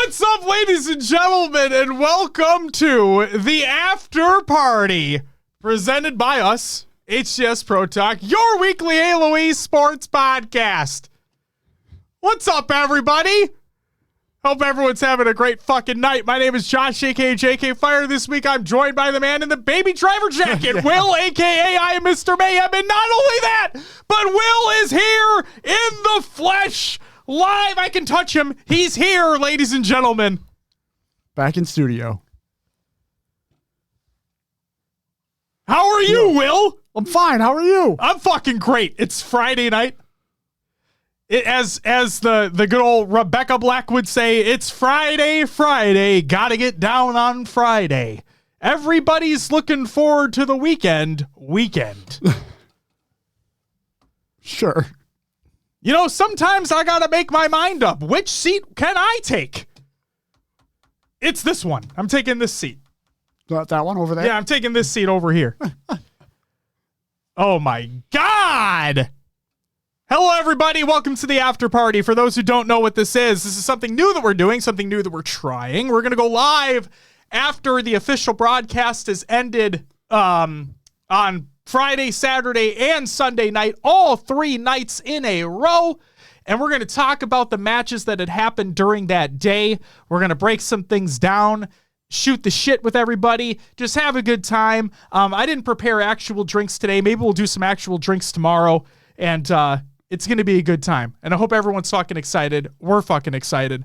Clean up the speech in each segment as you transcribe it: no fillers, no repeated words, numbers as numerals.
What's up, ladies and gentlemen, and welcome to the After Party, presented by us, HCS Pro Talk, your weekly Halo Esports podcast. What's up, everybody? Hope everyone's having a great fucking night. My name is Josh, aka JK Fire. This week, I'm joined by the man in the baby driver jacket, Will, aka I am Mr. Mayhem. And not only that, but Will is here in the flesh. Live, I can touch him. He's here, ladies and gentlemen. Back in studio. How are you, Will? I'm fine. How are you? I'm fucking great. It's Friday night. As the good old Rebecca Black would say, it's Friday. Gotta get down on Friday. Everybody's looking forward to the weekend. Sure. You know, sometimes I gotta make my mind up. Which seat can I take? It's this one. I'm taking this seat. That one over there? Yeah, I'm taking this seat over here. Oh my God. Hello, everybody. Welcome to the After Party. For those who don't know what this is something new that we're doing, something new that we're trying. We're going to go live after the official broadcast has ended on Friday, Saturday, and Sunday night, all 3 nights in a row. And we're going to talk about the matches that had happened during that day. We're going to break some things down, shoot the shit with everybody, just have a good time. I didn't prepare actual drinks today. Maybe we'll do some actual drinks tomorrow. And it's going to be a good time. And I hope everyone's fucking excited. We're fucking excited.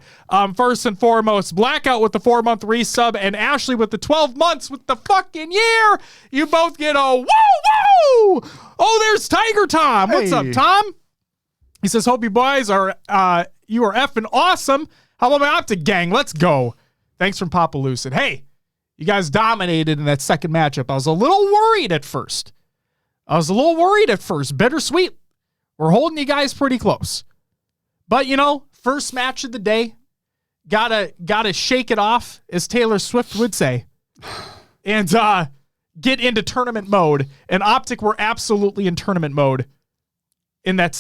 First and foremost, Blackout with the 4-month resub and Ashley with the 12 months with the fucking year. You both get a woo! Oh, there's Tiger Tom. What's up, Tom? He says, hope you boys are, you are effing awesome. How about my Optic gang? Let's go. Thanks from Papa Lucid. Hey, you guys dominated in that second matchup. I was a little worried at first. Bittersweet. We're holding you guys pretty close. But, you know, first match of the day, gotta shake it off, as Taylor Swift would say, and get into tournament mode. And Optic were absolutely in tournament mode in that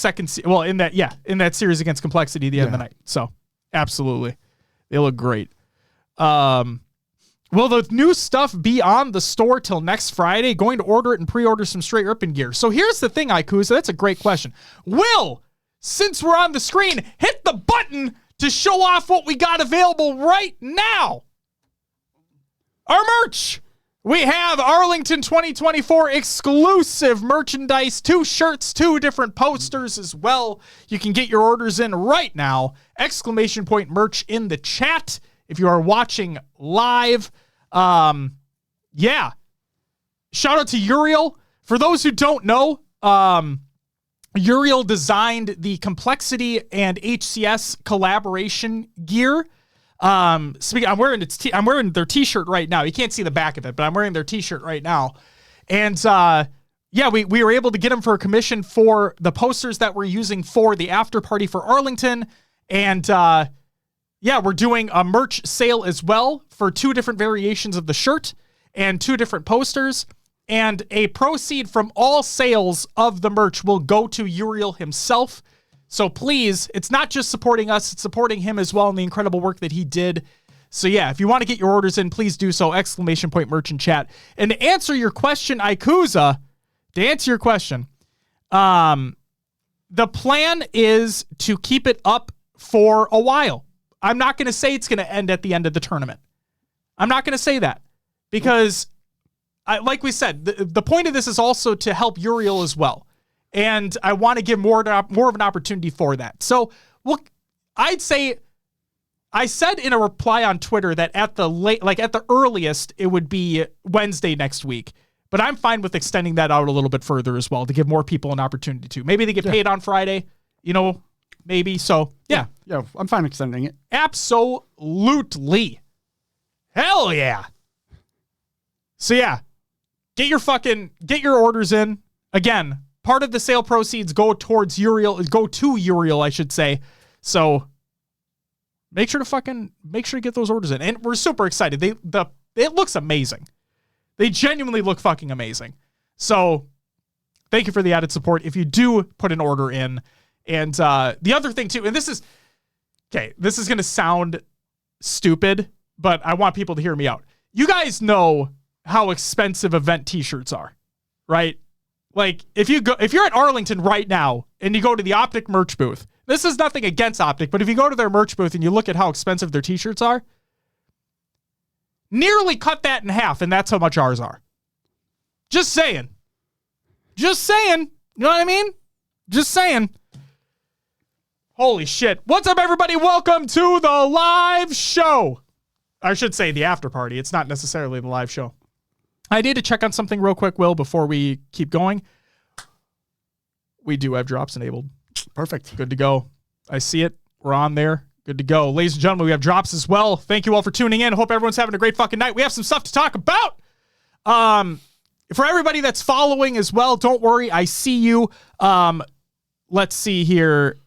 in that series against Complexity at the end of the night. So, absolutely. They look great. Will the new stuff be on the store till next Friday? Going to order it and pre-order some straight ripping gear. So here's the thing, Ikuza. That's a great question. Will, since we're on the screen, hit the button to show off what we got available right now. Our merch. We have Arlington 2024 exclusive merchandise, 2 shirts, 2 different posters as well. You can get your orders in right now. ! Merch in the chat if you are watching live. Shout out to Uriel. For those who don't know, Uriel designed the Complexity and HCS collaboration gear. I'm wearing their t-shirt right now. You can't see the back of it, but I'm wearing their t-shirt right now. And, we were able to get them for a commission for the posters that we're using for the after party for Arlington. And, we're doing a merch sale as well for 2 different variations of the shirt and 2 different posters. And a proceed from all sales of the merch will go to Uriel himself. So please, it's not just supporting us, it's supporting him as well in the incredible work that he did. So yeah, if you want to get your orders in, please do so. ! Merch in chat. And to answer your question, Ikuza, the plan is to keep it up for a while. I'm not going to say it's going to end at the end of the tournament. I'm not going to say that because, like we said, the point of this is also to help Uriel as well. And I want to give more of an opportunity for that. So I'd say I said in a reply on Twitter that at the earliest, it would be Wednesday next week. But I'm fine with extending that out a little bit further as well to give more people an opportunity to. Maybe they get paid on Friday, maybe. So, yeah. Yeah, I'm fine extending it. Absolutely. Hell yeah. So, yeah. Get your orders in. Again, part of the sale proceeds go to Uriel, I should say. So, make sure to get those orders in. And we're super excited. It looks amazing. They genuinely look fucking amazing. So thank you for the added support if you do put an order in. And the other thing too, and this is going to sound stupid, but I want people to hear me out. You guys know how expensive event t-shirts are, right? Like if you're at Arlington right now and you go to the Optic merch booth, this is nothing against Optic, but if you go to their merch booth and you look at how expensive their t-shirts are, nearly cut that in half, and that's how much ours are. Just saying. You know what I mean? Just saying. Holy shit. What's up, everybody? Welcome to the live show. I should say the after party. It's not necessarily the live show. I need to check on something real quick, Will, before we keep going. We do have drops enabled. Perfect. Good to go. I see it. We're on there. Good to go. Ladies and gentlemen, we have drops as well. Thank you all for tuning in. Hope everyone's having a great fucking night. We have some stuff to talk about. For everybody that's following as well, don't worry. I see you. Let's see here.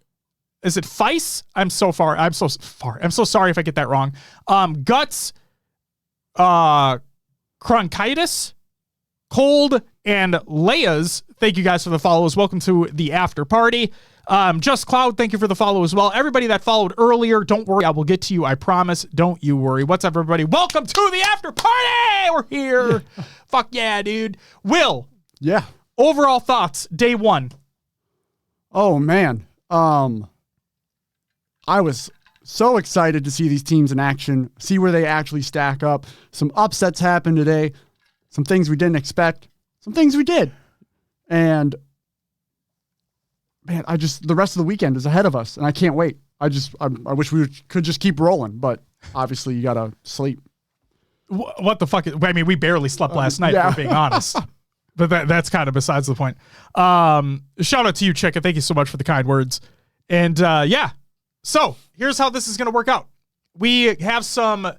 Is it Feis? I'm so sorry if I get that wrong. Guts, Cronchitis, Cold, and Leia's. Thank you guys for the follows. Welcome to the after party. Just Cloud, thank you for the follow as well. Everybody that followed earlier, don't worry, I will get to you, I promise. Don't you worry. What's up, everybody? Welcome to the after party! We're here. Yeah. Fuck yeah, dude. Will. Yeah. Overall thoughts, day one. Oh, man. I was so excited to see these teams in action, see where they actually stack up. Some upsets happened today, some things we didn't expect, some things we did. And man, the rest of the weekend is ahead of us, and I can't wait. I wish we could just keep rolling, but obviously you gotta sleep. What the fuck? We barely slept last night, if we're being honest. But that's kind of besides the point. Shout out to you, Chicka. Thank you so much for the kind words. And yeah, so here's how this is going to work out. We have some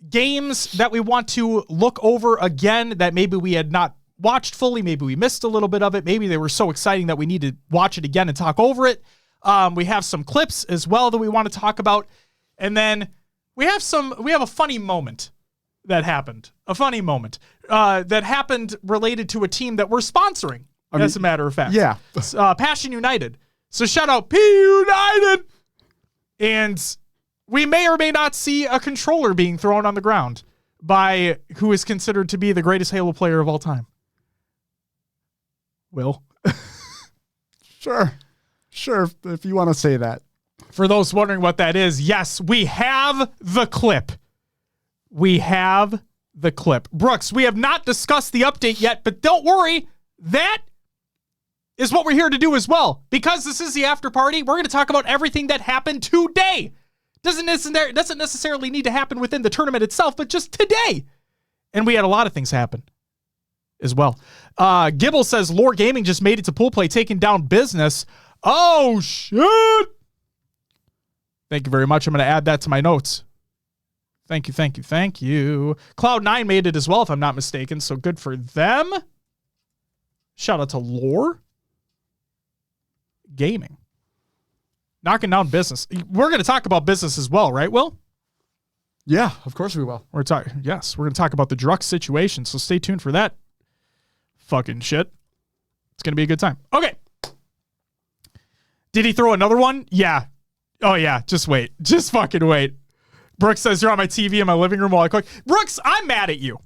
games that we want to look over again that maybe we had not watched fully. Maybe we missed a little bit of it. Maybe they were so exciting that we need to watch it again and talk over it. We have some clips as well that we want to talk about. And then we have a funny moment that happened. A funny moment that happened related to a team that we're sponsoring, as a matter of fact. Yeah. Passion United. So shout out P United. And we may or may not see a controller being thrown on the ground by who is considered to be the greatest Halo player of all time. Will? Sure, if you want to say that. For those wondering what that is, yes, we have the clip. Brooks, we have not discussed the update yet, but don't worry. That is what we're here to do as well. Because this is the after party, we're going to talk about everything that happened today. Doesn't necessarily need to happen within the tournament itself, but just today. And we had a lot of things happen as well. Gibble says, Lore Gaming just made it to pool play, taking down business. Oh, shit. Thank you very much. I'm going to add that to my notes. Thank you. Cloud9 made it as well, if I'm not mistaken, so good for them. Shout out to Lore Gaming. Knocking down business. We're going to talk about business as well, right, Will? Yeah, of course we will. We're going to talk about the Drux situation, so stay tuned for that fucking shit. It's going to be a good time. Okay. Did he throw another one? Yeah. Oh, yeah. Just wait. Just fucking wait. Brooks says you're on my TV in my living room while I cook. Brooks, I'm mad at you.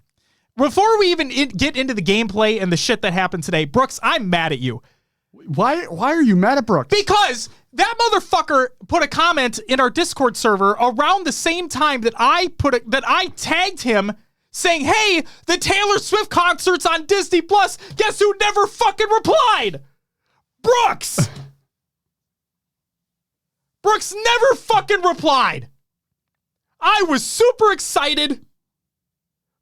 Before we even get into the gameplay and the shit that happened today, Brooks, I'm mad at you. Why are you mad at Brooks? Because that motherfucker put a comment in our Discord server around the same time that I tagged him saying, hey, the Taylor Swift concert's on Disney Plus. Guess who never fucking replied? Brooks. Brooks never fucking replied. I was super excited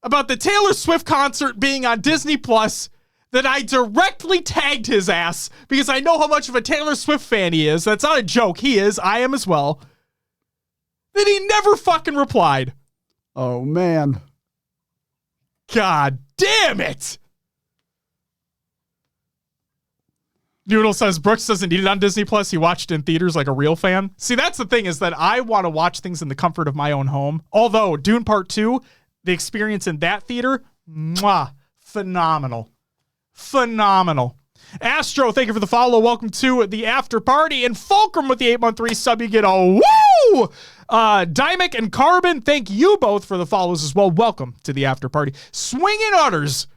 about the Taylor Swift concert being on Disney Plus that I directly tagged his ass because I know how much of a Taylor Swift fan he is. That's not a joke. He is. I am as well. Then he never fucking replied. Oh, man. God damn it. Noodle says Brooks doesn't need it on Disney Plus. He watched it in theaters like a real fan. See, that's the thing, is that I want to watch things in the comfort of my own home. Although Dune Part 2, the experience in that theater, mwah, phenomenal. Phenomenal. Astro, thank you for the follow. Welcome to the after party. And Fulcrum with the 813 sub, you get a woo! Dymic and Carbon, thank you both for the follows as well. Welcome to the after party. Swinging Utters.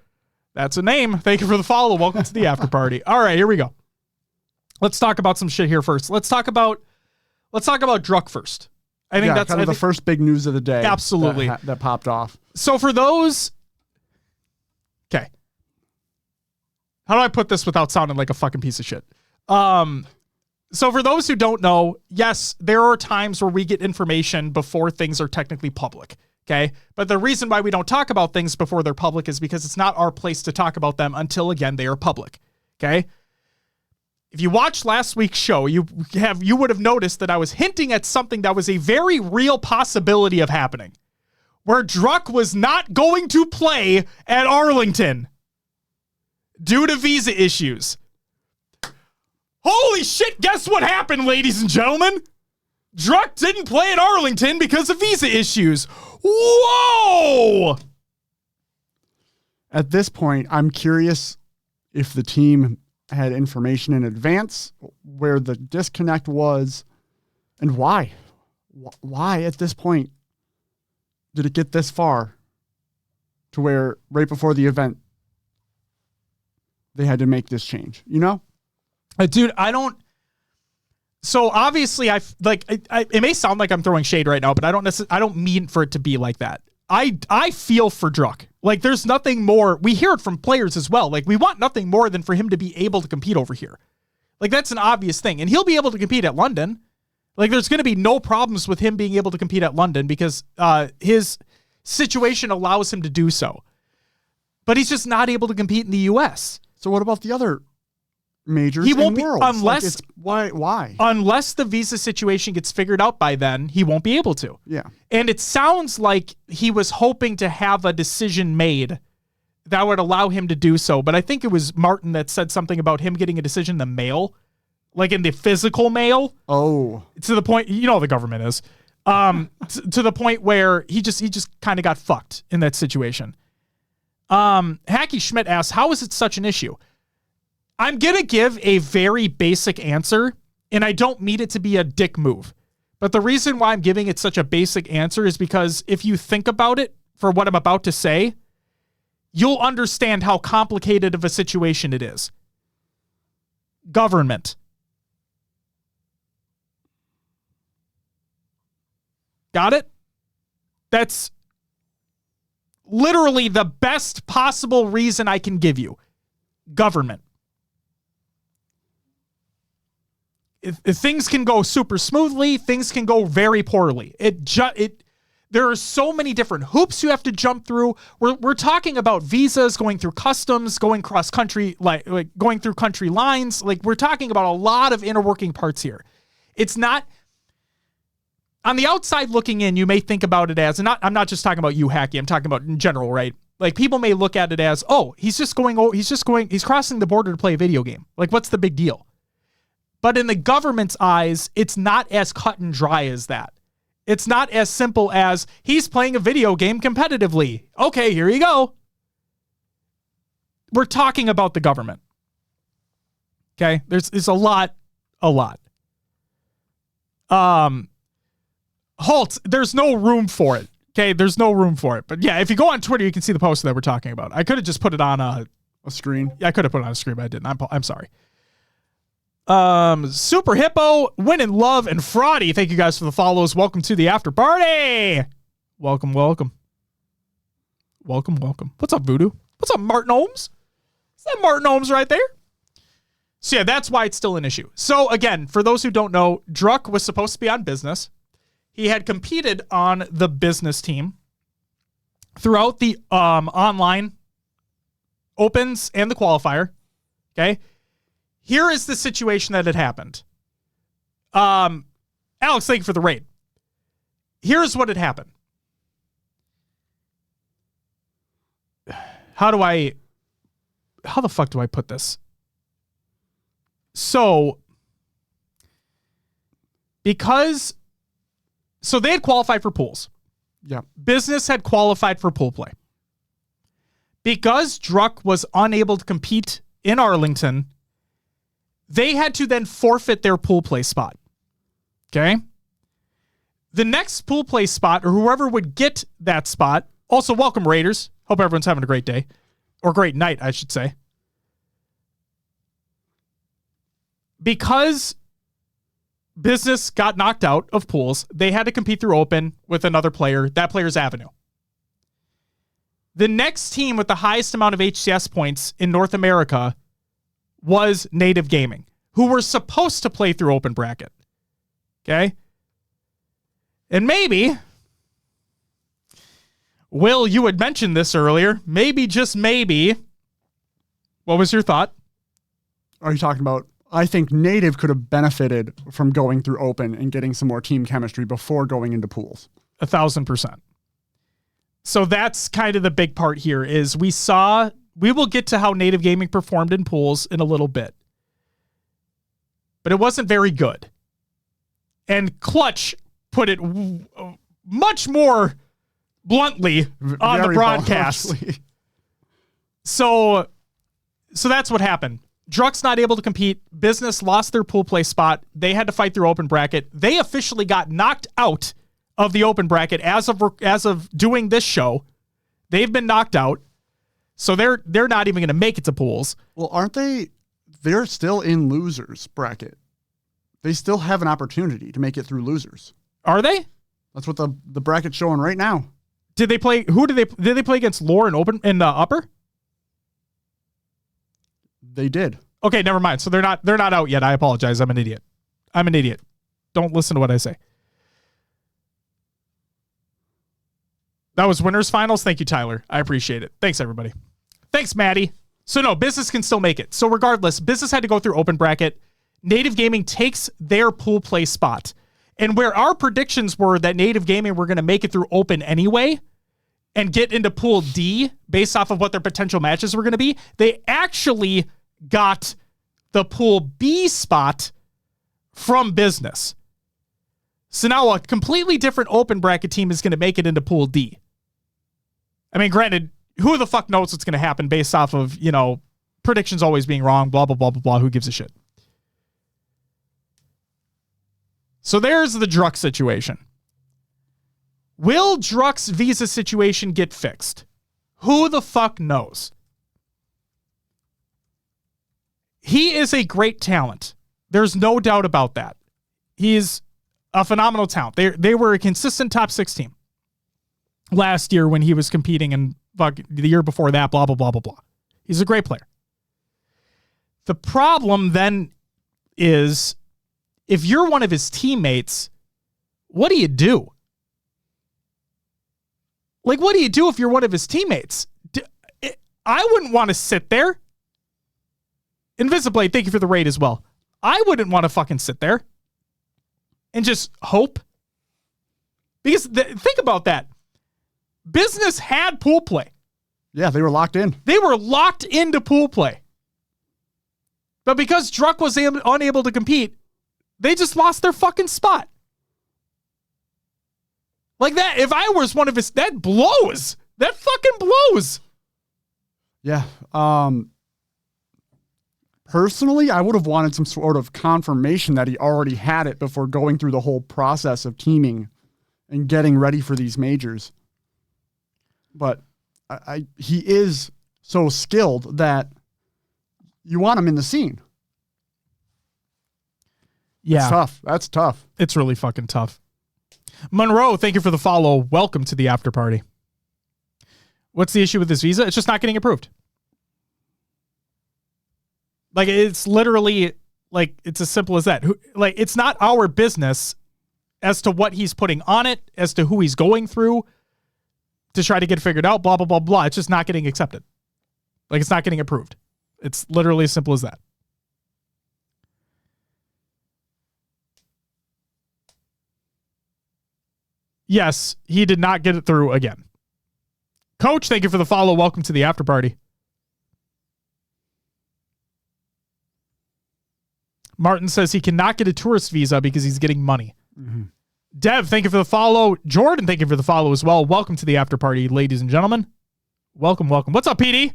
That's a name. Thank you for the follow. Welcome to the after party. All right, here we go. Let's talk about some shit here first. Let's talk about Druck first. I think that's the first big news of the day. Absolutely. That popped off. So for those, okay. How do I put this without sounding like a fucking piece of shit? So for those who don't know, yes, there are times where we get information before things are technically public. Okay. But the reason why we don't talk about things before they're public is because it's not our place to talk about them until, again, they are public. Okay. If you watched last week's show, you would have noticed that I was hinting at something that was a very real possibility of happening, where Druck was not going to play at Arlington due to visa issues. Holy shit, guess what happened, ladies and gentlemen? Druck didn't play at Arlington because of visa issues. Whoa! At this point, I'm curious if the team had information in advance where the disconnect was and why. Why at this point did it get this far to where right before the event they had to make this change, you know? Dude, I don't. So obviously, it may sound like I'm throwing shade right now, but I don't mean for it to be like that. I feel for Druck. Like, there's nothing more. We hear it from players as well. Like, we want nothing more than for him to be able to compete over here. Like, that's an obvious thing. And he'll be able to compete at London. Like, there's going to be no problems with him being able to compete at London because his situation allows him to do so. But he's just not able to compete in the U.S. So what about the other majors? He won't be, worlds? unless why? Unless the visa situation gets figured out by then, he won't be able to. Yeah. And it sounds like he was hoping to have a decision made that would allow him to do so. But I think it was Martin that said something about him getting a decision in the mail, like in the physical mail. Oh. To the point, you know how the government is. To the point where he just kind of got fucked in that situation. Hacky Schmidt asks, how is it such an issue? I'm going to give a very basic answer, and I don't mean it to be a dick move. But the reason why I'm giving it such a basic answer is because if you think about it for what I'm about to say, you'll understand how complicated of a situation it is. Government. Got it? That's literally the best possible reason I can give you. Government. If things can go super smoothly, things can go very poorly. There are so many different hoops you have to jump through. We're talking about visas, going through customs, going cross country, like going through country lines. Like, we're talking about a lot of inner working parts here. It's not on the outside looking in. You may think about it as, and I'm not just talking about you, Hacky. I'm talking about in general, right? Like, people may look at it as, oh, he's crossing the border to play a video game. Like, what's the big deal? But in the government's eyes, it's not as cut and dry as that. It's not as simple as he's playing a video game competitively. Okay, here you go. We're talking about the government. Okay, there's a lot. Halt, there's no room for it. Okay, there's no room for it. But yeah, if you go on Twitter, you can see the post that we're talking about. I could have just put it on a screen. Yeah, I could have put it on a screen, but I didn't. I'm sorry. Super Hippo, Winning Love, and Fraudy, thank you guys for the follows. Welcome to the after party. Welcome. What's up, Voodoo? What's up, Martin Ohms? Is that Martin Ohms right there? So yeah, that's why it's still an issue. So again, for those who don't know, Druck was supposed to be on business. He had competed on the business team throughout the online opens and the qualifier. Okay. Here is the situation that had happened. Alex, thank you for the raid. Here's what had happened. How the fuck do I put this? So they had qualified for pools. Yeah. Business had qualified for pool play. Because Druck was unable to compete in Arlington, they had to then forfeit their pool play spot. Okay? The next pool play spot, or whoever would get that spot, also welcome Raiders. Hope everyone's having a great day. Or great night, I should say. Because business got knocked out of pools, they had to compete through open with another player, that player's Avenue. The next team with the highest amount of HCS points in North America was Native Gaming, who were supposed to play through open bracket. Okay? And maybe, Will, you had mentioned this earlier, maybe, just maybe, what was your thought? Are you talking about, I think Native could have benefited from going through open and getting some more team chemistry before going into pools. 1,000%. So that's kind of the big part here is we will get to how Native Gaming performed in pools in a little bit. But it wasn't very good. And Clutch put it much more bluntly on the broadcast. So that's what happened. Druck's not able to compete. Business lost their pool play spot. They had to fight through open bracket. They officially got knocked out of the open bracket as of doing this show. They've been knocked out. So they're not even going to make it to pools. Well, aren't they? They're still in losers bracket. They still have an opportunity to make it through losers. Are they? That's what the bracket's showing right now. Did they play against Lore in the upper? They did. Okay, never mind. So they're not out yet. I apologize. I'm an idiot. Don't listen to what I say. That was winners finals. Thank you, Tyler. I appreciate it. Thanks, everybody. Thanks, Maddie. So no, business can still make it. So regardless, business had to go through open bracket. Native Gaming takes their pool play spot. And where our predictions were that Native Gaming were going to make it through open anyway and get into pool D based off of what their potential matches were going to be, they actually got the pool B spot from business. So now a completely different open bracket team is going to make it into pool D. I mean, granted, who the fuck knows what's going to happen based off of, predictions always being wrong, blah, blah, blah, blah, blah. Who gives a shit? So there's the Druck situation. Will Druck's visa situation get fixed? Who the fuck knows? He is a great talent. There's no doubt about that. He's a phenomenal talent. They were a consistent top 6 team last year when he was competing, and the year before that, blah, blah, blah, blah, blah. He's a great player. The problem then is, if you're one of his teammates, what do you do? Like, what do you do if you're one of his teammates? I wouldn't want to sit there. Invisiblade, thank you for the raid as well. I wouldn't want to fucking sit there and just hope. Because think about that. Business had pool play. Yeah, they were locked in. They were locked into pool play. But because Druck was unable to compete, they just lost their fucking spot. Like that, if I was one of his, that blows. That fucking blows. Yeah. Personally, I would have wanted some sort of confirmation that he already had it before going through the whole process of teaming and getting ready for these majors. But he is so skilled that you want him in the scene. Yeah. It's tough. That's tough. It's really fucking tough. Monroe, thank you for the follow. Welcome to the after party. What's the issue with this visa? It's just not getting approved. Like, it's literally, like, it's as simple as that. Like, it's not our business as to what he's putting on it, as to who he's going through to try to get figured out, blah, blah, blah, blah. It's just not getting accepted. Like, it's not getting approved. It's literally as simple as that. Yes, he did not get it through again. Coach, thank you for the follow. Welcome to the after party. Martin says he cannot get a tourist visa because he's getting money. Mm-hmm. Dev, thank you for the follow. Jordan, thank you for the follow as well. Welcome to the after party, ladies and gentlemen. Welcome, welcome. What's up, PD?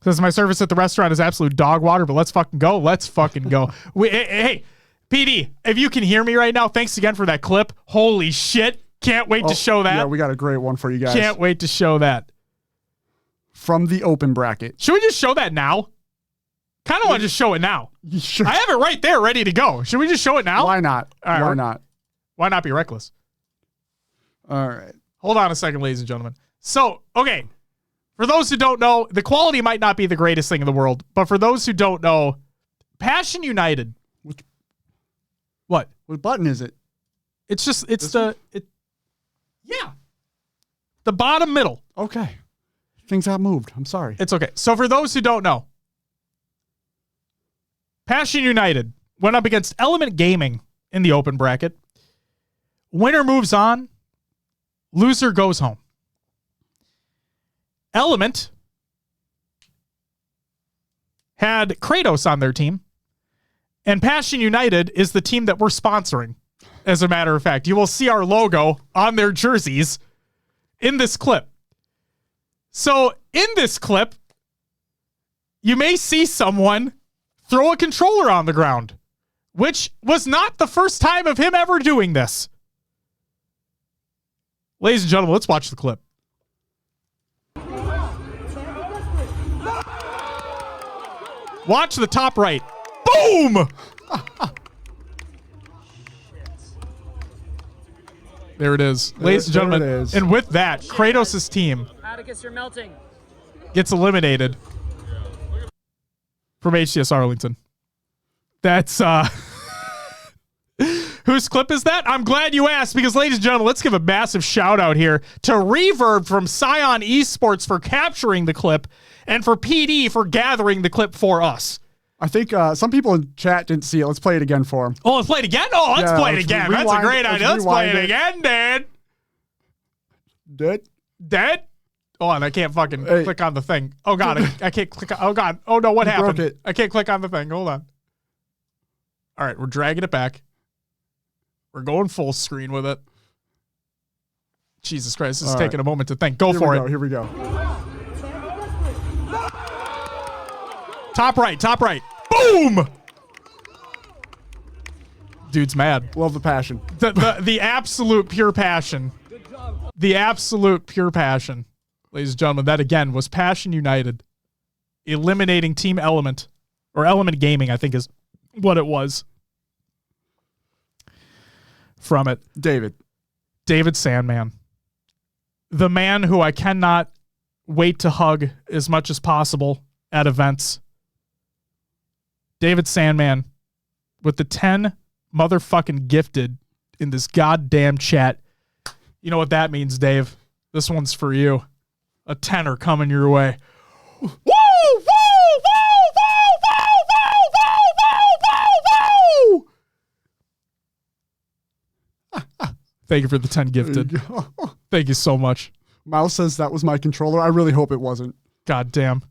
Says my service at the restaurant is absolute dog water, but let's fucking go. Let's fucking go. Hey, PD, if you can hear me right now, thanks again for that clip. Holy shit. Can't wait to show that. Yeah, we got a great one for you guys. Can't wait to show that. From the open bracket. Should we just show that now? Kind of want to just show it now. Sure. I have it right there ready to go. Should we just show it now? Why not? All right, Why not? Why not be reckless? All right. Hold on a second, ladies and gentlemen. So, okay. For those who don't know, the quality might not be the greatest thing in the world, but for those who don't know, Passion United. What button is it? It's just, yeah. The bottom middle. Okay. Things got moved. I'm sorry. It's okay. So for those who don't know, Passion United went up against Element Gaming in the open bracket. Winner moves on. Loser goes home. Element had Kratos on their team, and Passion United is the team that we're sponsoring. As a matter of fact, you will see our logo on their jerseys in this clip. So in this clip, you may see someone throw a controller on the ground, which was not the first time of him ever doing this. Ladies and gentlemen, let's watch the clip. Watch the top right. Boom! There it is. Ladies and gentlemen. And with that, Kratos' team Atticus, you're melting. Gets eliminated from HCS Arlington. That's whose clip is that? I'm glad you asked, because ladies and gentlemen, let's give a massive shout out here to Reverb from Scion Esports for capturing the clip and for PD for gathering the clip for us. I think some people in chat didn't see it. Let's play it again for them. Oh, let's play it again? Oh, let's play it again. That's a great idea. Let's play it again, Dad. Dead? Hold on, I can't fucking click on the thing. Oh, God. I can't click on. Oh, God. Oh, no, what happened? I can't click on the thing. Hold on. All right, we're dragging it back. We're going full screen with it. Jesus Christ, this is taking a moment to think. Go for it. Here we go. Top right. Boom! Dude's mad. Love the passion. The absolute pure passion. The absolute pure passion. Ladies and gentlemen, that again was Passion United eliminating Team Element, or Element Gaming, I think is what it was. From it. David Sandman. The man who I cannot wait to hug as much as possible at events. David Sandman with the 10 motherfucking gifted in this goddamn chat. You know what that means, Dave. This one's for you. A 10er coming your way. Woo! Woo! Woo! Woo! Woo! Woo! Woo! Woo! Thank you for the 10 gifted. Thank you so much. Mouse says that was my controller. I really hope it wasn't. God damn.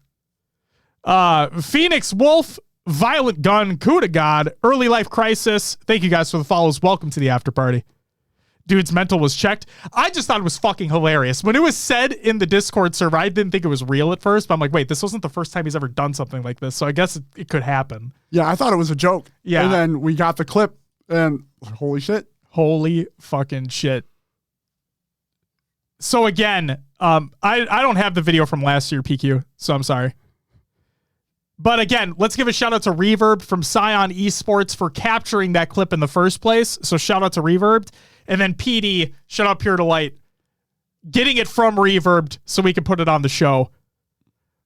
Phoenix Wolf, Violent Gun, Coup de God, Early Life Crisis. Thank you guys for the follows. Welcome to the after party. Dude's mental was checked. I just thought it was fucking hilarious. When it was said in the Discord server, I didn't think it was real at first, but I'm like, wait, this wasn't the first time he's ever done something like this, so I guess it could happen. Yeah, I thought it was a joke. Yeah. And then we got the clip, and holy shit. Holy fucking shit. So again, I don't have the video from last year, PQ, so I'm sorry. But again, let's give a shout out to Reverb from Scion Esports for capturing that clip in the first place. So shout out to Reverb. And then PD, shout out Pure Delight, getting it from Reverb so we can put it on the show.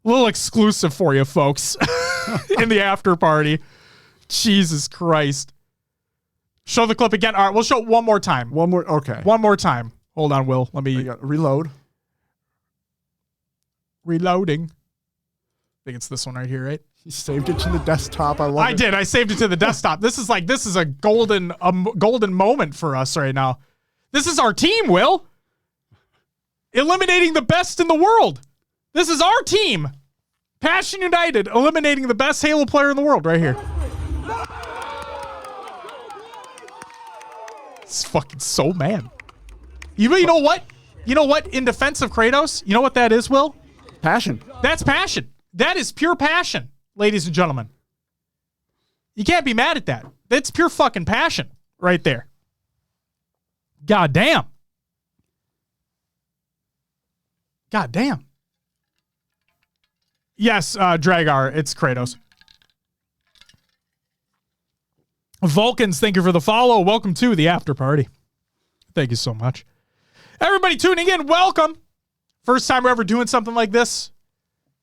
A little exclusive for you folks in the after party. Jesus Christ. Show the clip again. All right, we'll show it one more time. Okay. One more time. Hold on, Will. Let me reload. Reloading. I think it's this one right here, right? You saved it to the desktop. I love it. I did. I saved it to the desktop. This is a golden moment for us right now. This is our team, Will. Eliminating the best in the world. This is our team. Passion United eliminating the best Halo player in the world right here. It's fucking so mad. You know what? You know what? In defense of Kratos, you know what that is, Will? Passion. That's passion. That is pure passion, ladies and gentlemen. You can't be mad at that. That's pure fucking passion right there. God damn. God damn. Yes, Dragar, it's Kratos. Vulcans, thank you for the follow. Welcome to the after party. Thank you so much. Everybody tuning in, welcome. First time we're ever doing something like this.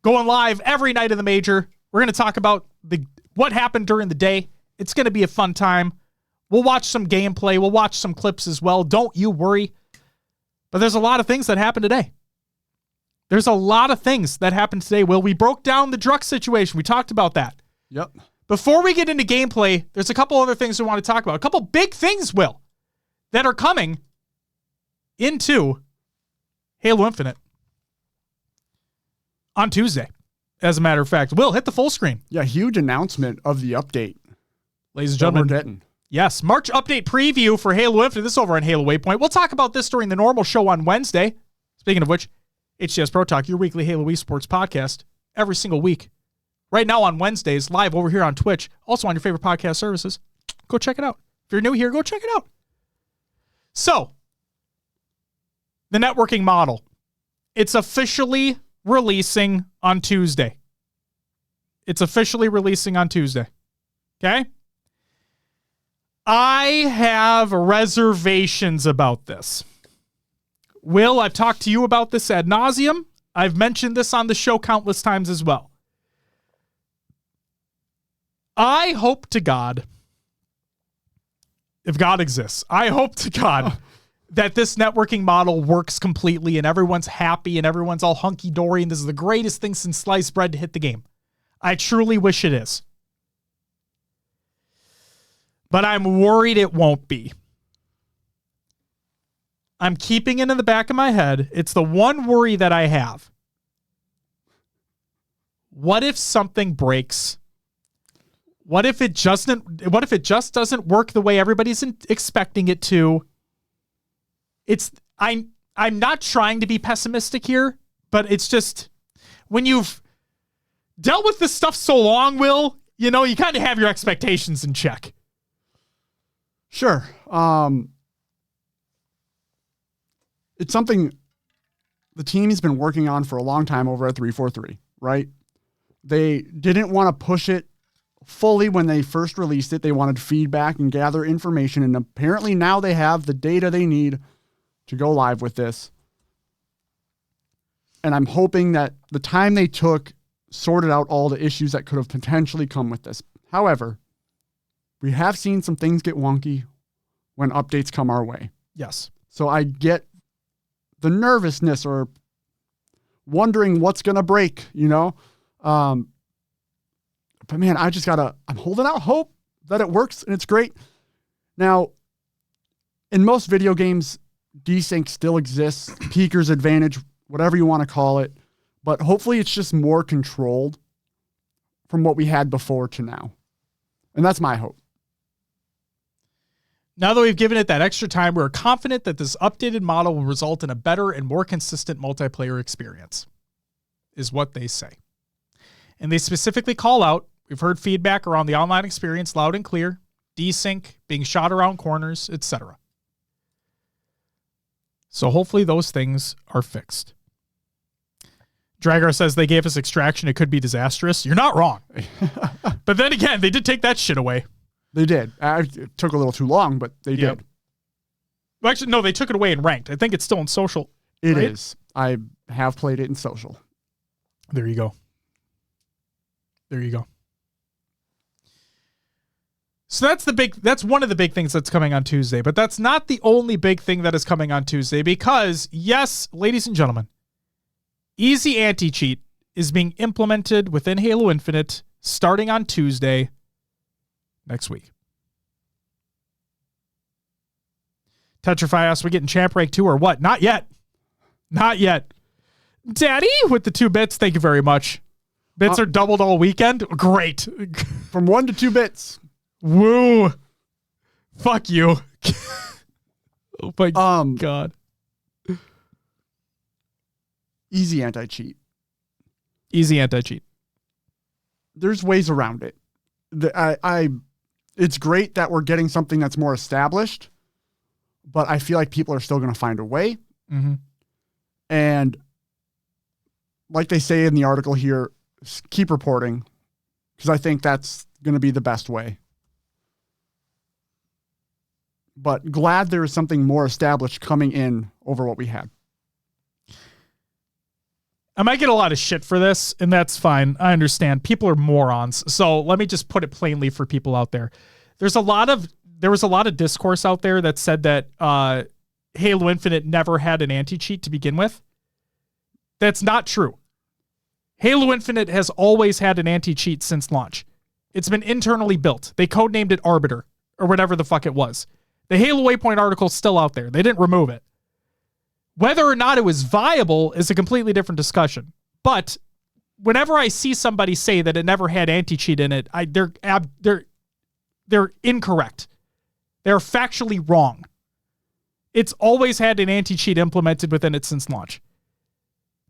Going live every night of the major. We're going to talk about what happened during the day. It's going to be a fun time. We'll watch some gameplay. We'll watch some clips as well. Don't you worry. But there's a lot of things that happened today. There's a lot of things that happened today, Will. We broke down the Drux situation. We talked about that. Yep. Before we get into gameplay, there's a couple other things we want to talk about. A couple big things, Will, that are coming into Halo Infinite on Tuesday, as a matter of fact. Will, hit the full screen. Yeah, huge announcement of the update. Ladies and gentlemen. We're getting. Yes, March update preview for Halo Infinite. This is over on Halo Waypoint. We'll talk about this during the normal show on Wednesday. Speaking of which, HCS Pro Talk, your weekly Halo esports podcast, every single week. Right now on Wednesdays, live over here on Twitch, also on your favorite podcast services. Go check it out. If you're new here, go check it out. So, the networking model. It's officially releasing on Tuesday. It's officially releasing on Tuesday. Okay? I have reservations about this. Will, I've talked to you about this ad nauseum. I've mentioned this on the show countless times as well. I hope to God, if God exists, I hope to God that this networking model works completely and everyone's happy and everyone's all hunky-dory and this is the greatest thing since sliced bread to hit the game. I truly wish it is. But I'm worried it won't be. I'm keeping it in the back of my head. It's the one worry that I have. What if something breaks? What if it just doesn't work the way everybody's expecting it to? I'm not trying to be pessimistic here, but it's just when you've dealt with this stuff so long, Will, you kind of have your expectations in check. Sure. It's something the team's been working on for a long time over at 343, right? They didn't want to push it fully when they first released it. They wanted feedback and gather information, and apparently now they have the data they need to go live with this. And I'm hoping that the time they took sorted out all the issues that could have potentially come with this. However, we have seen some things get wonky when updates come our way. Yes. So I get the nervousness or wondering what's going to break, But man, I'm holding out hope that it works and it's great. Now, in most video games, desync still exists, peeker's advantage, whatever you want to call it. But hopefully it's just more controlled from what we had before to now. And that's my hope. Now that we've given it that extra time, we're confident that this updated model will result in a better and more consistent multiplayer experience, is what they say. And they specifically call out, we've heard feedback around the online experience loud and clear, desync, being shot around corners, etc. So hopefully those things are fixed. Dragar says they gave us extraction. It could be disastrous. You're not wrong. But then again, they did take that shit away. They did. It took a little too long, but they did. Well, actually, no, they took it away in ranked. I think it's still in social. It is. I have played it in social. There you go. There you go. So that's one of the big things that's coming on Tuesday, but that's not the only big thing that is coming on Tuesday because, yes, ladies and gentlemen, Easy Anti-Cheat is being implemented within Halo Infinite starting on Tuesday next week. Tetrify asks, we getting champ rank 2 or what? Not yet. Not yet. Daddy with the 2 bits, thank you very much. Bits are doubled all weekend? Great. From 1 to 2 bits. Woo. Fuck you. Oh my God. Easy anti-cheat. Easy anti-cheat. There's ways around it. It's great that we're getting something that's more established, but I feel like people are still going to find a way. Mm-hmm. And like they say in the article here, keep reporting because I think that's going to be the best way. But glad there is something more established coming in over what we had. I might get a lot of shit for this, and that's fine. I understand. People are morons. So let me just put it plainly for people out there. There was a lot of discourse out there that said that Halo Infinite never had an anti-cheat to begin with. That's not true. Halo Infinite has always had an anti-cheat since launch. It's been internally built. They codenamed it Arbiter, or whatever the fuck it was. The Halo Waypoint article is still out there. They didn't remove it. Whether or not it was viable is a completely different discussion. But whenever I see somebody say that it never had anti-cheat in it, they're incorrect. They're factually wrong. It's always had an anti-cheat implemented within it since launch.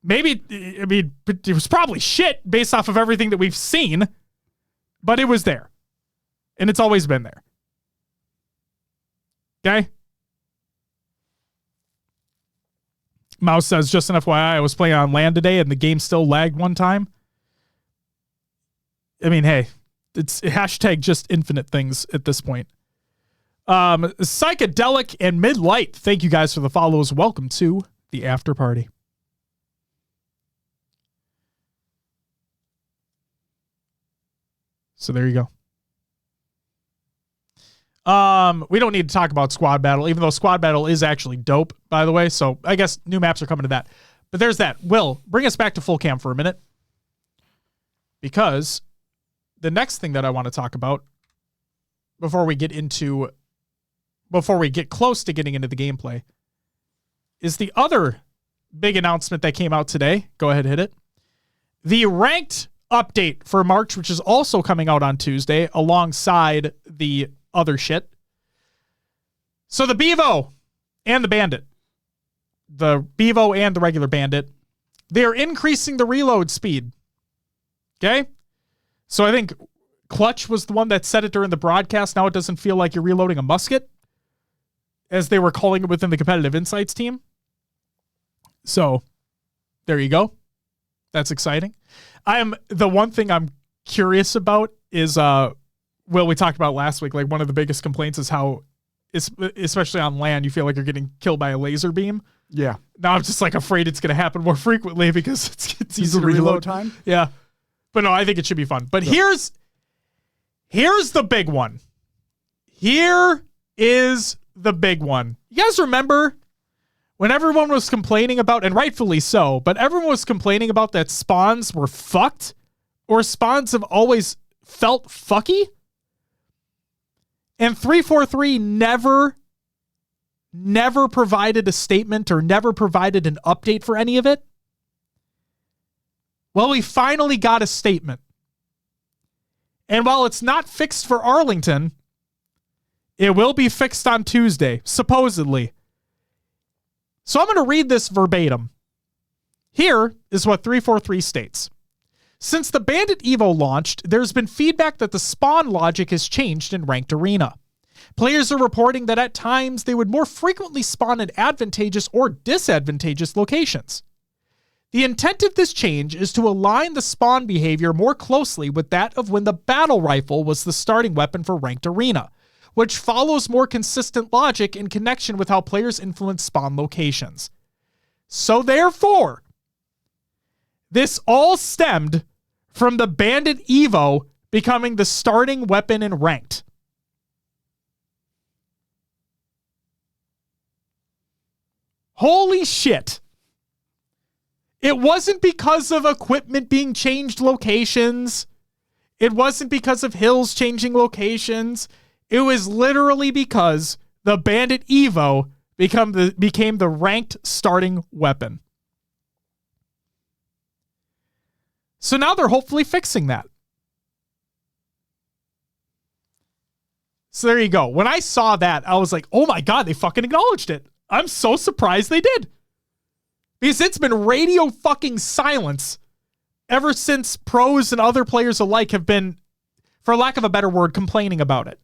It was probably shit based off of everything that we've seen, but it was there. And it's always been there. Okay? Mouse says, just an FYI, I was playing on LAN today and the game still lagged one time. I mean, hey, it's hashtag just infinite things at this point. Psychedelic and Midlight, thank you guys for the follows. Welcome to the after party. So there you go. We don't need to talk about Squad Battle, even though Squad Battle is actually dope, by the way. So I guess new maps are coming to that. But there's that. Will, bring us back to full cam for a minute. Because the next thing that I want to talk about before we get close to getting into the gameplay is the other big announcement that came out today. Go ahead, hit it. The ranked update for March, which is also coming out on Tuesday alongside the other shit. So the Bevo and the Bandit, the Bevo and the regular Bandit, they're increasing the reload speed. Okay? So I think Clutch was the one that said it during the broadcast. Now it doesn't feel like you're reloading a musket, as they were calling it within the Competitive Insights team. So there you go. That's exciting. The one thing I'm curious about is, Will, we talked about last week, like one of the biggest complaints is how, especially on land, you feel like you're getting killed by a laser beam. Yeah. Now I'm just like afraid it's going to happen more frequently because it's easy to reload time. Yeah. But no, I think it should be fun. But here's the big one. Here is the big one. You guys remember when everyone was complaining about, and rightfully so, but everyone was complaining about that spawns were fucked, or spawns have always felt fucky? And 343 never provided a statement or never provided an update for any of it. Well, we finally got a statement. And while it's not fixed for Arlington, it will be fixed on Tuesday, supposedly. So I'm going to read this verbatim. Here is what 343 states. Since the Bandit Evo launched, there's been feedback that the spawn logic has changed in Ranked Arena. Players are reporting that at times they would more frequently spawn in advantageous or disadvantageous locations. The intent of this change is to align the spawn behavior more closely with that of when the battle rifle was the starting weapon for Ranked Arena, which follows more consistent logic in connection with how players influence spawn locations. So therefore, this all stemmed from the Bandit Evo becoming the starting weapon in ranked. Holy shit. It wasn't because of equipment being changed locations. It wasn't because of hills changing locations. It was literally because the Bandit Evo became the ranked starting weapon. So now they're hopefully fixing that. So there you go. When I saw that, I was like, oh my God, they fucking acknowledged it. I'm so surprised they did. Because it's been radio fucking silence ever since pros and other players alike have been, for lack of a better word, complaining about it.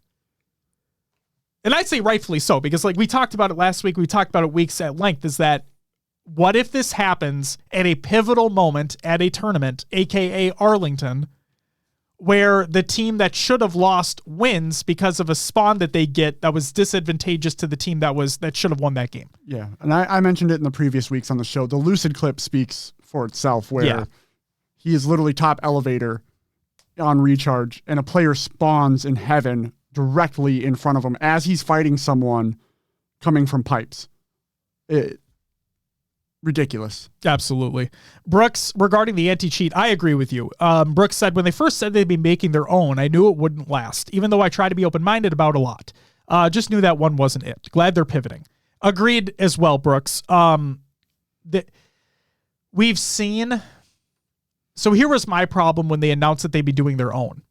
And I'd say rightfully so, because like we talked about it last week, we talked about it weeks at length, is that what if this happens at a pivotal moment at a tournament, aka Arlington, where the team that should have lost wins because of a spawn that they get that was disadvantageous to the team that should have won that game. Yeah, and I mentioned it in the previous weeks on the show. The Lucid clip speaks for itself, where he is literally top elevator on recharge, and a player spawns in heaven directly in front of him as he's fighting someone coming from pipes. Ridiculous. Absolutely. Brooks, regarding the anti-cheat, I agree with you. Brooks said, when they first said they'd be making their own, I knew it wouldn't last, even though I try to be open-minded about a lot. Just knew that one wasn't it. Glad they're pivoting. Agreed as well, Brooks. We've seen... So here was my problem when they announced that they'd be doing their own.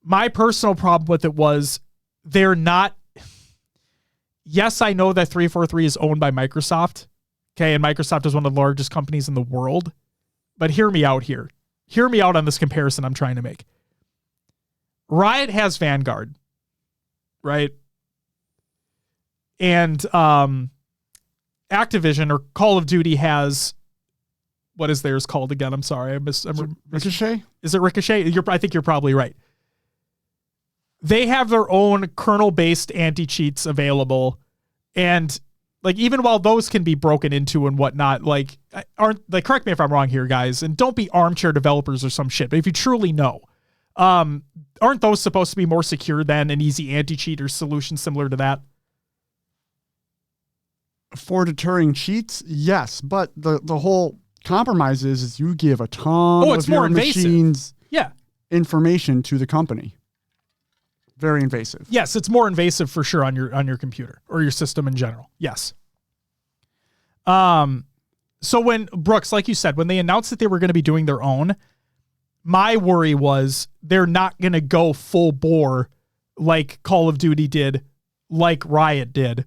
My personal problem with it was they're not... Yes, I know that 343 is owned by Microsoft. Okay, and Microsoft is one of the largest companies in the world. But hear me out here. Hear me out on this comparison I'm trying to make. Riot has Vanguard, right? And Activision or Call of Duty has... What is theirs called again? I'm sorry. Ricochet? Is it Ricochet? I think you're probably right. They have their own kernel-based anti-cheats available. And like, even while those can be broken into and whatnot, like, correct me if I'm wrong here, guys, and don't be armchair developers or some shit, but if you truly know, aren't those supposed to be more secure than an easy anti-cheat or solution similar to that? For deterring cheats, yes, but the whole compromise is you give a ton it's of more your invasive. machine's information to the company. Very invasive. Yes, it's more invasive for sure on your computer or your system in general. Yes. So when Brooks, like you said, when they announced that they were going to be doing their own, my worry was they're not going to go full bore like Call of Duty did, like Riot did,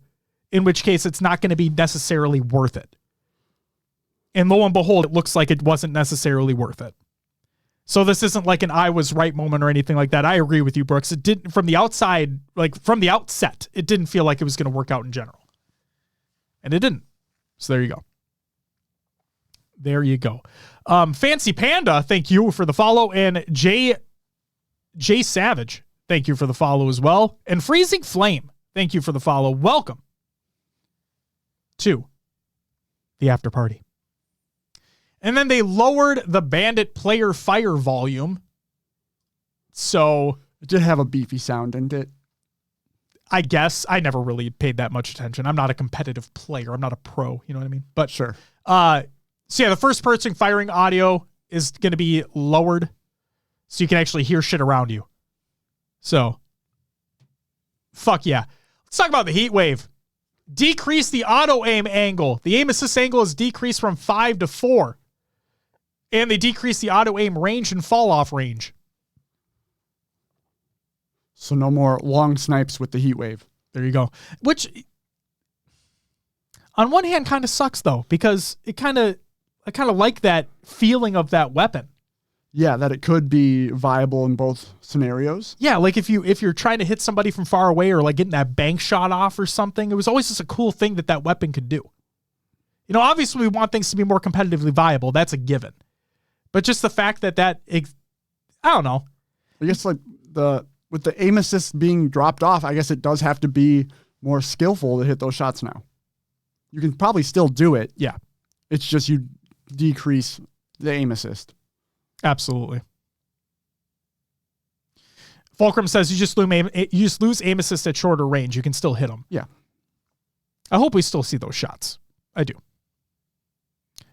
in which case it's not going to be necessarily worth it. And lo and behold, it looks like it wasn't necessarily worth it. So this isn't like an I was right moment or anything like that. I agree with you, Brooks. It didn't, from the outside, like from the outset, it didn't feel like it was going to work out in general. And it didn't. So there you go. There you go. Fancy Panda, thank you for the follow. And Jay Savage, thank you for the follow as well. And Freezing Flame, thank you for the follow. Welcome to the after party. And then they lowered the Bandit player fire volume. So it did have a beefy sound, didn't it? I guess I never really paid that much attention. I'm not a competitive player. I'm not a pro. You know what I mean? But sure. So yeah, the first person firing audio is going to be lowered so you can actually hear shit around you. So fuck yeah. Let's talk about the heat wave. Decrease the auto aim angle. The aim assist angle is decreased from 5 to 4. And they decrease the auto aim range and fall off range. So no more long snipes with the heat wave. There you go. Which, on one hand, kind of sucks though, because I kind of like that feeling of that weapon. Yeah, that it could be viable in both scenarios. Yeah, like if you're trying to hit somebody from far away or like getting that bank shot off or something, it was always just a cool thing that weapon could do. You know, obviously we want things to be more competitively viable. That's a given. But just the fact that I don't know. I guess like with the aim assist being dropped off, I guess it does have to be more skillful to hit those shots now. You can probably still do it. Yeah. It's just you decrease the aim assist. Absolutely. Fulcrum says you just lose aim assist at shorter range. You can still hit them. Yeah. I hope we still see those shots. I do.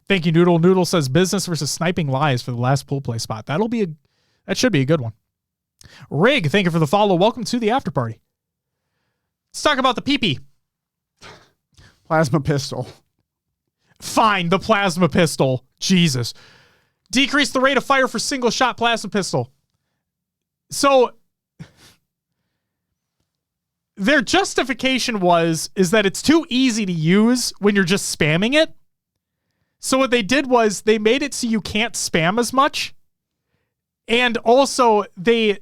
Thank you, Noodle. Noodle says business versus sniping lies for the last pool play spot. That should be a good one. Rig, thank you for the follow. Welcome to the after party. Let's talk about the PP. Plasma pistol. Fine, the plasma pistol. Jesus. Decrease the rate of fire for single shot plasma pistol. So their justification is that it's too easy to use when you're just spamming it. So what they did was they made it so you can't spam as much. And also they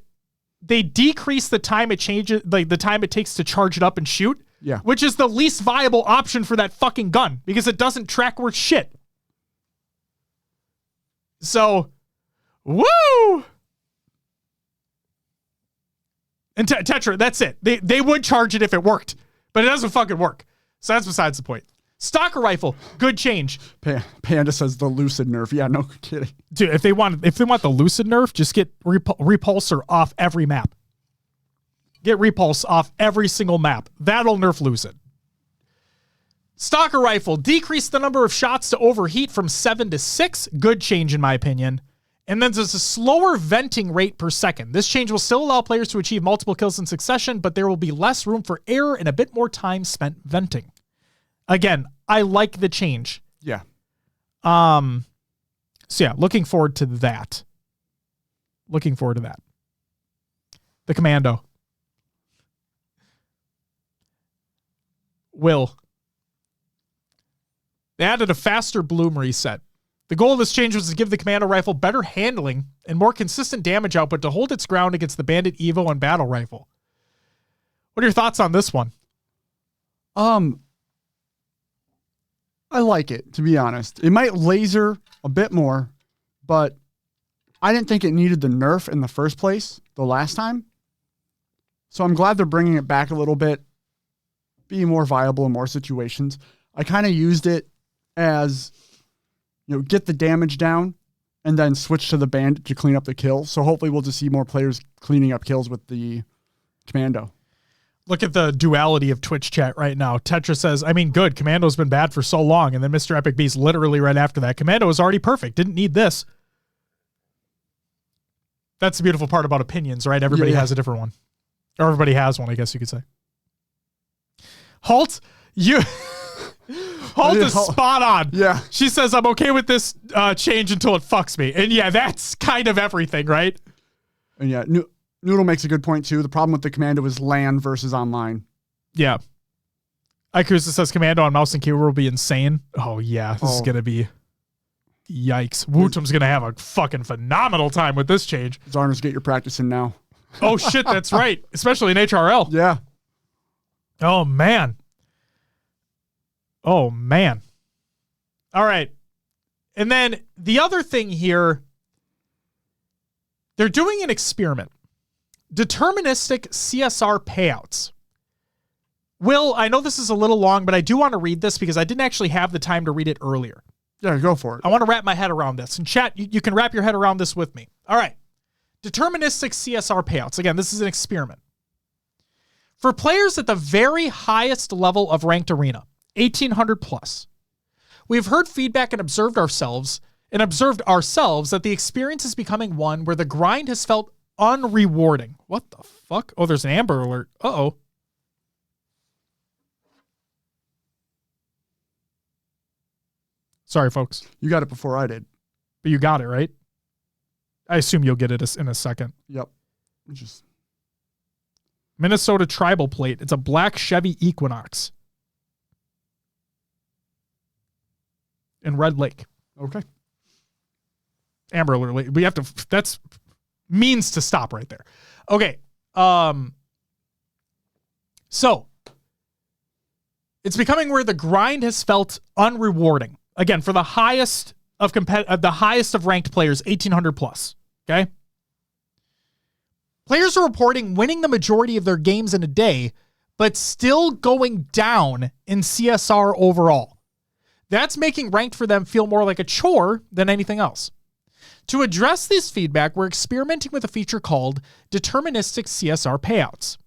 decrease the time it changes, like the time it takes to charge it up and shoot. Yeah. Which is the least viable option for that fucking gun because it doesn't track worth shit. So, woo! And Tetra, that's it. They would charge it if it worked, but it doesn't fucking work. So that's besides the point. Stalker rifle, good change. Panda says the lucid nerf. Yeah, no kidding. Dude, if they want the lucid nerf, just get repulsor off every map. Get repulse off every single map. That'll nerf lucid. Stalker rifle, decrease the number of shots to overheat from 7 to 6. Good change in my opinion. And then there's a slower venting rate per second. This change will still allow players to achieve multiple kills in succession, but there will be less room for error and a bit more time spent venting. Again, I like the change. Yeah. So yeah, looking forward to that. The commando. Will. They added a faster bloom reset. The goal of this change was to give the commando rifle better handling and more consistent damage output to hold its ground against the Bandit Evo and battle rifle. What are your thoughts on this one? I like it, to be honest. It might laser a bit more, but I didn't think it needed the nerf in the first place the last time. So I'm glad they're bringing it back a little bit, being more viable in more situations. I kind of used it as, get the damage down and then switch to the bandit to clean up the kills. So hopefully we'll just see more players cleaning up kills with the commando. Look at the duality of Twitch chat right now. Tetra says, good. Commando's been bad for so long. And then Mr. Epic Beast literally right after that. Commando was already perfect. Didn't need this. That's the beautiful part about opinions, right? Everybody has a different one. Or everybody has one, I guess you could say. Halt, Halt is spot on. Yeah. She says, I'm okay with this change until it fucks me. And yeah, that's kind of everything, right? And yeah, Noodle makes a good point too. The problem with the commando is LAN versus online. Yeah. Ikusa says commando on mouse and keyboard will be insane. Oh yeah, this is going to be yikes. Wootum's going to have a fucking phenomenal time with this change. Zarners, get your practice in now. Oh shit, that's right. Especially in HRL. Yeah. Oh man. All right. And then the other thing here, they're doing an experiment. Deterministic CSR payouts. Will, I know this is a little long, but I do want to read this because I didn't actually have the time to read it earlier. Yeah, go for it. I want to wrap my head around this. And chat, you can wrap your head around this with me. All right. Deterministic CSR payouts. Again, this is an experiment. For players at the very highest level of ranked arena, 1800 plus, we've heard feedback and observed ourselves that the experience is becoming one where the grind has felt unrewarding. What the fuck? Oh, there's an Amber Alert. Uh-oh. Sorry, folks. You got it before I did. But you got it, right? I assume you'll get it in a second. Yep. Minnesota Tribal Plate. It's a black Chevy Equinox. In Red Lake. Okay. Amber Alert. We have to, that's means to stop right there. Okay. So it's becoming where the grind has felt unrewarding. Again, for the highest of ranked players, 1800 plus. Okay. Players are reporting winning the majority of their games in a day, but still going down in CSR overall. That's making ranked for them feel more like a chore than anything else. To address this feedback, we're experimenting with a feature called deterministic CSR payouts.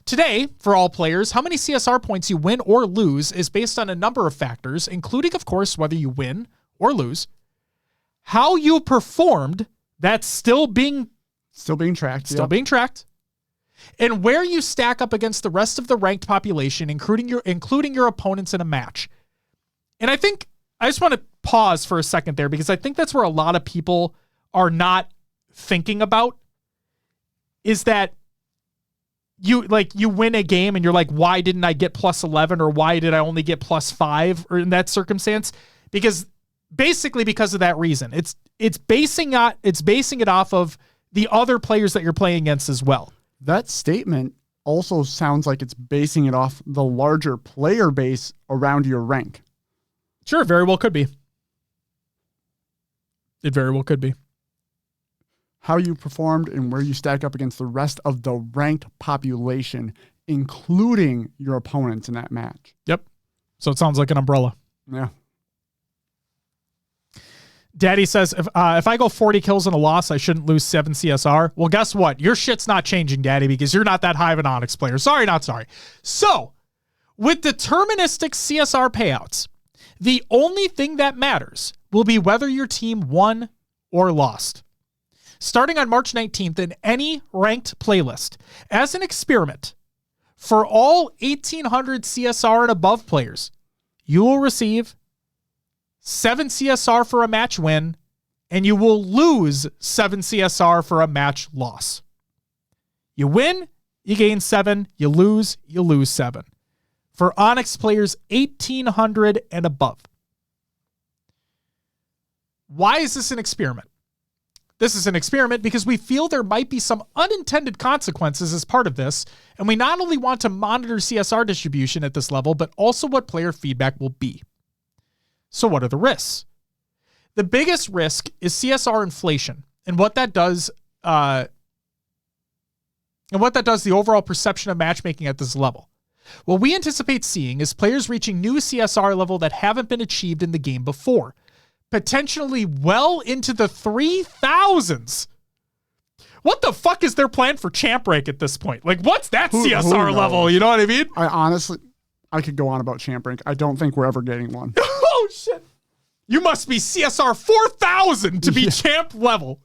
Today, for all players, how many CSR points you win or lose is based on a number of factors, including, of course, whether you win or lose, how you performed, that's still being tracked, and where you stack up against the rest of the ranked population, including your opponents in a match. And I think I just want to pause for a second there, because I think that's where a lot of people are not thinking about, is that you win a game and you're like, why didn't I get plus 11, or why did I only get plus 5 or in that circumstance? Because of that reason. It's basing it off of the other players that you're playing against as well. That statement also sounds like it's basing it off the larger player base around your rank. Sure, very well could be. It very well could be. How you performed and where you stack up against the rest of the ranked population, including your opponents in that match. Yep. So it sounds like an umbrella. Yeah. Daddy says, if I go 40 kills in a loss, I shouldn't lose 7 CSR. Well, guess what? Your shit's not changing, Daddy, because you're not that high of an Onyx player. Sorry, not sorry. So, with deterministic CSR payouts, the only thing that matters will be whether your team won or lost. Starting on March 19th in any ranked playlist, as an experiment, for all 1,800 CSR and above players, you will receive 7 CSR for a match win, and you will lose 7 CSR for a match loss. You win, you gain 7. You lose 7. For Onyx players 1,800 and above. Why is this an experiment? This is an experiment because we feel there might be some unintended consequences as part of this, and we not only want to monitor CSR distribution at this level, but also what player feedback will be. So what are the risks? The biggest risk is CSR inflation and what that does the overall perception of matchmaking at this level. What we anticipate seeing is players reaching new CSR level that haven't been achieved in the game before, potentially well into the 3,000s. What the fuck is their plan for champ rank at this point? Like, what's that CSR level? You know what I mean? I could go on about champ rank. I don't think we're ever getting one. Oh, shit. You must be CSR 4,000 to be champ level.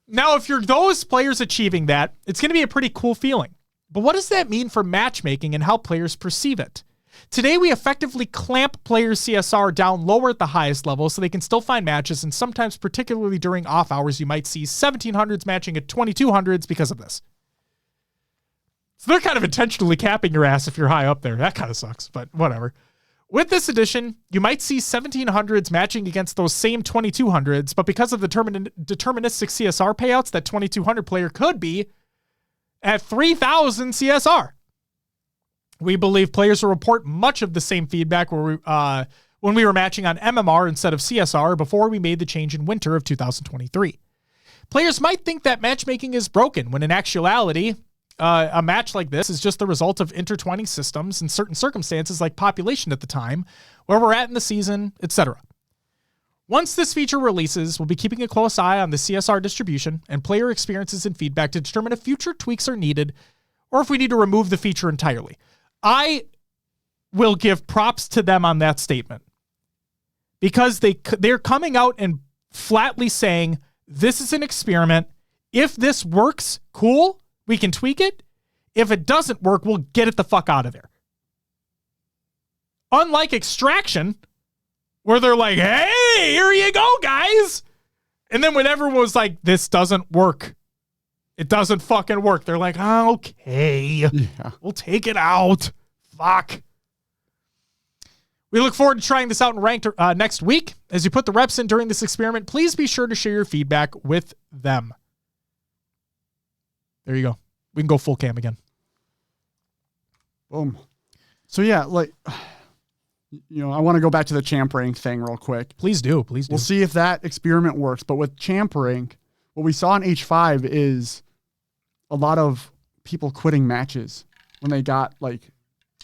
Now, if you're those players achieving that, it's going to be a pretty cool feeling. But what does that mean for matchmaking and how players perceive it? Today, we effectively clamp players' CSR down lower at the highest level so they can still find matches, and sometimes, particularly during off hours, you might see 1,700s matching at 2,200s because of this. So they're kind of intentionally capping your ass if you're high up there. That kind of sucks, but whatever. With this addition, you might see 1,700s matching against those same 2,200s, but because of the deterministic CSR payouts, that 2,200 player could be at 3,000 CSR. We believe players will report much of the same feedback when we were matching on MMR instead of CSR before we made the change in winter of 2023. Players might think that matchmaking is broken, when in actuality, a match like this is just the result of intertwining systems and certain circumstances like population at the time, where we're at in the season, etc. Once this feature releases, we'll be keeping a close eye on the CSR distribution and player experiences and feedback to determine if future tweaks are needed or if we need to remove the feature entirely. I will give props to them on that statement because they're coming out and flatly saying, this is an experiment. If this works, cool, we can tweak it. If it doesn't work, we'll get it the fuck out of there. Unlike Extraction, where they're like, hey, here you go, guys. And then when everyone was like, this doesn't work, it doesn't fucking work, they're like, oh, okay, we'll take it out. Fuck. We look forward to trying this out in ranked next week. As you put the reps in during this experiment, please be sure to share your feedback with them. There you go. We can go full cam again. Boom. So yeah, like, I want to go back to the champ rank thing real quick. Please do. Please do. We'll see if that experiment works. But with champ rank, what we saw in H5 is a lot of people quitting matches when they got like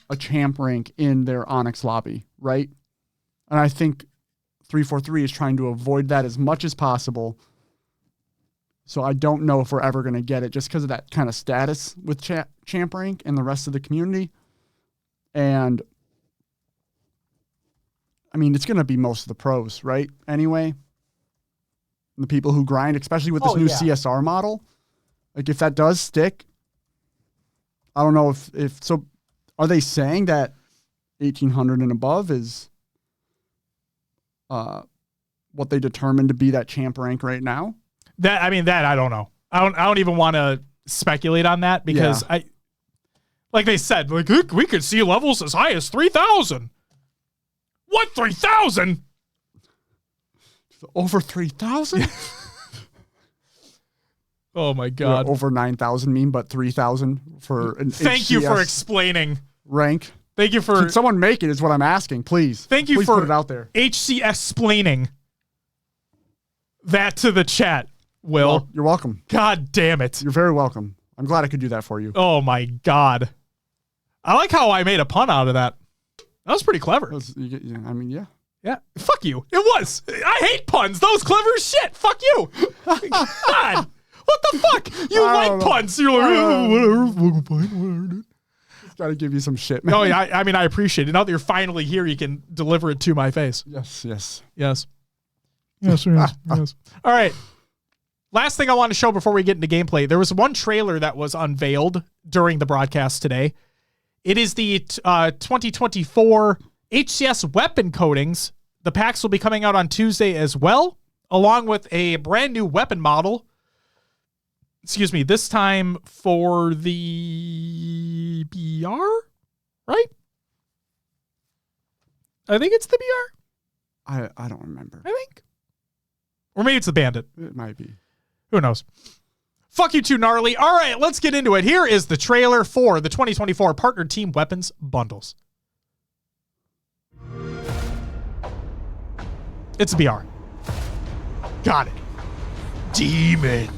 a champ rank in their Onyx lobby, right? And I think 343 is trying to avoid that as much as possible So I don't know if we're ever going to get it just because of that kind of status with Champ Rank and the rest of the community. And I mean, it's going to be most of the pros, right? Anyway, the people who grind, especially with this new CSR model. Like if that does stick, I don't know if so. Are they saying that 1,800 and above is what they determined to be that champ rank right now? That I don't know. I don't even want to speculate on that because like they said, like we could see levels as high as 3,000. What 3,000? Over 3,000? Oh my God! We're over 9,000 meme, but 3,000 for an Thank HCS you for explaining. Rank. Thank you for. Could someone make it? Is what I'm asking, please. Thank you please for put it out there. HCS splaining that to the chat. Will, well, you're welcome. God damn it! You're very welcome. I'm glad I could do that for you. Oh my God! I like how I made a pun out of that. That was pretty clever. Yeah. Yeah. Fuck you. It was. I hate puns. That was clever as shit. Fuck you. God. What the fuck? You like puns. You're like, whatever. Just gotta give you some shit, man. No, I mean, I appreciate it. Now that you're finally here, you can deliver it to my face. Yes. Yes. All right. Last thing I want to show before we get into gameplay. There was one trailer that was unveiled during the broadcast today. It is the 2024 HCS weapon coatings. The packs will be coming out on Tuesday as well, along with a brand new weapon model. Excuse me, this time for the BR, right? I think it's the BR. I don't remember. I think. Or maybe it's the Bandit. It might be. Who knows? Fuck you too, gnarly. All right, let's get into it. Here is the trailer for the 2024 Partner Team Weapons Bundles. It's a BR. Got it. Demon.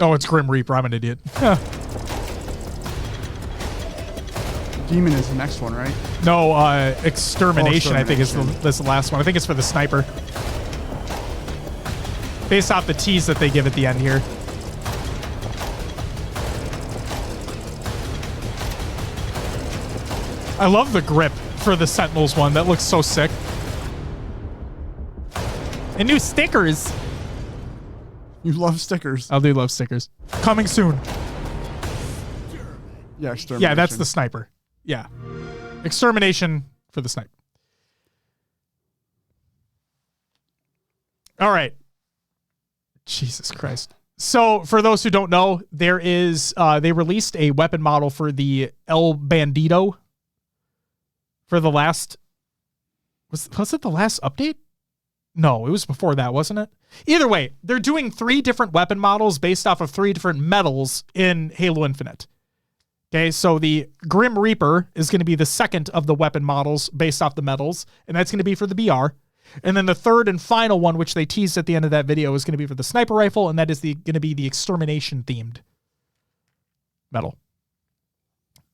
Oh, it's Grim Reaper. I'm an idiot. Demon is the next one, right? No, Extermination, I think, is the last one. I think it's for the sniper. Based off the tease that they give at the end here. I love the grip for the Sentinels one. That looks so sick. And new stickers. You love stickers. I do love stickers. Coming soon. Yeah, Extermination. Yeah, that's the sniper. Yeah. Extermination for the sniper. All right. Jesus Christ. So for those who don't know, there is they released a weapon model for the El Bandito for the last was it the last update? No, it was before that, wasn't it? Either way, they're doing 3 different weapon models based off of 3 different medals in Halo Infinite. Okay, so the Grim Reaper is going to be the second of the weapon models based off the medals, and that's going to be for the BR. And then the third and final one, which they teased at the end of that video, is going to be for the sniper rifle, and that is going to be the Extermination-themed medal.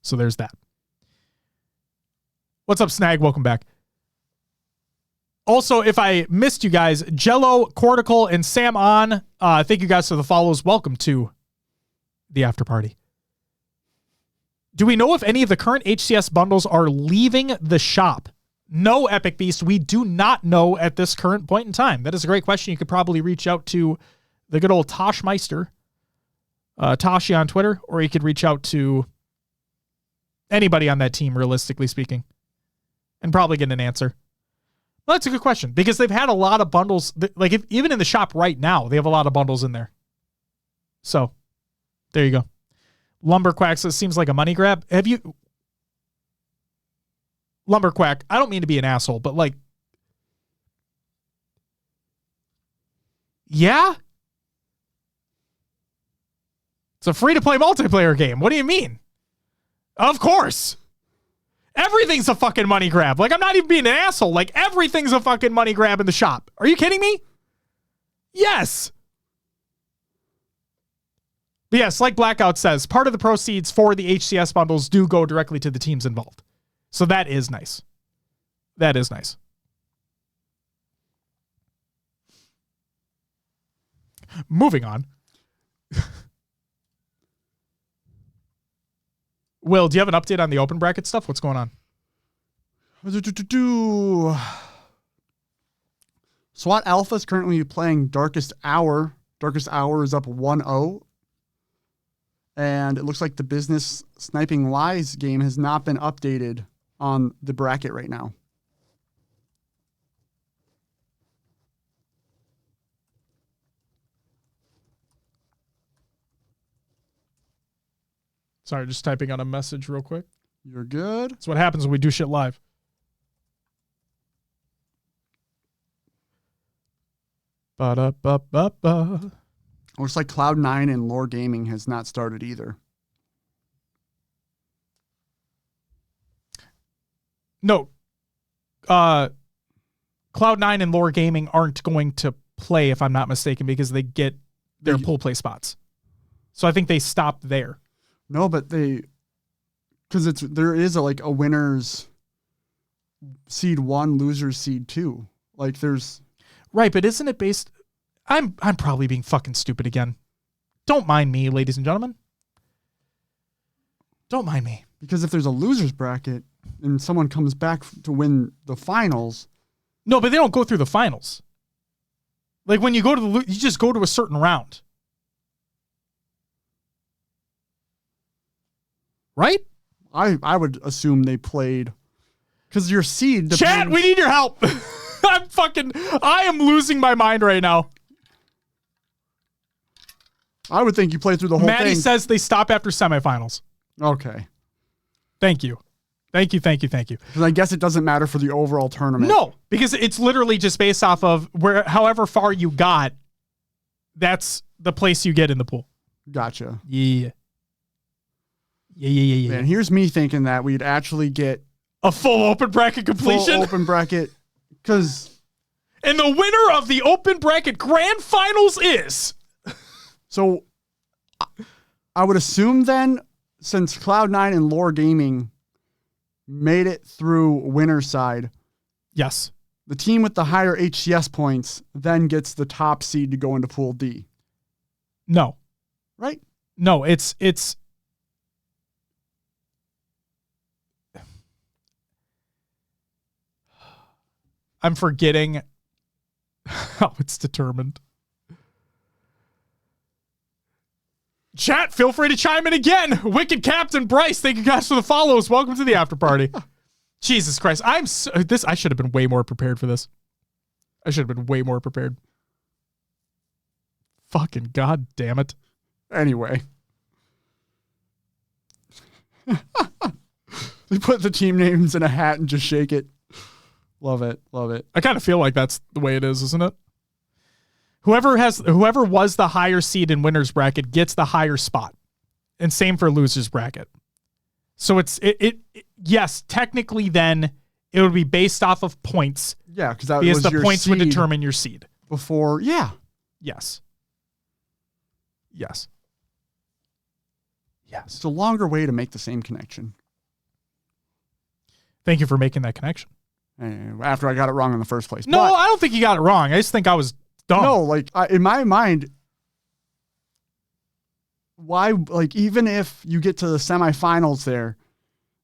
So there's that. What's up, Snag? Welcome back. Also, if I missed you guys, Jello, Cortical, and Sam On, thank you guys for the follows. Welcome to the after party. Do we know if any of the current HCS bundles are leaving the shop? No, Epic Beast, we do not know at this current point in time. That is a great question. You could probably reach out to the good old Tosh Meister, Toshi on Twitter, or you could reach out to anybody on that team, realistically speaking, and probably get an answer. Well, that's a good question because they've had a lot of bundles. Like even in the shop right now, they have a lot of bundles in there. So there you go. Lumberquack says, seems like a money grab. Have you... Lumberquack, I don't mean to be an asshole, but like... Yeah? It's a free-to-play multiplayer game. What do you mean? Of course. Everything's a fucking money grab. Like, I'm not even being an asshole. Like, everything's a fucking money grab in the shop. Are you kidding me? Yes. But yes, like Blackout says, part of the proceeds for the HCS bundles do go directly to the teams involved. So that is nice. That is nice. Moving on. Will, do you have an update on the open bracket stuff? What's going on? SWAT Alpha is currently playing Darkest Hour. Darkest Hour is up 1-0. And it looks like the Business Sniping Lies game has not been updated on the bracket right now. Sorry, just typing on a message real quick. You're good. That's what happens when we do shit live. Ba-da-ba-ba-ba. Looks like Cloud9 and Lore Gaming has not started either. No. Cloud9 and Lore Gaming aren't going to play, if I'm not mistaken, because they get their pool play spots. So I think they stopped there. No, but because there is a winner's seed 1, loser's seed 2. Like there's right, but isn't it based? I'm probably being fucking stupid again. Don't mind me, ladies and gentlemen. Don't mind me. Because if there's a loser's bracket and someone comes back to win the finals. No, but they don't go through the finals. Like when you go to you just go to a certain round. Right? I would assume they played because your seed depends. Chat, we need your help. I am losing my mind right now. I would think you play through the whole thing. Maddie says they stop after semifinals. Okay. Thank you. Because I guess it doesn't matter for the overall tournament. No, because it's literally just based off of however far you got, that's the place you get in the pool. Gotcha. Yeah. And here's me thinking that we'd actually get a full open bracket completion. Full open bracket. And the winner of the open bracket grand finals is. So I would assume then, since Cloud9 and Lore Gaming made it through winner's side. Yes. The team with the higher HCS points then gets the top seed to go into Pool D. No. Right? No, it's I'm forgetting how it's determined. Chat, feel free to chime in again. Wicked Captain Bryce, thank you guys for the follows. Welcome to the after party. Jesus Christ, I should have been way more prepared for this. I should have been way more prepared. Fucking god damn it. Anyway. They put the team names in a hat and just shake it. Love it. I kind of feel like that's the way it is, isn't it? Whoever was the higher seed in winner's bracket gets the higher spot. And same for loser's bracket. So yes, technically then it would be based off of points. Yeah, because the points would determine your seed. Before, yeah. Yes. It's a longer way to make the same connection. Thank you for making that connection. After I got it wrong in the first place. No, I don't think you got it wrong. I just think I was dumb. No, in my mind, why, even if you get to the semifinals there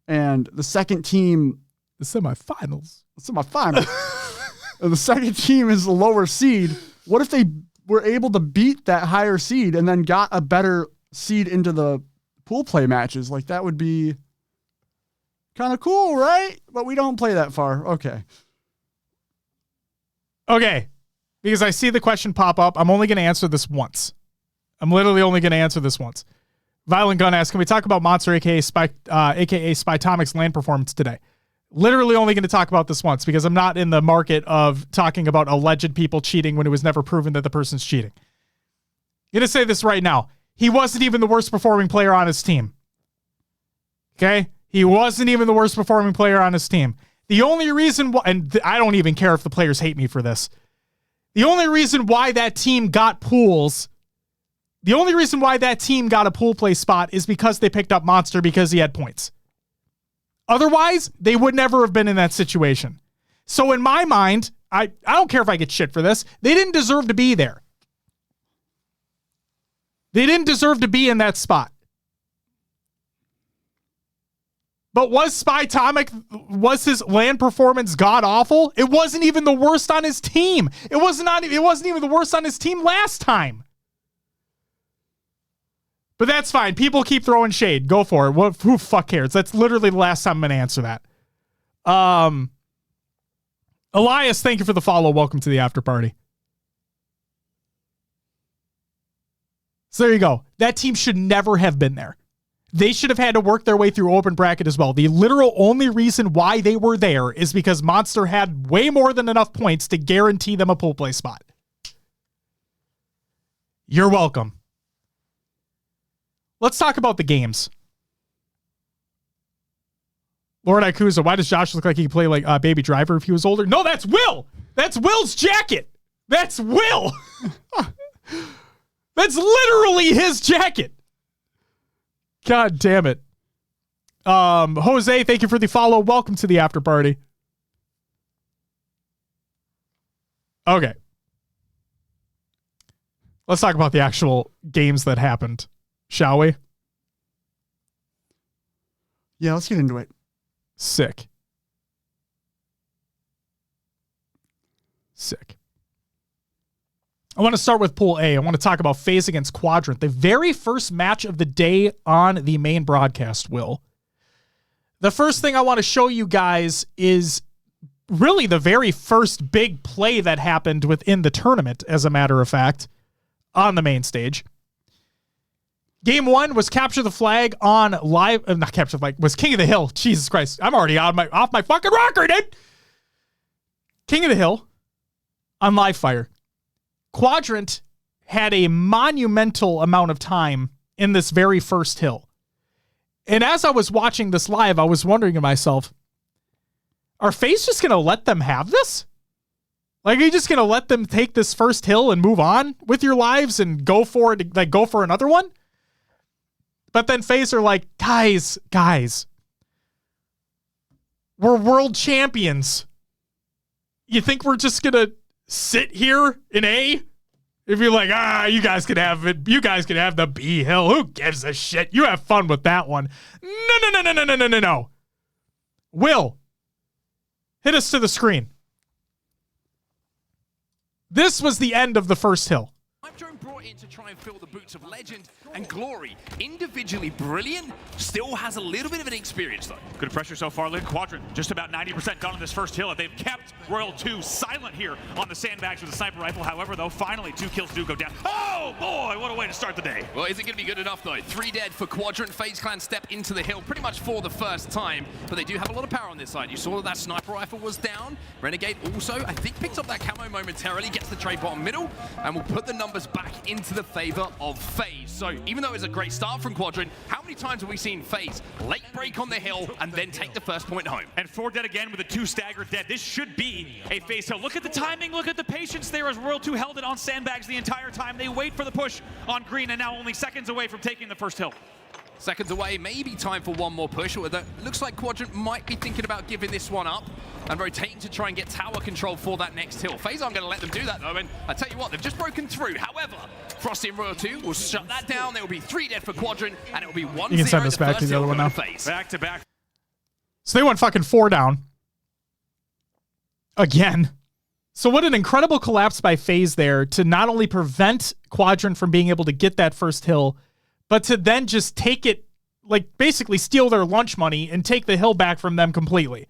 and the second team. The semifinals. And the second team is the lower seed. What if they were able to beat that higher seed and then got a better seed into the pool play matches? That would be kind of cool, right? But we don't play that far. Okay. Because I see the question pop up. I'm only going to answer this once. I'm literally only going to answer this once. Violent Gun asks, can we talk about Monster, aka Spytomic's land performance today? Literally only going to talk about this once because I'm not in the market of talking about alleged people cheating when it was never proven that the person's cheating. I'm going to say this right now. He wasn't even the worst performing player on his team. Okay? He wasn't even the worst performing player on his team. The only reason why, and I don't even care if the players hate me for this, the only reason why that team got pools The only reason why that team got a pool play spot is because they picked up Monster because he had points. Otherwise, they would never have been in that situation. So in my mind, I don't care if I get shit for this. They didn't deserve to be there. They didn't deserve to be in that spot. But was Spytomic, was his land performance god-awful? It wasn't even the worst on his team. It wasn't even the worst on his team last time. But that's fine. People keep throwing shade. Go for it. Who fuck cares? That's literally the last time I'm going to answer that. Elias, thank you for the follow. Welcome to the after party. So there you go. That team should never have been there. They should have had to work their way through open bracket as well. The literal only reason why they were there is because Monster had way more than enough points to guarantee them a pool play spot. You're welcome. Let's talk about the games. Lord Ikuza, why does Josh look like he could play like Baby Driver if he was older? No, that's Will. That's Will's jacket. That's Will. That's literally his jacket. God damn it. Jose, thank you for the follow. Welcome to the after party. Okay. Let's talk about the actual games that happened, shall we? Yeah, let's get into it. Sick. I want to start with Pool A. I want to talk about FaZe against Quadrant, the very first match of the day on the main broadcast, Will. The first thing I want to show you guys is really the very first big play that happened within the tournament, as a matter of fact, on the main stage. Game 1 was Capture the Flag on live, not Capture the Flag, was King of the Hill. Jesus Christ, I'm already off my fucking rocker, dude. King of the Hill on live fire. Quadrant had a monumental amount of time in this very first hill. And as I was watching this live, I was wondering to myself, are FaZe just going to let them have this? Like, are you just going to let them take this first hill and move on with your lives and go for it, like go for another one? But then FaZe are like, guys, we're world champions. You think we're just going to sit here in A? If you're like, you guys can have it. You guys can have the B hill. Who gives a shit? You have fun with that one. No. Will, hit us to the screen. This was the end of the first hill. Drone brought in to try and fill the boots of Legend and Glory. Individually brilliant, still has a little bit of an experience though. Good pressure so far, Lynn. Quadrant just about 90% done on this first hill. They've kept Royal 2 silent here on the sandbags with the sniper rifle. However, though, finally 2 kills do go down. Oh boy, what a way to start the day. Well, is it going to be good enough though? 3 dead for Quadrant. FaZe Clan step into the hill pretty much for the first time, but they do have a lot of power on this side. You saw that sniper rifle was down. Renegade also, I think, picks up that camo momentarily, gets the trade bottom middle, and will put the numbers back into the favor of FaZe. So even though it's a great start from Quadrant, how many times have we seen FaZe late break on the hill and then take the first point home? And 4 dead again with the 2 staggered dead. This should be a FaZe hill. Look at the timing, look at the patience there as Royal 2 held it on sandbags the entire time. They wait for the push on green and now only seconds away from taking the first hill. Seconds away, maybe time for one more push. Although looks like Quadrant might be thinking about giving this one up and rotating to try and get tower control for that next hill. FaZe aren't going to let them do that though, and I tell you what, they've just broken through. However, Frosty and Royal 2 will shut that down. There will be 3 dead for Quadrant, and it will be 1-0. You can send this back to the other one now. Back to back. So they went fucking 4 down. Again. So what an incredible collapse by FaZe there to not only prevent Quadrant from being able to get that first hill, but to then just take it, like basically steal their lunch money and take the hill back from them completely.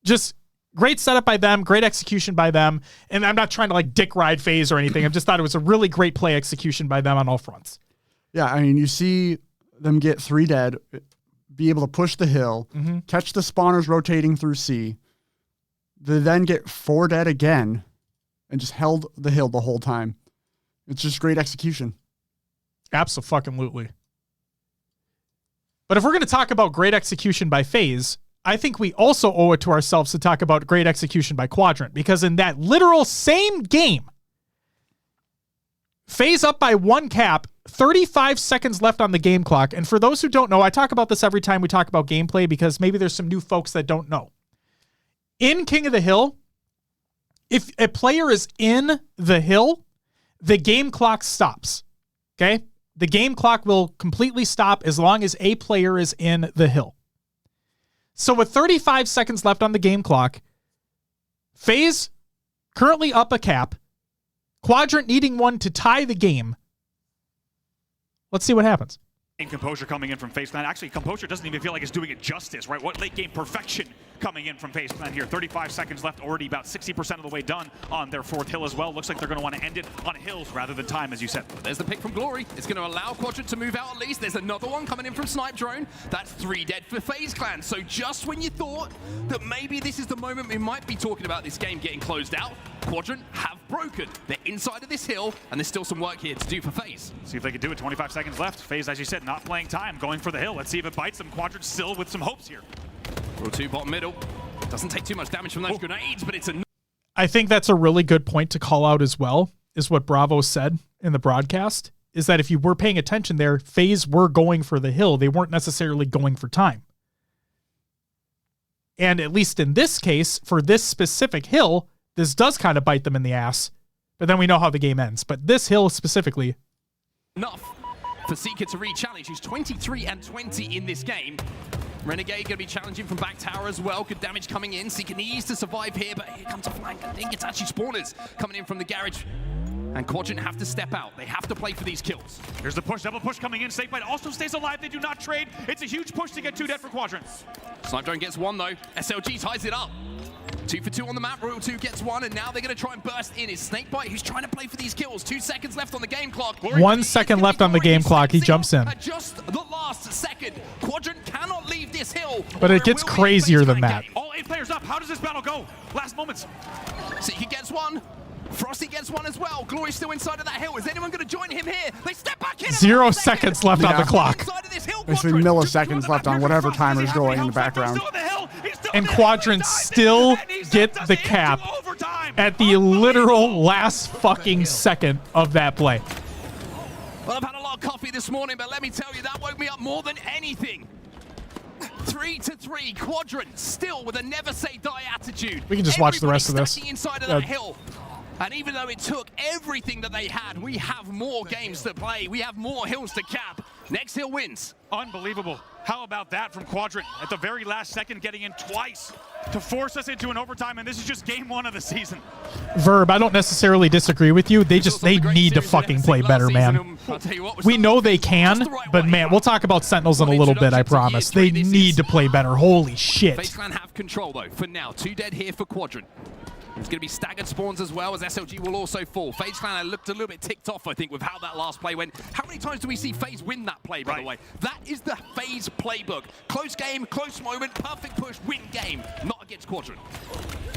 Just great setup by them, great execution by them. And I'm not trying to like dick ride FaZe or anything. I just thought it was a really great play execution by them on all fronts. Yeah, I mean, you see them get 3 dead, be able to push the hill, catch the spawners rotating through C. They then get 4 dead again and just held the hill the whole time. It's just great execution. Abso-fucking-lutely. But if we're going to talk about great execution by FaZe, I think we also owe it to ourselves to talk about great execution by Quadrant, because in that literal same game, FaZe up by 1 cap, 35 seconds left on the game clock. And for those who don't know, I talk about this every time we talk about gameplay because maybe there's some new folks that don't know. In King of the Hill, if a player is in the hill, the game clock stops. Okay? The game clock will completely stop as long as a player is in the hill. So with 35 seconds left on the game clock, FaZe currently up a cap, Quadrant needing one to tie the game. Let's see what happens. And Composure coming in from FaZe Clan. Actually, Composure doesn't even feel like it's doing it justice, right? What late game perfection coming in from FaZe Clan here. 35 seconds left, already about 60% of the way done on their 4th hill as well. Looks like they're going to want to end it on hills rather than time, as you said. There's the pick from Glory. It's going to allow Quadrant to move out at least. There's another one coming in from Snipe Drone. That's 3 dead for FaZe Clan. So just when you thought that maybe this is the moment we might be talking about this game getting closed out, Quadrant have broken. They're inside of this hill, and there's still some work here to do for FaZe. See if they can do it. 25 seconds left. FaZe, as you said, not playing time, going for the hill. Let's see if it bites them. Quadrant still with some hopes here. Row 2 bottom middle. Doesn't take too much damage from those grenades, but it's a... I think that's a really good point to call out as well, is what Bravo said in the broadcast, is that if you were paying attention there, FaZe were going for the hill. They weren't necessarily going for time. And at least in this case, for this specific hill, this does kind of bite them in the ass, but then we know how the game ends. But this hill specifically... Enough for Seeker to re-challenge. He's 23 and 20 in this game. Renegade going to be challenging from back tower as well. Good damage coming in. Seeker needs to survive here, but here comes a flank. I think it's actually spawners coming in from the garage. And Quadrant have to step out. They have to play for these kills. Here's the push, double push coming in. Snakebite also stays alive. They do not trade. It's a huge push to get 2 dead for Quadrant. Snipe Drone gets 1 though. SLG ties it up. 2 for 2 on the map. Royal 2 gets 1, and now they're going to try and burst in. Is Snakebite, who's trying to play for these kills. 2 seconds left on the game clock. 1 second left on the game clock. He jumps in. At just the last second. Quadrant cannot leave this hill. But it gets crazier than that. All 8 players up. How does this battle go? Last moments. Seeker gets 1. Frosty gets 1 as well. Glory's still inside of that hill. Is anyone going to join him here? They step back in. 0 seconds left on the clock. There's milliseconds left on whatever timer's going in the background. And Quadrant still get the cap at the literal last fucking second of that play. Well, I've had a lot of coffee this morning, but let me tell you, that woke me up more than anything. 3-3, Quadrant still with a never say die attitude. We can just watch the rest of this. Inside of that hill. And even though it took everything that they had, we have more games to play. We have more hills to cap. Next hill wins. Unbelievable. How about that from Quadrant at the very last second, getting in twice to force us into an overtime, and this is just game 1 of the season. Verb, I don't necessarily disagree with you. They need to fucking play better, man. We know they can, but man, we'll talk about Sentinels in a little bit, I promise. They need to play better. Holy shit. FaZe Clan have control though, for now. 2 dead here for Quadrant. There's going to be staggered spawns as well, as SLG will also fall. FaZe Clan looked a little bit ticked off, I think, with how that last play went. How many times do we see FaZe win that play, by the way? That is the FaZe playbook. Close game, close moment, perfect push, win game. Not against Quadrant.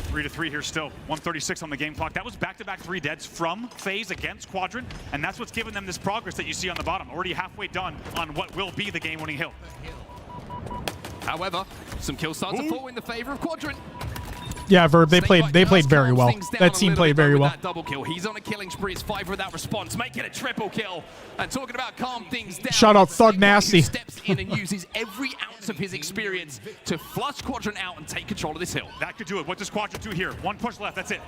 3-3 here still. 136 on the game clock. That was back-to-back 3 deads from FaZe against Quadrant, and that's what's given them this progress that you see on the bottom. Already halfway done on what will be the game-winning hill. However, some kills start to fall in the favor of Quadrant. Yeah, Verb, they played very well. That team played very well. That double kill. He's on a killing spree. It's 5 without response, making a triple kill. And talking about calm things down. Shout out Thug Nasty. Steps in and uses every ounce of his experience to flush Quadrant out and take control of this hill. That could do it. What does Quadrant do here? 1 push left, that's it.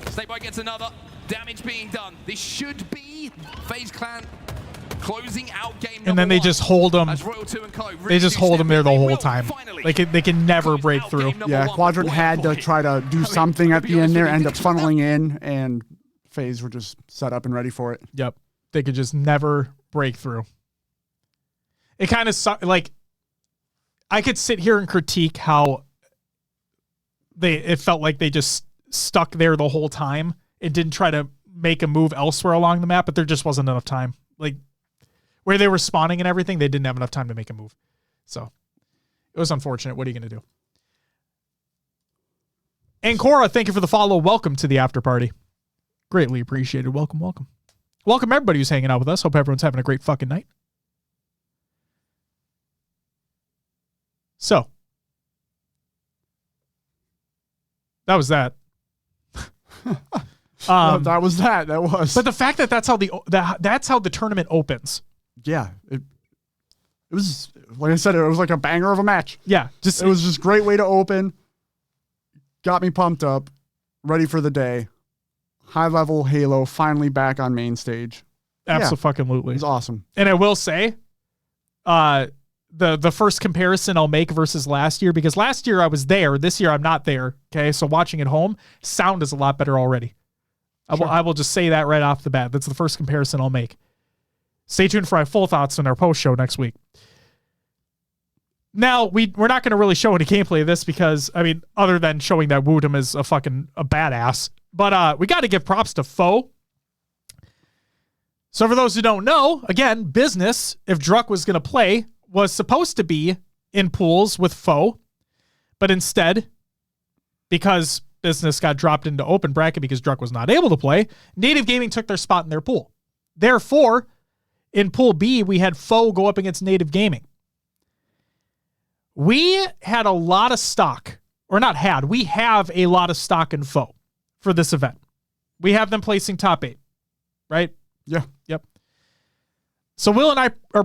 Snakebite gets another. Damage being done. This should be FaZe Clan closing out game number 1. And then they just hold them. They just hold them there the whole time. They can never break through. Yeah, Quadrant had to try to do something at the end there, end up funneling in, and FaZe were just set up and ready for it. Yep. They could just never break through. It kind of like, I could sit here and critique how it felt like they just stuck there the whole time and didn't try to make a move elsewhere along the map, but there just wasn't enough time. Like, where they were spawning and everything, they didn't have enough time to make a move. So it was unfortunate. What are you going to do? And Cora, thank you for the follow. Welcome to the after party. Greatly appreciated. Welcome, welcome. Welcome everybody who's hanging out with us. Hope everyone's having a great fucking night. So that was that. That was. But the fact that that's how the tournament opens. Yeah. It was, like I said, it was like a banger of a match. Yeah. It was just a great way to open. Got me pumped up, ready for the day. High level Halo finally back on main stage. Absolutely. It was awesome. And I will say, the first comparison I'll make versus last year, because last year I was there, this year I'm not there. Okay, so watching at home, sound is a lot better already. Sure. I will just say that right off the bat. That's the first comparison I'll make. Stay tuned for my full thoughts in our post show next week. Now, we're not going to really show any gameplay of this because, I mean, other than showing that Woodham is a badass. But we got to give props to Foe. So for those who don't know, again, business, if Druck was going to play, was supposed to be in pools with Foe. But instead, because business got dropped into open bracket because Druck was not able to play, Native Gaming took their spot in their pool. Therefore, in Pool B, we had Foe go up against Native Gaming. We had a lot of stock, or not had, we have a lot of stock in Foe for this event. We have them placing top 8, right? Yeah. Yep. So Will and I are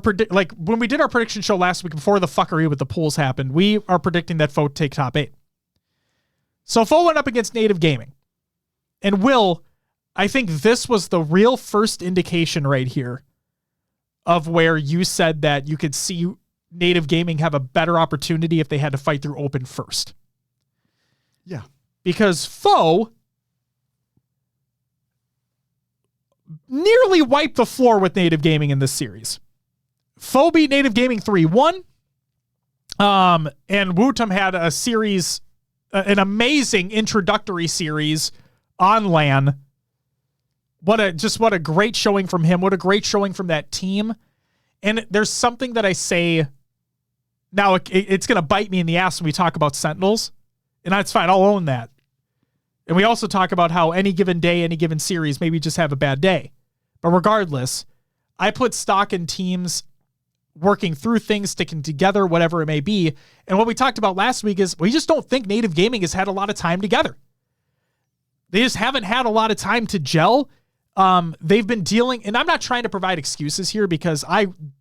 when we did our prediction show last week before the fuckery with the pools happened, we are predicting that Foe take top 8. So Foe went up against Native Gaming. And Will, I think this was the real first indication right here of where you said that you could see Native Gaming have a better opportunity if they had to fight through open first. Yeah. Because Foe nearly wiped the floor with Native Gaming in this series. Foe beat Native Gaming 3-1. And Wootum had a series, an amazing introductory series on LAN. What a great showing from him. What a great showing from that team. And there's something that I say now, it's going to bite me in the ass when we talk about Sentinels. And that's fine. I'll own that. And we also talk about how any given day, any given series, maybe just have a bad day. But regardless, I put stock in teams working through things, sticking together, whatever it may be. And what we talked about last week is we just don't think Native Gaming has had a lot of time together. They just haven't had a lot of time to gel. They've been dealing, and I'm not trying to provide excuses here because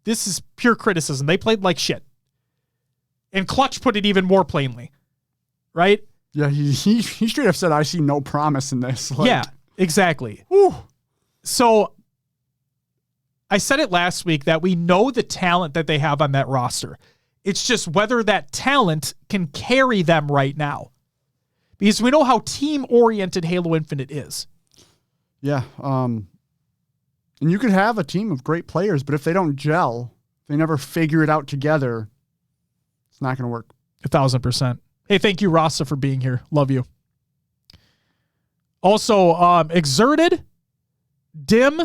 this is pure criticism. They played like shit. And Clutch put it even more plainly, right? Yeah, he straight up said, I see no promise in this. Yeah, exactly. Whew. So I said it last week that we know the talent that they have on that roster. It's just whether that talent can carry them right now. Because we know how team-oriented Halo Infinite is. Yeah. And you could have a team of great players, but if they don't gel, they never figure it out together, it's not going to work. 1,000%. Hey, thank you, Rasa, for being here. Love you. Also, Exerted, Dim,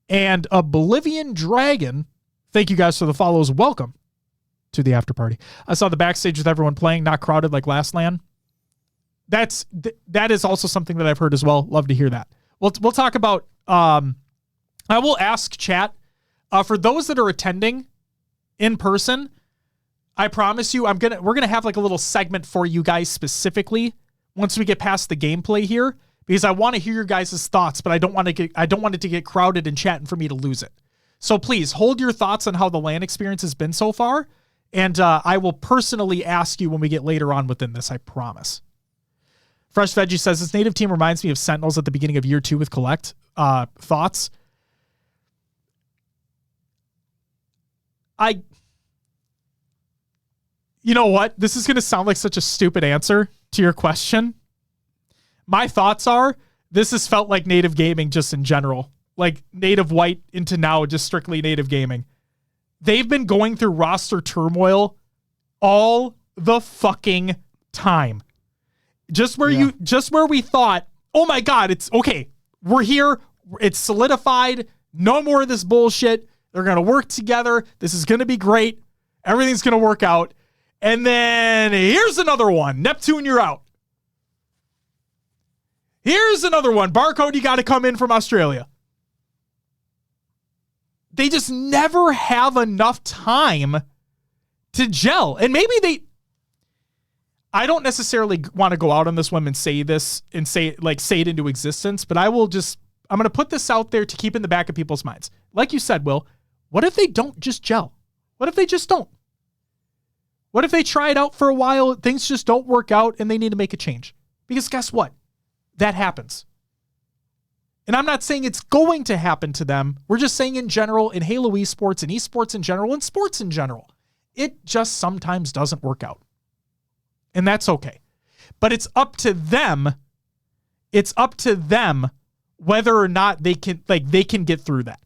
and Oblivion Dragon. Thank you guys for the follows. Welcome to the after party. I saw the backstage with everyone playing, not crowded like last LAN. That is also something that I've heard as well. Love to hear that. We'll talk about. I will ask chat for those that are attending in person. I promise you, we're gonna have like a little segment for you guys specifically once we get past the gameplay here, because I want to hear your guys' thoughts, but I don't want it to get crowded in chat and for me to lose it. So please hold your thoughts on how the LAN experience has been so far, and I will personally ask you when we get later on within this. I promise. Fresh Veggie says, this Native team reminds me of Sentinels at the beginning of year 2 with Collect. Thoughts? You know what? This is going to sound like such a stupid answer to your question. My thoughts are, this has felt like Native Gaming just in general. Like Native White into now just strictly Native Gaming. They've been going through roster turmoil all the fucking time. Just where we thought, oh my God, it's okay. We're here. It's solidified. No more of this bullshit. They're going to work together. This is going to be great. Everything's going to work out. And then here's another one. Neptune, you're out. Here's another one. Barcode, you got to come in from Australia. They just never have enough time to gel. And maybe I don't necessarily want to go out on this one and say this and say it into existence, but I'm going to put this out there to keep in the back of people's minds. Like you said, Will, what if they don't just gel? What if they just don't? What if they try it out for a while, things just don't work out, and they need to make a change? Because guess what? That happens. And I'm not saying it's going to happen to them. We're just saying in general, in Halo esports and esports in general and sports in general, it just sometimes doesn't work out. And that's okay. But it's up to them. It's up to them whether or not they can get through that.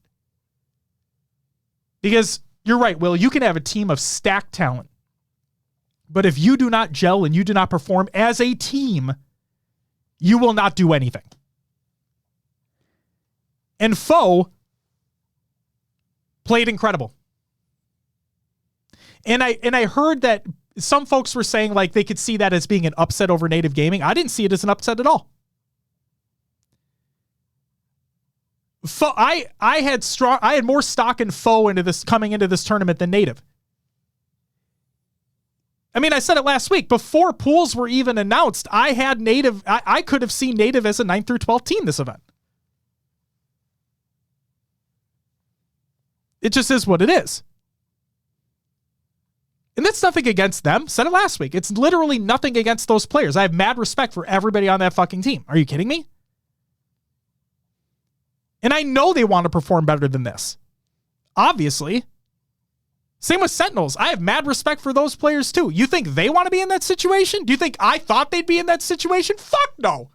Because you're right, Will, you can have a team of stacked talent. But if you do not gel and you do not perform as a team, you will not do anything. And Foe played incredible. And I heard that some folks were saying like they could see that as being an upset over Native Gaming. I didn't see it as an upset at all. Foe, I had more stock in Foe coming into this tournament than Native. I mean, I said it last week. Before pools were even announced, I had Native. I could have seen Native as a 9th through 12th team this event. It just is what it is. And that's nothing against them. Said it last week. It's literally nothing against those players. I have mad respect for everybody on that fucking team. Are you kidding me? And I know they want to perform better than this. Obviously. Same with Sentinels. I have mad respect for those players too. You think they want to be in that situation? Do you think I thought they'd be in that situation? Fuck no.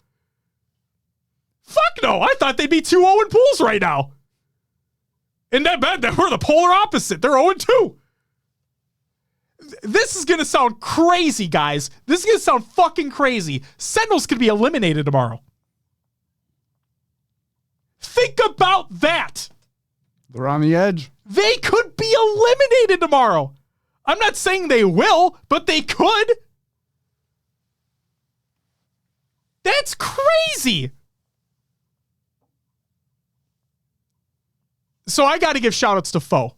Fuck no. I thought they'd be 2-0 in pools right now. And that we're the polar opposite. They're 0-2. This is going to sound crazy, guys. This is going to sound fucking crazy. Sentinels could be eliminated tomorrow. Think about that. They're on the edge. They could be eliminated tomorrow. I'm not saying they will, but they could. That's crazy. So I got to give shout outs to Foe.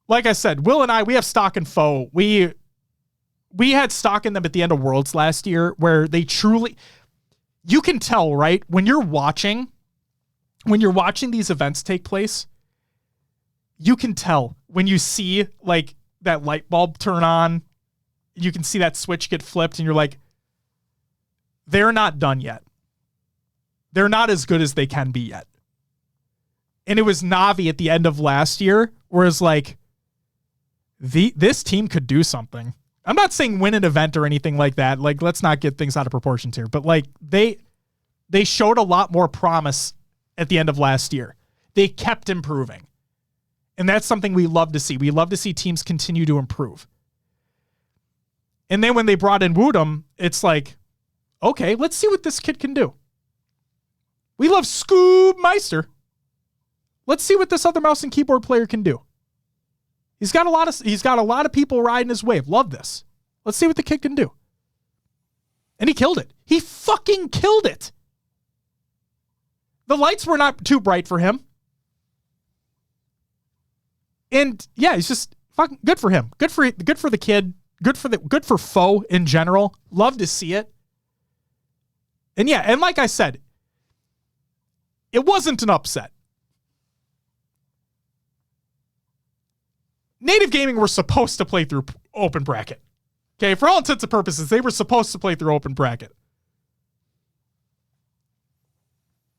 Like I said, Will and I, we have stock in Foe. We had stock in them at the end of Worlds last year where they truly, you can tell, right? When you're watching these events take place, you can tell when you see like that light bulb turn on, you can see that switch get flipped and you're like, they're not done yet. They're not as good as they can be yet. And it was Navi at the end of last year where it's like, this team could do something. I'm not saying win an event or anything like that. Like, let's not get things out of proportions here. But like they showed a lot more promise at the end of last year. They kept improving. And that's something we love to see. We love to see teams continue to improve. And then when they brought in Woodham, it's like, okay, let's see what this kid can do. We love Scoob Meister. Let's see what this other mouse and keyboard player can do. He's got a lot of people riding his wave. Love this. Let's see what the kid can do. And he killed it. He fucking killed it. The lights were not too bright for him. And yeah, he's just fucking good for him. Good for the kid. Good for Foe in general. Love to see it. And yeah, and like I said, it wasn't an upset. Native Gaming were supposed to play through open bracket. Okay, for all intents and purposes, they were supposed to play through open bracket.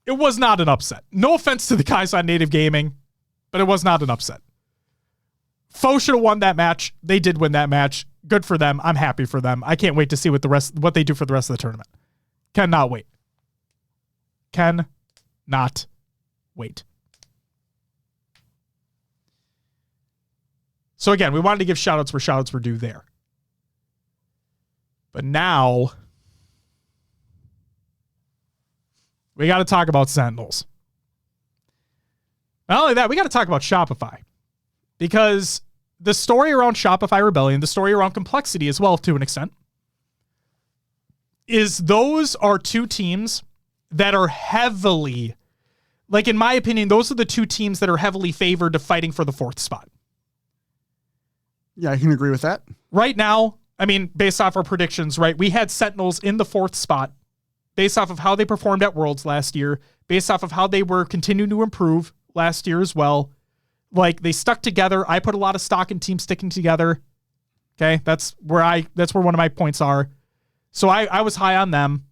It was not an upset. No offense to the guys on Native Gaming, but it was not an upset. Foe should have won that match. They did win that match. Good for them. I'm happy for them. I can't wait to see what they do for the rest of the tournament. Cannot wait. Cannot wait. So again, we wanted to give shout-outs where shout-outs were due there. But now we got to talk about Sentinels. Not only that, we got to talk about Shopify. Because the story around Shopify Rebellion, the story around Complexity as well to an extent, is those are two teams that are heavily, like in my opinion, those are the two teams that are heavily favored to fighting for the 4th spot. Yeah, I can agree with that. Right now, I mean, based off our predictions, right? We had Sentinels in the 4th spot based off of how they performed at Worlds last year, based off of how they were continuing to improve last year as well. Like, they stuck together. I put a lot of stock in teams sticking together. Okay, that's where one of my points are. So I was high on them.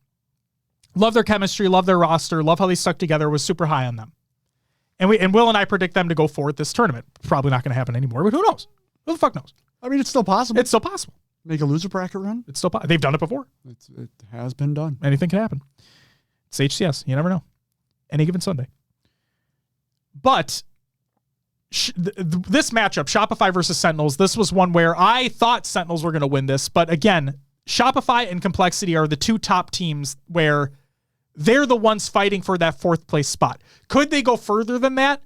Love their chemistry, love their roster, love how they stuck together, was super high on them. And Will and I predict them to go forward this tournament. Probably not going to happen anymore, but who knows? Who the fuck knows? I mean, it's still possible. It's still possible. Make a loser bracket run? It's still possible. They've done it before. It has been done. Anything can happen. It's HCS. You never know. Any given Sunday. But this matchup, Shopify versus Sentinels, this was one where I thought Sentinels were going to win this. But again, Shopify and Complexity are the 2 top teams where they're the ones fighting for that 4th place spot. Could they go further than that?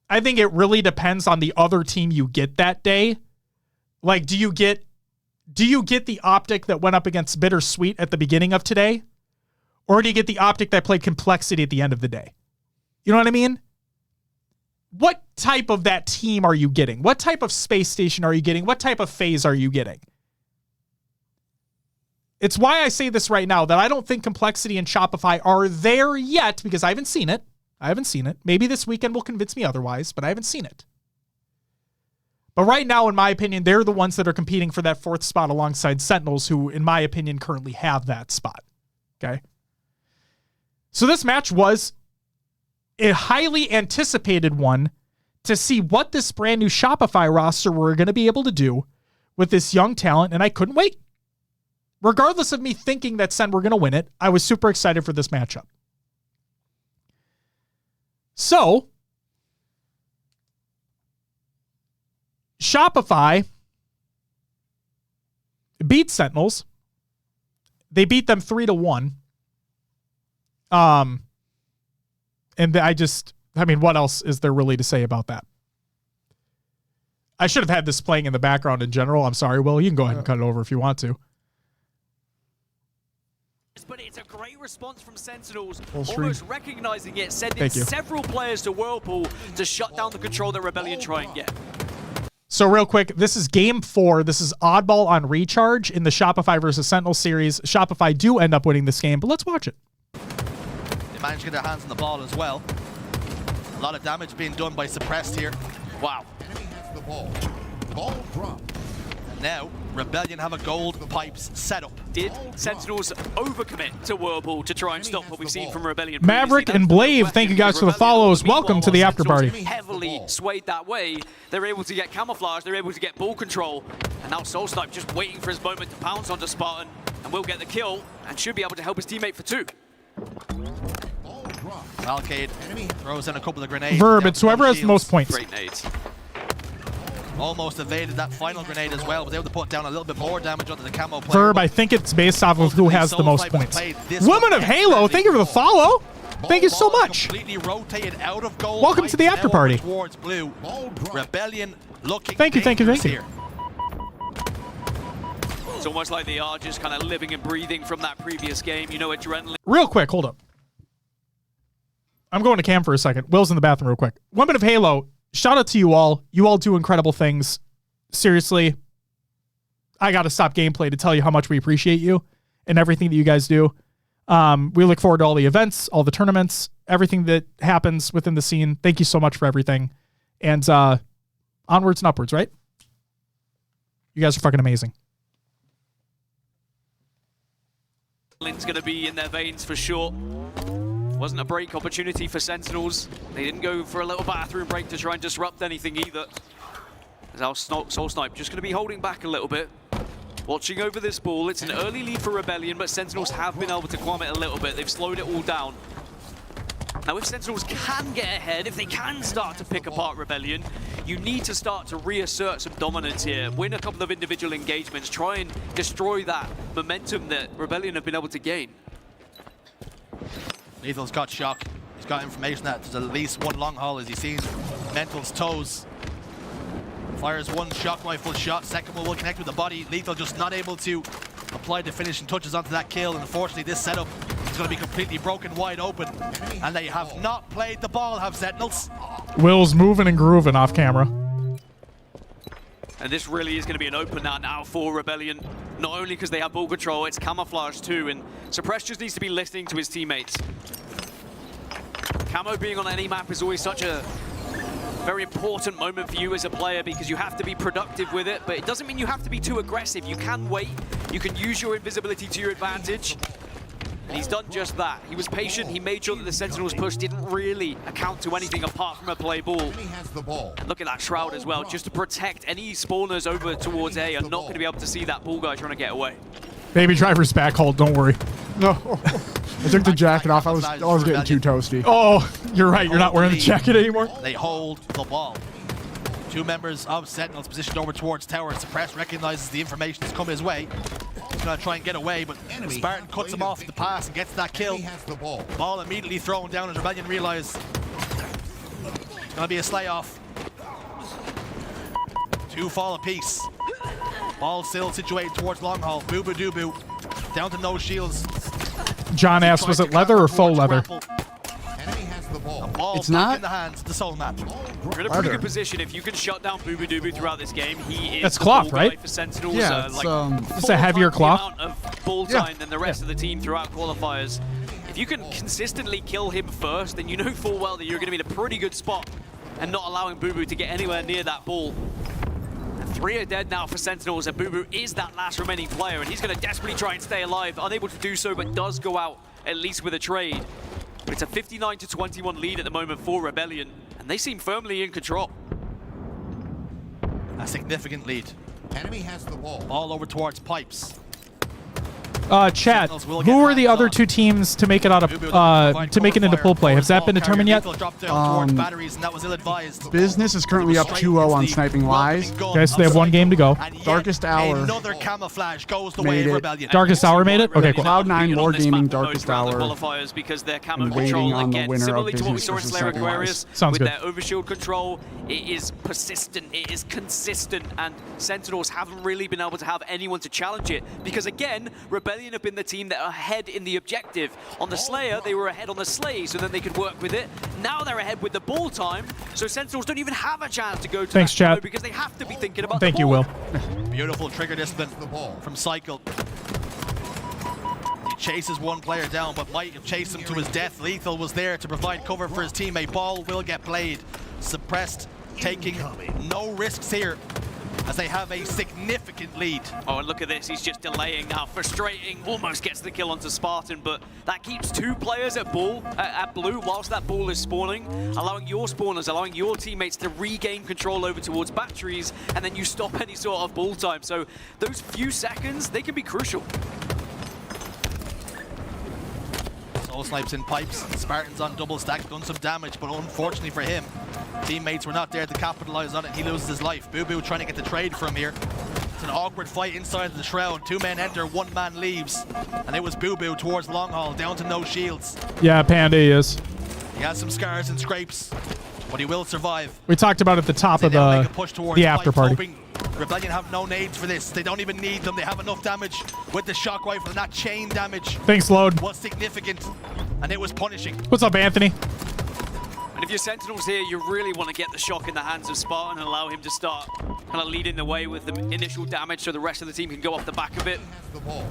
I think it really depends on the other team you get that day. Like, do you get the Optic that went up against Bittersweet at the beginning of today? Or do you get the Optic that played Complexity at the end of the day? You know what I mean? What type of that team are you getting? What type of space station are you getting? What type of phase are you getting? It's why I say this right now, that I don't think Complexity and Shopify are there yet, because I haven't seen it. Maybe this weekend will convince me otherwise, but I haven't seen it. But right now, in my opinion, they're the ones that are competing for that 4th spot alongside Sentinels, who, in my opinion, currently have that spot. Okay? So this match was a highly anticipated one to see what this brand new Shopify roster were going to be able to do with this young talent, and I couldn't wait. Regardless of me thinking that Sen were going to win it, I was super excited for this matchup. So, Shopify beat Sentinels. They beat them 3-1. And what else is there really to say about that? I should have had this playing in the background in general. I'm sorry, Will. You can go ahead and cut it over if you want to. But it's a great response from Sentinels, Almost recognizing it, sending several players to Whirlpool to shut down the control that Rebellion try and get. So real quick, this is game 4. This is oddball on recharge in the Shopify versus Sentinel series. Shopify do end up winning this game, but let's watch it. They managed to get their hands on the ball as well. A lot of damage being done by Suppressed here. Wow. Enemy has the ball. Ball drop. Now, Rebellion have a gold pipes setup. Did Sentinels overcommit to Whirlpool to try and stop what we've seen from Rebellion? Maverick and Blave, thank you guys for the follows. Welcome to the after party. Heavily swayed that way. They're able to get camouflage, they're able to get ball control. And now Soul Snipe just waiting for his moment to pounce onto Spartan and will get the kill and should be able to help his teammate for 2. Alcade throws in a couple of grenades. Verb, it's whoever has the most points. Great nades. Almost evaded that final grenade as well, was able to put down a little bit more damage onto the camo player. Verb, I think it's based off of who has the most points. Woman of Halo, thank you for the follow. Thank you so much. Completely rotated out of gold. Welcome to the after party. Towards blue. Rebellion looking. Thank you. Here. It's almost like they are just kind of living and breathing from that previous game. You know, adrenaline. Real quick, hold up. I'm going to Cam for a second. Will's in the bathroom real quick. Women of Halo, shout out to you all. You all do incredible things. Seriously, I got to stop gameplay to tell you how much we appreciate you and everything that you guys do. We look forward to all the events, all the tournaments, everything that happens within the scene. Thank you so much for everything. And onwards and upwards, right? You guys are fucking amazing. It's going to be in their veins for sure. Wasn't a break opportunity for Sentinels. They didn't go for a little bathroom break to try and disrupt anything either. As our Soul Snipe just going to be holding back a little bit. Watching over this ball. It's an early lead for Rebellion, but Sentinels have been able to calm it a little bit. They've slowed it all down. Now, if Sentinels can get ahead, if they can start to pick apart Rebellion, you need to start to reassert some dominance here. Win a couple of individual engagements. Try and destroy that momentum that Rebellion have been able to gain. Lethal's got shock. He's got information that there's at least one long haul as he sees Mental's toes. Fires one shock rifle shot. Second one will connect with the body. Lethal just not able to apply the finishing touches onto that kill. And unfortunately, this setup is going to be completely broken wide open. And they have not played the ball, have Sentinels. Will's moving and grooving off camera. And this really is going to be an opener now for Rebellion. Not only because they have ball control, it's camouflage too, and Suppress just needs to be listening to his teammates. Camo being on any map is always such a very important moment for you as a player because you have to be productive with it, but it doesn't mean you have to be too aggressive. You can wait, you can use your invisibility to your advantage, and he's done just that. He was patient, he made sure that the Sentinels push didn't really account to anything apart from a play ball. And look at that Shroud as well, just to protect any spawners over towards A are not going to be able to see that ball guy trying to get away. Baby driver's back hold, don't worry. No. I took the jacket off. I was getting too toasty. Oh, you're right. You're not wearing the jacket anymore. They hold the ball. Two members of Sentinels positioned over towards tower. Suppress recognizes the information that's come his way. He's going to try and get away, but Spartan cuts him off the pass and gets that kill. Ball immediately thrown down as Rebellion realize it's going to be a slay-off. Two fall apiece. Ball still situated towards long haul. Boo Boo Doo Boo down to no shields. John asked, was it leather or faux leather? It's not in the hands of the Soul Map. You're in a pretty good position if you can shut down Boo Boo Doo Boo throughout this game. He is That's cloth, right? For Sentinels, Yeah, it's a heavier cloth. amount of ball time than the rest of the team throughout qualifiers. If you can consistently kill him first, then you know full well that you're going to be in a pretty good spot and not allowing Boo Boo to get anywhere near that ball. And 3 are dead now for Sentinels, and Boo Boo is that last remaining player, and he's going to desperately try and stay alive, unable to do so, but does go out at least with a trade. But it's a 59-21 lead at the moment for Rebellion, and they seem firmly in control. A significant lead. Enemy has the ball. Ball over towards Pipes. Chat, who are the other two teams to make it out of to make it into pool play? Has that been determined yet? Business is currently up 2-0 on Sniping Lies. Okay, so they have 1 game to go. Darkest Hour Another camouflage goes the way of Rebellion. Darkest Hour made it? Okay, cool. Cloud9 On this Wargaming map Darkest throughout the Hour. qualifiers because their camo and waiting control, on the again, winner of similarly to what we Business saw in versus Slayer Sniping Lies. Aquarius, Sounds with good. their overshield control, it is persistent, it is consistent, and Sentinels haven't really been able to have anyone to challenge it because, again, Rebellion have been the team that are ahead in the objective. On the Slayer, they were ahead on the Slay, so then they could work with it. Now they're ahead with the ball time, so Sentinels don't even have a chance to go to Thanks, that chat. camo because they have to be thinking about Thank the you, ball. Will. Beautiful trigger discipline from Cycle. He chases one player down, but might have chased him to his death. Lethal was there to provide cover for his teammate. Ball will get played. Suppressed, taking no risks here as they have a significant lead. Oh, and look at this, he's just delaying now, frustrating, almost gets the kill onto Spartan, but that keeps 2 players at blue whilst that ball is spawning, allowing your spawners, allowing your teammates to regain control over towards batteries, and then you stop any sort of ball time. So those few seconds, they can be crucial. Soul Snipes in Pipes. Spartans on double stack, done some damage, but unfortunately for him, teammates were not there to capitalize on it. He loses his life. Boo Boo trying to get the trade from here. It's an awkward fight inside the Shroud. 2 men enter, 1 man leaves. And it was Boo Boo towards long haul, down to no shields. Yeah, Panda is. He has some scars and scrapes, but he will survive. We talked about it at the top of the after party. Rebellion have no nades for this. They don't even need them. They have enough damage with the shock rifle, and that chain damage Thanks, Load. was significant, and it was punishing. What's up, Anthony? And if you're Sentinels here, you really want to get the shock in the hands of Spartan and allow him to start kind of leading the way with the initial damage so the rest of the team can go off the back of it.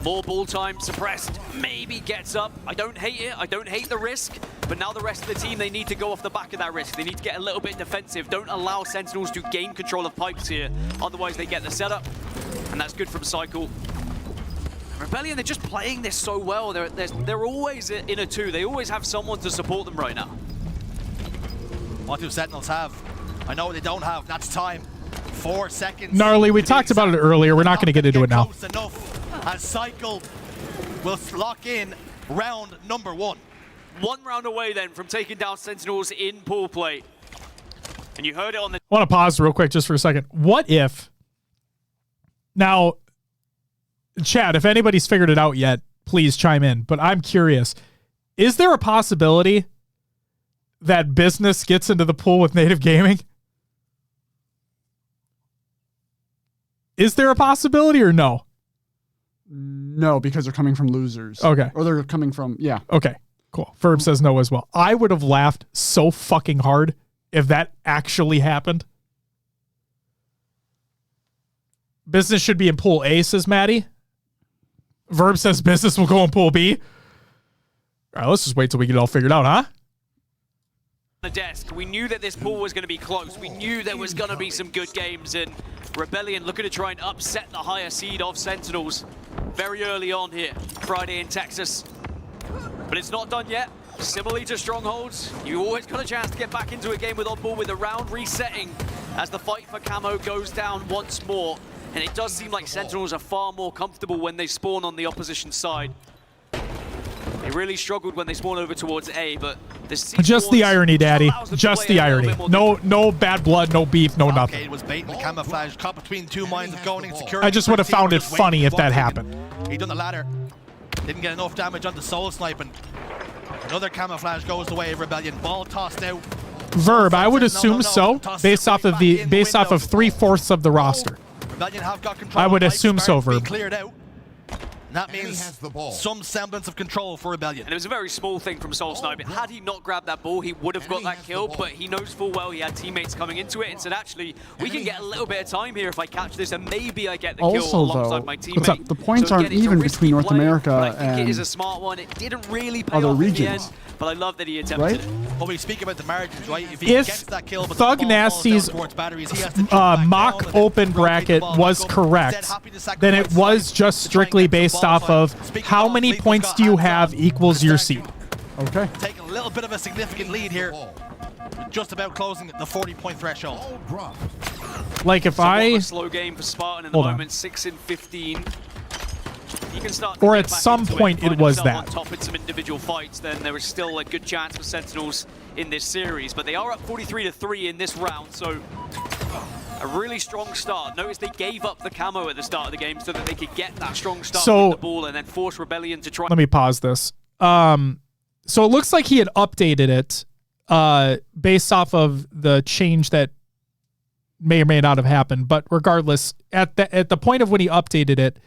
More ball time, Suppressed, maybe gets up. I don't hate it, I don't hate the risk, but now the rest of the team, they need to go off the back of that risk. They need to get a little bit defensive. Don't allow Sentinels to gain control of Pipes here, otherwise they get the setup, and that's good from Cycle. Rebellion, they're just playing this so well. They're always in a 2. They always have someone to support them right now. What do Sentinels have? I know what they don't have. That's time. 4 seconds. Gnarly, we talked about it earlier. We're not going to get into it now. Close enough as Cycle will lock in round number 1. 1 round away then from taking down Sentinels in pool play. And you heard it on the... I want to pause real quick just for a second. What if... Now, chat, if anybody's figured it out yet, please chime in. But I'm curious. Is there a possibility that Business gets into the pool with Native Gaming? Is there a possibility or no? No, because they're coming from losers. Okay. Or they're coming from, yeah. Okay, cool. Ferb says no as well. I would have laughed so fucking hard if that actually happened. Business should be in pool A, says Maddie. Verb says business will go in Pool B. All right, let's just wait till we get it all figured out, huh? The desk. We knew that this pool was going to be close. We knew there was going to be some good games, and Rebellion looking to try and upset the higher seed of Sentinels very early on here, Friday in Texas. But it's not done yet. Similarly to Strongholds, you always got a chance to get back into a game with Oddball with the round resetting as the fight for camo goes down once more. And it does seem like Sentinels are far more comfortable when they spawn on the opposition side. They really struggled when they spawned over towards A, but just the irony, Daddy. Just the irony. No bad blood, no beef, no nothing. It was baiting the camouflage, caught between two minds of going in security. I just would have found it funny if that happened. He done the ladder. Didn't get enough damage on the soul sniping. Another camouflage goes the way of Rebellion. Ball tossed out. Verb, I would assume so, based off of 3/4 of the roster. Rebellion have got control. I would assume so, Verb. Cleared out. And that means some semblance of control for Rebellion. And it was a very small thing from Soul Sniper. Had he not grabbed that ball, he would have got that kill, but he knows full well he had teammates coming into it and said, actually, we can get a little bit of time here if I catch this, and maybe I get the kill alongside my teammate. The points aren't even between North America I think and it is a smart one. It didn't really pay other off regions. in the end, but I love that he attempted it. Well, we speak about the margins, right? If he gets that kill, but Thug Nasty's mock open bracket was correct, then it was just strictly based off of how many points do you have equals your seed. Okay. Taking a little bit of a significant lead here. Just about closing the 40-point threshold. Like if a slow game for Spartan in the moment, 6 in 15. You can start or at some point it was that. On top in some individual fights, then there is still a good chance for Sentinels in this series, but they are up 43-3 in this round, so a really strong start. Notice they gave up the camo at the start of the game so that they could get that strong start with the ball and then force Rebellion to try. Let me pause this. So it looks like he had updated it based off of the change that may or may not have happened. But regardless, at the point of when he updated it,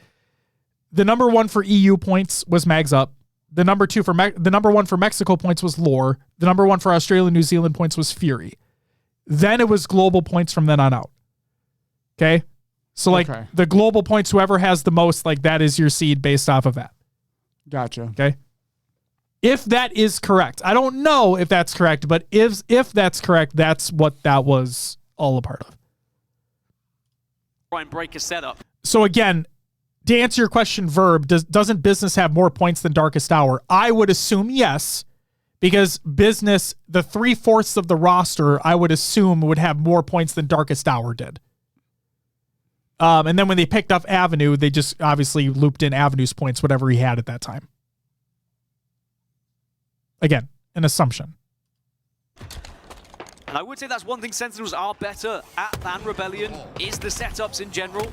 the number 1 for EU points was Mags Up. The number 2 for the number 1 for Mexico points was Lore. The number 1 for Australia and New Zealand points was Fury. Then it was global points from then on out. Okay? So like the global points, whoever has the most, like that is your seed based off of that. Gotcha. Okay? If that is correct. I don't know if that's correct, but if that's correct, that's what that was all a part of. Try and break a setup. So again, to answer your question, Verb, doesn't Business have more points than Darkest Hour? I would assume yes, because Business, the 3/4 of the roster, I would assume would have more points than Darkest Hour did. And then when they picked up Avenue, they just obviously looped in Avenue's points, whatever he had at that time. Again, an assumption. And I would say that's one thing Sentinels are better at than Rebellion, is the setups in general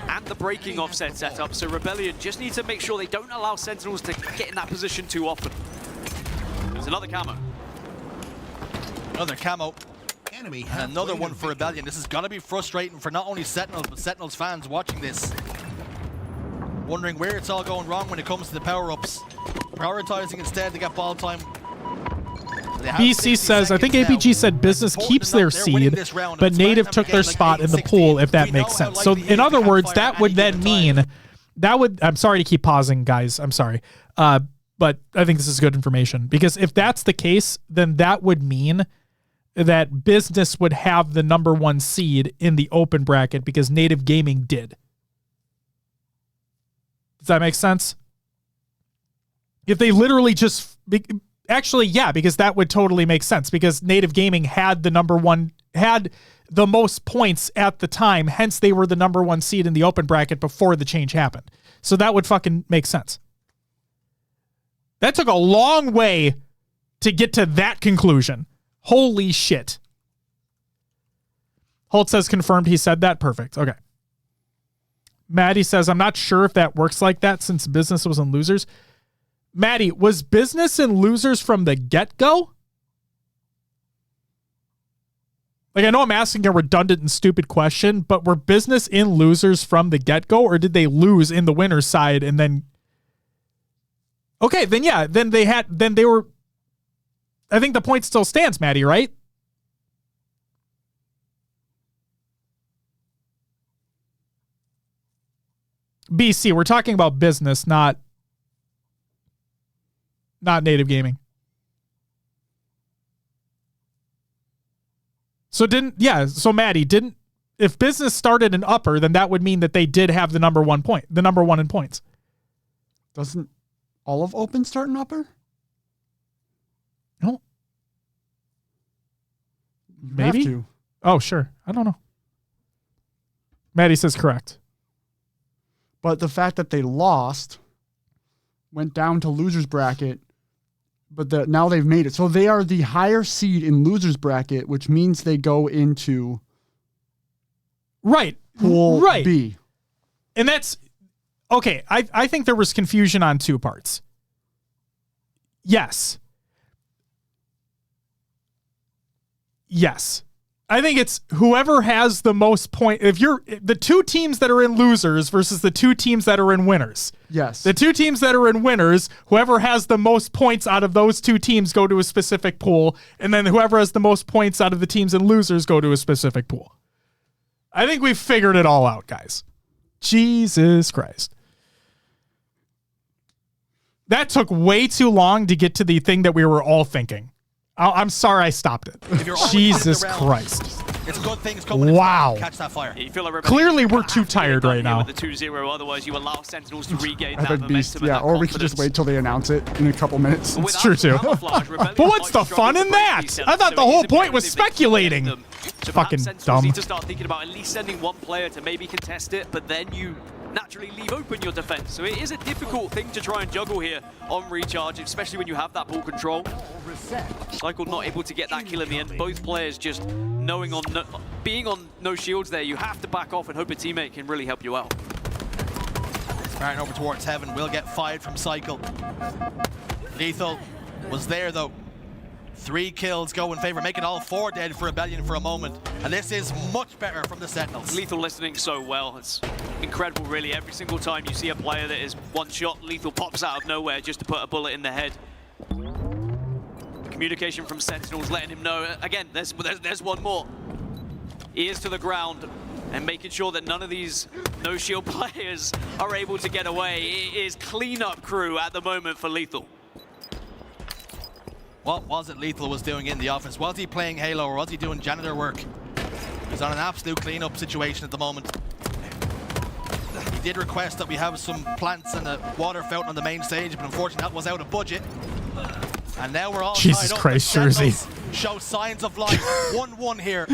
and the breaking of said setups. So Rebellion just need to make sure they don't allow Sentinels to get in that position too often. There's another camo. Another camo. And another one for Rebellion. This is going to be frustrating for not only Sentinels, but Sentinels fans watching this. Wondering where it's all going wrong when it comes to the power-ups. Prioritizing instead to get ball time. BC says, I think APG said Business keeps their seed, but Native took their spot in the pool, if that makes sense. So in other words, that would then mean, I'm sorry to keep pausing, guys. I'm sorry. But I think this is good information, because if that's the case, then that would mean that Business would have the number 1 seed in the open bracket because Native Gaming did. Does that make sense? If they literally just... Actually, yeah, because that would totally make sense, because Native Gaming had had the most points at the time, hence they were the number 1 seed in the open bracket before the change happened. So that would fucking make sense. That took a long way to get to that conclusion. Holy shit. Holt says confirmed he said that. Perfect. Okay. Maddie says, I'm not sure if that works like that since Business was in Losers. Maddie, was Business in Losers from the get-go? Like, I know I'm asking a redundant and stupid question, but were Business in Losers from the get-go, or did they lose in the winner's side and then... Okay, then yeah, then they were... I think the point still stands, Maddie, right? BC. We're talking about business, not native gaming. So Maddie, if business started an upper, then that would mean that they did have the number one in points. Doesn't all of open start an upper? No. You Maybe? have to. Oh, sure. I don't know. Maddie says correct. But the fact that they lost, went down to loser's bracket, but now they've made it. So they are the higher seed in loser's bracket, which means they go into right pool B. And that's okay. I think there was confusion on two parts. Yes. I think it's whoever has the most point. If you're the two teams that are in losers versus the two teams that are in winners. Yes. The two teams that are in winners, whoever has the most points out of those two teams go to a specific pool, and then whoever has the most points out of the teams in losers go to a specific pool. I think we've figured it all out, guys. Jesus Christ. That took way too long to get to the thing that we were all thinking. I'm sorry I stopped it. Jesus Christ. It's good things coming. Wow. Catch that fire. You feel like Clearly, we're too tired right now. With the 2-0, otherwise you allow Sentinels to regain I that think Beast, momentum. yeah, and or that we could just confidence. wait till they announce it in a couple minutes. It's true, too. But what's the fun in that? I thought the whole point was speculating. So Fucking Sentinels dumb. need to start thinking about at least sending one player to maybe contest it, but then you naturally leave open your defense. So it is a difficult thing to try and juggle here on recharge, especially when you have that ball control. Cycle not able to get that kill in the end. Both players just being on no shields there. You have to back off and hope a teammate can really help you out. Spartan over towards Heaven will get fired from Cycle. Lethal was there though. 3 kills go in favor, making all 4 dead for Rebellion for a moment. And this is much better from the Sentinels. Lethal listening so well. It's incredible, really. Every single time you see a player that is one shot, Lethal pops out of nowhere just to put a bullet in the head. Communication from Sentinels letting him know. Again, there's one more. Ears to the ground and making sure that none of these no-shield players are able to get away. It is cleanup crew at the moment for Lethal. What was it Lethal was doing in the office? Was he playing Halo or was he doing janitor work? He's on an absolute cleanup situation at the moment. He did request that we have some plants and a water fountain on the main stage, but unfortunately that was out of budget. And now we're all Jesus tied up. Christ, The Jersey. Sentinels show signs of life. 1-1 here.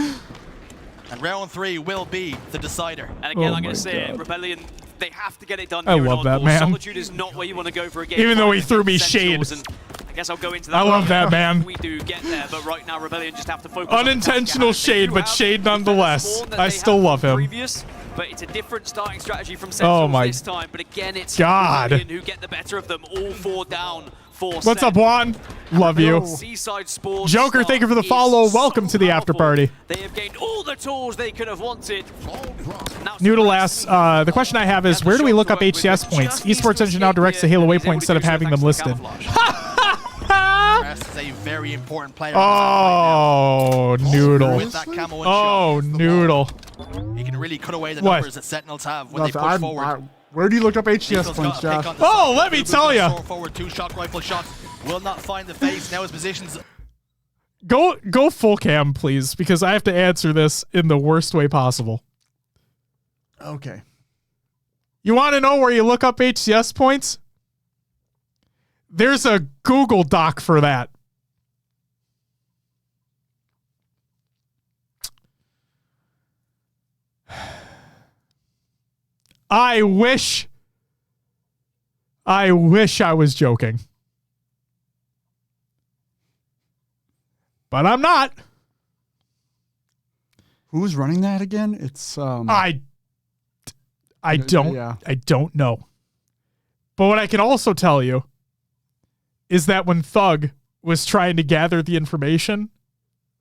And round 3 will be the decider. And again, Oh I'm going my to say it, God. Rebellion, they have to get it done I here in love that, Oddball. man. Solitude is not where you want to go for a game. Even though he five threw me against Sentinels, shade. and I guess I'll go into that. I love later that, man. if we do get there, but right now Rebellion just have to focus on the Unintentional task at hand. shade, They but do shade have the nonetheless. spawn that I they still had love him. Previous, but it's a different starting strategy from Sentinels my this time. But again, it's God. Rebellion who get the better of them. All 4 down for What's up, Sen. Juan? Love you. Seaside Sports Joker, thank you for the is follow. so Welcome to the after powerful. party. They have gained all the tools they could have wanted. Now Noodle asks, the question I have is, where do we look up HCS points? Esports Engine now directs the Halo waypoint instead of having them listed. Rest is a very important player. on the side right now. Oh, Noodle. With that camo and Oh, shot, Noodle. he can really cut away the What? numbers that Sentinels have when they Nothing. push forward. Where do you look up HCS Lethal's points, got a pick Josh? on the Oh, side. let me Luca's tell gonna ya. throw forward 2 shock rifle shots. Will not find the face. Now his position's Go full cam, please, because I have to answer this in the worst way possible. Okay. You want to know where you look up HCS points? There's a Google Doc for that. I wish I was joking. But I'm not. Who's running that again? It's I don't Yeah. I don't know. But what I can also tell you is that when Thug was trying to gather the information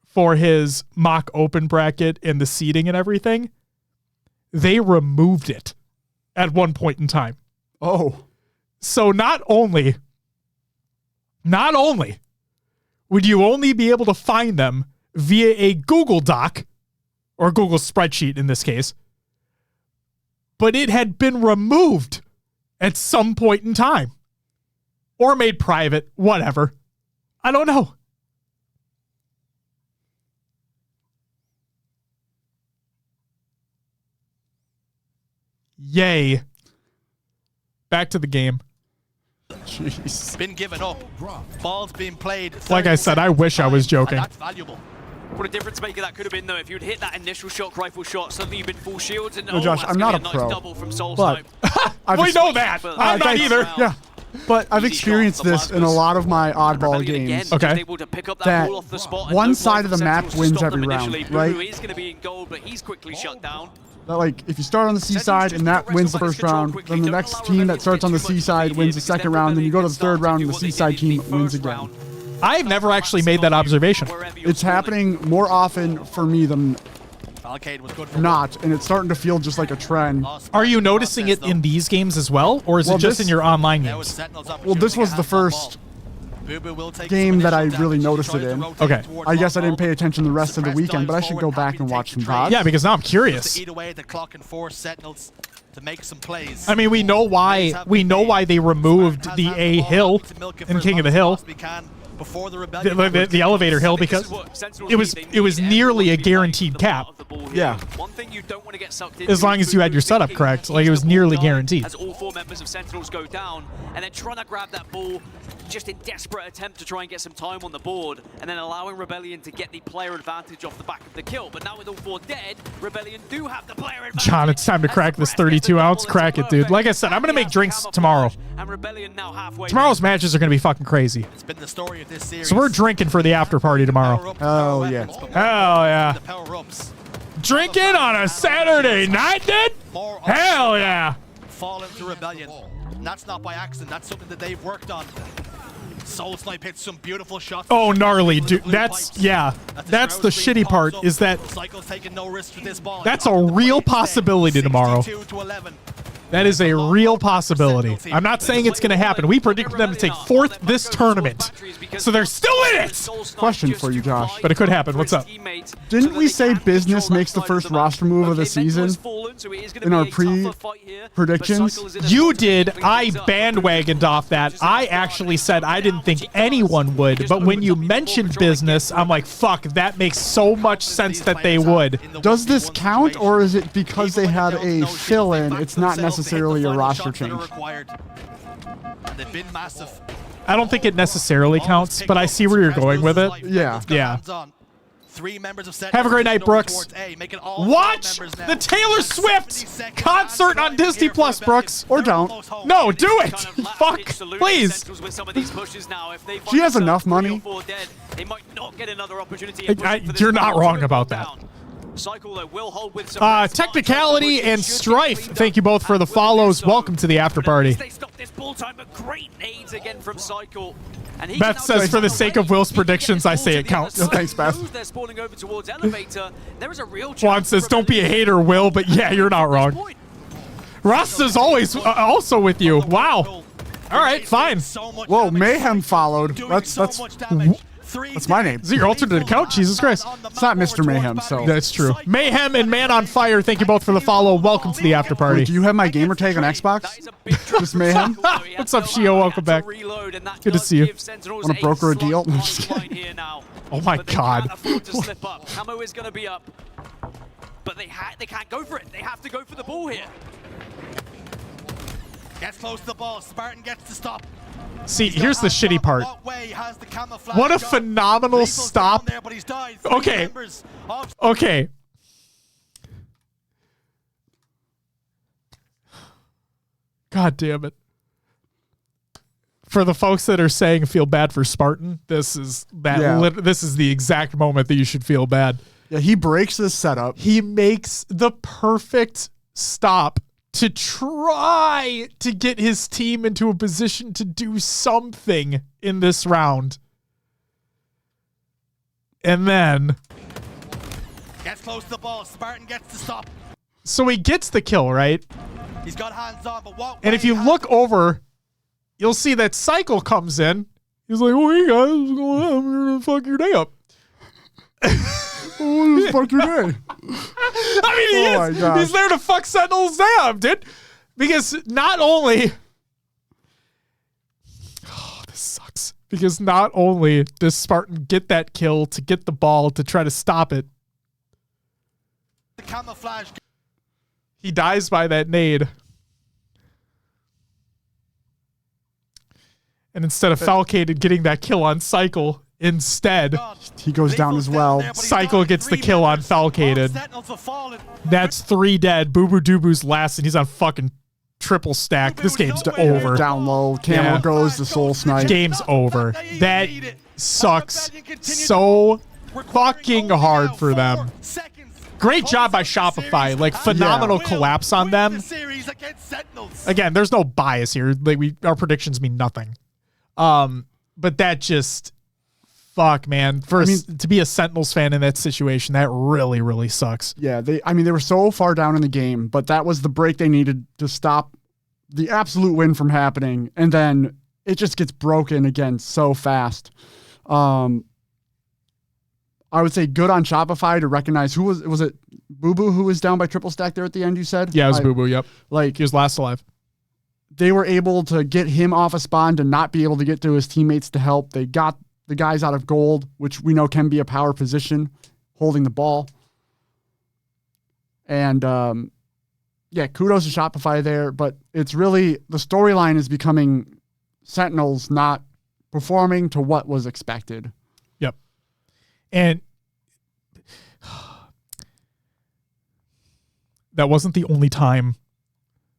for his mock open bracket and the seating and everything, they removed it at one point in time. Oh. So not only would you only be able to find them via a Google Doc or Google spreadsheet in this case, but it had been removed at some point in time or made private, whatever. I don't know. Yay. Back to the game. Jeez. Been given up. Ball's being played. Like I said, I wish I was joking. That's valuable. What a difference maker that could have been, though, if you'd hit that initial shock rifle shot. Suddenly you've been full shields, and No, Josh, that's I'm gonna not be a nice pro, double from Soul but Snipe. We know that. I'm not thanks. either. Yeah. But I've Easy experienced shot, the this in a lot of my oddball Rebellion again, games. Okay. just able to pick up that That ball off the spot and one no side block of the for map Sentinels to wins stop them every round, initially. right? Boo is going to be in gold, but he's quickly shut down. That, like, if you start on the C side and that wins the first round, then the next team that starts on the C side wins the second round, then you go to the third round and the C side team wins again. I've never actually made that observation. It's happening more often for me than Alcade was good for not, and it's starting to feel just like a trend. Are you noticing it in these games as well, or is Well, it just this- in your online That was games? Sentinel's Well, this opportunity was to the have that ball. first Boo-Boo will take game some that I initial really damage. He noticed tries it to in. rotate Okay. towards I guess I didn't long pay ball. attention the rest of the Suppress weekend, but I dives should go forward, back happy and to watch take some the trade. VODs. Yeah, because now I'm Just curious. to eat away at the clock and force Sentinels to make some plays. I mean, we know why they removed the A hill in King of the Hill, before the the elevator hill, because it was nearly a guaranteed cap. Yeah. One thing you don't want to get sucked As long as you had your setup correct, like it was nearly guaranteed. As all 4 members of Sentinels go down, and then trying to grab that ball, just in desperate attempt to try and get some time on the board, and then allowing Rebellion to get the player advantage off the back of the kill. But now with all 4 dead, Rebellion do have the player advantage. John, it's time to crack this 32 ounce. Crack it, dude. Like I said, I'm going to make drinks tomorrow. And Rebellion now halfway. Tomorrow's matches are going to be fucking crazy. It's been the story of this series. So we're drinking for the after party tomorrow. Oh, yeah. Hell yeah. The power-ups. Drinking on a Saturday night, dude? More Hell yeah. fall into Rebellion. And that's not by accident. That's something that they've worked on. Soul Snipe hits some beautiful shots. Oh, gnarly, dude. That's the shitty part, is that Cycle's taking no risks with this ball. that's a real possibility tomorrow. 62-11. That is a real possibility. I'm not saying it's going to happen. We predicted them to take 4th this tournament. So they're still in it. Question for you, Josh. But it could happen. What's up? Didn't we say business makes the first roster move of the season in our predictions? You did. I bandwagoned off that. I actually said I didn't think anyone would. But when you mentioned business, I'm like, fuck, that makes so much sense that they would. Does this count, or is it because they had a fill-in, it's not necessarily a roster change? They've been massive. I don't think it necessarily counts, but I see where you're going with it. Yeah. Yeah. 3 members of Have a great night, Brooks. Watch the Taylor Swift concert on Disney Plus, Brooks. Or don't. No, do it. Fuck, please. She has enough money. You're not wrong about that. Technicality and Strife, thank you both for the follows. Welcome to the after party. Beth says, for the sake of Will's predictions, I say it counts. Thanks, Beth. Juan says, don't be a hater, Will, but yeah, you're not wrong. Rasta's always also with you. Wow. All right, fine. Whoa, Mayhem followed. That's my name. Is it your alternate account? Jesus Christ. It's not Mr. Mayhem, so. That's true. Mayhem and Man on Fire, thank you both for the follow. Welcome to the after party. Wait, do you have my gamer tag on Xbox? Just Mayhem? What's up, Shio? Welcome back. Good to see you. Want to broker a deal? No, just kidding. Oh my God. Camo is going to be up, but they can't go for it. They have to go for the ball here. Gets close to the ball. Spartan gets to stop. See, here's the shitty part. What a phenomenal stop. Okay. Okay. God damn it. For the folks that are saying feel bad for Spartan, this is this is the exact moment that you should feel bad. Yeah, he breaks this setup. He makes the perfect stop to try to get his team into a position to do something in this round. And then gets close to the ball. Spartan gets to stop. So he gets the kill, right? He's got hands on, but what? And if you look over, you'll see that Cycle comes in. He's like, "Oh, hey guys, what's going on? I'm here to fuck your day up." What the fuck you doing? I mean, Oh my gosh. he's there to fuck Sentinels up, dude. Because not only... Oh, this sucks. Because not only does Spartan get that kill to get the ball to try to stop it, The camouflage. he dies by that nade. And instead of Falcated getting that kill on Cycle, instead, He goes down as well. Cycle gets the kill on Falcated. That's 3 dead. Boo Boo Doo-Boo's last, and he's on fucking triple stack. This game's over. Down low. Camel Yeah. goes the soul snipe. Game's over. That sucks so fucking hard for them. Great job by Shopify. Like, phenomenal collapse on them. Again, there's no bias here. Like, our predictions mean nothing. But that just, fuck, man. To be a Sentinels fan in that situation, that really, really sucks. Yeah, they were so far down in the game, but that was the break they needed to stop the absolute win from happening. And then it just gets broken again so fast. I would say good on Shopify to recognize who was it Boo Boo who was down by triple stack there at the end, you said? Yeah, it was Boo Boo, yep. Like, He was last alive. they were able to get him off a spawn to not be able to get to his teammates to help. They got the guys out of gold, which we know can be a power position, holding the ball. And yeah, kudos to Shopify there, but it's really, the storyline is becoming Sentinels not performing to what was expected. Yep. And that wasn't the only time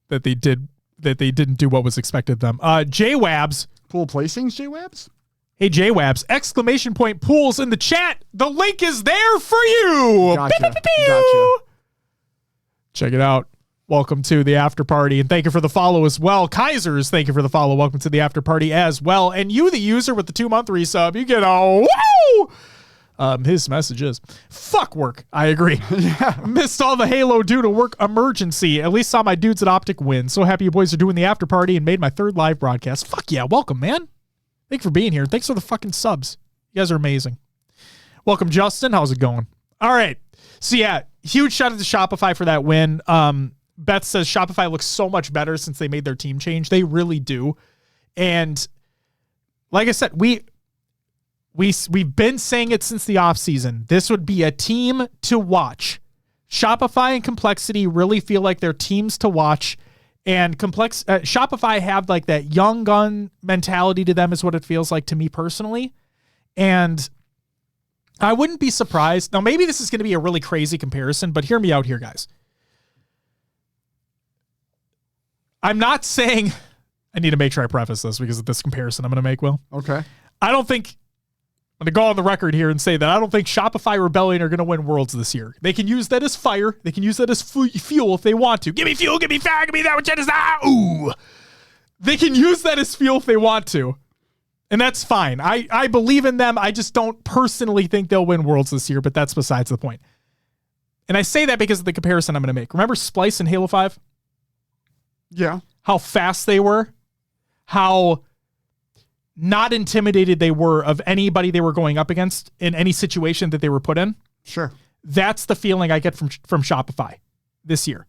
that they didn't do what was expected of them. J-Wabs. Cool placings, J-Wabs? Hey, J-Wabs, exclamation point pools in the chat. The link is there for you. Gotcha. Pew, pew, pew, pew. Gotcha. Check it out. Welcome to the after party, and thank you for the follow as well. Kaisers, thank you for the follow. Welcome to the after party as well. And you, the user with the 2-month resub, you get a woo! His message is, fuck work. I agree. Missed all the Halo due to work emergency. At least saw my dudes at Optic win. So happy you boys are doing the after party and made my 3rd live broadcast. Fuck yeah. Welcome, man. Thanks for being here. Thanks for the fucking subs. You guys are amazing. Welcome, Justin. How's it going? All right. So yeah, huge shout out to Shopify for that win. Beth says Shopify looks so much better since they made their team change. They really do. And like I said, we've been saying it since the offseason. This would be a team to watch. Shopify and Complexity really feel like they're teams to watch. And Shopify have like that young gun mentality to them is what it feels like to me personally. And I wouldn't be surprised. Now, maybe this is going to be a really crazy comparison, but hear me out here, guys. I'm not saying, I need to make sure I preface this because of this comparison I'm going to make, Will. Okay. I'm going to go on the record here and say that I don't think Shopify Rebellion are going to win Worlds this year. They can use that as fire. They can use that as fuel if they want to. Give me fuel, give me fire, give me that which is that. Ooh. They can use that as fuel if they want to. And that's fine. I believe in them. I just don't personally think they'll win Worlds this year, but that's besides the point. And I say that because of the comparison I'm going to make. Remember Splice in Halo 5? Yeah. How fast they were? How not intimidated they were of anybody they were going up against in any situation that they were put in? Sure. That's the feeling I get from Shopify this year.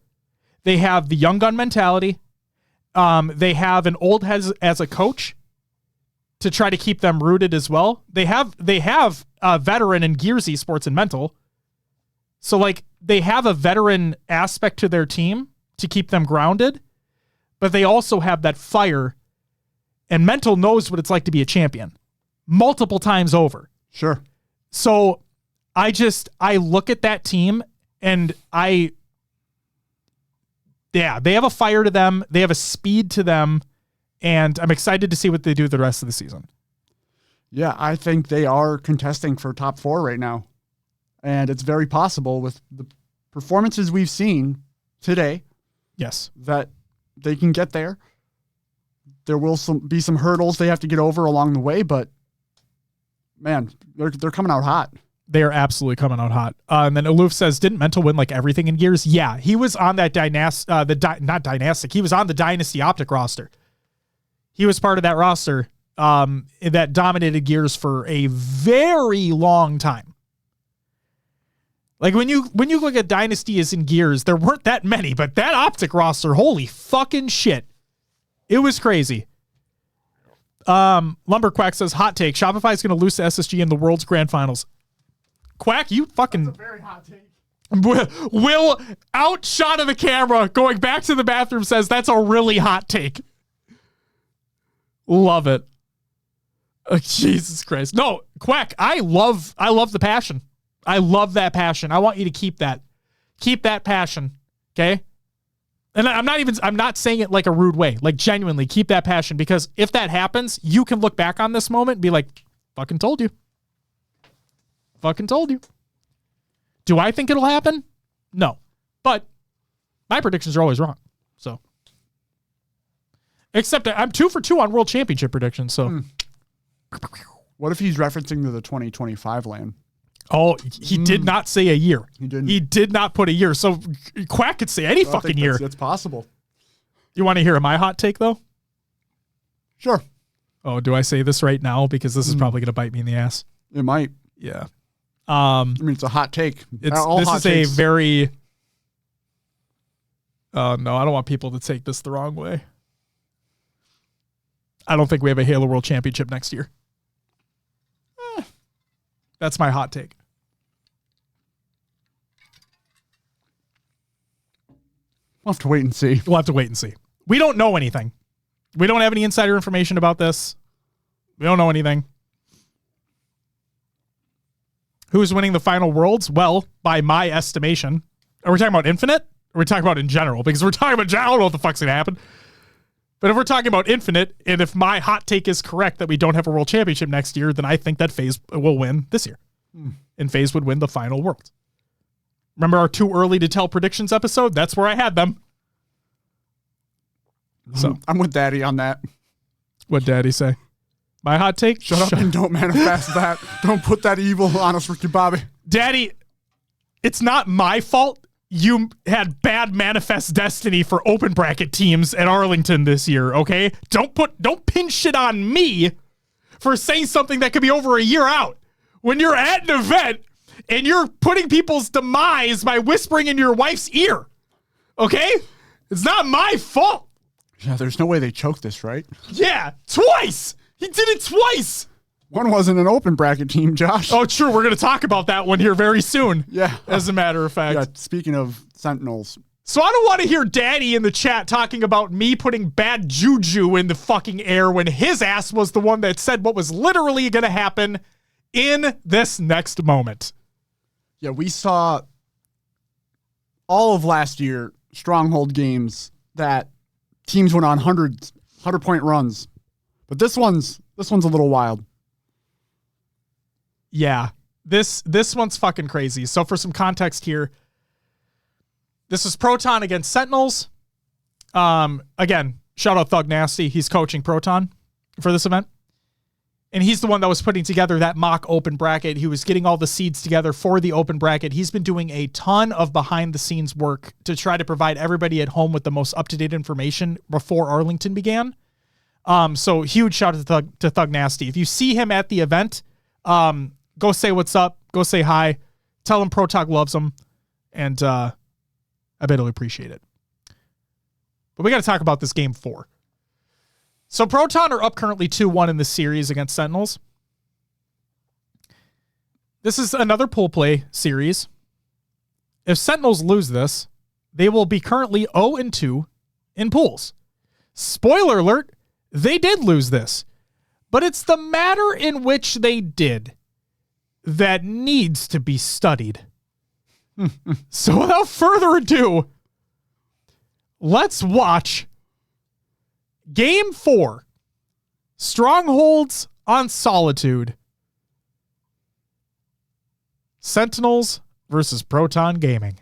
They have the young gun mentality. They have an old head as a coach to try to keep them rooted as well. They have a veteran in Gears Esports and Mental. So like they have a veteran aspect to their team to keep them grounded, but they also have that fire, and Mental knows what it's like to be a champion multiple times over. Sure. So I look at that team and they have a fire to them. They have a speed to them. And I'm excited to see what they do the rest of the season. Yeah, I think they are contesting for top 4 right now. And it's very possible with the performances we've seen today. Yes. That they can get there. There will be some hurdles they have to get over along the way, but man, they're coming out hot. They are absolutely coming out hot. And then Aloof says, didn't Mental win like everything in Gears? Yeah, he was on that he was on the Dynasty Optic roster. He was part of that roster that dominated Gears for a very long time. Like when you look at dynasties and gears, there weren't that many, but that Optic roster, holy fucking shit. It was crazy. Lumberquack says, hot take, Shopify is going to lose to SSG in the World's Grand Finals. Quack, you fucking... That's a very hot take. Will, outshot of the camera, going back to the bathroom, says, that's a really hot take. Love it. Oh, Jesus Christ. No, Quack, I love the passion. I love that passion. I want you to keep that. Keep that passion. Okay? And I'm not saying it like a rude way. Like, genuinely, keep that passion, because if that happens, you can look back on this moment and be like, fucking told you. Fucking told you. Do I think it'll happen? No. But my predictions are always wrong. So. Except I'm 2 for 2 on World Championship predictions, so. What if he's referencing to the 2025 land? Oh, he did not say a year. He didn't. He did not put a year. So Quack could say any fucking year. That's possible. You want to hear my hot take, though? Sure. Oh, do I say this right now? Because this is probably going to bite me in the ass. It might. Yeah. I mean, it's a hot take. This is a very... Oh, no, I don't want people to take this the wrong way. I don't think we have a Halo World Championship next year. That's my hot take. We'll have to wait and see. We'll have to wait and see. We don't know anything. We don't have any insider information about this. We don't know anything. Who's winning the final Worlds? Well, by my estimation. Are we talking about Infinite? Or are we talking about in general? Because we're talking about general, I don't know what the fuck's going to happen. But if we're talking about Infinite, and if my hot take is correct that we don't have a World Championship next year, then I think that FaZe will win this year. And FaZe would win the final Worlds. Remember our too early to tell predictions episode? That's where I had them. So I'm with Daddy on that. What'd Daddy say? My hot take? Shut up and don't manifest that. Don't put that evil on us, Ricky Bobby. Daddy, it's not my fault you had bad manifest destiny for open bracket teams at Arlington this year, okay? Don't pin shit on me for saying something that could be over a year out. When you're at an event and you're putting people's demise by whispering in your wife's ear, okay? It's not my fault. Yeah, there's no way they choked this, right? Yeah, twice. He did it twice. One wasn't an open bracket team, Josh. Oh, true. We're going to talk about that one here very soon. Yeah. As a matter of fact. Yeah, speaking of Sentinels. So I don't want to hear Daddy in the chat talking about me putting bad juju in the fucking air when his ass was the one that said what was literally going to happen in this next moment. Yeah, we saw all of last year stronghold games that teams went on 100-point runs. But this one's a little wild. Yeah, this one's fucking crazy. So for some context here, this is Proton against Sentinels. Again, shout out Thug Nasty. He's coaching Proton for this event. And he's the one that was putting together that mock open bracket. He was getting all the seeds together for the open bracket. He's been doing a ton of behind-the-scenes work to try to provide everybody at home with the most up-to-date information before Arlington began. So huge shout out to Thug Nasty. If you see him at the event, go say what's up. Go say hi. Tell him Protog loves him. And I bet he'll appreciate it. But we got to talk about this game 4. So Proton are up currently 2-1 in the series against Sentinels. This is another pool play series. If Sentinels lose this, they will be currently 0-2 in pools. Spoiler alert, they did lose this. But it's the manner in which they did that needs to be studied. So without further ado, let's watch Game 4, Strongholds on Solitude. Sentinels versus Proton Gaming.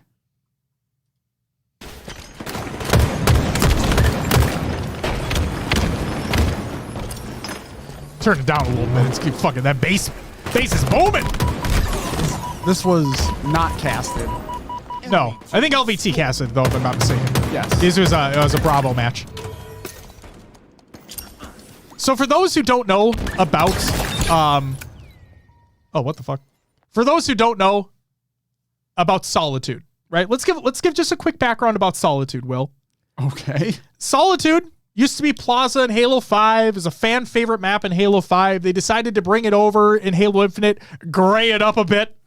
Turn it down a little bit. Let's keep fucking that bass is booming. This was not casted. No, I think LVT casted though, if I'm not mistaken. Yes. This was it was a Bravo match. So for those who don't know about, oh, what the fuck? For those who don't know about Solitude, right? Let's give just a quick background about Solitude, Will. Okay. Solitude used to be Plaza in Halo 5, is a fan favorite map in Halo 5. They decided to bring it over in Halo Infinite, gray it up a bit,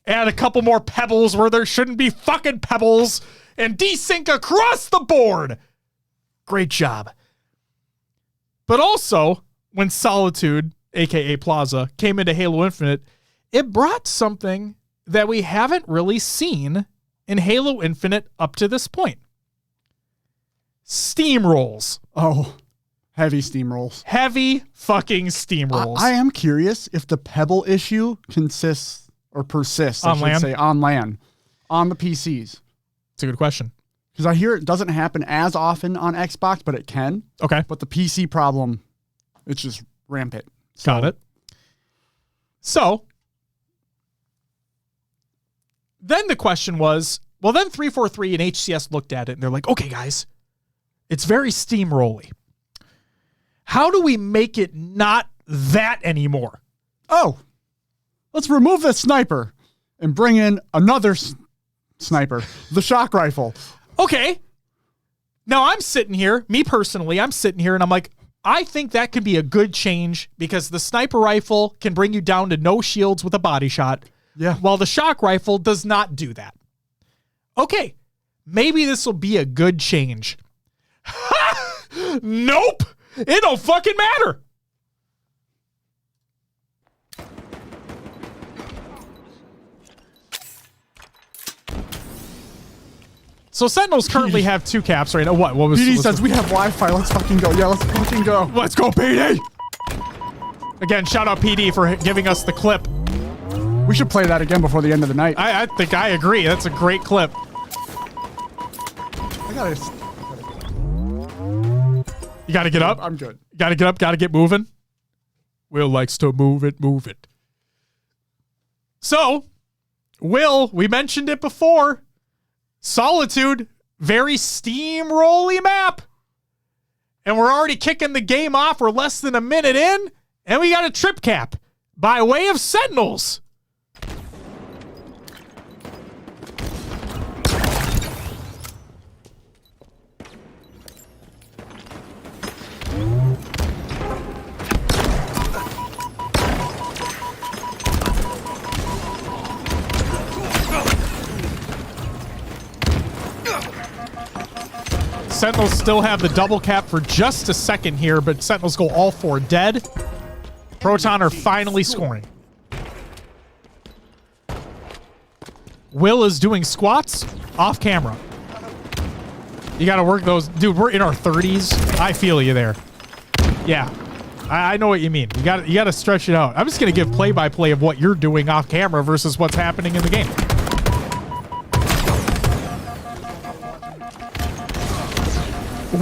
add a couple more pebbles where there shouldn't be fucking pebbles, and desync across the board. Great job. But also, when Solitude, aka Plaza, came into Halo Infinite, it brought something that we haven't really seen in Halo Infinite up to this point. Steamrolls. Oh, heavy steamrolls. Heavy fucking steamrolls. I am curious if the pebble issue persists, On LAN? say, on LAN, on the PCs. It's a good question. Because I hear it doesn't happen as often on Xbox, but it can. Okay. But the PC problem, it's just rampant. Got it. So, then the question was, well, then 343 and HCS looked at it and they're like, okay, guys, it's very steamrolly. How do we make it not that anymore? Oh, let's remove the sniper and bring in another sniper, the shock rifle. Okay. Now I'm sitting here, me personally, I'm sitting here and I'm like, I think that could be a good change because the sniper rifle can bring you down to no shields with a body shot. Yeah. While the shock rifle does not do that. Okay. Maybe this will be a good change. Nope. It don't fucking matter. So Sentinels currently have 2 caps right now. What was PD says we have Wi-Fi. Let's fucking go. Yeah, let's fucking go. Let's go, PD. Again, shout out PD for giving us the clip. We should play that again before the end of the night. I think I agree. That's a great clip. I gotta You got to get up? I'm good. Got to get up, got to get moving. Will likes to move it, move it. So, Will, we mentioned it before. Solitude, very steamrolly map. And we're already kicking the game off. We're less than a minute in, and we got a trip cap by way of Sentinels. Sentinels still have the double cap for just a second here, but Sentinels go all 4 dead. Proton are finally scoring. Will is doing squats off camera. You got to work those. Dude, we're in our 30s. I feel you there. Yeah, I know what you mean. You got to stretch it out. I'm just going to give play-by-play of what you're doing off camera versus what's happening in the game.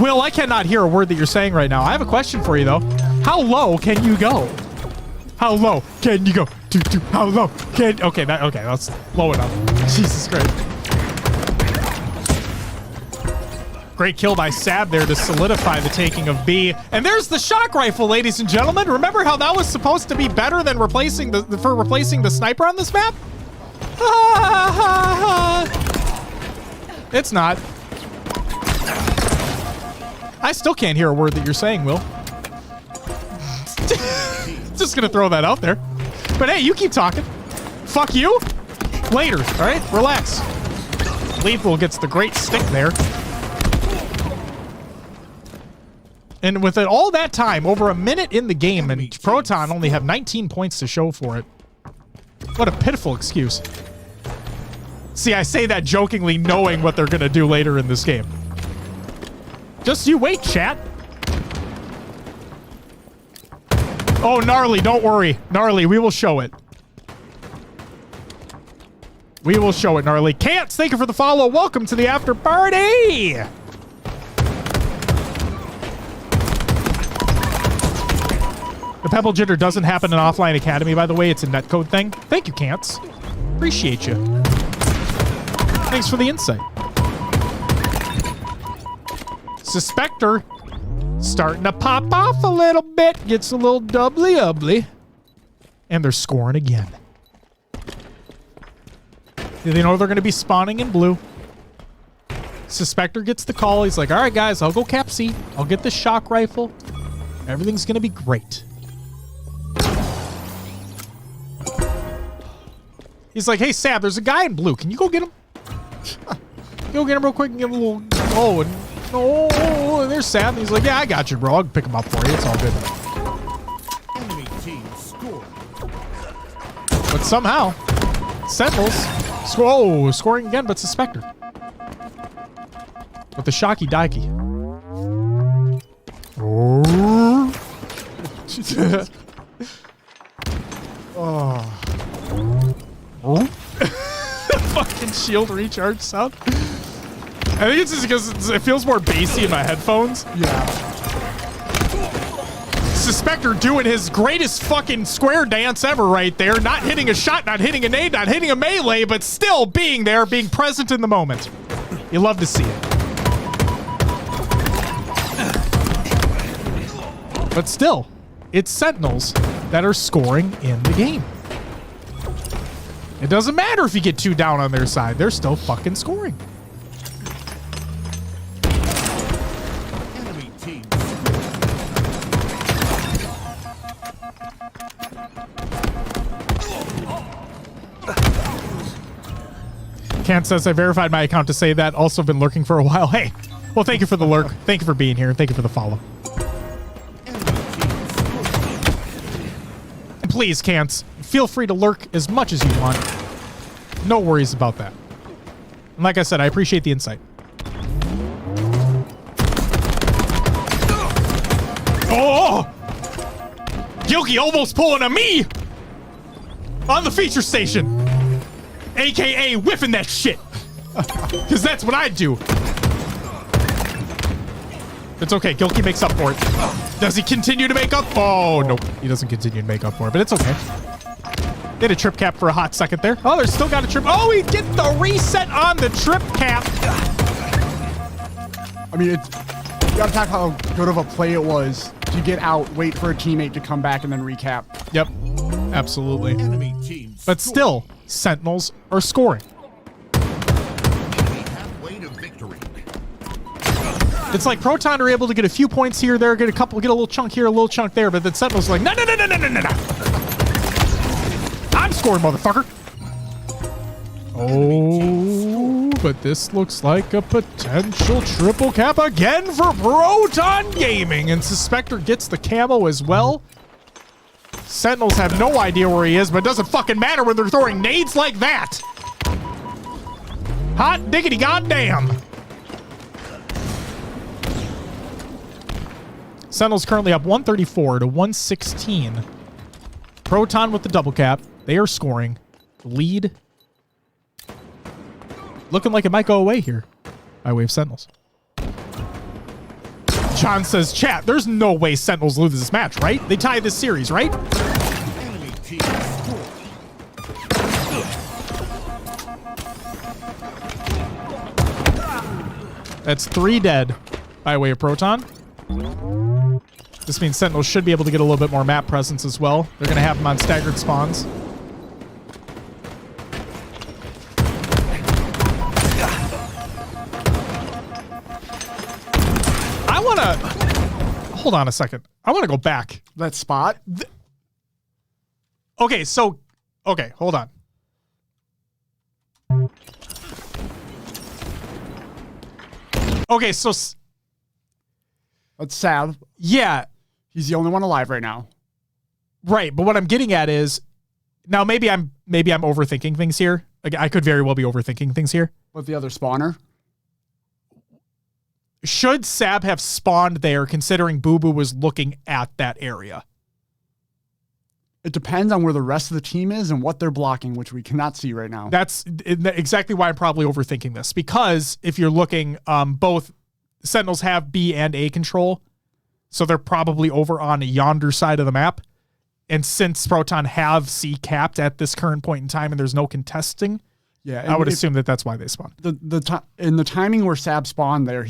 Will, I cannot hear a word that you're saying right now. I have a question for you, though. How low can you go? How low can you go? How low can... Okay, that's low enough. Jesus Christ. Great kill by Sab there to solidify the taking of B. And there's the shock rifle, ladies and gentlemen. Remember how that was supposed to be better than replacing the sniper on this map? It's not. I still can't hear a word that you're saying, Will. Just gonna throw that out there. But hey, you keep talking. Fuck you. Later, all right? Relax. Lethal gets the great stick there. And with it all that time, over a minute in the game, and Proton only have 19 points to show for it. What a pitiful excuse. See, I say that jokingly knowing what they're gonna do later in this game. Just you wait, chat. Oh, Gnarly, don't worry. Gnarly, we will show it. We will show it, Gnarly. Cants, thank you for the follow. Welcome to the after party. The Pebble Jitter doesn't happen in Offline Academy, by the way. It's a netcode thing. Thank you, Cants. Appreciate you. Thanks for the insight. Suspector starting to pop off a little bit. Gets a little doubly-ubly. And they're scoring again. They know they're going to be spawning in blue. Suspector gets the call. He's like, all right, guys, I'll go cap C. I'll get this shock rifle. Everything's going to be great. He's like, hey, Sab, there's a guy in blue. Can you go get him? Go get him real quick and give him a little... Oh, and there's Sab. And he's like, yeah, I got you, bro. I'll pick him up for you. It's all good. Enemy team scored. But somehow, Sentinels scoring again, but Suspector. With the Shocky Daiki. Oh. Oh. Fucking shield recharge sound. I think it's just because it feels more bassy in my headphones. Yeah. Suspector doing his greatest fucking square dance ever right there. Not hitting a shot, not hitting a nade, not hitting a melee, but still being there, being present in the moment. You love to see it. But still, it's Sentinels that are scoring in the game. It doesn't matter if you get 2 down on their side. They're still fucking scoring. Enemy team Kant says, I verified my account to say that. Also been lurking for a while. Hey, well, thank you for the lurk. Thank you for being here. Thank you for the follow. And please, Kants, feel free to lurk as much as you want. No worries about that. And like I said, I appreciate the insight. Oh! Gilky almost pulling a me on the feature station. AKA whiffing that shit. Because that's what I do. It's okay. Gilky makes up for it. Does he continue to make up? Oh, nope. He doesn't continue to make up for it, but it's okay. They had a trip cap for a hot second there. Oh, there's still got a trip. Oh, he gets the reset on the trip cap. I mean, it's, you gotta talk how good of a play it was to get out, wait for a teammate to come back, and then recap. Yep. Absolutely. enemy team But still, Sentinels are scoring. halfway to victory. It's like Proton are able to get a few points here, there, get a little chunk here, a little chunk there, but then Sentinels are like, no. I'm scoring, motherfucker. Oh, but this looks like a potential triple cap again for Proton Gaming, and Suspector gets the camo as well. Sentinels have no idea where he is, but it doesn't fucking matter when they're throwing nades like that. Hot diggity goddamn. Sentinels currently up 134 to 116. Proton with the double cap. They are scoring. Lead. Looking like it might go away here by way of Sentinels. John says, chat, there's no way Sentinels lose this match, right? They tie this series, right? Enemy team scored. That's 3 dead by way of Proton. This means Sentinels should be able to get a little bit more map presence as well. They're going to have them on staggered spawns. I want to... Hold on a second. I want to go back. That spot? Okay, so... Okay, hold on. Okay, so... That's sad. Yeah. He's the only one alive right now. Right, but what I'm getting at is... Now, maybe I'm overthinking things here. Like, I could very well be overthinking things here. With the other spawner? Should Sab have spawned there, considering Boo Boo was looking at that area? It depends on where the rest of the team is and what they're blocking, which we cannot see right now. That's exactly why I'm probably overthinking this. Because if you're looking, both Sentinels have B and A control, so they're probably over on yonder side of the map. And since Proton have C capped at this current point in time and there's no contesting, yeah, I would assume that that's why they spawned. In the timing where Sab spawned there,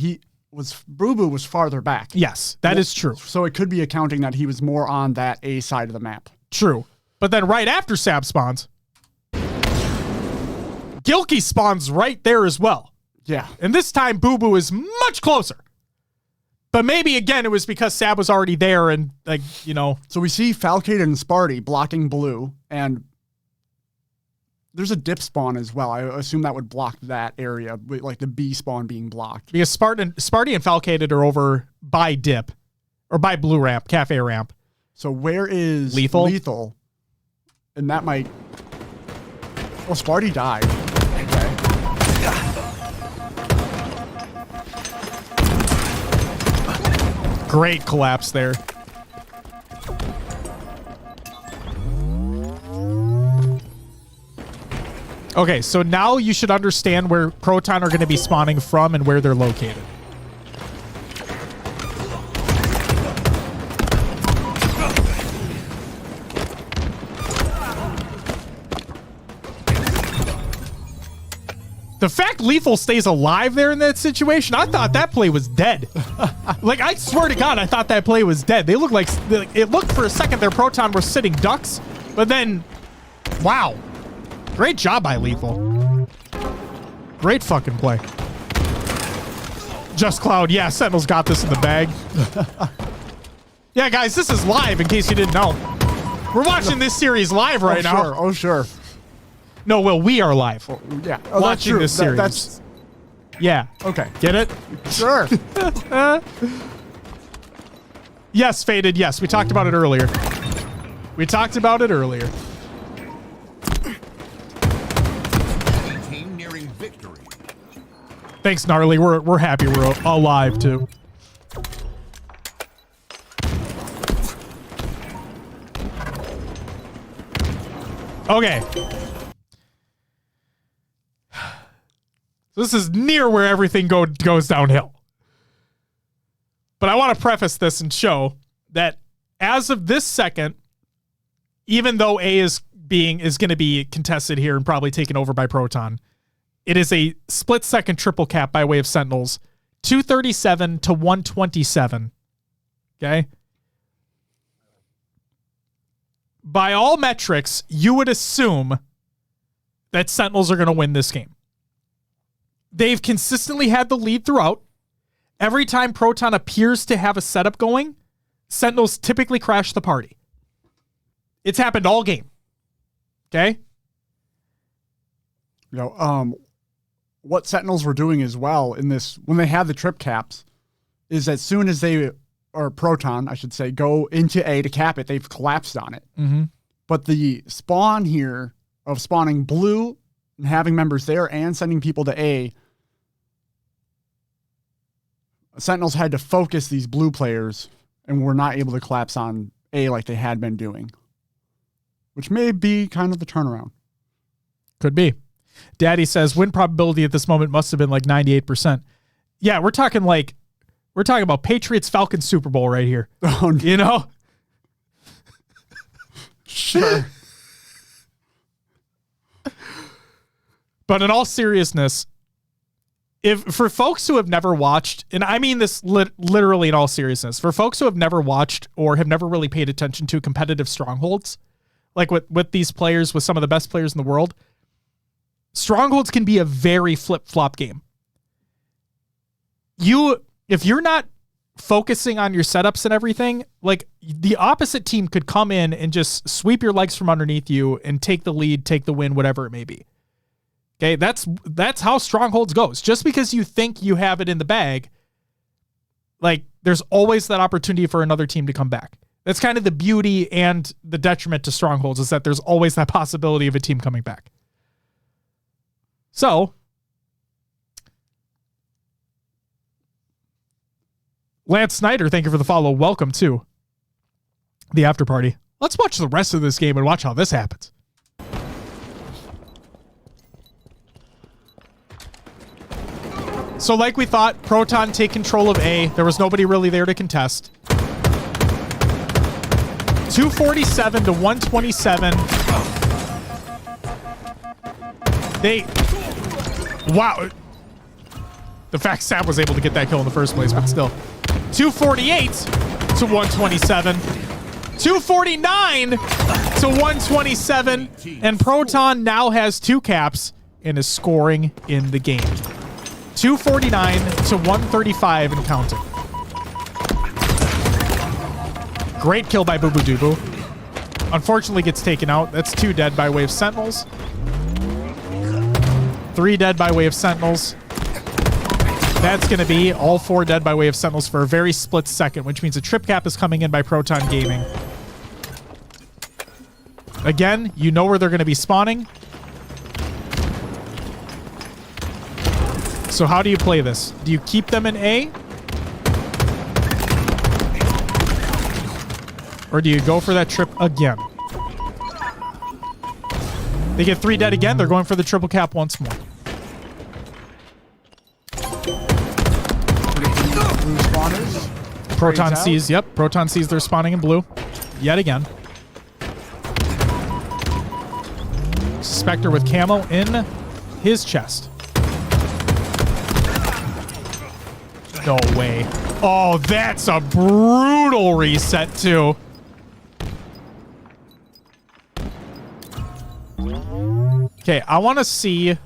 Boo Boo was farther back. Yes, that is true. So it could be accounting that he was more on that A side of the map. True. But then right after Sab spawns, Gilkey spawns right there as well. Yeah. And this time, Boo Boo is much closer. But maybe, again, it was because Sab was already there and, like, you know. So we see Falcade and Sparty blocking blue, and there's a dip spawn as well. I assume that would block that area, like the B spawn being blocked. Because Sparty and Falcated are over by dip, or by blue ramp, cafe ramp. So where is Lethal? Lethal? And that might... Oh, Sparty died. Okay. Great collapse there. Okay, so now you should understand where Proton are going to be spawning from and where they're located. The fact Lethal stays alive there in that situation, I thought that play was dead. Like, I swear to God, I thought that play was dead. They looked like, it looked for a second their Proton were sitting ducks, but then, wow. Great job by Lethal. Great fucking play. Just Cloud. Yeah, Sentinel's got this in the bag. Yeah, guys, this is live in case you didn't know. We're watching this series live right now. Sure. Oh, sure. No, well, we are live. Yeah. Oh, watching this series. That's yeah. okay. Get it? Sure. Yes, Faded. Yes, we talked about it earlier. We talked about it earlier. Team nearing victory. Thanks, Gnarly. We're happy we're alive too. Okay. This is near where everything goes downhill. But I want to preface this and show that as of this second, even though A is going to be contested here and probably taken over by Proton, it is a split-second triple cap by way of Sentinels, 237 to 127. Okay? By all metrics, you would assume that Sentinels are going to win this game. They've consistently had the lead throughout. Every time Proton appears to have a setup going, Sentinels typically crash the party. It's happened all game. Okay? You know, what Sentinels were doing as well in this, when they had the trip caps, is as soon as they, or Proton, I should say, go into A to cap it, they've collapsed on it. Mm-hmm. But the spawn here of spawning blue and having members there and sending people to A, Sentinels had to focus these blue players and were not able to collapse on A like they had been doing, which may be kind of the turnaround. Could be. Daddy says win probability at this moment must have been like 98%. Yeah, we're talking about Patriots Falcons Super Bowl right here. Oh, no. You know? Sure. But in all seriousness, if for folks who have never watched, and I mean this literally in all seriousness, for folks who have never watched or have never really paid attention to competitive strongholds, like with these players, with some of the best players in the world, strongholds can be a very flip-flop game. If you're not focusing on your setups and everything, like the opposite team could come in and just sweep your legs from underneath you and take the lead, take the win, whatever it may be. Okay, that's how strongholds goes. Just because you think you have it in the bag, like there's always that opportunity for another team to come back. That's kind of the beauty and the detriment to strongholds, is that there's always that possibility of a team coming back. So, Lance Snyder, thank you for the follow. Welcome to the after party. Let's watch the rest of this game and watch how this happens. So like we thought, Proton take control of A. There was nobody really there to contest. 247 to 127. Wow. The fact Sam was able to get that kill in the first place, but still. 248 to 127. 249 to 127. And Proton now has two caps. and is scoring in the game. 249 to 135 and counting. Great kill by Boo Boo Doo. Unfortunately gets taken out. That's 2 dead by way of Sentinels. 3 dead by way of Sentinels. That's going to be all 4 dead by way of Sentinels for a very split second, which means a trip cap is coming in by Proton Gaming. Again, you know where they're going to be spawning. So how do you play this? Do you keep them in A? Or do you go for that trip again? They get 3 dead again. They're going for the triple cap once more. Blue spawners. Proton Trades out. sees, yep. Proton sees they're spawning in blue. Yet again. Spectre with camo in his chest. No way. Oh, that's a brutal reset, too. Okay, I want to see. I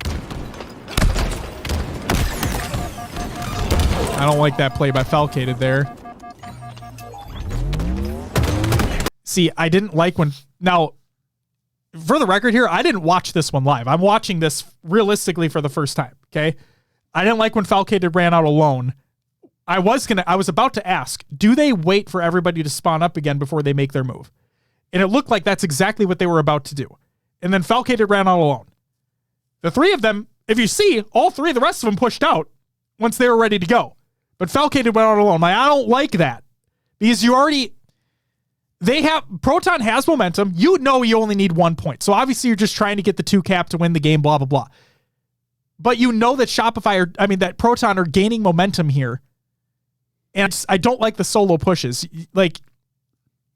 don't like that play by Falcated there. See, I didn't like when... Now, for the record here, I didn't watch this one live. I'm watching this realistically for the first time, okay? I didn't like when Falcated ran out alone. I was about to ask, do they wait for everybody to spawn up again before they make their move? And it looked like that's exactly what they were about to do. And then Falcated ran out alone. The 3 of them, if you see, all 3 of the rest of them pushed out once they were ready to go. But Falcated went out alone. I don't like that. Because you already... Proton has momentum. You know you only need 1 point. So obviously you're just trying to get the 2 cap to win the game, blah, blah, blah. But you know that that Proton are gaining momentum here. And I don't like the solo pushes. Like,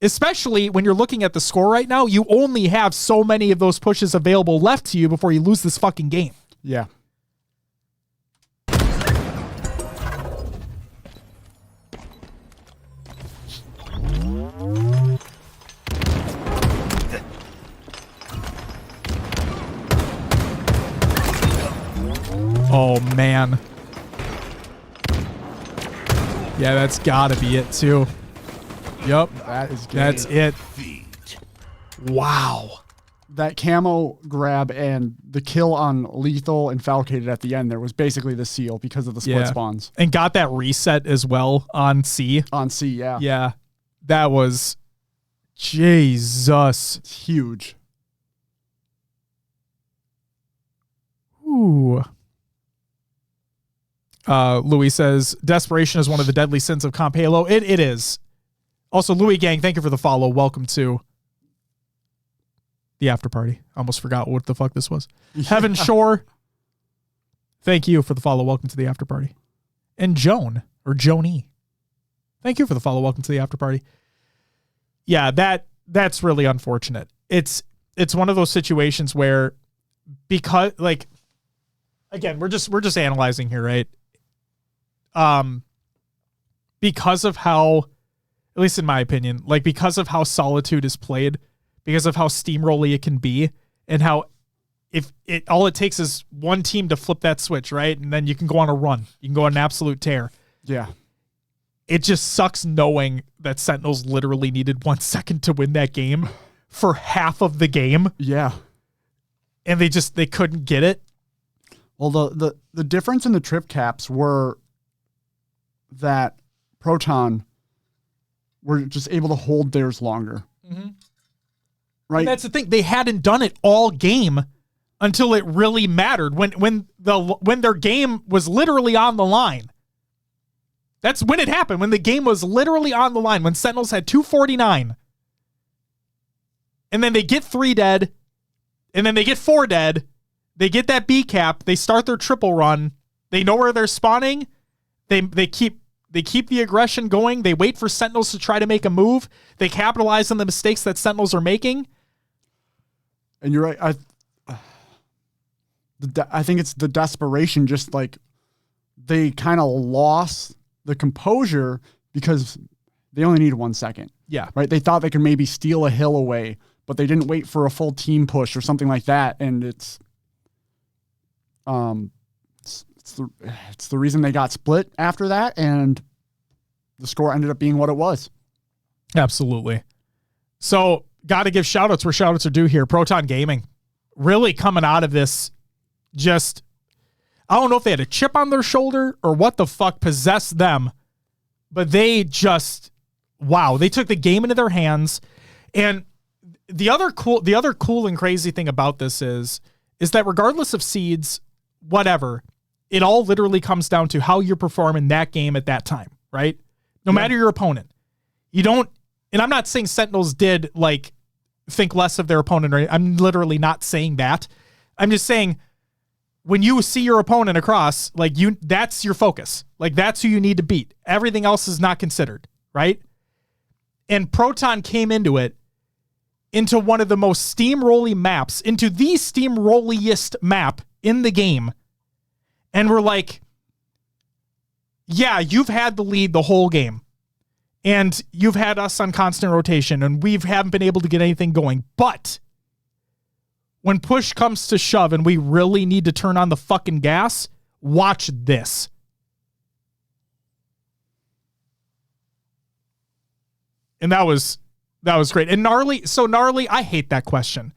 especially when you're looking at the score right now, you only have so many of those pushes available left to you before you lose this fucking game. Yeah. Oh, man. Yeah, that's gotta be it, too. Yep. That is good. That's it. Feet. Wow. That camo grab and the kill on Lethal and Falcated at the end there was basically the seal because of the split spawns. And got that reset as well on C. On C, yeah. Yeah. That was... Jesus. It's huge. Ooh. Louis says, desperation is one of the deadly sins of Comp Halo. It is. Also, Louis Gang, thank you for the follow. Welcome to the after party. Almost forgot what the fuck this was. Heaven Shore, thank you for the follow. Welcome to the after party. And Joan, or Joni, thank you for the follow. Welcome to the after party. Yeah, that's really unfortunate. It's one of those situations where, because, like, again, we're just analyzing here, right? Because of how, at least in my opinion, like, because of how Solitude is played, because of how steamrolly it can be, and how all it takes is one team to flip that switch, right? And then you can go on a run. You can go on an absolute tear. Yeah. It just sucks knowing that Sentinels literally needed 1 second to win that game for half of the game. Yeah. And they couldn't get it. Well, the difference in the trip caps were that Proton were just able to hold theirs longer. Mm-hmm. Right? And that's the thing. They hadn't done it all game until it really mattered. When their game was literally on the line. That's when it happened. When the game was literally on the line. When Sentinels had 249. And then they get 3 dead. And then they get 4 dead. They get that B cap. They start their triple run. They know where they're spawning. They keep the aggression going. They wait for Sentinels to try to make a move. They capitalize on the mistakes that Sentinels are making. And you're right. I think it's the desperation. Just like they kind of lost the composure because they only needed 1 second. Yeah. Right. They thought they could maybe steal a hill away, but they didn't wait for a full team push or something like that. And It's the reason they got split after that, and the score ended up being what it was. Absolutely. So, got to give shout-outs where shout-outs are due here. Proton Gaming really coming out of this just, I don't know if they had a chip on their shoulder or what the fuck possessed them, but they just, wow, they took the game into their hands. And the other cool and crazy thing about this is that regardless of seeds, whatever, it all literally comes down to how you perform in that game at that time, right? No matter your opponent. You don't, and I'm not saying Sentinels did like think less of their opponent, or I'm literally not saying that. I'm just saying when you see your opponent across, like that's your focus. Like that's who you need to beat. Everything else is not considered, right? And Proton came into one of the most steamrolly maps, into the steamrolliest map in the game. And we're like, yeah, you've had the lead the whole game. And you've had us on constant rotation, and we haven't been able to get anything going. But when push comes to shove and we really need to turn on the fucking gas, watch this. And that was great. And Gnarly, I hate that question.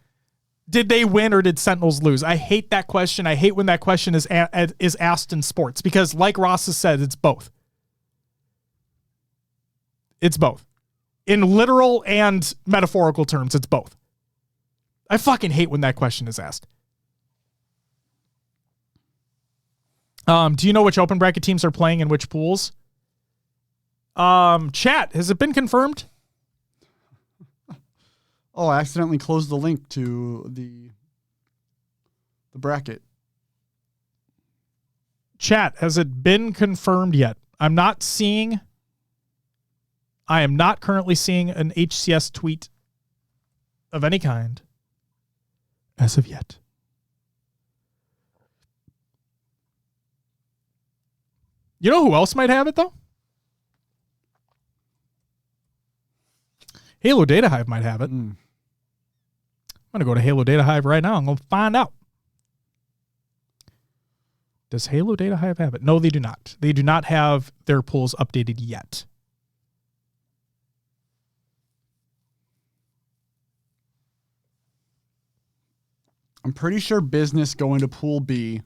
Did they win or did Sentinels lose? I hate that question. I hate when that question is asked in sports because, like Ross has said, it's both. It's both. In literal and metaphorical terms, it's both. I fucking hate when that question is asked. Do you know which open bracket teams are playing in which pools? Chat, has it been confirmed? Oh, I accidentally closed the link to the bracket. Chat, has it been confirmed yet? I am not currently seeing an HCS tweet of any kind as of yet. You know who else might have it, though? Halo Data Hive might have it. I'm going to go to Halo Data Hive right now. I'm going to find out. Does Halo Data Hive have it? No, they do not. They do not have their pools updated yet. I'm pretty sure Business going to Pool B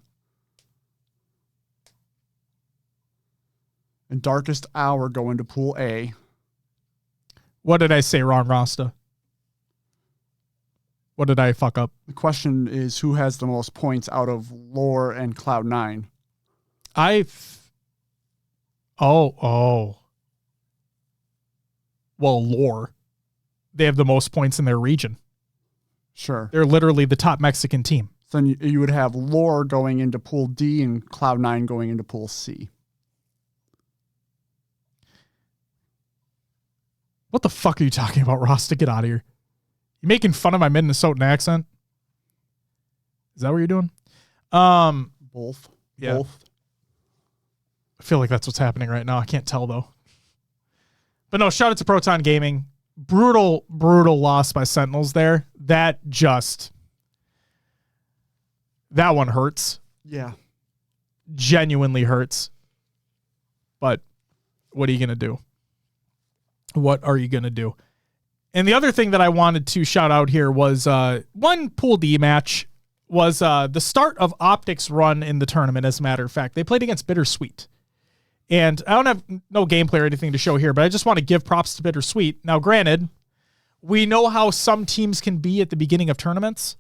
and Darkest Hour going to Pool A. What did I say wrong, Rasta? What did I fuck up? The question is who has the most points out of Lore and Cloud9? Well, Lore. They have the most points in their region. Sure. They're literally the top Mexican team. So then you would have Lore going into Pool D and Cloud9 going into Pool C. What the fuck are you talking about, Rasta? Get out of here. You making fun of my Minnesotan accent? Is that what you're doing? Both. Yeah. Both. I feel like that's what's happening right now. I can't tell, though. But no, shout out to Proton Gaming. Brutal loss by Sentinels there. That one hurts. Yeah. Genuinely hurts. But what are you going to do? What are you going to do? And the other thing that I wanted to shout out here was one Pool D match was the start of Optic's run in the tournament, as a matter of fact. They played against Bittersweet. And I don't have no gameplay or anything to show here, but I just want to give props to Bittersweet. Now, granted, we know how some teams can be at the beginning of tournaments,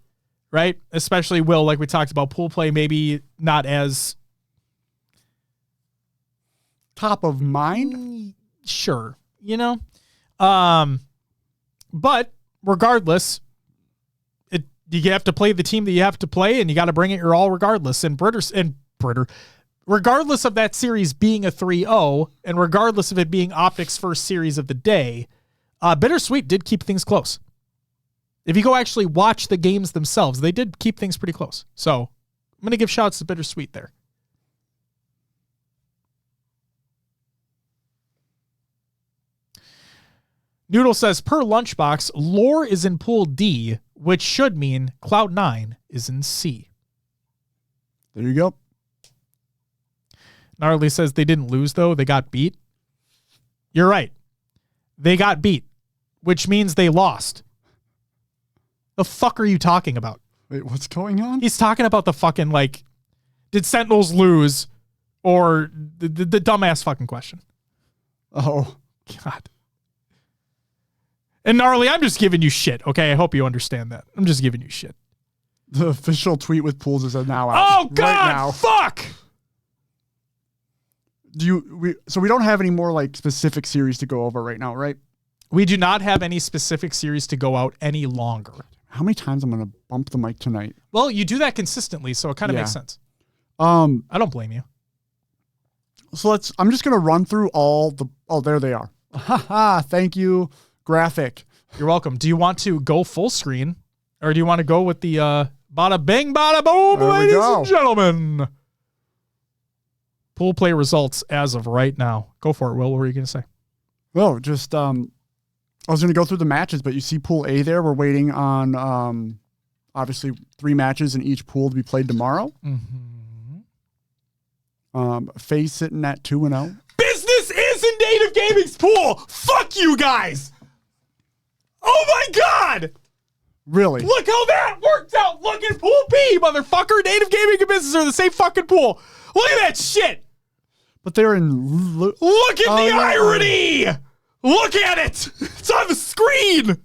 right? Especially Will, like we talked about, pool play maybe not as top of mind. Sure, you know? But regardless, you have to play the team that you have to play, and you got to bring it your all regardless. And regardless of that series being a 3-0, and regardless of it being Optic's first series of the day, Bittersweet did keep things close. If you go actually watch the games themselves, they did keep things pretty close. So I'm going to give shouts to Bittersweet there. Noodle says, per Lunchbox, Lore is in Pool D, which should mean Cloud9 is in C. There you go. Gnarly says they didn't lose, though. They got beat. You're right. They got beat, which means they lost. The fuck are you talking about? Wait, what's going on? He's talking about the fucking, like, did Sentinels lose or the dumbass fucking question. Oh. God. And Gnarly, I'm just giving you shit, okay? I hope you understand that. I'm just giving you shit. The official tweet with pools is now out. Oh, God, right now. fuck! So we don't have any more, like, specific series to go over right now, right? We do not have any specific series to go out any longer. How many times I'm going to bump the mic tonight? Well, you do that consistently, so it kind of makes sense. I don't blame you. So I'm just going to run through all the, there they are. Haha, thank you, graphic. You're welcome. Do you want to go full screen or do you want to go with the bada bing, bada boom, There we ladies go. and gentlemen? Pool play results as of right now. Go for it, Will. What were you going to say? Well, just, I was going to go through the matches, but you see Pool A there. We're waiting on, obviously, 3 matches in each pool to be played tomorrow. Faye sitting at 2-0. Business is in Native Gaming's pool. Fuck you guys. Oh my God. Really? Look how that worked out. Look at Pool B, motherfucker. Native Gaming and Business are the same fucking pool. Look at that shit. But they're in... Look at the irony. Look at it. It's on the screen.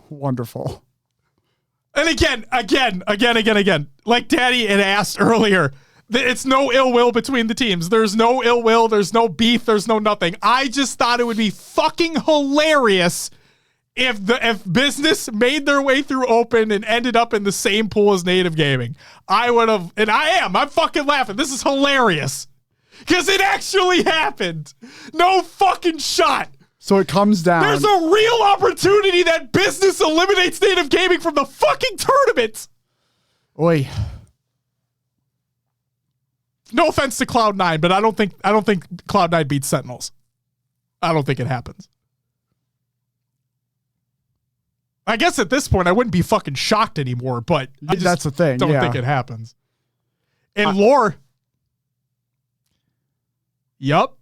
Wonderful. And again. Like Daddy had asked earlier, it's no ill will between the teams. There's no ill will. There's no beef. There's no nothing. I just thought it would be fucking hilarious if Business made their way through Open and ended up in the same pool as Native Gaming. I would have, and I'm fucking laughing. This is hilarious. Because it actually happened. No fucking shot. So it comes down. There's a real opportunity that Business eliminates Native Gaming from the fucking tournament. Oi. No offense to Cloud9, but I don't think Cloud9 beats Sentinels. I don't think it happens. I guess at this point I wouldn't be fucking shocked anymore, but I just that's the thing. don't think it happens. And Lore. Yup.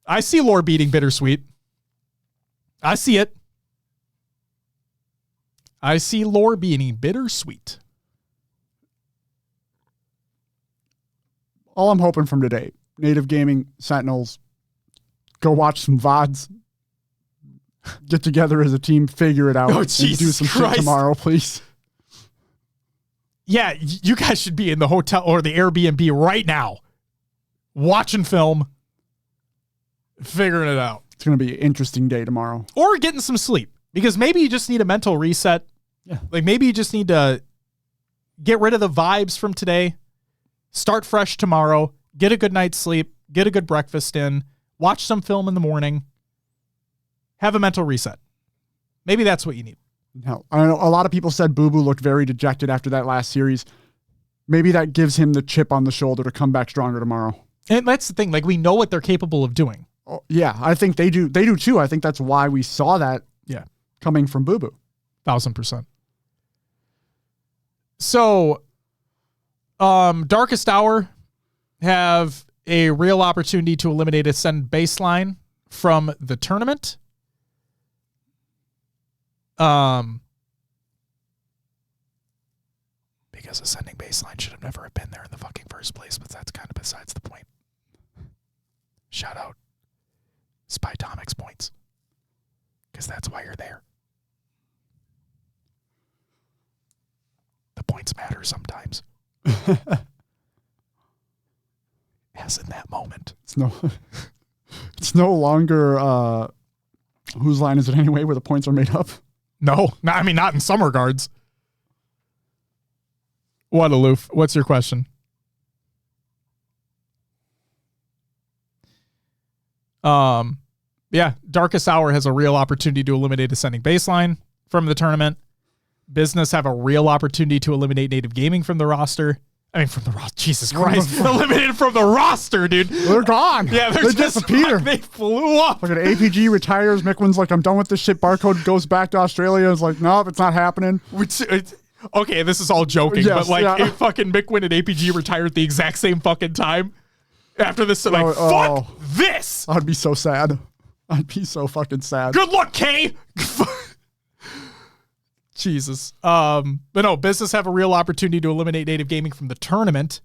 I see Lore beating Bittersweet. I see it. I see Lore beating Bittersweet. All I'm hoping from today, Native Gaming, Sentinels, go watch some VODs, get together as a team, figure it out, and do some shit tomorrow, please. Yeah, you guys should be in the hotel or the Airbnb right now, watching film, figuring it out. It's going to be an interesting day tomorrow. Or getting some sleep, because maybe you just need a mental reset. Yeah. Like maybe you just need to get rid of the vibes from today, start fresh tomorrow, get a good night's sleep, get a good breakfast in, watch some film in the morning, have a mental reset. Maybe that's what you need. Hell, I know a lot of people said Boo Boo looked very dejected after that last series. Maybe that gives him the chip on the shoulder to come back stronger tomorrow. And that's the thing. Like, we know what they're capable of doing. Oh, yeah, I think they do. They do too. I think that's why we saw that coming from Boo Boo. 1,000%. So, Darkest Hour have a real opportunity to eliminate Ascend Baseline from the tournament. Because Ascending Baseline should have never have been there in the fucking first place, but that's kind of besides the point. Shout out Spytomics points. Because that's why you're there. The points matter sometimes. As in that moment. It's no longer whose line is it anyway where the points are made up? No, I mean, not in some regards. What, Aloof? What's your question? Yeah, Darkest Hour has a real opportunity to eliminate Ascending Baseline from the tournament. Business have a real opportunity to eliminate Native Gaming from the roster. I mean, from the roster. Jesus Christ. Eliminated from the roster, dude. They're gone. Yeah, they disappear. They flew up. Like an APG retires. Mickwin's like, I'm done with this shit. Barcode goes back to Australia. It's like, nope, it's not happening. Okay, this is all joking, Yes, but like yeah. if fucking Mickwin and APG retired at the exact same fucking time after this, like fuck this. I'd be so sad. I'd be so fucking sad. Good luck, Kay. Jesus. But no, Business have a real opportunity to eliminate Native Gaming from the tournament.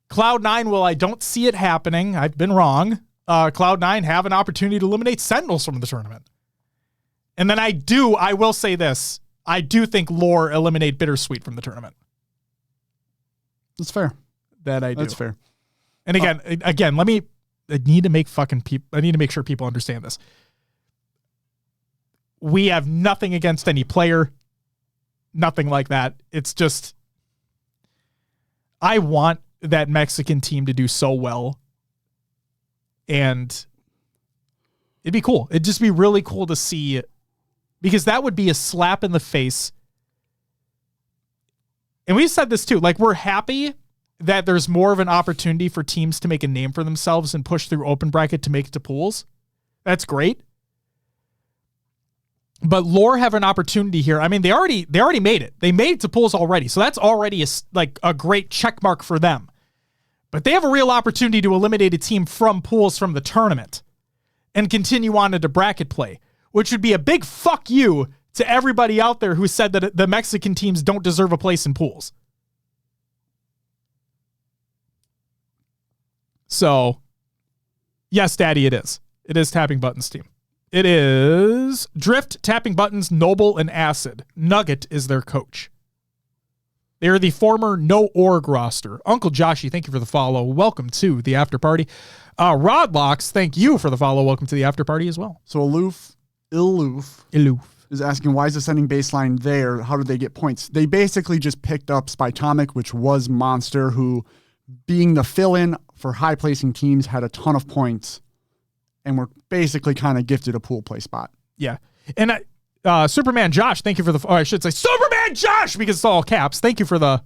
Cloud9, well, I don't see it happening. I've been wrong. Cloud9 have an opportunity to eliminate Sentinels from the tournament. And then I will say this. I do think Lore eliminate Bittersweet from the tournament. That's fair. That I do. That's fair. And again, I need to make sure people understand this. We have nothing against any player. Nothing like that. It's just, I want that Mexican team to do so well. And it'd be cool. It'd just be really cool to see, because that would be a slap in the face. And we said this too, like we're happy that there's more of an opportunity for teams to make a name for themselves and push through open bracket to make it to pools. That's great. But Lore have an opportunity here. I mean, they already made it. They made it to pools already. So that's already a great check mark for them. But they have a real opportunity to eliminate a team from pools from the tournament and continue on into bracket play, which would be a big fuck you to everybody out there who said that the Mexican teams don't deserve a place in pools. So, yes, Daddy, it is. It is Tapping Buttons team. It is Drift, Tapping Buttons, Noble, and Acid. Nugget is their coach. They are the former No Org roster. Uncle Joshy, thank you for the follow. Welcome to the after party. Rodlocks, thank you for the follow. Welcome to the after party as well. So Iloof is asking, why is the sending baseline there? How did they get points? They basically just picked up Spytomic, which was Monster, who, being the fill-in for high-placing teams, had a ton of points and were basically kind of gifted a pool play spot. Yeah. And Superman Josh, thank you for the... I should say Superman Josh, because it's all caps. Thank you for the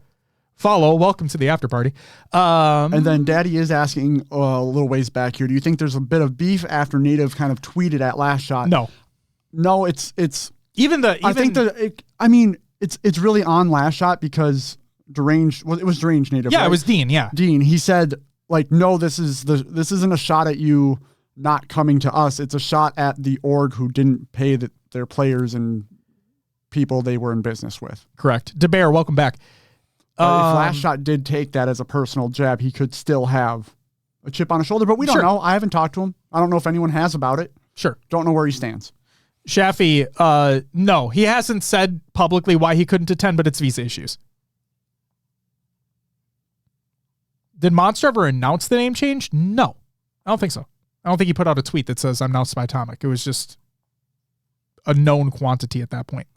follow. Welcome to the after party. And then Daddy is asking a little ways back here, do you think there's a bit of beef after Native kind of tweeted at Last Shot? No, it's it's really on Last Shot because Deranged, well, it was Deranged Native. Yeah, right? it was Dean. Yeah. Dean, he said, like, no, this isn't a shot at you not coming to us. It's a shot at the org who didn't pay their players and people they were in business with. Correct. DeBear, welcome back. If Last Shot did take that as a personal jab, he could still have a chip on his shoulder, but we don't know. I haven't talked to him. I don't know if anyone has about it. Sure. Don't know where he stands. Shafi, no, he hasn't said publicly why he couldn't attend, but it's visa issues. Did Monster ever announce the name change? No, I don't think so. I don't think he put out a tweet that says I'm now Spytomic. It was just a known quantity at that point.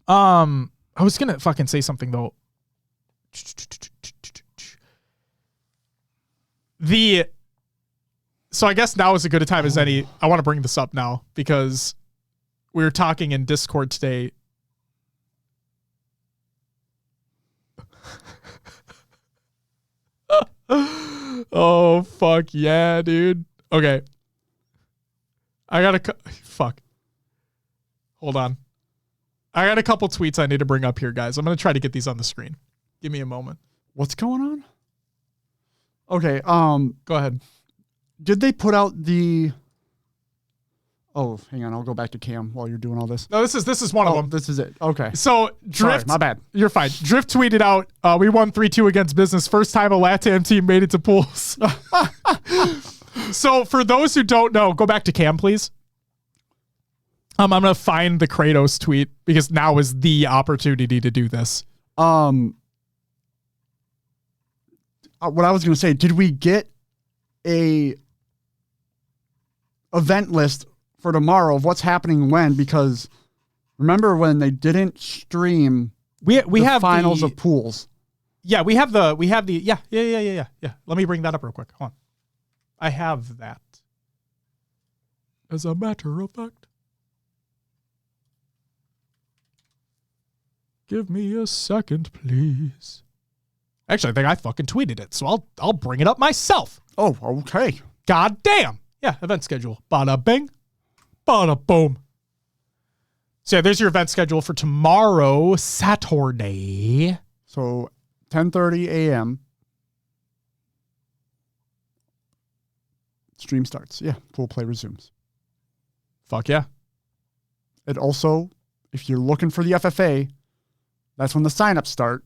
I was gonna fucking say something though. So I guess now is as good a time as any. I want to bring this up now because we were talking in Discord today. Oh, fuck yeah, dude. Okay. I got fuck. Hold on. I got a couple tweets I need to bring up here, guys. I'm going to try to get these on the screen. Give me a moment. What's going on? Okay, Go ahead. did they put out the... Oh, hang on. I'll go back to Cam while you're doing all this. No, this is one of them. This is it. Okay. So Drift, Sorry, my bad. You're fine. Drift tweeted out, we won 3-2 against Business. First time a LATAM team made it to pools. So for those who don't know, go back to Cam, please. I'm going to find the Kratos tweet because now is the opportunity to do this. What I was going to say, did we get a event list for tomorrow of what's happening when? Because remember when they didn't stream we have finals of pools. Yeah, we have the yeah. Let me bring that up real quick. Hold on. I have that. As a matter of fact. Give me a second, please. Actually, I think I fucking tweeted it, so I'll bring it up myself. Oh, okay. God damn. Yeah, event schedule. Bada bing. Bada boom. So yeah, there's your event schedule for tomorrow, Saturday. So 10:30 a.m. Stream starts. Yeah, pool play resumes. Fuck yeah. It also, if you're looking for the FFA, that's when the signups start.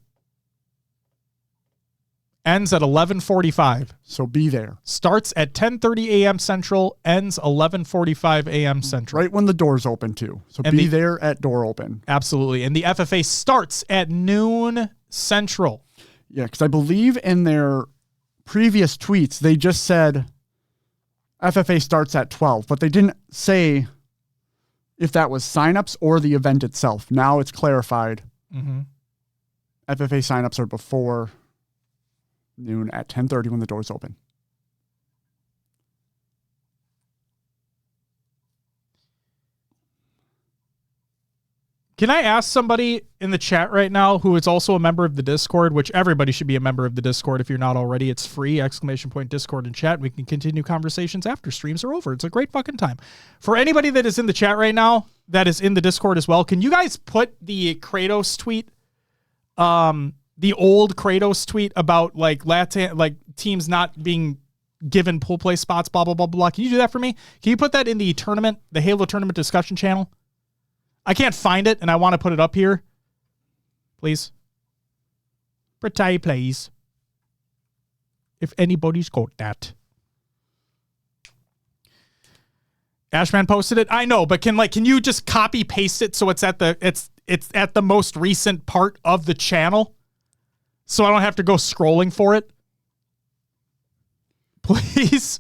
Ends at 11:45. So be there. Starts at 10:30 a.m. Central, ends 11:45 a.m. Central. Right when the doors open too. So And be there at door open. Absolutely. And the FFA starts at noon Central. Yeah, because I believe in their previous tweets, they just said FFA starts at 12, but they didn't say if that was signups or the event itself. Now it's clarified. Mm-hmm. FFA signups are before noon at 10:30 when the doors open. Can I ask somebody in the chat right now who is also a member of the Discord, which everybody should be a member of the Discord if you're not already. It's free, !Discord and chat. We can continue conversations after streams are over. It's a great fucking time. For anybody that is in the chat right now, that is in the Discord as well, can you guys put the Kratos tweet, the old Kratos tweet about like Latin, like teams not being given pool play spots, blah, blah, blah, blah. Can you do that for me? Can you put that in the tournament, the Halo tournament discussion channel? I can't find it, and I want to put it up here. Please. Pretty, please. If anybody's got that. Ashman posted it. I know, but can you just copy paste it so it's at the most recent part of the channel, so I don't have to go scrolling for it? Please.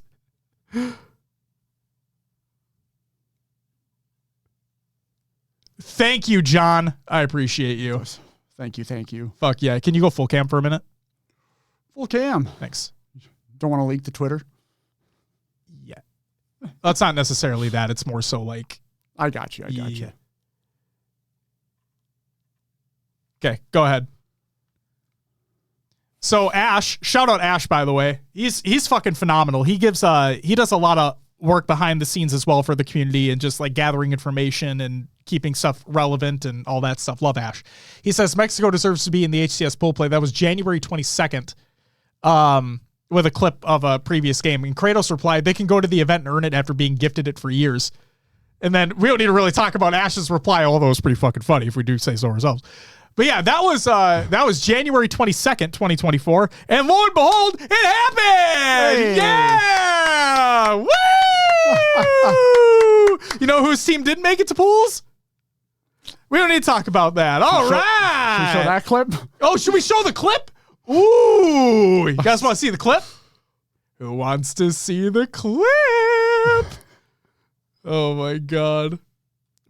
Thank you, John. I appreciate you. Thank you. Thank you. Fuck yeah. Can you go full cam for a minute? Full cam. Thanks. Don't want to leak the Twitter. Yeah. That's not necessarily that. It's more so like. I got you. I got you. Okay, go ahead. So Ash, shout out Ash, by the way. He's fucking phenomenal. He does a lot of work behind the scenes as well for the community and just like gathering information and keeping stuff relevant and all that stuff. Love Ash. He says Mexico deserves to be in the HCS pool play. That was January 22nd, with a clip of a previous game. And Kratos replied, they can go to the event and earn it after being gifted it for years. And then we don't need to really talk about Ash's reply, although it's pretty fucking funny if we do say so ourselves. But yeah, that was January 22nd, 2024. And lo and behold, it happened! Hey. Yeah! Woo! You know whose team didn't make it to pools? We don't need to talk about that. All right. Should we show that clip? Oh, should we show the clip? Ooh. You guys want to see the clip? Who wants to see the clip? Oh, my God.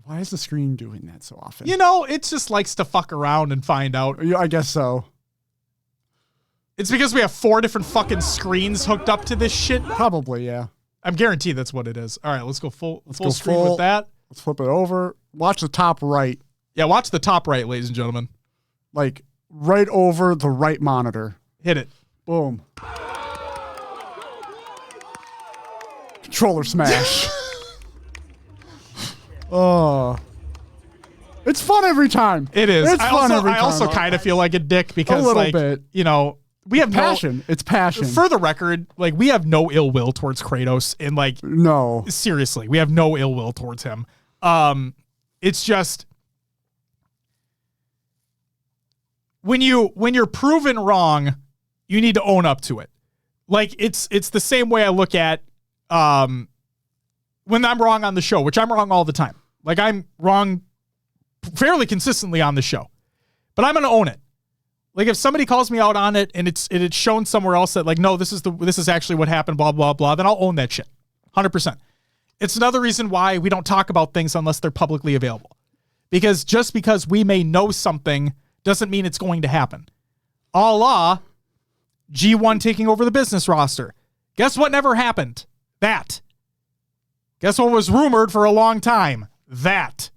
Why is the screen doing that so often? You know, it just likes to fuck around and find out. Yeah, I guess so. It's because we have 4 different fucking screens hooked up to this shit. Probably, yeah. I'm guaranteed that's what it is. All right, let's go full go screen full. with that. Let's flip it over. Watch the top right. Yeah, watch the top right, ladies and gentlemen. Like, right over the right monitor. Hit it. Boom. Controller smash. Oh. It's fun every time. It is. It's fun every time. I also kind of feel like a dick because, A little like, bit. you know, we have passion. It's passion. For the record, like, we have no ill will towards Kratos, and like, No. seriously, we have no ill will towards him. It's just when you're proven wrong, you need to own up to it. Like, it's the same way I look at when I'm wrong on the show, which I'm wrong all the time. Like, I'm wrong fairly consistently on the show, but I'm going to own it. Like, if somebody calls me out on it and it's shown somewhere else that, like, no, this is actually what happened, blah, blah, blah, then I'll own that shit. 100%. It's another reason why we don't talk about things unless they're publicly available. Because just because we may know something doesn't mean it's going to happen. A la G1 taking over the business roster. Guess what never happened? That. Guess what was rumored for a long time? That.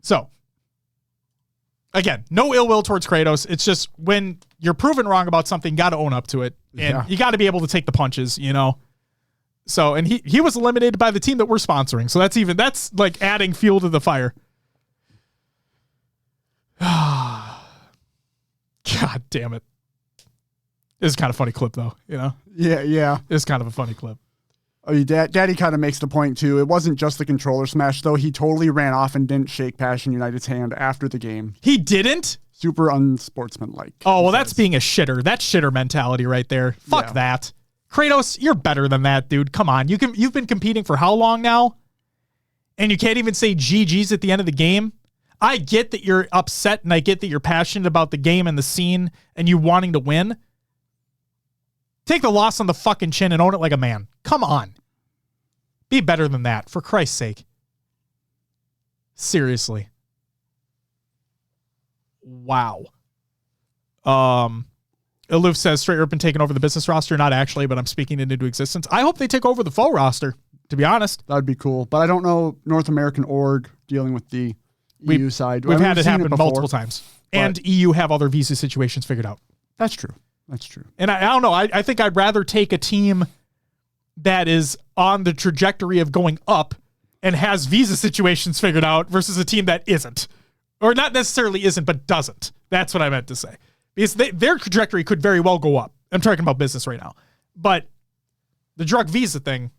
So, again, no ill will towards Kratos. It's just when you're proven wrong about something, you got to own up to it. And you got to be able to take the punches, you know? So, and he was eliminated by the team that we're sponsoring. So that's like adding fuel to the fire. God damn it. This is kind of a funny clip though, you know? Yeah. It's kind of a funny clip. Oh, Daddy kind of makes the point too. It wasn't just the controller smash though. He totally ran off and didn't shake Passion United's hand after the game. He didn't? Super unsportsmanlike. Oh, well, that's being a shitter. That's shitter mentality right there. Fuck that. Kratos, you're better than that, dude. Come on. You've been competing for how long now? And you can't even say GG's at the end of the game? I get that you're upset and I get that you're passionate about the game and the scene and you wanting to win. Take the loss on the fucking chin and own it like a man. Come on. Be better than that, for Christ's sake. Seriously. Wow. Aloof says Straight Rip been taking over the business roster. Not actually, but I'm speaking it into existence. I hope they take over the full roster, to be honest. That'd be cool. But I don't know North American org dealing with the EU side. We've had it happen multiple times. And EU have other visa situations figured out. That's true. That's true. And I don't know. I think I'd rather take a team that is on the trajectory of going up and has visa situations figured out versus a team that isn't. Or not necessarily isn't, but doesn't. That's what I meant to say. Because their trajectory could very well go up. I'm talking about business right now. But the drug visa thing.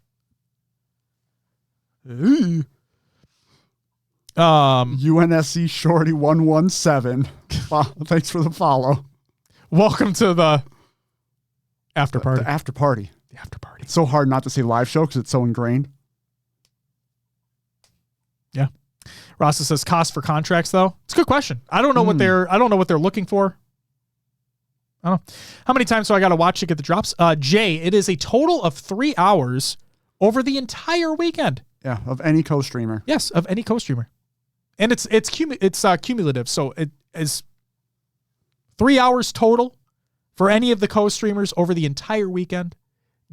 UNSC Shorty 117. Thanks for the follow. Welcome to the after party. The after party. The after party. It's so hard not to say live show because it's so ingrained. Yeah. Rasa says cost for contracts though. It's a good question. I don't know what they're looking for. I don't know. How many times do I got to watch to get the drops? Jay, it is a total of 3 hours over the entire weekend. Yeah, of any co-streamer. Yes, of any co-streamer. And it's cumulative, so it is 3 hours total for any of the co-streamers over the entire weekend.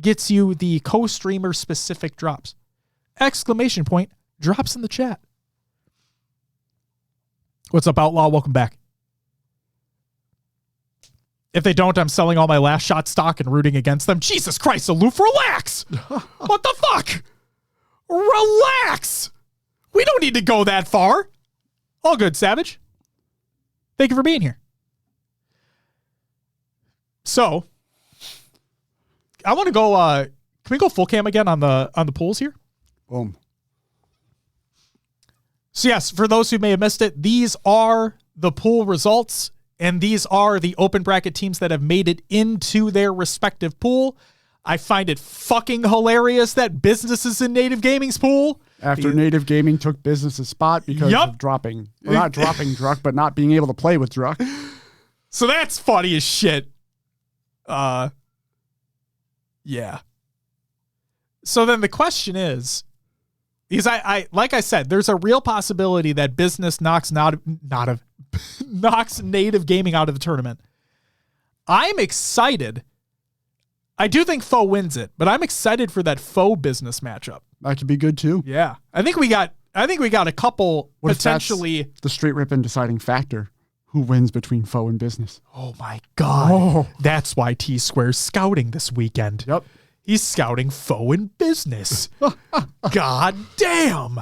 Gets you the co-streamer specific drops. Exclamation point, drops in the chat. What's up, Outlaw? Welcome back. If they don't, I'm selling all my last shot stock and rooting against them. Jesus Christ, Aloof, relax. What the fuck? Relax. We don't need to go that far. All good, Savage. Thank you for being here. So, I want to go, can we go full cam again on the pools here? Boom. So yes, for those who may have missed it, these are the pool results. And these are the open bracket teams that have made it into their respective pool. I find it fucking hilarious that Business is in Native Gaming's pool. After Native Gaming took Business's spot because of dropping, well, not dropping Druck, but not being able to play with Druck. So that's funny as shit. Yeah. So then the question is, because I like I said, there's a real possibility that Business knocks Native Gaming out of the tournament. I'm excited. I do think Foe wins it, but I'm excited for that Foe Business matchup. That could be good too. Yeah. I think we got a couple potentially the straight rip and deciding factor. Who wins between Foe and Business? Oh my God. That's why T-Square's scouting this weekend. Yep. He's scouting Foe and Business. God damn.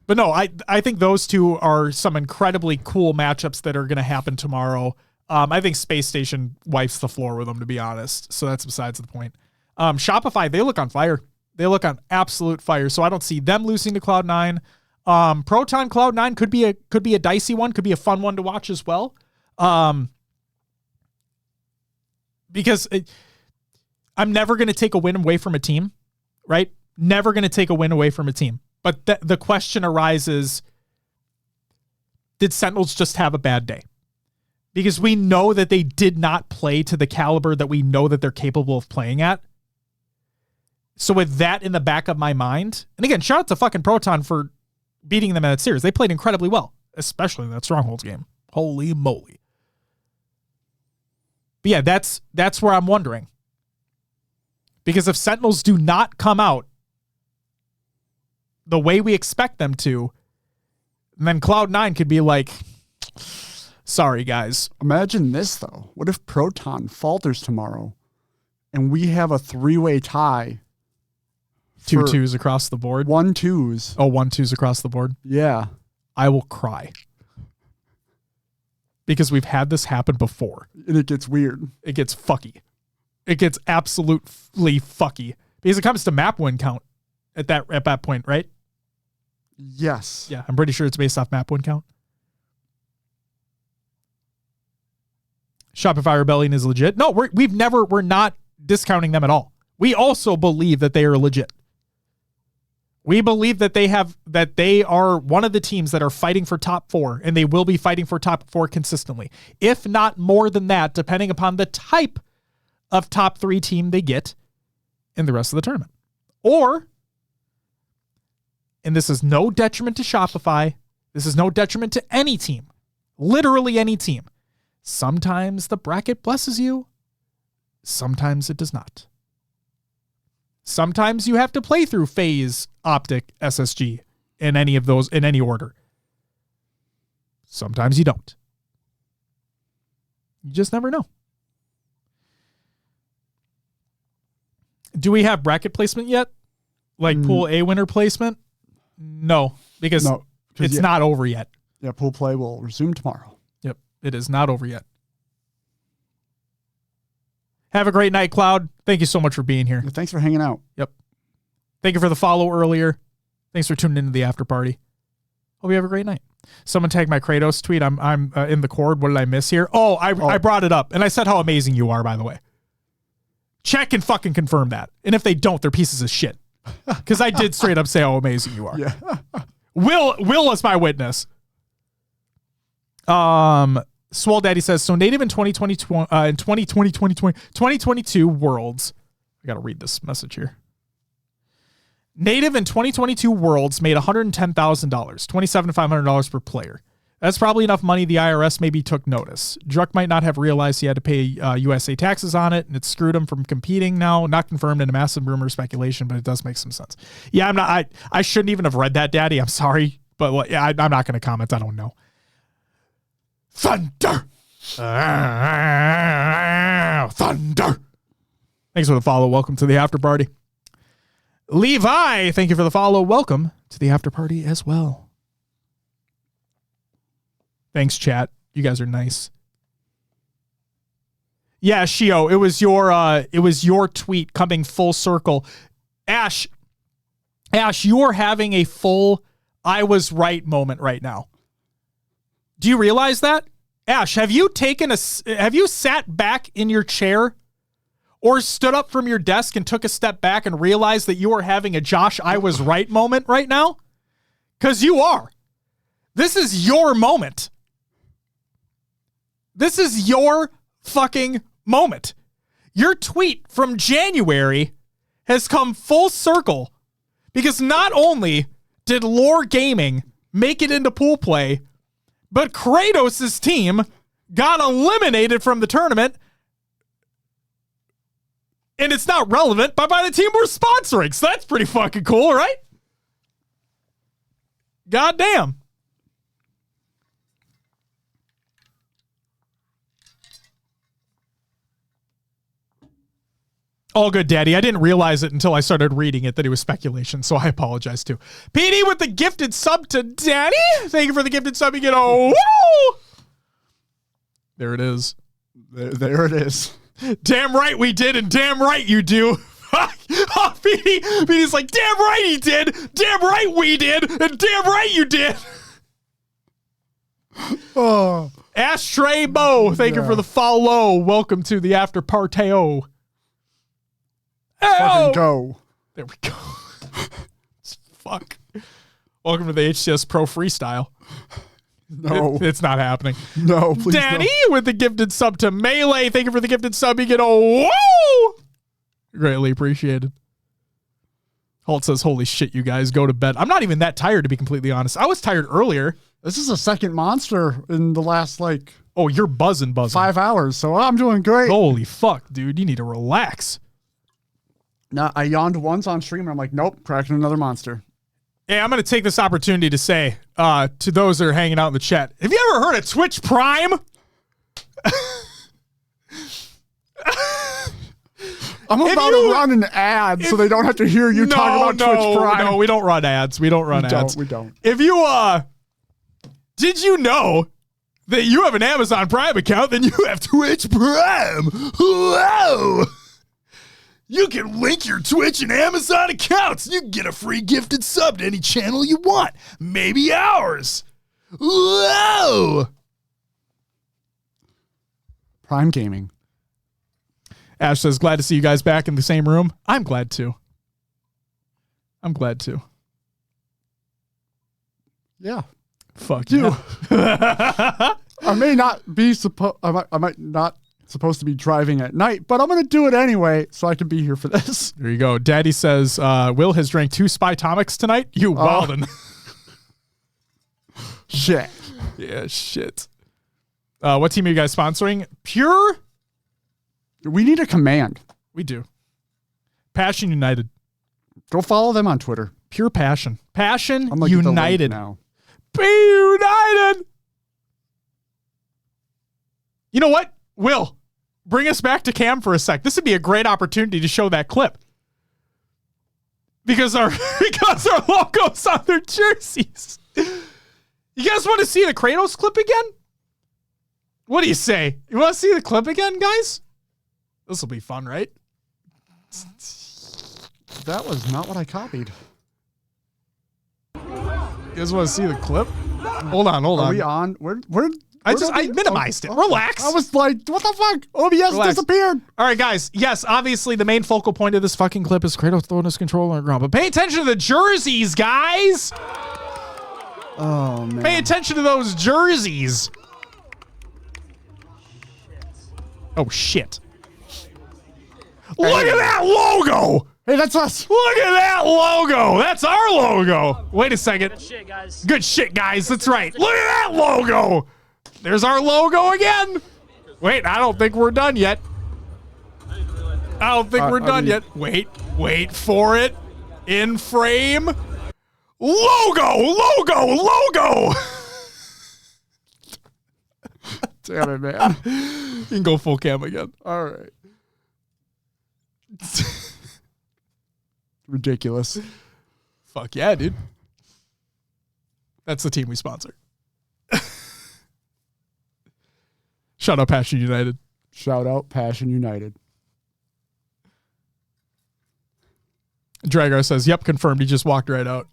But no, I think those two are some incredibly cool matchups that are going to happen tomorrow. I think Space Station wipes the floor with them, to be honest. So that's besides the point. Shopify, they look on fire. They look on absolute fire. So I don't see them losing to Cloud9. Proton Cloud9 could be a dicey one, could be a fun one to watch as well. Because I'm never going to take a win away from a team, right? Never going to take a win away from a team. But the question arises, did Sentinels just have a bad day? Because we know that they did not play to the caliber that we know that they're capable of playing at. So with that in the back of my mind, and again, shout out to fucking Proton for beating them in that series. They played incredibly well, especially in that Strongholds game. Holy moly. But yeah, that's where I'm wondering. Because if Sentinels do not come out the way we expect them to, then Cloud9 could be like, sorry, guys. Imagine this, though. What if Proton falters tomorrow and we have a 3-way tie. 2-2s across the board. 1-2s. Oh, 1-2s across the board. Yeah. I will cry. Because we've had this happen before. And it gets weird. It gets fucky. It gets absolutely fucky. Because it comes to map win count at that point, right? Yes. Yeah, I'm pretty sure it's based off map win count. Shopify Rebellion is legit. No, we're not discounting them at all. We also believe that they are legit. We believe that they are one of the teams that are fighting for top 4, and they will be fighting for top 4 consistently, if not more than that, depending upon the type of top 3 team they get in the rest of the tournament. Or, and this is no detriment to Shopify, this is no detriment to any team, literally any team. Sometimes the bracket blesses you, sometimes it does not. Sometimes you have to play through FaZe, Optic, SSG in any of those, in any order. Sometimes you don't. You just never know. Do we have bracket placement yet? Like Pool A winner placement? No, because it's not over yet. Yeah, pool play will resume tomorrow. Yep, it is not over yet. Have a great night, Cloud. Thank you so much for being here. Thanks for hanging out. Yep. Thank you for the follow earlier. Thanks for tuning into the after party. Hope you have a great night. Someone tagged my Kratos tweet. I'm in the cord. What did I miss here? I brought it up, and I said how amazing you are, by the way. Check and fucking confirm that. And if they don't, they're pieces of shit. Because I did straight up say how amazing you are. Yeah. Will is my witness. Swole Daddy says, so Native in 2022 Worlds. I got to read this message here. Native in 2022 Worlds made $110,000, $27,500 per player. That's probably enough money the IRS maybe took notice. Druck might not have realized he had to pay USA taxes on it, and it screwed him from competing now. Not confirmed in a massive rumor speculation, but it does make some sense. Yeah, I shouldn't even have read that, Daddy. I'm sorry, but I'm not going to comment. I don't know. Thunder! Thunder! Thanks for the follow. Welcome to the after party. Levi, thank you for the follow. Welcome to the after party as well. Thanks, chat. You guys are nice. Yeah, Shio, it was your tweet coming full circle. Ash, you're having a full I was right moment right now. Do you realize that? Ash, have you sat back in your chair or stood up from your desk and took a step back and realized that you are having a Josh I was right moment right now? Because you are. This is your moment. This is your fucking moment. Your tweet from January has come full circle because not only did Lore Gaming make it into pool play, but Kratos' team got eliminated from the tournament, and it's not relevant, but by the team we're sponsoring. So that's pretty fucking cool, right? God damn. All good, Daddy. I didn't realize it until I started reading it that it was speculation, so I apologize too. PD with the gifted sub to Daddy. Thank you for the gifted sub. You get woo! There it is. There it is. Damn right we did, and damn right you do. PD's like, damn right he did, damn right we did, and damn right you did. Oh. Ashtray Bo, thank you for the follow. Welcome to the after parteo. Fucking go. There we go. Fuck. Welcome to the HCS Pro Freestyle. No. It's not happening. No, please Danny with the gifted sub to Melee. Thank you for the gifted sub. You get a whoa! Greatly appreciated. Holt says, holy shit, you guys, go to bed. I'm not even that tired, to be completely honest. I was tired earlier. This is a second monster in the last, oh, you're buzzing. 5 hours, so I'm doing great. Holy fuck, dude. You need to relax. Now, I yawned once on stream, and I'm like, nope, cracking another monster. Hey, I'm going to take this opportunity to say to those that are hanging out in the chat, have you ever heard of Twitch Prime? I'm about to run an ad so they don't have to hear you talk about Twitch Prime. No, we don't run ads. We don't run ads. We don't. If you, did you know that you have an Amazon Prime account, then you have Twitch Prime? Whoa! You can link your Twitch and Amazon accounts. And you can get a free gifted sub to any channel you want. Maybe ours. Whoa! Prime Gaming. Ash says, glad to see you guys back in the same room. I'm glad too. Yeah. Fuck you. I may not be I might not supposed to be driving at night, but I'm going to do it anyway so I can be here for this. There you go. Daddy says, Will has drank 2 Spy Tonics tonight. You wildin'. Shit. Yeah, shit. What team are you guys sponsoring? Pure? We need a command. We do. Passion United. Go follow them on Twitter. Pure passion. Passion I'm gonna get the link United. now. Be united. You know what? Will, bring us back to Cam for a sec. This would be a great opportunity to show that clip. Because our logo's on their jerseys. You guys want to see the Kratos clip again? What do you say? You want to see the clip again, guys? This will be fun, right? That was not what I copied. You guys want to see the clip? Hold on. Are we on? Where I minimized it. Relax. I was like, what the fuck? OBS disappeared. All right, guys. Yes, obviously the main focal point of this fucking clip is Kratos throwing his controller on the ground. But pay attention to the jerseys, guys. Oh, man. Pay attention to those jerseys. Oh, shit. Look at that logo. Hey, that's us. Look at that logo. That's our logo. Wait a second. Good shit, guys. Good shit, guys. That's right. Look at that logo. There's our logo again. Wait, I don't think we're done yet. I don't think we're done yet. Wait for it. In frame. Logo. Damn it, man. You can go full cam again. All right. Ridiculous. Fuck yeah, dude. That's the team we sponsor. Shout out Passion United. Shout out Passion United. Dragar says, yep, confirmed. He just walked right out.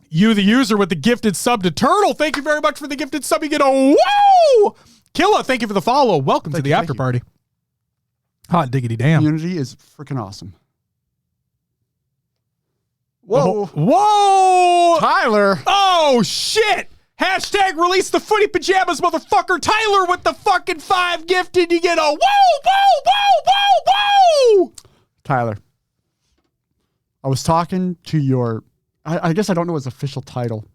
You, the user with the gifted sub to Turtle. Thank you very much for the gifted sub. You get a woo! Killa, thank you for the follow. Welcome to the after party. Hot diggity damn. Community is freaking awesome. Whoa. Whoa! Tyler. Oh, shit! Hashtag release the footy pajamas, motherfucker. Tyler with the fucking 5 gifted. You get a woo! Tyler. I was talking to your, I guess I don't know his official title,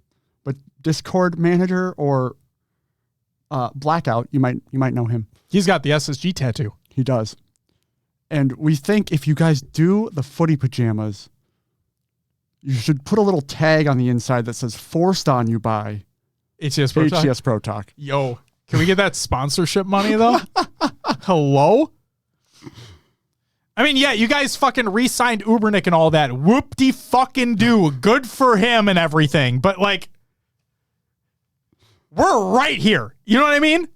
but Discord manager or Blackout. You might know him. He's got the SSG tattoo. He does. And we think if you guys do the footy pajamas, you should put a little tag on the inside that says forced on you by HCS Pro Talk. HCS Pro Talk. Yo, can we get that sponsorship money though? Hello? I mean, yeah, you guys fucking re-signed Ubernick and all that. Whoop-de-fucking-do. Good for him and everything. But, like, we're right here. You know what I mean?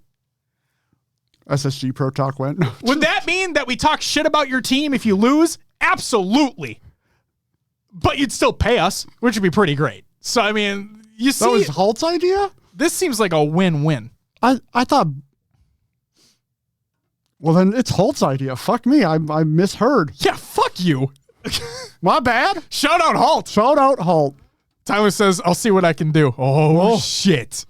SSG Pro Talk went. Would that mean that we talk shit about your team if you lose? Absolutely. But you'd still pay us, which would be pretty great. So, I mean, you see. That was Halt's idea? This seems like a win-win. I thought. Well, then it's Halt's idea. Fuck me. I misheard. Yeah, fuck you. My bad. Shout out Halt. Shout out Halt. Tyler says, I'll see what I can do. Oh, shit.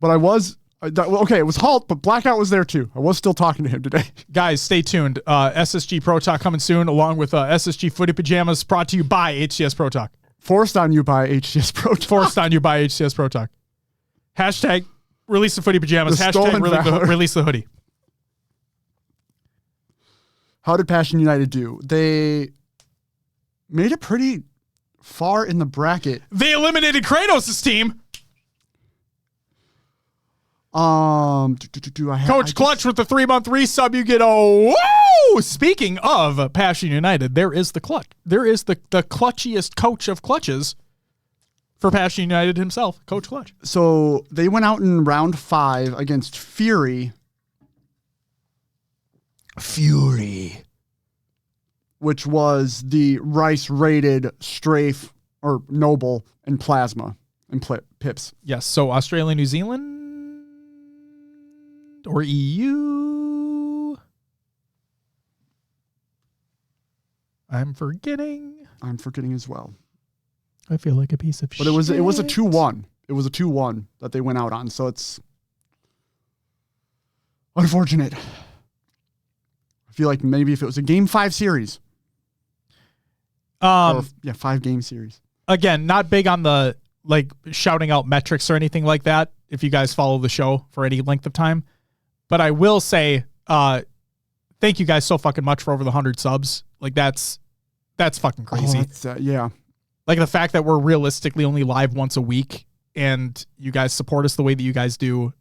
But I was. Okay, it was Halt, but Blackout was there too. I was still talking to him today. Guys, stay tuned. SSG Pro Talk coming soon, along with SSG Footy Pajamas, brought to you by HCS Pro Talk. Forced on you by HCS Pro Talk. Forced on you by HCS Pro Talk. Hashtag release the footy pajamas. Hashtag release the hoodie. How did Passion United do? They made it pretty far in the bracket. They eliminated Kratos' team. Coach Clutch with the 3-month resub. You get a whoa. Speaking of Passion United, there is the clutch. There is the clutchiest coach of clutches for Passion United himself, Coach Clutch. So they went out in round 5 against Fury, which was the Rice rated Strafe or Noble and Plasma and Pips. Yes. So Australia, New Zealand, or EU. I'm forgetting as well. I feel like a piece of shit. But it was a 2-1. It was a 2-1 that they went out on. So it's unfortunate. I feel like maybe if it was a Game 5 series. 5-game series. Again, not big on the shouting out metrics or anything like that if you guys follow the show for any length of time. But I will say, thank you guys so fucking much for over the 100 subs. Like that's fucking crazy. Yeah. Like the fact that we're realistically only live once a week and you guys support us the way that you guys do.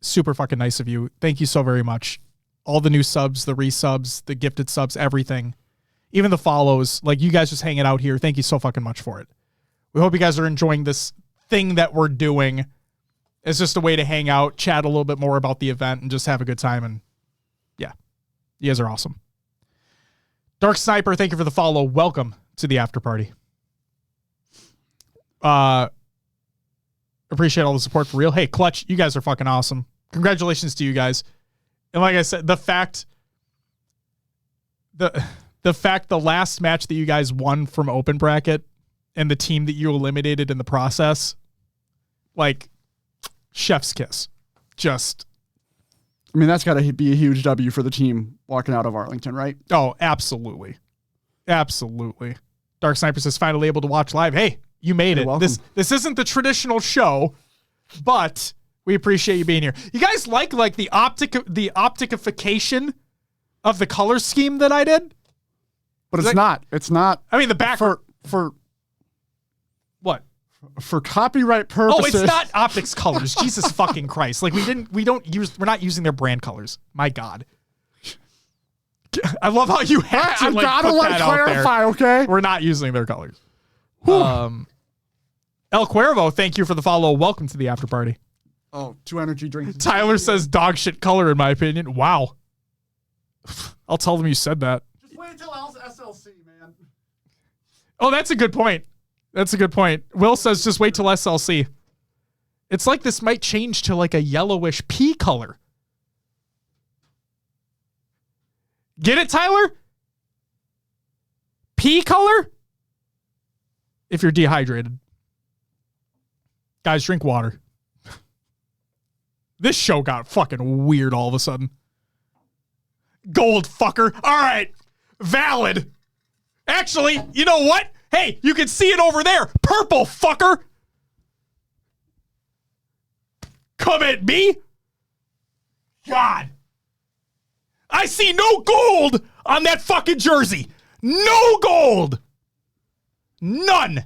Super fucking nice of you. Thank you so very much. All the new subs, the resubs, the gifted subs, everything. Even the follows. Like you guys just hanging out here. Thank you so fucking much for it. We hope you guys are enjoying this thing that we're doing. It's just a way to hang out, chat a little bit more about the event, and just have a good time. And yeah, you guys are awesome. Dark Sniper, thank you for the follow. Welcome to the after party. Appreciate all the support for real. Hey, Clutch, you guys are fucking awesome. Congratulations to you guys. And like I said, the fact the last match that you guys won from open bracket and the team that you eliminated in the process, like chef's kiss. Just, I mean, that's got to be a huge W for the team walking out of Arlington, right? Oh, absolutely. Absolutely. Dark Sniper says finally able to watch live. Hey, you made it. Welcome. This isn't the traditional show, but we appreciate you being here. You guys like the optification of the color scheme that I did? But it's not. It's not. I mean, the back for what? For copyright purposes. Oh, it's not optics colors. Jesus fucking Christ. Like we're not using their brand colors. My God. I love how you had to I gotta clarify, okay? We're not using their colors. El Cuervo, thank you for the follow. Welcome to the after party. Oh, 2 energy drinks. Tyler says dog shit color, in my opinion. Wow. I'll tell them you said that. Just wait until SLC, man. Oh, that's a good point. That's a good point. Will says just wait till SLC. It's like this might change to like a yellowish pea color. Get it, Tyler? Pea color? If you're dehydrated. Guys, drink water. This show got fucking weird all of a sudden. Gold fucker. All right. Valid. Actually, you know what? Hey, you can see it over there. Purple fucker. Come at me. God. I see no gold on that fucking jersey. No gold. None.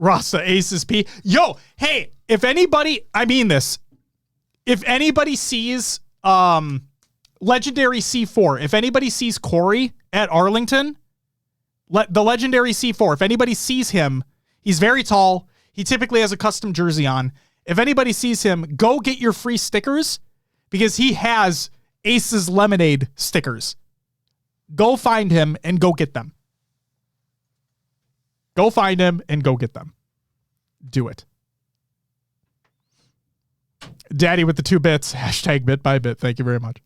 Rasta Aces P. Yo, hey, if anybody, I mean this, if anybody sees Legendary C4, if anybody sees Corey at Arlington, the Legendary C4, if anybody sees him, he's very tall. He typically has a custom jersey on. If anybody sees him, go get your free stickers because he has Aces Lemonade stickers. Go find him and go get them. Go find him and go get them. Do it. Daddy with the 2 bits. Hashtag bit by bit. Thank you very much.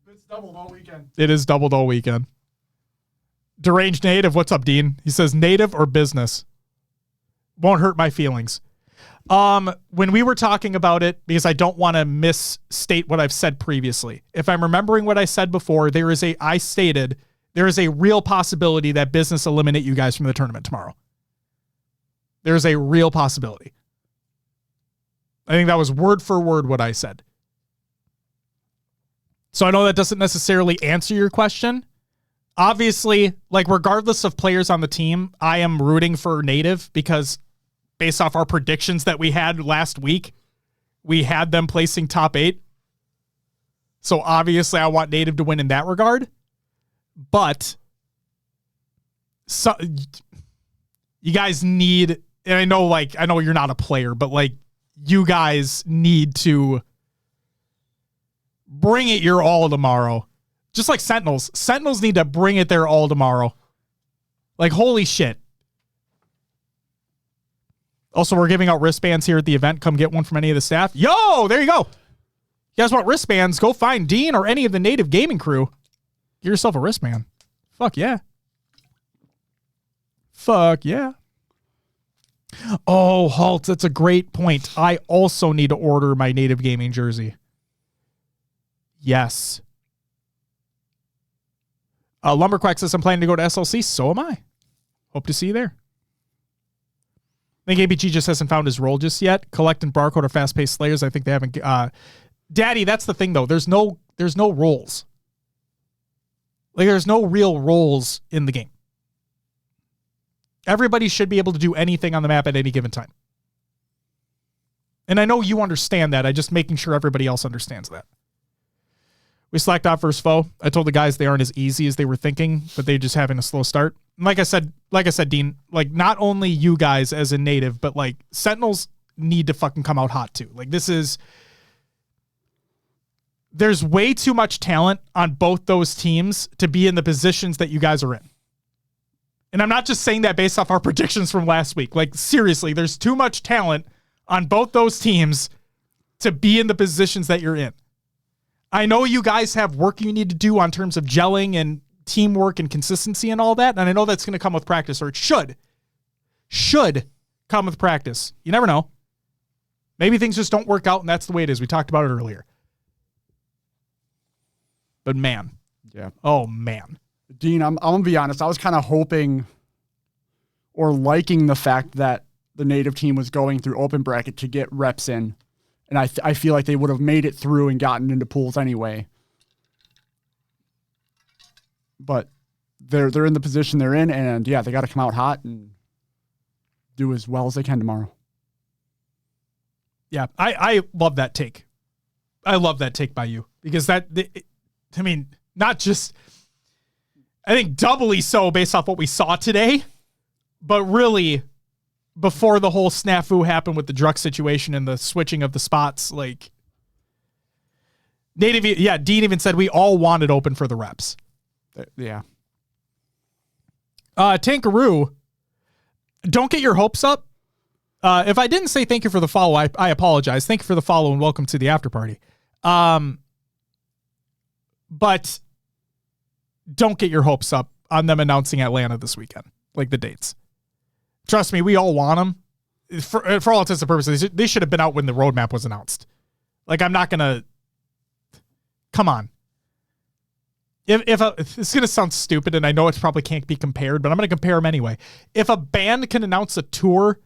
It's doubled all weekend. It is doubled all weekend. Deranged Native. What's up, Dean? He says native or business. Won't hurt my feelings. When we were talking about it, because I don't want to misstate what I've said previously. If I'm remembering what I said before, I stated there is a real possibility that business eliminate you guys from the tournament tomorrow. There's a real possibility. I think that was word for word what I said. So I know that doesn't necessarily answer your question. obviously, like regardless of players on the team, I am rooting for Native because based off our predictions that we had last week, we had them placing top 8. So obviously I want Native to win in that regard. But so you guys need, and I know you're not a player, but like you guys need to bring it your all tomorrow. Just like Sentinels. Sentinels need to bring it their all tomorrow. Like, holy shit. Also, we're giving out wristbands here at the event. Come get one from any of the staff. Yo, there you go. You guys want wristbands? Go find Dean or any of the Native gaming crew. Get yourself a wristband. Fuck yeah. Fuck yeah. Oh, Halt, that's a great point. I also need to order my Native gaming jersey. Yes. Lumberquack says I'm planning to go to SLC. So am I. Hope to see you there. I think ABG just hasn't found his role just yet. Collect and barcode are fast-paced slayers. I think they haven't. Daddy, that's the thing though. There's no roles. Like there's no real roles in the game. Everybody should be able to do anything on the map at any given time. And I know you understand that. I'm just making sure everybody else understands that. We slacked off versus foe. I told the guys they aren't as easy as they were thinking, but they're just having a slow start. And like I said, Dean, like not only you guys as a Native, but like Sentinels need to fucking come out hot too. Like there's way too much talent on both those teams to be in the positions that you guys are in. And I'm not just saying that based off our predictions from last week. Like seriously, there's too much talent on both those teams to be in the positions that you're in. I know you guys have work you need to do on terms of gelling and teamwork and consistency and all that. And I know that's going to come with practice, or it should come with practice. You never know. Maybe things just don't work out and that's the way it is. We talked about it earlier. But man. Yeah. Oh man. Dean, I'm going to be honest. I was kind of hoping or liking the fact that the Native team was going through open bracket to get reps in. And I feel like they would have made it through and gotten into pools anyway. But they're in the position they're in, and yeah, they got to come out hot and do as well as they can tomorrow. Yeah, I love that take. I love that take by you because not just, I think doubly so based off what we saw today, but really before the whole snafu happened with the Druk situation and the switching of the spots, like Dean even said we all wanted open for the reps. Yeah. Tankaroo, don't get your hopes up. If I didn't say thank you for the follow, I apologize. Thank you for the follow and welcome to the after party. But don't get your hopes up on them announcing Atlanta this weekend, like the dates. Trust me, we all want them. For all intents and purposes, they should have been out when the roadmap was announced. Like, I'm not going to... Come on. It's going to sound stupid, and I know it probably can't be compared, but I'm going to compare them anyway. If a band can announce a tour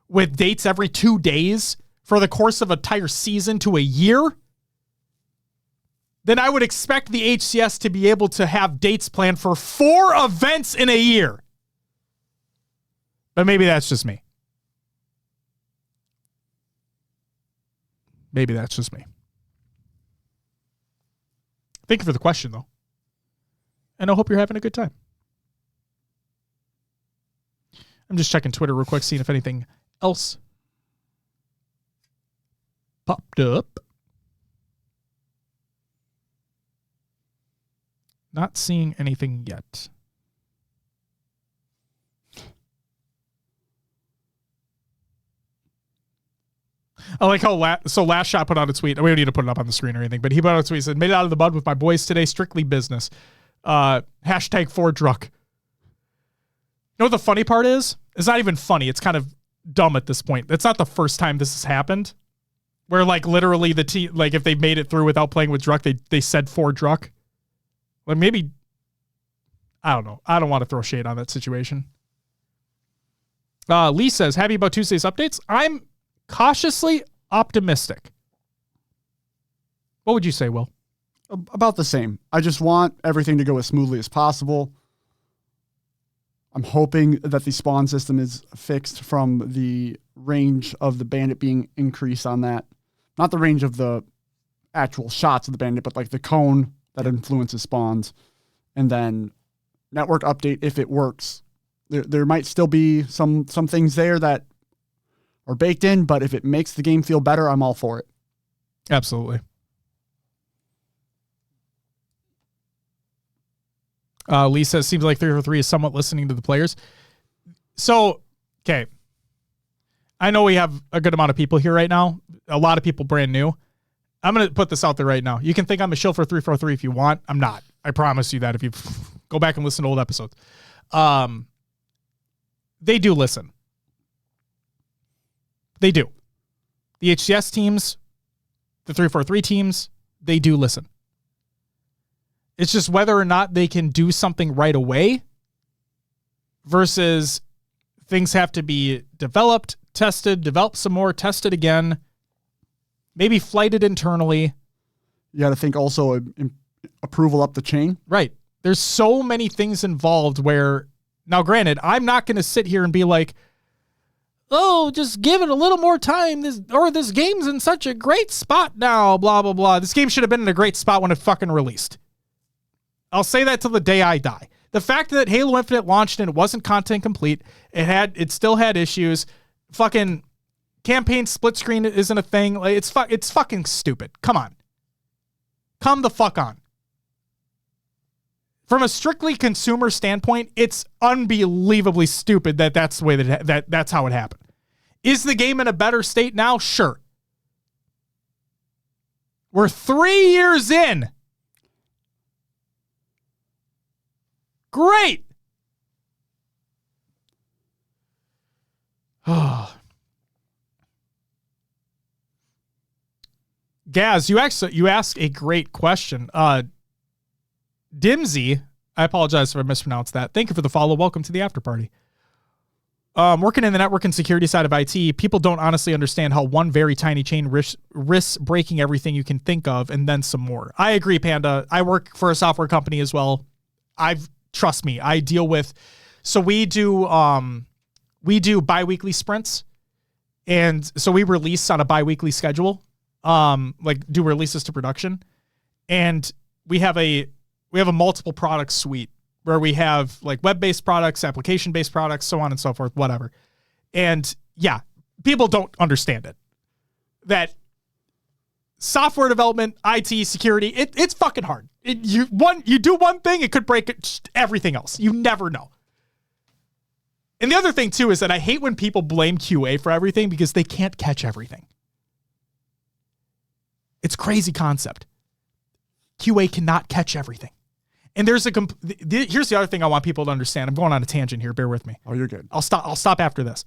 with dates every 2 days for the course of an entire season to a year, then I would expect the HCS to be able to have dates planned for 4 events in a year. But maybe that's just me. Maybe that's just me. Thank you for the question, though. And I hope you're having a good time. I'm just checking Twitter real quick, seeing if anything else popped up. Not seeing anything yet. I like how Last Shot put out a tweet. We don't need to put it up on the screen or anything, but he put out a tweet. He said, made it out of the mud with my boys today. Strictly business. Hashtag for Druk. You know what the funny part is? It's not even funny. It's kind of dumb at this point. It's not the first time this has happened. Where like literally the team, like if they made it through without playing with Druk, they said for Druk. Like maybe, I don't know. I don't want to throw shade on that situation. Lee says, happy about Tuesday's updates. I'm cautiously optimistic. What would you say, Will? About the same. I just want everything to go as smoothly as possible. I'm hoping that the spawn system is fixed from the range of the bandit being increased on that. Not the range of the actual shots of the bandit, but like the cone that influences spawns. And then network update if it works. There might still be some things there that are baked in, but if it makes the game feel better, I'm all for it. Absolutely. Lisa, seems like 343 is somewhat listening to the players. So, okay. I know we have a good amount of people here right now. A lot of people brand new. I'm going to put this out there right now. You can think I'm a shill for 343 if you want. I'm not. I promise you that if you go back and listen to old episodes. They do listen. They do. The HCS teams, the 343 teams, they do listen. It's just whether or not they can do something right away versus things have to be developed, tested, developed some more, tested again, maybe flighted internally. You got to think also approval up the chain. Right. There's so many things involved where, now granted, I'm not going to sit here and be like, oh, just give it a little more time. This game's in such a great spot now, blah, blah, blah. This game should have been in a great spot when it fucking released. I'll say that till the day I die. The fact that Halo Infinite launched and it wasn't content complete, it still had issues. Fucking campaign split screen isn't a thing. Like, it's fucking stupid. Come on. Come the fuck on. From a strictly consumer standpoint, it's unbelievably stupid that that's the way that's how it happened. Is the game in a better state now? Sure. We're 3 years in. Great. Gaz, you asked a great question. Dimsy, I apologize if I mispronounced that. Thank you for the follow. Welcome to the after party. Working in the network and security side of IT, people don't honestly understand how one very tiny chain risks breaking everything you can think of and then some more. I agree, Panda. I work for a software company as well. Trust me, I deal with, so we do bi-weekly sprints. And so we release on a bi-weekly schedule, like do releases to production. And we have a multiple product suite where we have like web-based products, application-based products, so on and so forth, whatever. And yeah, people don't understand it. That software development, IT, security, it's fucking hard. You do one thing, it could break everything else. You never know. And the other thing too is that I hate when people blame QA for everything because they can't catch everything. It's a crazy concept. QA cannot catch everything. And here's the other thing I want people to understand. I'm going on a tangent here. Bear with me. Oh, you're good. I'll stop after this.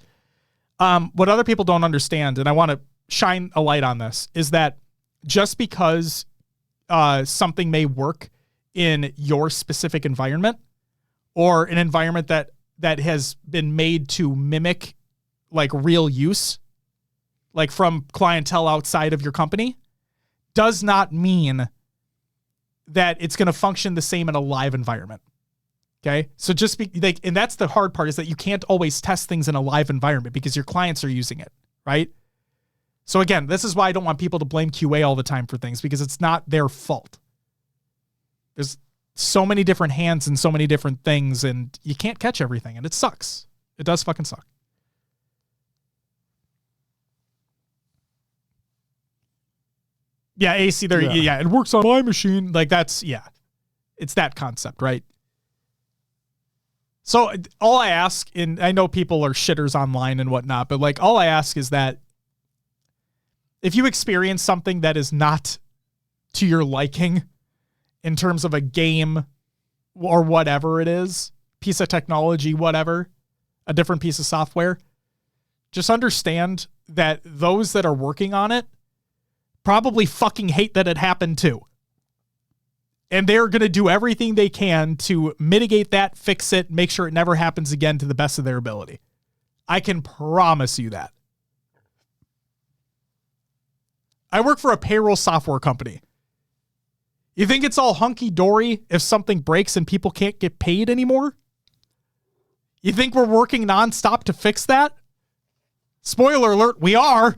What other people don't understand, and I want to shine a light on this, is that just because something may work in your specific environment or an environment that has been made to mimic like real use, like from clientele outside of your company, does not mean that it's going to function the same in a live environment. Okay. So and that's the hard part, is that you can't always test things in a live environment because your clients are using it. Right. So again, this is why I don't want people to blame QA all the time for things, because it's not their fault. There's so many different hands and so many different things, and you can't catch everything, and it sucks. It does fucking suck. Yeah, AC there. Yeah, it works on my machine. Like it's that concept, right? So all I ask, and I know people are shitters online and whatnot, but like all I ask is that if you experience something that is not to your liking in terms of a game or whatever it is, piece of technology, whatever, a different piece of software, just understand that those that are working on it probably fucking hate that it happened too. And they're going to do everything they can to mitigate that, fix it, make sure it never happens again to the best of their ability. I can promise you that. I work for a payroll software company. You think it's all hunky-dory if something breaks and people can't get paid anymore? You think we're working nonstop to fix that? Spoiler alert, we are.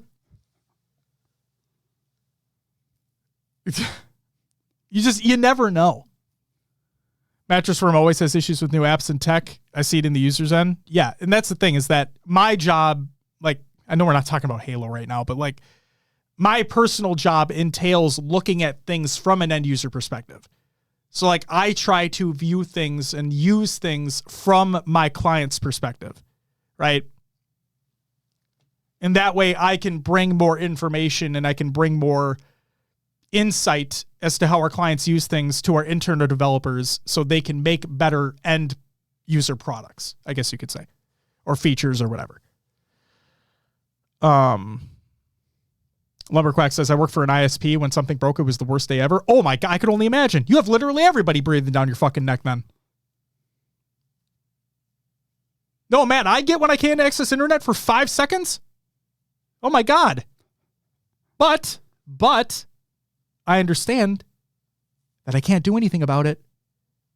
You never know. Mattress Room always has issues with new apps and tech. I see it in the user's end. Yeah, and that's the thing is that my job, like, I know we're not talking about Halo right now, but like my personal job entails looking at things from an end user perspective. So like I try to view things and use things from my client's perspective, right? And that way I can bring more information and I can bring more insight as to how our clients use things to our internal developers so they can make better end user products, I guess you could say, or features or whatever. Lumberquack says, I work for an ISP. When something broke, it was the worst day ever. Oh my God, I could only imagine. You have literally everybody breathing down your fucking neck then. No, man, I get when I can't access internet for 5 seconds. Oh my God. But I understand that I can't do anything about it.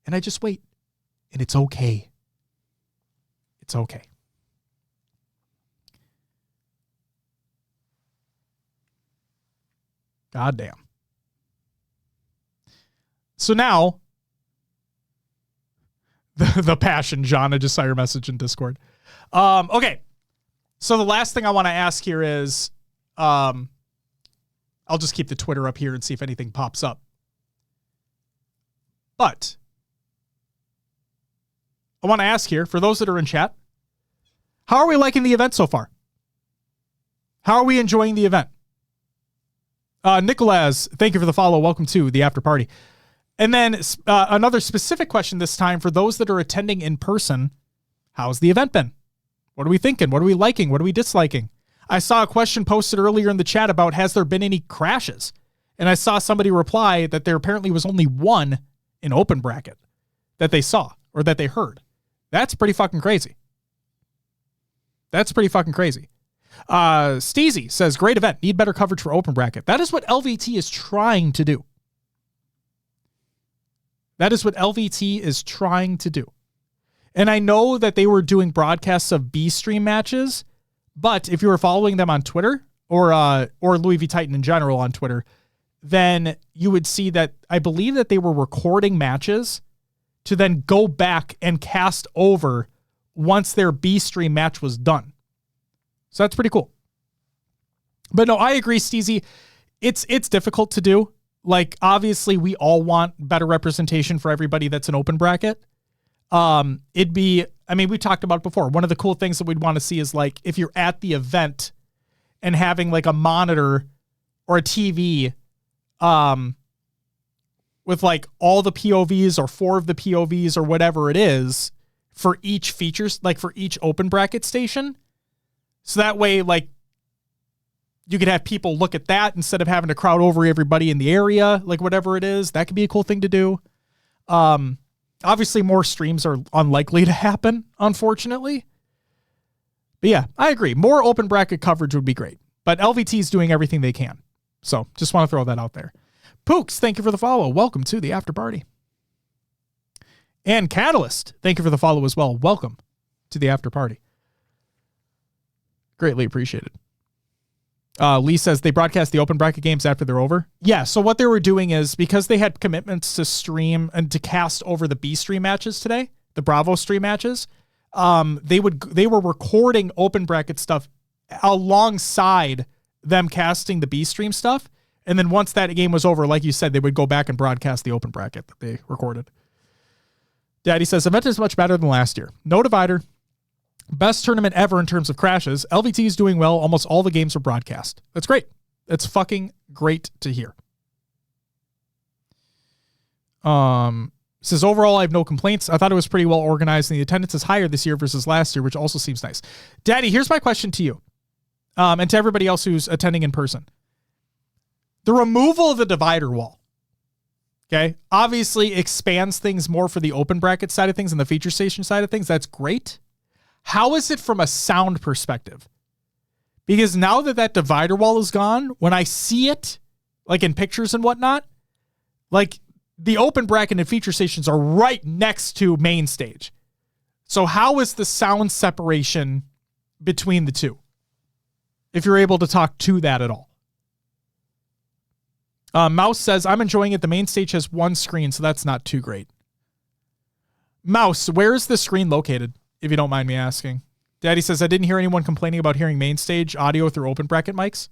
And I just wait. And it's okay. It's okay. God damn. So now, the passion, John, I just saw your message in Discord. Okay. So the last thing I want to ask here is, I'll just keep the Twitter up here and see if anything pops up. But I want to ask here, for those that are in chat, how are we liking the event so far? How are we enjoying the event? Nicholas, thank you for the follow. Welcome to the after party. And then another specific question this time for those that are attending in person. How's the event been? What are we thinking? What are we liking? What are we disliking? I saw a question posted earlier in the chat about, has there been any crashes? And I saw somebody reply that there apparently was only one in open bracket that they saw or that they heard. That's pretty fucking crazy. That's pretty fucking crazy. Steezy says, great event. Need better coverage for open bracket. That is what LVT is trying to do. That is what LVT is trying to do. And I know that they were doing broadcasts of B-stream matches, but if you were following them on Twitter or Louis V Titan in general on Twitter, then you would see that I believe that they were recording matches to then go back and cast over once their B-stream match was done. So that's pretty cool. But no, I agree, Steezy. It's difficult to do. Like, obviously, we all want better representation for everybody that's an open bracket. We talked about it before. One of the cool things that we'd want to see is, like, if you're at the event and having, like, a monitor or a TV with, like, all the POVs or 4 of the POVs or whatever it is for each features, like, for each open bracket station. So that way, like, you could have people look at that instead of having to crowd over everybody in the area, like whatever it is. That could be a cool thing to do. Obviously, more streams are unlikely to happen, unfortunately. But yeah, I agree. More open bracket coverage would be great. But LVT is doing everything they can. So just want to throw that out there. Pooks, thank you for the follow. Welcome to the after party. And Catalyst, thank you for the follow as well. Welcome to the after party. Greatly appreciated. Lee says they broadcast the open bracket games after they're over. Yeah, so what they were doing is, because they had commitments to stream and to cast over the B stream matches today, the Bravo stream matches, they were recording open bracket stuff alongside them casting the B stream stuff. And then once that game was over, like you said, they would go back and broadcast the open bracket that they recorded. Daddy says, event is much better than last year. No divider. Best tournament ever in terms of crashes. LVT is doing well. Almost all the games are broadcast. That's great. That's fucking great to hear. Says, overall, I have no complaints. I thought it was pretty well organized, and the attendance is higher this year versus last year, which also seems nice. Daddy, here's my question to you, and to everybody else who's attending in person. The removal of the divider wall, okay, obviously expands things more for the open bracket side of things and the feature station side of things. That's great. How is it from a sound perspective? Because now that divider wall is gone, when I see it, like in pictures and whatnot, like the open bracket and feature stations are right next to main stage. So how is the sound separation between the two? If you're able to talk to that at all. Mouse says, I'm enjoying it. The main stage has one screen, so that's not too great. Mouse, where is the screen located, if you don't mind me asking? Daddy says, I didn't hear anyone complaining about hearing main stage audio through open bracket mics.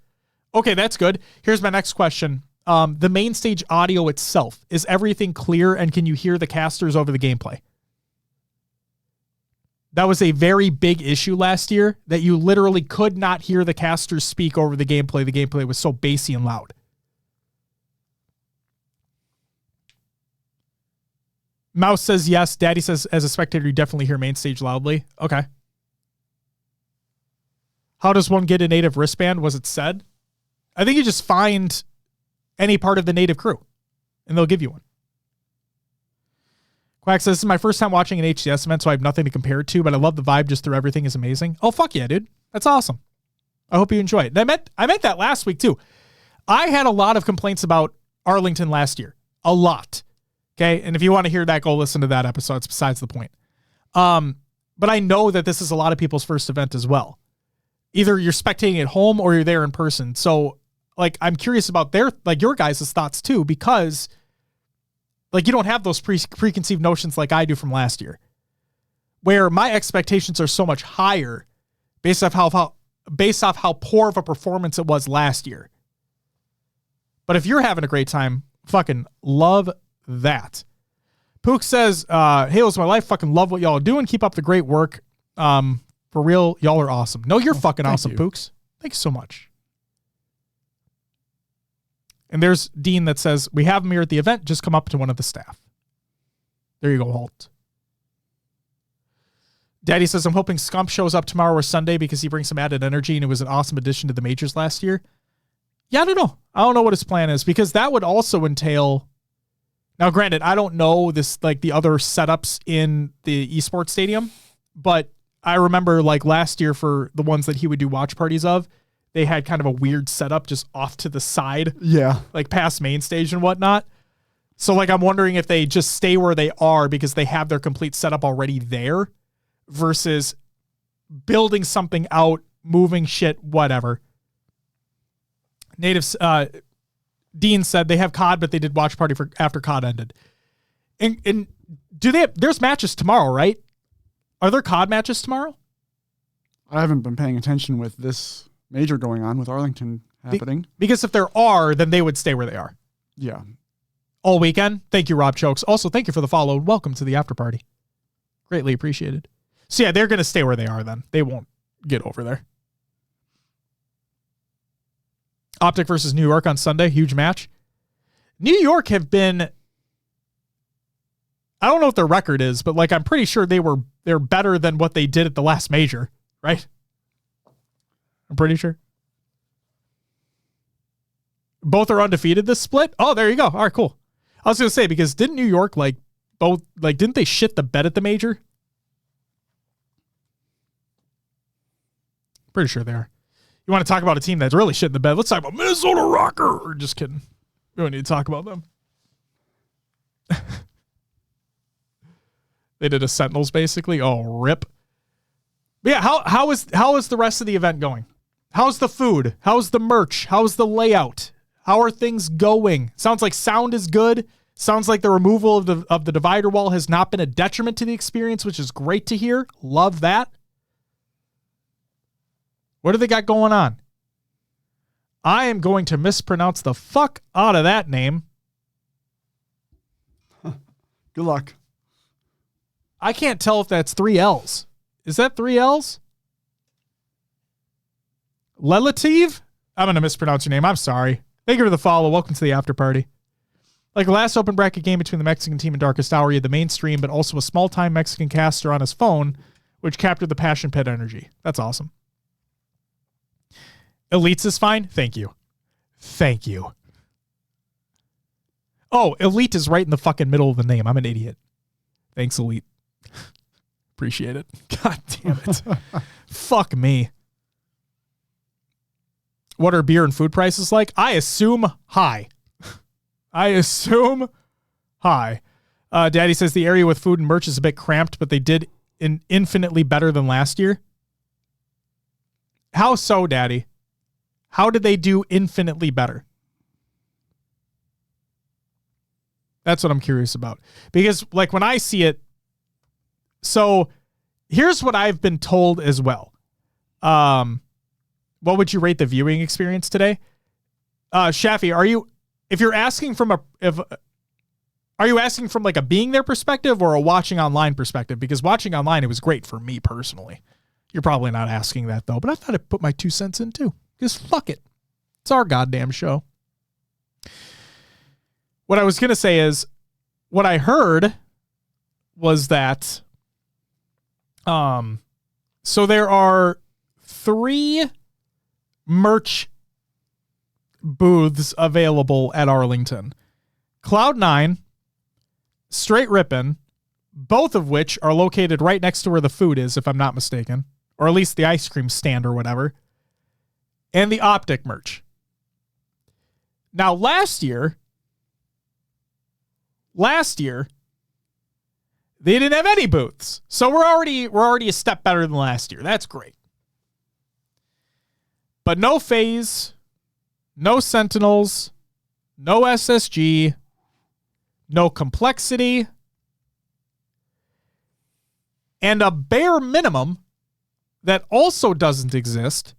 Okay, that's good. Here's my next question. The main stage audio itself, is everything clear and can you hear the casters over the gameplay? That was a very big issue last year, that you literally could not hear the casters speak over the gameplay. The gameplay was so bassy and loud. Mouse says yes. Daddy says, as a spectator, you definitely hear main stage loudly. Okay. How does one get a native wristband? Was it said? I think you just find any part of the native crew, and they'll give you one. Quack says, this is my first time watching an HCS event, so I have nothing to compare it to, but I love the vibe just through everything is amazing. Oh, fuck yeah, dude. That's awesome. I hope you enjoy it. And I meant that last week, too. I had a lot of complaints about Arlington last year. A lot. Okay, and if you want to hear that, go listen to that episode. It's besides the point. But I know that this is a lot of people's first event as well. Either you're spectating at home or you're there in person. So, like, I'm curious about your guys' thoughts too, because, like, you don't have those preconceived notions like I do from last year, where my expectations are so much higher based off how poor of a performance it was last year. But if you're having a great time, fucking love that. Pook says, Halo's my life. Fucking love what y'all are doing. Keep up the great work. For real, y'all are awesome. No, you're fucking awesome, you. Pooks. Thank you so much. And there's Dean that says, we have him here at the event. Just come up to one of the staff. There you go, Holt. Daddy says, I'm hoping Scump shows up tomorrow or Sunday because he brings some added energy and it was an awesome addition to the majors last year. Yeah, I don't know. I don't know what his plan is, because that would also entail... Now, granted, I don't know this, like, the other setups in the esports stadium, but I remember, like, last year for the ones that he would do watch parties of, they had kind of a weird setup just off to the side. Yeah. Like past main stage and whatnot. So, like, I'm wondering if they just stay where they are because they have their complete setup already there versus building something out, moving shit, whatever. Natives, Dean said they have COD, but they did watch party for after COD ended. And do they have, there's matches tomorrow, right? Are there COD matches tomorrow? I haven't been paying attention with this major going on with Arlington happening. Because if there are, then they would stay where they are. Yeah. All weekend. Thank you, Rob Chokes. Also, thank you for the follow. Welcome to the after party. Greatly appreciated. So yeah, they're going to stay where they are then. They won't get over there. Optic versus New York on Sunday. Huge match. New York have been, I don't know what their record is, but, like, I'm pretty sure they're better than what they did at the last major, right? I'm pretty sure. Both are undefeated this split. Oh, there you go. All right, cool. I was going to say, because didn't New York, like, didn't they shit the bed at the major? Pretty sure they are. You want to talk about a team that's really shit in the bed? Let's talk about Minnesota Rocker. Just kidding. We don't need to talk about them. They did a Sentinels, basically. Oh, rip. But yeah, how is the rest of the event going? How's the food? How's the merch? How's the layout? How are things going? Sounds like sound is good. Sounds like the removal of the divider wall has not been a detriment to the experience, which is great to hear. Love that. What do they got going on? I am going to mispronounce the fuck out of that name. Good luck. I can't tell if that's 3 L's. Is that 3 L's? Lelative? I'm going to mispronounce your name. I'm sorry. Thank you for the follow. Welcome to the after party. Like the last open bracket game between the Mexican team and Darkest Hour, he had the mainstream, but also a small-time Mexican caster on his phone, which captured the passion pit energy. That's awesome. Elites is fine? Thank you. Thank you. Oh, Elite is right in the fucking middle of the name. I'm an idiot. Thanks, Elite. Appreciate it. God damn it. Fuck me. What are beer and food prices like? I assume high. Hi. Daddy says the area with food and merch is a bit cramped, but they did infinitely better than last year. How so, Daddy? How did they do infinitely better? That's what I'm curious about. Because, like, when I see it, so here's what I've been told as well. What would you rate the viewing experience today? Shafi, if you're asking from are you asking from like a being there perspective or a watching online perspective? Because watching online, it was great for me personally. You're probably not asking that though, but I thought I'd put my 2 cents in too. Because fuck it. It's our goddamn show. What I was going to say is, what I heard was that, so there are 3 merch booths available at Arlington. Cloud9, Straight Rippin', both of which are located right next to where the food is, if I'm not mistaken, or at least the ice cream stand or whatever, and the Optic merch. Now, last year, they didn't have any booths. So we're already a step better than last year. That's great. But no FaZe, no Sentinels, no SSG, no Complexity, and a bare minimum that also doesn't exist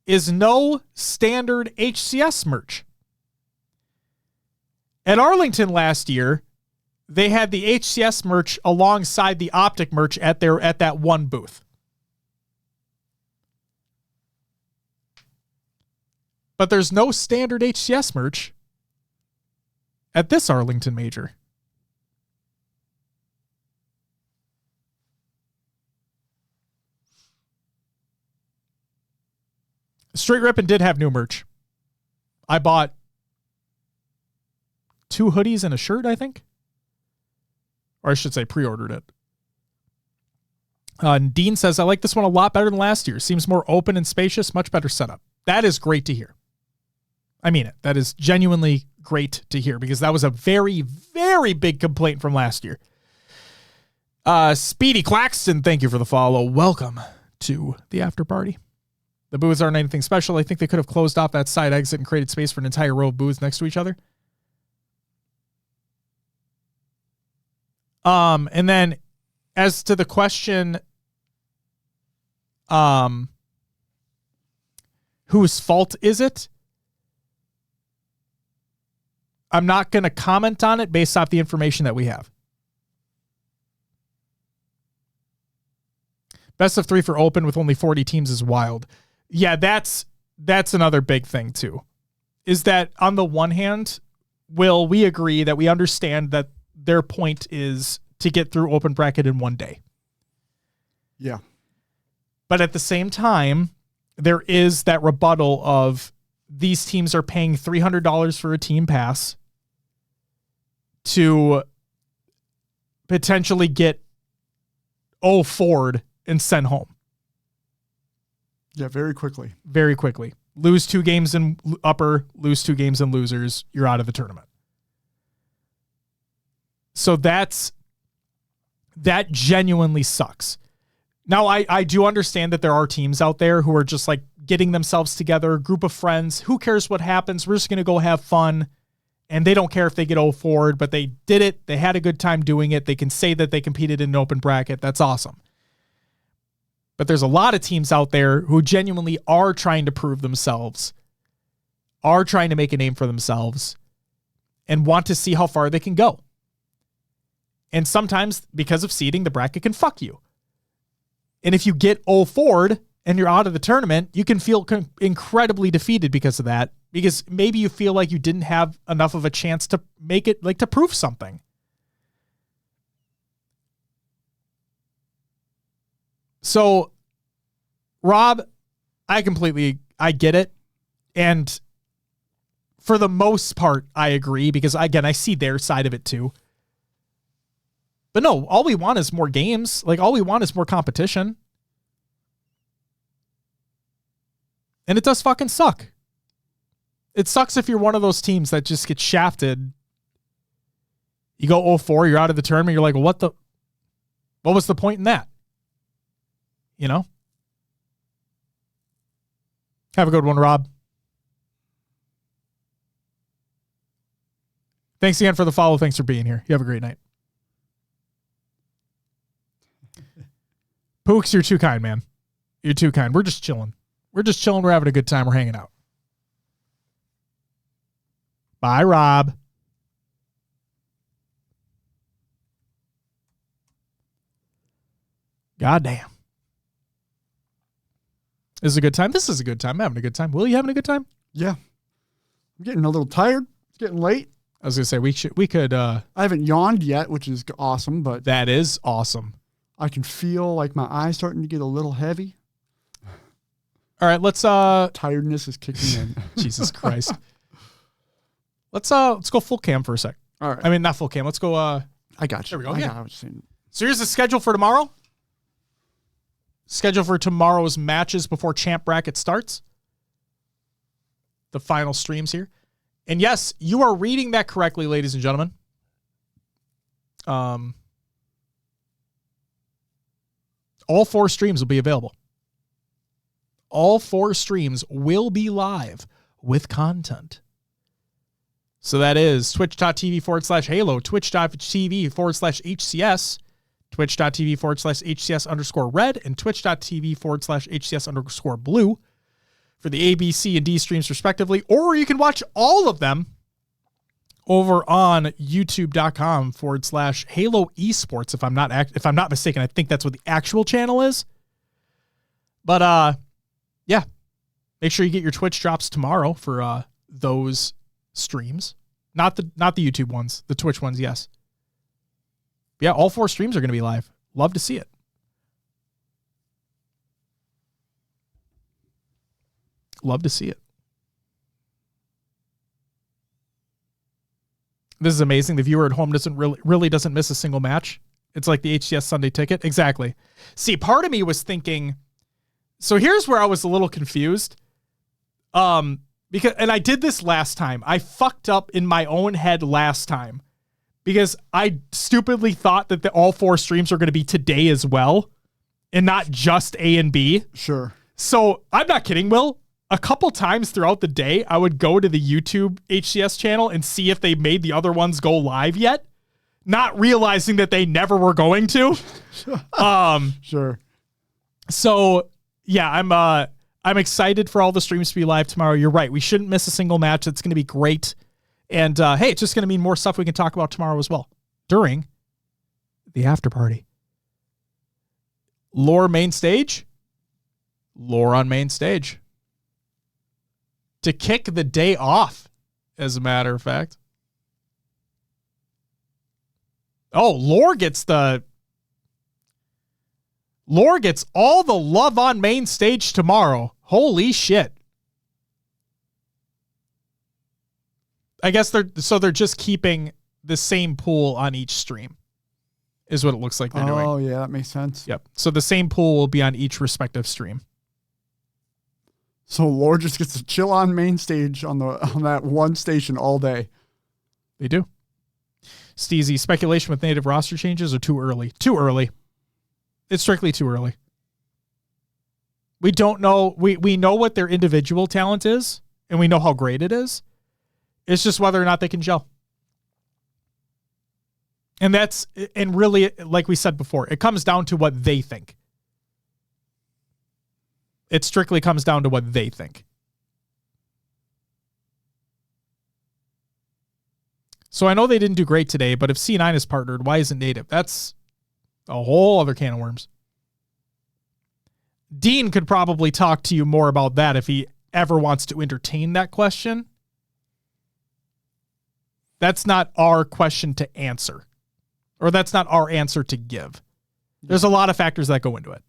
is no standard HCS merch. At Arlington last year, they had the HCS merch alongside the Optic merch at that one booth. But there's no standard HCS merch at this Arlington Major. Straight Rippin' did have new merch. I bought 2 hoodies and a shirt, I think. Or I should say pre-ordered it. And Dean says, I like this one a lot better than last year. Seems more open and spacious, much better setup. That is great to hear. I mean it. That is genuinely great to hear because that was a very, very big complaint from last year. Speedy Claxton, thank you for the follow. Welcome to the after party. The booths aren't anything special. I think they could have closed off that side exit and created space for an entire row of booths next to each other. And then as to the question, whose fault is it? I'm not going to comment on it based off the information that we have. Best of 3 for open with only 40 teams is wild. Yeah, that's another big thing too. Is that on the one hand, will we agree that we understand that their point is to get through open bracket in one day? Yeah. But at the same time, there is that rebuttal of these teams are paying $300 for a team pass to potentially get Ford and sent home. Yeah, very quickly. Very quickly. Lose 2 games in upper, lose 2 games in losers, you're out of the tournament. So that genuinely sucks. Now, I do understand that there are teams out there who are just like getting themselves together, a group of friends. Who cares what happens? We're just going to go have fun. And they don't care if they get forward, but they did it. They had a good time doing it. They can say that they competed in an open bracket. That's awesome. But there's a lot of teams out there who genuinely are trying to prove themselves, are trying to make a name for themselves, and want to see how far they can go. And sometimes, because of seeding, the bracket can fuck you. And if you get forward and you're out of the tournament, you can feel incredibly defeated because of that. Because maybe you feel like you didn't have enough of a chance to make it, like to prove something. So, Rob, I get it. And for the most part, I agree because, again, I see their side of it too. But no, all we want is more games. Like, all we want is more competition. And it does fucking suck. It sucks if you're one of those teams that just gets shafted You go 0-4, you're out of the tournament. You're like, well, what was the point in that? You know? Have a good one, Rob. Thanks again for the follow. Thanks for being here. You have a great night. Pooks, you're too kind, man. You're too kind. We're just chilling. We're having a good time. We're hanging out. Bye, Rob. Goddamn. This is a good time. This is a good time. I'm having a good time. Will, you having a good time? Yeah. I'm getting a little tired. It's getting late. I was gonna say we could. I haven't yawned yet, which is awesome, but That is awesome. I can feel like my eyes starting to get a little heavy. All right, let's Tiredness is kicking in. Jesus Christ. Let's go full cam for a sec. All right. I mean, not full cam. Let's go. I got you. There we go. Yeah. I was saying. So here's the schedule for tomorrow. Schedule for tomorrow's matches before champ bracket starts. The final streams here. And yes, you are reading that correctly, ladies and gentlemen. All 4 streams will be available. All 4 streams will be live with content. So that is twitch.tv/Halo, twitch.tv/HCS, twitch.tv/HCS_red, and twitch.tv/HCS_blue for the A, B, C, and D streams respectively. Or you can watch all of them over on youtube.com/Halo Esports. If I'm not mistaken, I think that's what the actual channel is. But yeah, make sure you get your Twitch drops tomorrow for those streams. Not the YouTube ones, the Twitch ones, yes. But yeah, all 4 streams are going to be live. Love to see it. Love to see it. This is amazing. The viewer at home really doesn't miss a single match. It's like the HCS Sunday ticket. Exactly. See, part of me was thinking, so here's where I was a little confused. Because I did this last time. I fucked up in my own head last time because I stupidly thought that all 4 streams are going to be today as well and not just A and B. Sure. So I'm not kidding, Will. A couple times throughout the day, I would go to the YouTube HCS channel and see if they made the other ones go live yet, not realizing that they never were going to. Sure. So yeah, I'm excited for all the streams to be live tomorrow. You're right. We shouldn't miss a single match. It's going to be great. And hey, it's just going to mean more stuff we can talk about tomorrow as well during the after party. Lore main stage. Lore on main stage. To kick the day off, as a matter of fact. Oh, Lore gets all the love on main stage tomorrow. Holy shit. I guess they're just keeping the same pool on each stream is what it looks like they're doing. Oh, yeah, that makes sense. Yep. So the same pool will be on each respective stream. So Lord just gets to chill on main stage on that one station all day. They do. Steezy, speculation with native roster changes or too early? Too early. It's strictly too early. We don't know. We know what their individual talent is, and we know how great it is. It's just whether or not they can gel. And really, like we said before, it comes down to what they think. It strictly comes down to what they think. So I know they didn't do great today, but if C9 is partnered, why isn't native? That's a whole other can of worms. Dean could probably talk to you more about that if he ever wants to entertain that question. That's not our question to answer. Or that's not our answer to give. There's a lot of factors that go into it.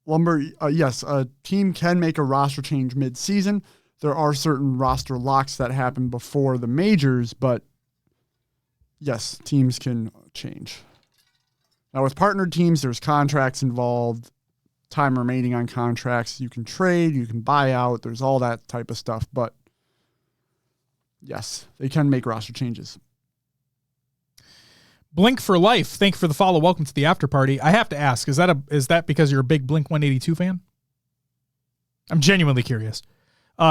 Lumber, yes, a team can make a roster change mid-season. There are certain roster locks that happen before the majors, but yes, teams can change. Now, with partnered teams, there's contracts involved, time remaining on contracts. You can trade, you can buy out, there's all that type of stuff. But yes, they can make roster changes. Blink for life. Thank you for the follow. Welcome to the after party. I have to ask, is that because you're a big Blink 182 fan? I'm genuinely curious.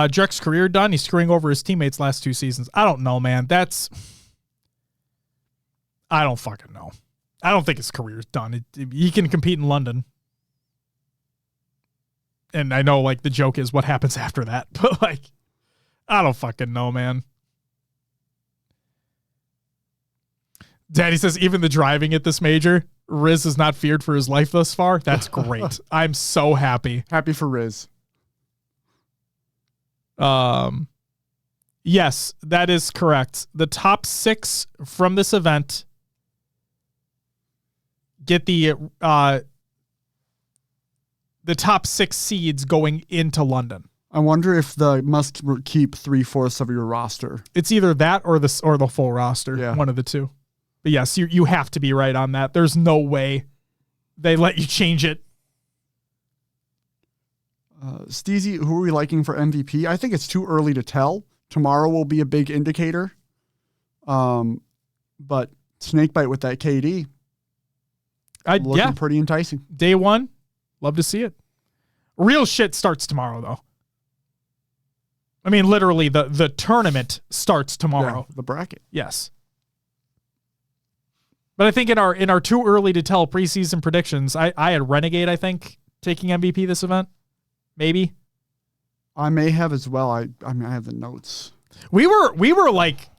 Drek's career done. He's screwing over his teammates last 2 seasons. I don't know, man. I don't fucking know. I don't think his career's done. He can compete in London. And I know, like, the joke is what happens after that. But, like, I don't fucking know, man. Daddy says, even the driving at this major, Riz is not feared for his life thus far. That's great. I'm so happy. Happy for Riz. Yes, that is correct. The top 6 from this event get the top 6 seeds going into London. I wonder if the must keep 3/4 of your roster. It's either that or the full roster. Yeah. One of the two. But yes, you have to be right on that. There's no way they let you change it. Steezy, who are we liking for MVP? I think it's too early to tell. Tomorrow will be a big indicator. But Snakebite with that KD. Looking pretty enticing. Day 1, love to see it. Real shit starts tomorrow, though. I mean, literally, the tournament starts tomorrow. Yeah, the bracket. Yes. But I think in our too early to tell preseason predictions, I had Renegade, I think, taking MVP this event. Maybe. I may have as well. I mean, I have the notes. We were like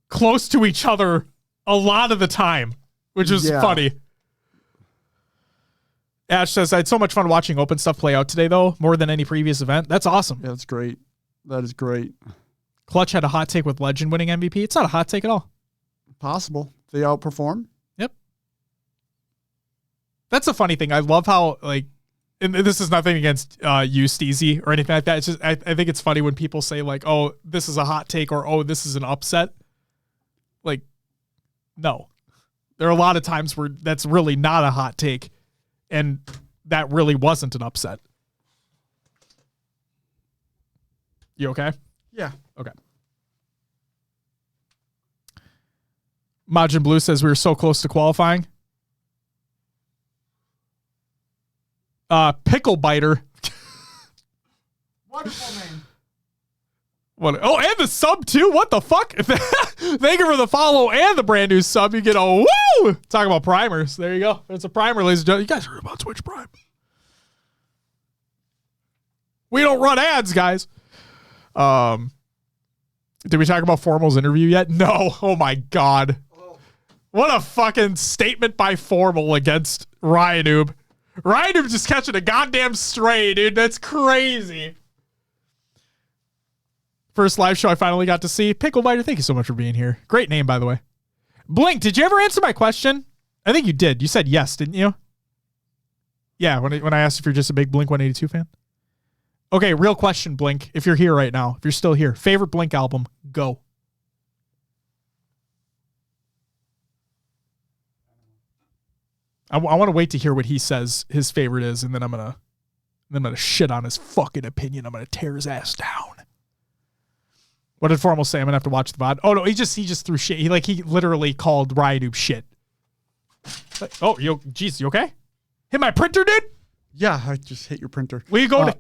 close to each other a lot of the time, which was funny. Ash says, I had so much fun watching open stuff play out today, though, more than any previous event. That's awesome. Yeah, that's great. That is great. Clutch had a hot take with Legend winning MVP. It's not a hot take at all. Possible. They outperform. Yep. That's a funny thing. I love how, like, and this is nothing against you, Steezy, or anything like that. It's just I think it's funny when people say, like, oh, this is a hot take, or oh, this is an upset. Like, no. There are a lot of times where that's really not a hot take, and that really wasn't an upset. You okay? Yeah. Okay. Majin Blue says we were so close to qualifying. Pickle Biter. Wonderful name. What? Oh, and the sub too. What the fuck? Thank you for the follow and the brand new sub. You get a woo. Talking about primers. There you go. It's a primer, ladies and gentlemen. You guys heard about Twitch Prime? We don't run ads, guys. Did we talk about Formal's interview yet? No. Oh my god. What a fucking statement by Formal against Ryanoob. Ryanoob just catching a goddamn stray, dude. That's crazy. First live show I finally got to see. Picklebiter, thank you so much for being here. Great name, by the way. Blink, did you ever answer my question? I think you did. You said yes, didn't you? Yeah, when I asked if you're just a big Blink 182 fan. Okay, real question, Blink. If you're here right now, if you're still here, favorite Blink album, go. I want to wait to hear what he says his favorite is, and then I'm gonna shit on his fucking opinion. I'm gonna tear his ass down. What did Formal say? I'm gonna have to watch the VOD. Oh no, he just threw shit. He literally called Ryanoob shit. Oh, you okay? Hit my printer, dude? Yeah, I just hit your printer. Will you go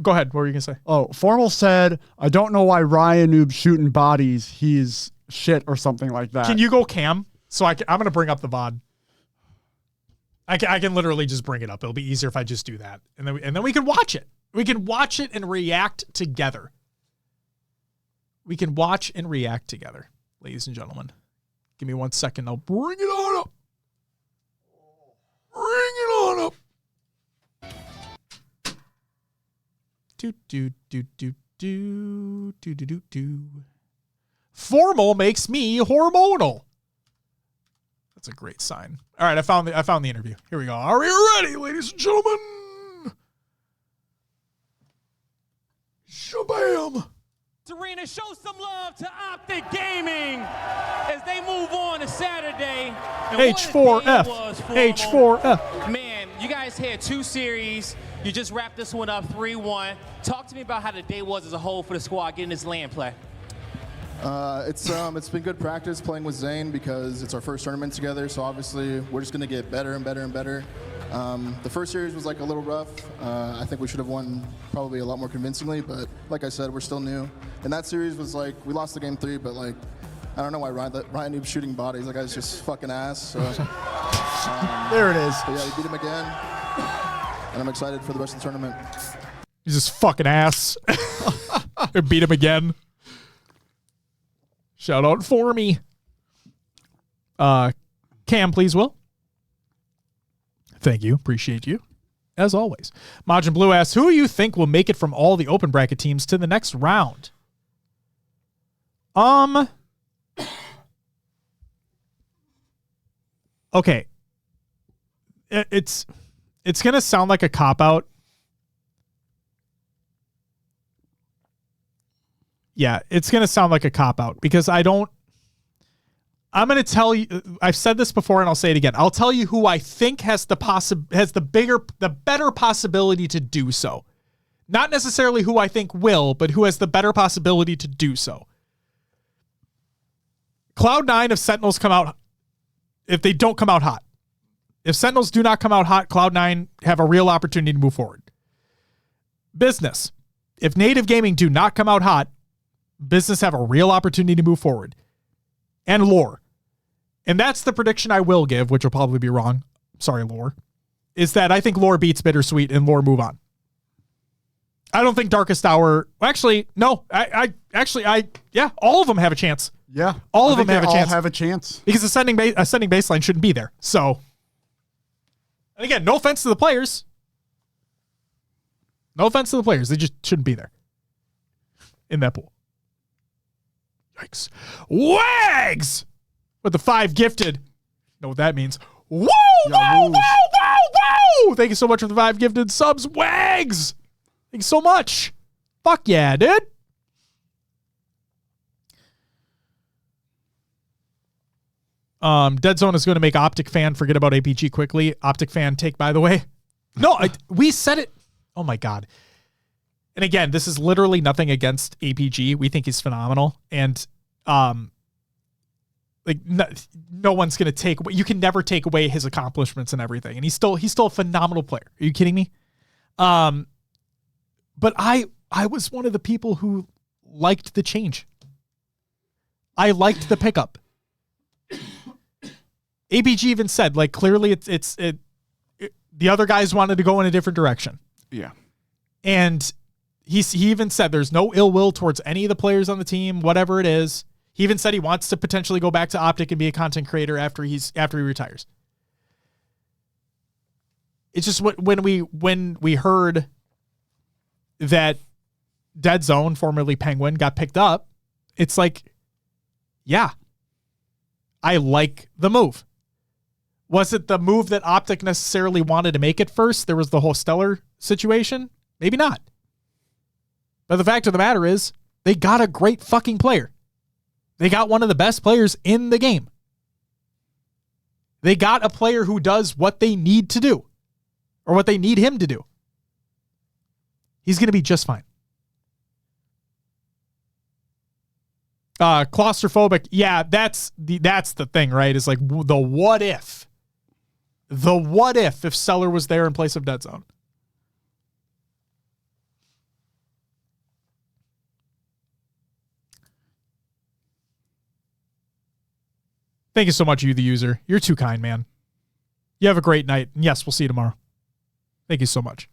go ahead. What were you gonna say? Oh, Formal said, I don't know why Ryanoob's shooting bodies. He's shit or something like that. Can you go cam? So I'm gonna bring up the VOD. I can literally just bring it up. It'll be easier if I just do that, and then we can watch it. We can watch it and react together. We can watch and react together, ladies and gentlemen. Give me 1 second. I'll bring it on up. Bring it on up. Do. Formal makes me hormonal. That's a great sign. All right, I found the interview. Here we go. Are we ready, ladies and gentlemen? Shabam! Serena, show some love to Optic Gaming as they move on to Saturday. And H4F. H4F. Man, you guys had 2 series. You just wrapped this one up 3-1. Talk to me about how the day was as a whole for the squad getting this land play. It's been good practice playing with Zane because it's our first tournament together. So obviously we're just gonna get better and better and better. The first series was like a little rough. I think we should have won probably a lot more convincingly. But like I said, we're still new. And that series was like we lost the game 3, but like I don't know why Ryan keeps shooting bodies. That guy's just fucking ass. So There it is. but yeah, we beat him again, and I'm excited for the rest of the tournament. He's just fucking ass. Beat him again. Shout out for me. Cam, please, Will. Thank you. Appreciate you. As always. Majin Blue asks, who do you think will make it from all the open bracket teams to the next round? Okay. It's going to sound like a cop-out. Yeah, it's going to sound like a cop-out because I'm going to tell you, I've said this before and I'll say it again. I'll tell you who I think has the better possibility to do so. Not necessarily who I think will, but who has the better possibility to do so. Cloud9, if Sentinels come out, if they don't come out hot. If Sentinels do not come out hot, Cloud9 have a real opportunity to move forward. Business. If Native Gaming do not come out hot, Business have a real opportunity to move forward. And Lore. And that's the prediction I will give, which will probably be wrong. Sorry, Lore. Is that I think Lore beats Bittersweet and Lore move on. I don't think Darkest Hour. Actually, no. Yeah, all of them have a chance. Yeah. All of them have a chance. All have a chance. Because ascending baseline shouldn't be there. So, and again, no offense to the players. No offense to the players. They just shouldn't be there in that pool. Yikes. Wags! With the 5 gifted. Know what that means. Woo! Yeah, Woo! Woo! Woo! Woo! Thank you so much for the 5 gifted subs. Wags! Thank you so much. Fuck yeah, dude. Dead Zone is going to make Optic Fan forget about APG quickly. Optic Fan take, by the way. No, we said it. Oh my God. And again, this is literally nothing against APG. We think he's phenomenal. And no one's going to take away. You can never take away his accomplishments and everything. And he's still a phenomenal player. Are you kidding me? But I was one of the people who liked the change. I liked the pickup. APG even said, like, clearly it's the other guys wanted to go in a different direction. Yeah. And he even said there's no ill will towards any of the players on the team, whatever it is. He even said he wants to potentially go back to Optic and be a content creator after he retires. It's just when we heard that Dead Zone, formerly Penguin, got picked up, it's like, yeah, I like the move. Was it the move that Optic necessarily wanted to make at first? There was the whole Stellar situation? Maybe not. But the fact of the matter is, they got a great fucking player. They got one of the best players in the game. They got a player who does what they need to do, or what they need him to do. He's going to be just fine. Claustrophobic. Yeah, that's the thing, right? Is like the what if. The what if Stellar was there in place of Dead Zone. Thank you so much, you the user. You're too kind, man. You have a great night. And yes, we'll see you tomorrow. Thank you so much.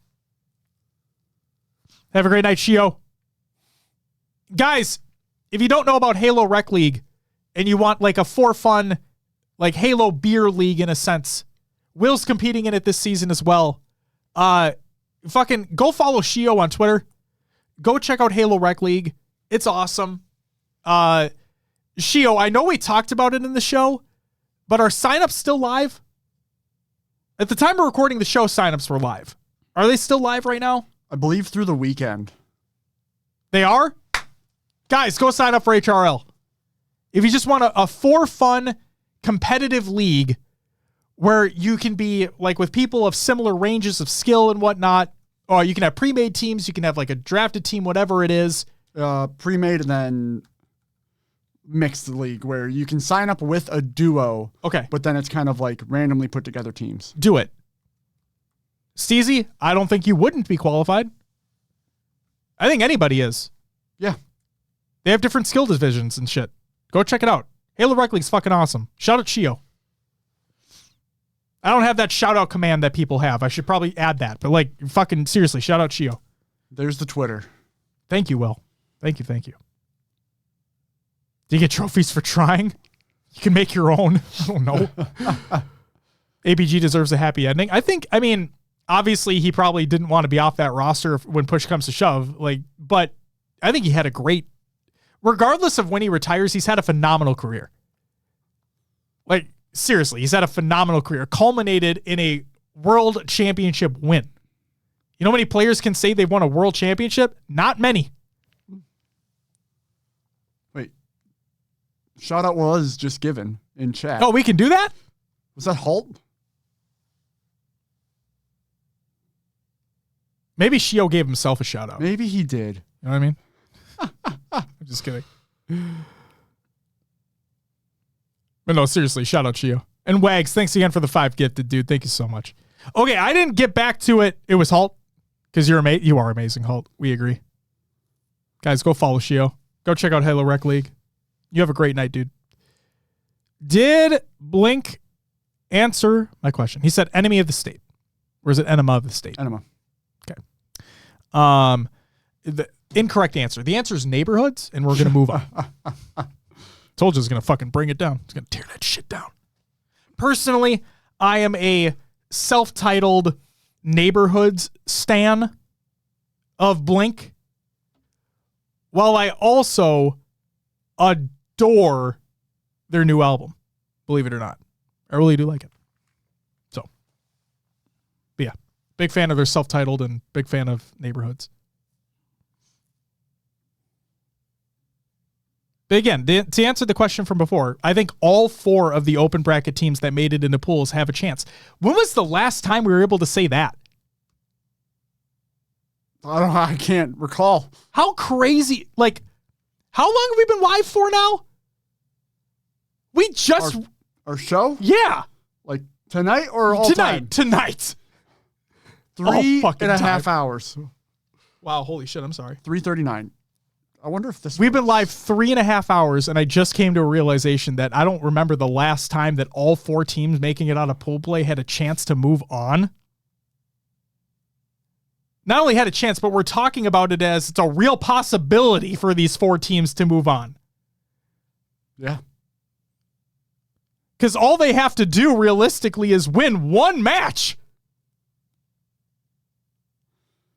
Have a great night, Shio. Guys, if you don't know about Halo Rec League and you want like a for fun, like Halo beer league in a sense, Will's competing in it this season as well. Fucking go follow Shio on Twitter. Go check out Halo Rec League. It's awesome. Shio, I know we talked about it in the show, but are signups still live? At the time of recording the show, signups were live. Are they still live right now? I believe through the weekend. They are? Guys, go sign up for HRL. If you just want a for fun, competitive league where you can be like with people of similar ranges of skill and whatnot, or you can have pre-made teams, you can have like a drafted team, whatever it is. Pre-made and then mixed league where you can sign up with a duo. Okay. But then it's kind of like randomly put together teams. Do it. Steezy, I don't think you wouldn't be qualified. I think anybody is. Yeah. They have different skill divisions and shit. Go check it out. Halo Rec League's fucking awesome. Shout out Shio. I don't have that shout out command that people have. I should probably add that. But like, fucking seriously, shout out Shio. There's the Twitter. Thank you, Will. Thank you. Do you get trophies for trying? You can make your own. I don't know. ABG deserves a happy ending. I mean, obviously he probably didn't want to be off that roster when push comes to shove. But I think he had a great, regardless of when he retires, he's had a phenomenal career. Like, seriously, he's had a phenomenal career, culminated in a world championship win. You know how many players can say they've won a world championship? Not many. Wait. Shout out was just given in chat. Oh, we can do that? Was that Halt? Maybe Shio gave himself a shout out. Maybe he did. You know what I mean? I'm just kidding. But no, seriously, shout out Shio. And Wags, thanks again for the 5 gifted, dude. Thank you so much. Okay, I didn't get back to it. It was Halt. Because you are amazing, Halt. We agree. Guys, go follow Shio. Go check out Halo Rec League. You have a great night, dude. Did Blink answer my question? He said enemy of the state. Or is it enema of the state? Enema. Okay. The incorrect answer. The answer is neighborhoods, and we're going to move on. Told you I was going to fucking bring it down. It's going to tear that shit down. Personally, I am a self-titled neighborhoods stan of Blink, while I also adore their new album, believe it or not. I really do like it. So, but yeah, big fan of their self-titled and big fan of neighborhoods. But again, to answer the question from before, I think all 4 of the open bracket teams that made it into pools have a chance. When was the last time we were able to say that? I can't recall. How crazy, like, how long have we been live for now? We just... Our show? Yeah. Like tonight or all time? Tonight. 3.5 hours. Wow, holy shit, I'm sorry. 3:39. I wonder if this... We've been live 3.5 hours, and I just came to a realization that I don't remember the last time that all 4 teams making it out of pool play had a chance to move on. Not only had a chance, but we're talking about it as it's a real possibility for these 4 teams to move on. Yeah. Because all they have to do realistically is win 1 match.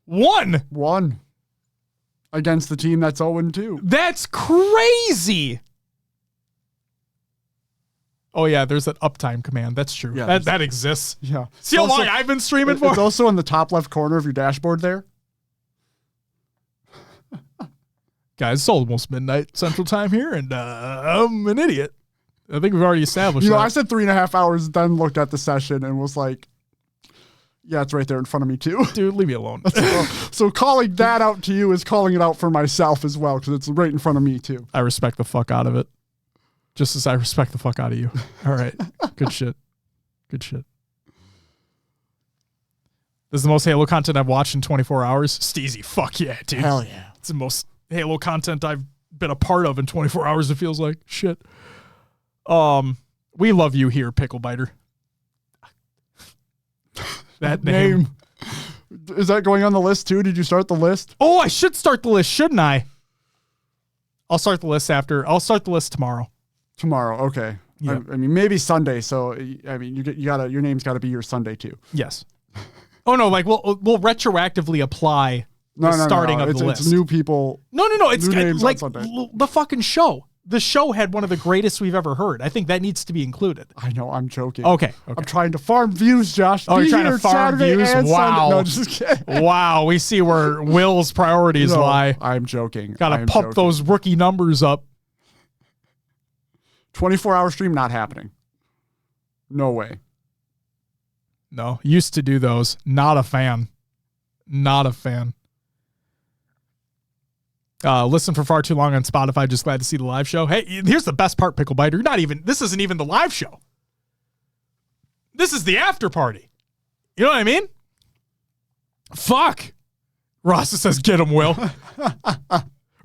One. Against the team that's 0-2. That's crazy. Oh, yeah, there's that uptime command. That's true. Yeah, that exists. Yeah. See how long I've been streaming for? It's also in the top left corner of your dashboard there. Guys, it's almost midnight Central Time here, and I'm an idiot. I think we've already established that. I said 3.5 hours, then looked at the session and was like, yeah, it's right there in front of me too. Dude, leave me alone. So calling that out to you is calling it out for myself as well, because it's right in front of me too. I respect the fuck out of it. Just as I respect the fuck out of you. All right. Good shit. Good shit. This is the most Halo content I've watched in 24 hours. Steezy, fuck yeah, dude. Hell yeah. It's the most Halo content I've been a part of in 24 hours, it feels like. Shit. We love you here, Pickle Biter. That name. Is that going on the list too? Did you start the list? Oh, I should start the list, shouldn't I? I'll start the list after. I'll start the list tomorrow. Tomorrow, okay. Yep. I mean, maybe Sunday. So I mean, your name's got to be your Sunday too. Yes. Oh no, like we'll retroactively apply the starting of the list. It's new people. No. It's like on Sunday. The fucking show. The show had one of the greatest we've ever heard. I think that needs to be included. I know. I'm joking. Okay. I'm trying to farm views, Josh. Oh, you're trying to farm Saturday views? and Wow. Sunday. No, just kidding. Wow. We see where Will's priorities lie. I'm joking. Gotta pump those rookie numbers up. 24-hour stream not happening. No way. No. Used to do those. Not a fan. Not a fan. Listen for far too long on Spotify. Just glad to see the live show. Hey, here's the best part, Pickle Biter. This isn't even the live show. This is the after party. You know what I mean? Fuck. Rasta says, get him, Will.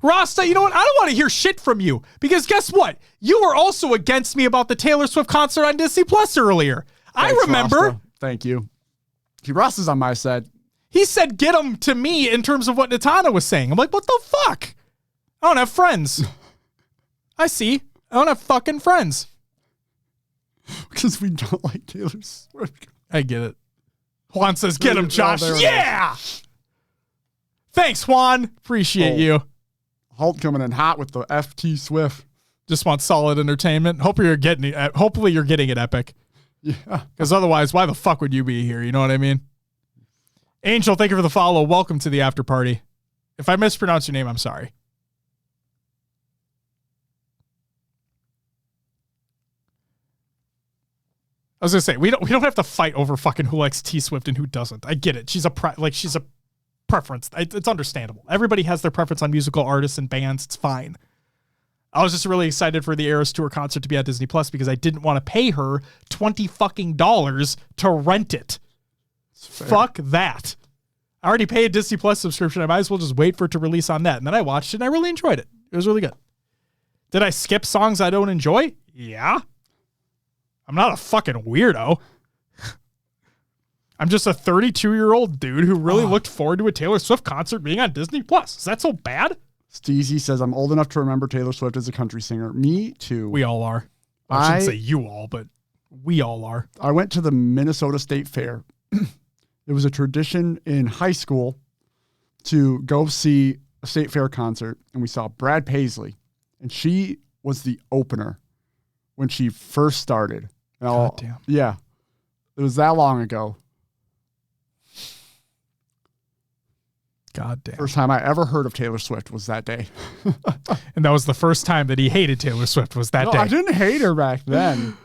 Rasta, you know what? I don't want to hear shit from you because guess what? You were also against me about the Taylor Swift concert on Disney Plus earlier. Thanks, I remember. Rasta. Thank you. Ross is on my side. He said, get him to me in terms of what Natana was saying. I'm like, what the fuck? I don't have friends. I see. I don't have fucking friends. Because we don't like Taylor Swift. I get it. Juan says, get him, Josh. there it Yeah. Thanks, Juan. Appreciate you. Hulk coming in hot with the FT Swift. Just want solid entertainment. Hopefully you're getting it epic. Yeah. Because otherwise, why the fuck would you be here? You know what I mean? Angel, thank you for the follow. Welcome to the after party. If I mispronounce your name, I'm sorry. I was gonna say we don't have to fight over fucking who likes T Swift and who doesn't. I get it. She's a preference. It's understandable. Everybody has their preference on musical artists and bands. It's fine. I was just really excited for the Eras Tour concert to be on Disney Plus because I didn't want to pay her $20 fucking to rent it. Fuck that. I already paid a Disney Plus subscription. I might as well just wait for it to release on that. And then I watched it and I really enjoyed it. It was really good. Did I skip songs I don't enjoy? Yeah. I'm not a fucking weirdo. I'm just a 32-year-old dude who really looked forward to a Taylor Swift concert being on Disney Plus. Is that so bad? Steezy says, I'm old enough to remember Taylor Swift as a country singer. Me too. We all are. I shouldn't say you all, but we all are. I went to the Minnesota State Fair. It was a tradition in high school to go see a State Fair concert, and we saw Brad Paisley, and she was the opener when she first started. God damn. Yeah. It was that long ago. God damn. First time I ever heard of Taylor Swift was that day. And that was the first time that he hated Taylor Swift was that day. I didn't hate her back then.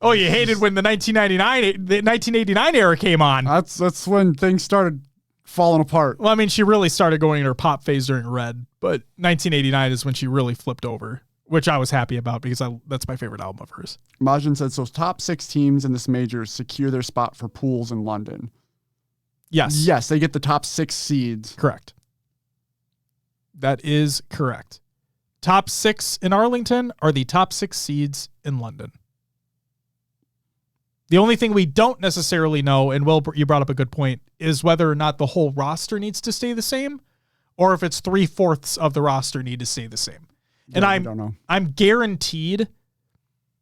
Oh, you hated when the 1989 era came on. That's when things started falling apart. Well, I mean, she really started going in her pop phase during Red, but 1989 is when she really flipped over, which I was happy about because that's my favorite album of hers. Majin said, so top 6 teams in this major secure their spot for pools in London. Yes. Yes, they get the top 6 seeds. Correct. That is correct. Top 6 in Arlington are the top 6 seeds in London. The only thing we don't necessarily know, and Will, you brought up a good point, is whether or not the whole roster needs to stay the same or if it's 3/4 of the roster need to stay the same. Yeah, and I don't know. I'm guaranteed,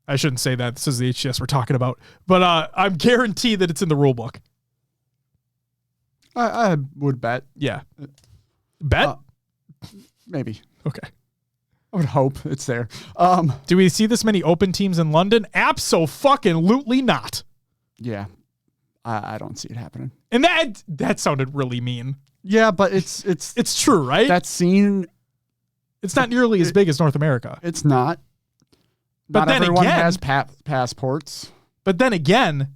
I shouldn't say that, this is the HCS we're talking about, but I'm guaranteed that it's in the rule book. I would bet. Yeah. Bet? Maybe. Okay. I would hope it's there. Do we see this many open teams in London? Abso-fucking-lutely not. Yeah. I don't see it happening. And that sounded really mean. Yeah, but it's true, right? That scene, it's not nearly as big as North America. It's not. But not then everyone again, has passports. But then again,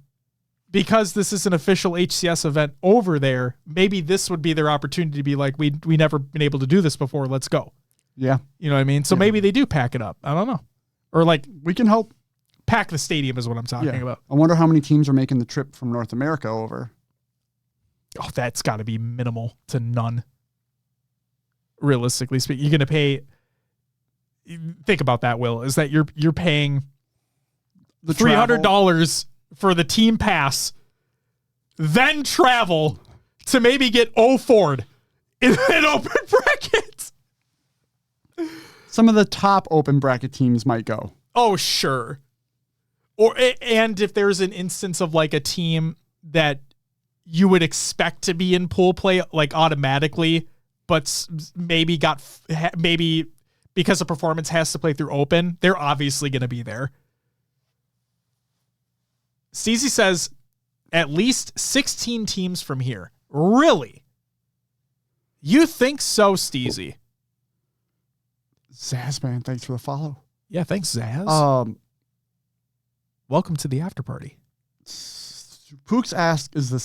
because this is an official HCS event over there, maybe this would be their opportunity to be like, we never been able to do this before. Let's go. Yeah. You know what I mean? So maybe they do pack it up. I don't know. Or like, we can hope. Pack the stadium is what I'm talking about. I wonder how many teams are making the trip from North America over. Oh, that's got to be minimal to none. Realistically speaking, you're going to pay. Think about that, Will. Is that you're paying the $300 for the team pass, then travel to maybe get Ford in an open bracket. Some of the top open bracket teams might go. Oh, sure. And if there's an instance of like a team that you would expect to be in pool play like automatically, but maybe because the performance has to play through open, they're obviously going to be there. Steezy says at least 16 teams from here. Really? You think so, Steezy? Zaz, man, thanks for the follow. Yeah, thanks, Zaz. Welcome to the after party. Pooks asks, is the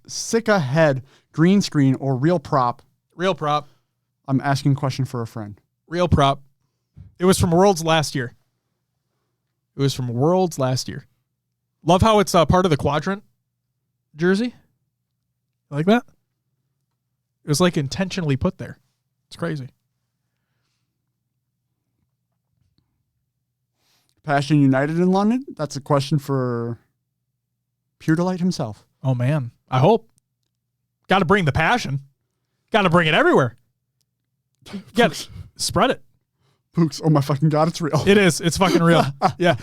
Sika head green screen or real prop? Real prop. I'm asking a question for a friend. Real prop. It was from Worlds last year. Love how it's part of the quadrant jersey. You like that? It was like intentionally put there. It's crazy. Passion United in London? That's a question for Pure Delight himself. Oh, man. I hope. Got to bring the passion. Got to bring it everywhere. Got to spread it. Pooks, oh my fucking God, it's real. It is. It's fucking real. Yeah.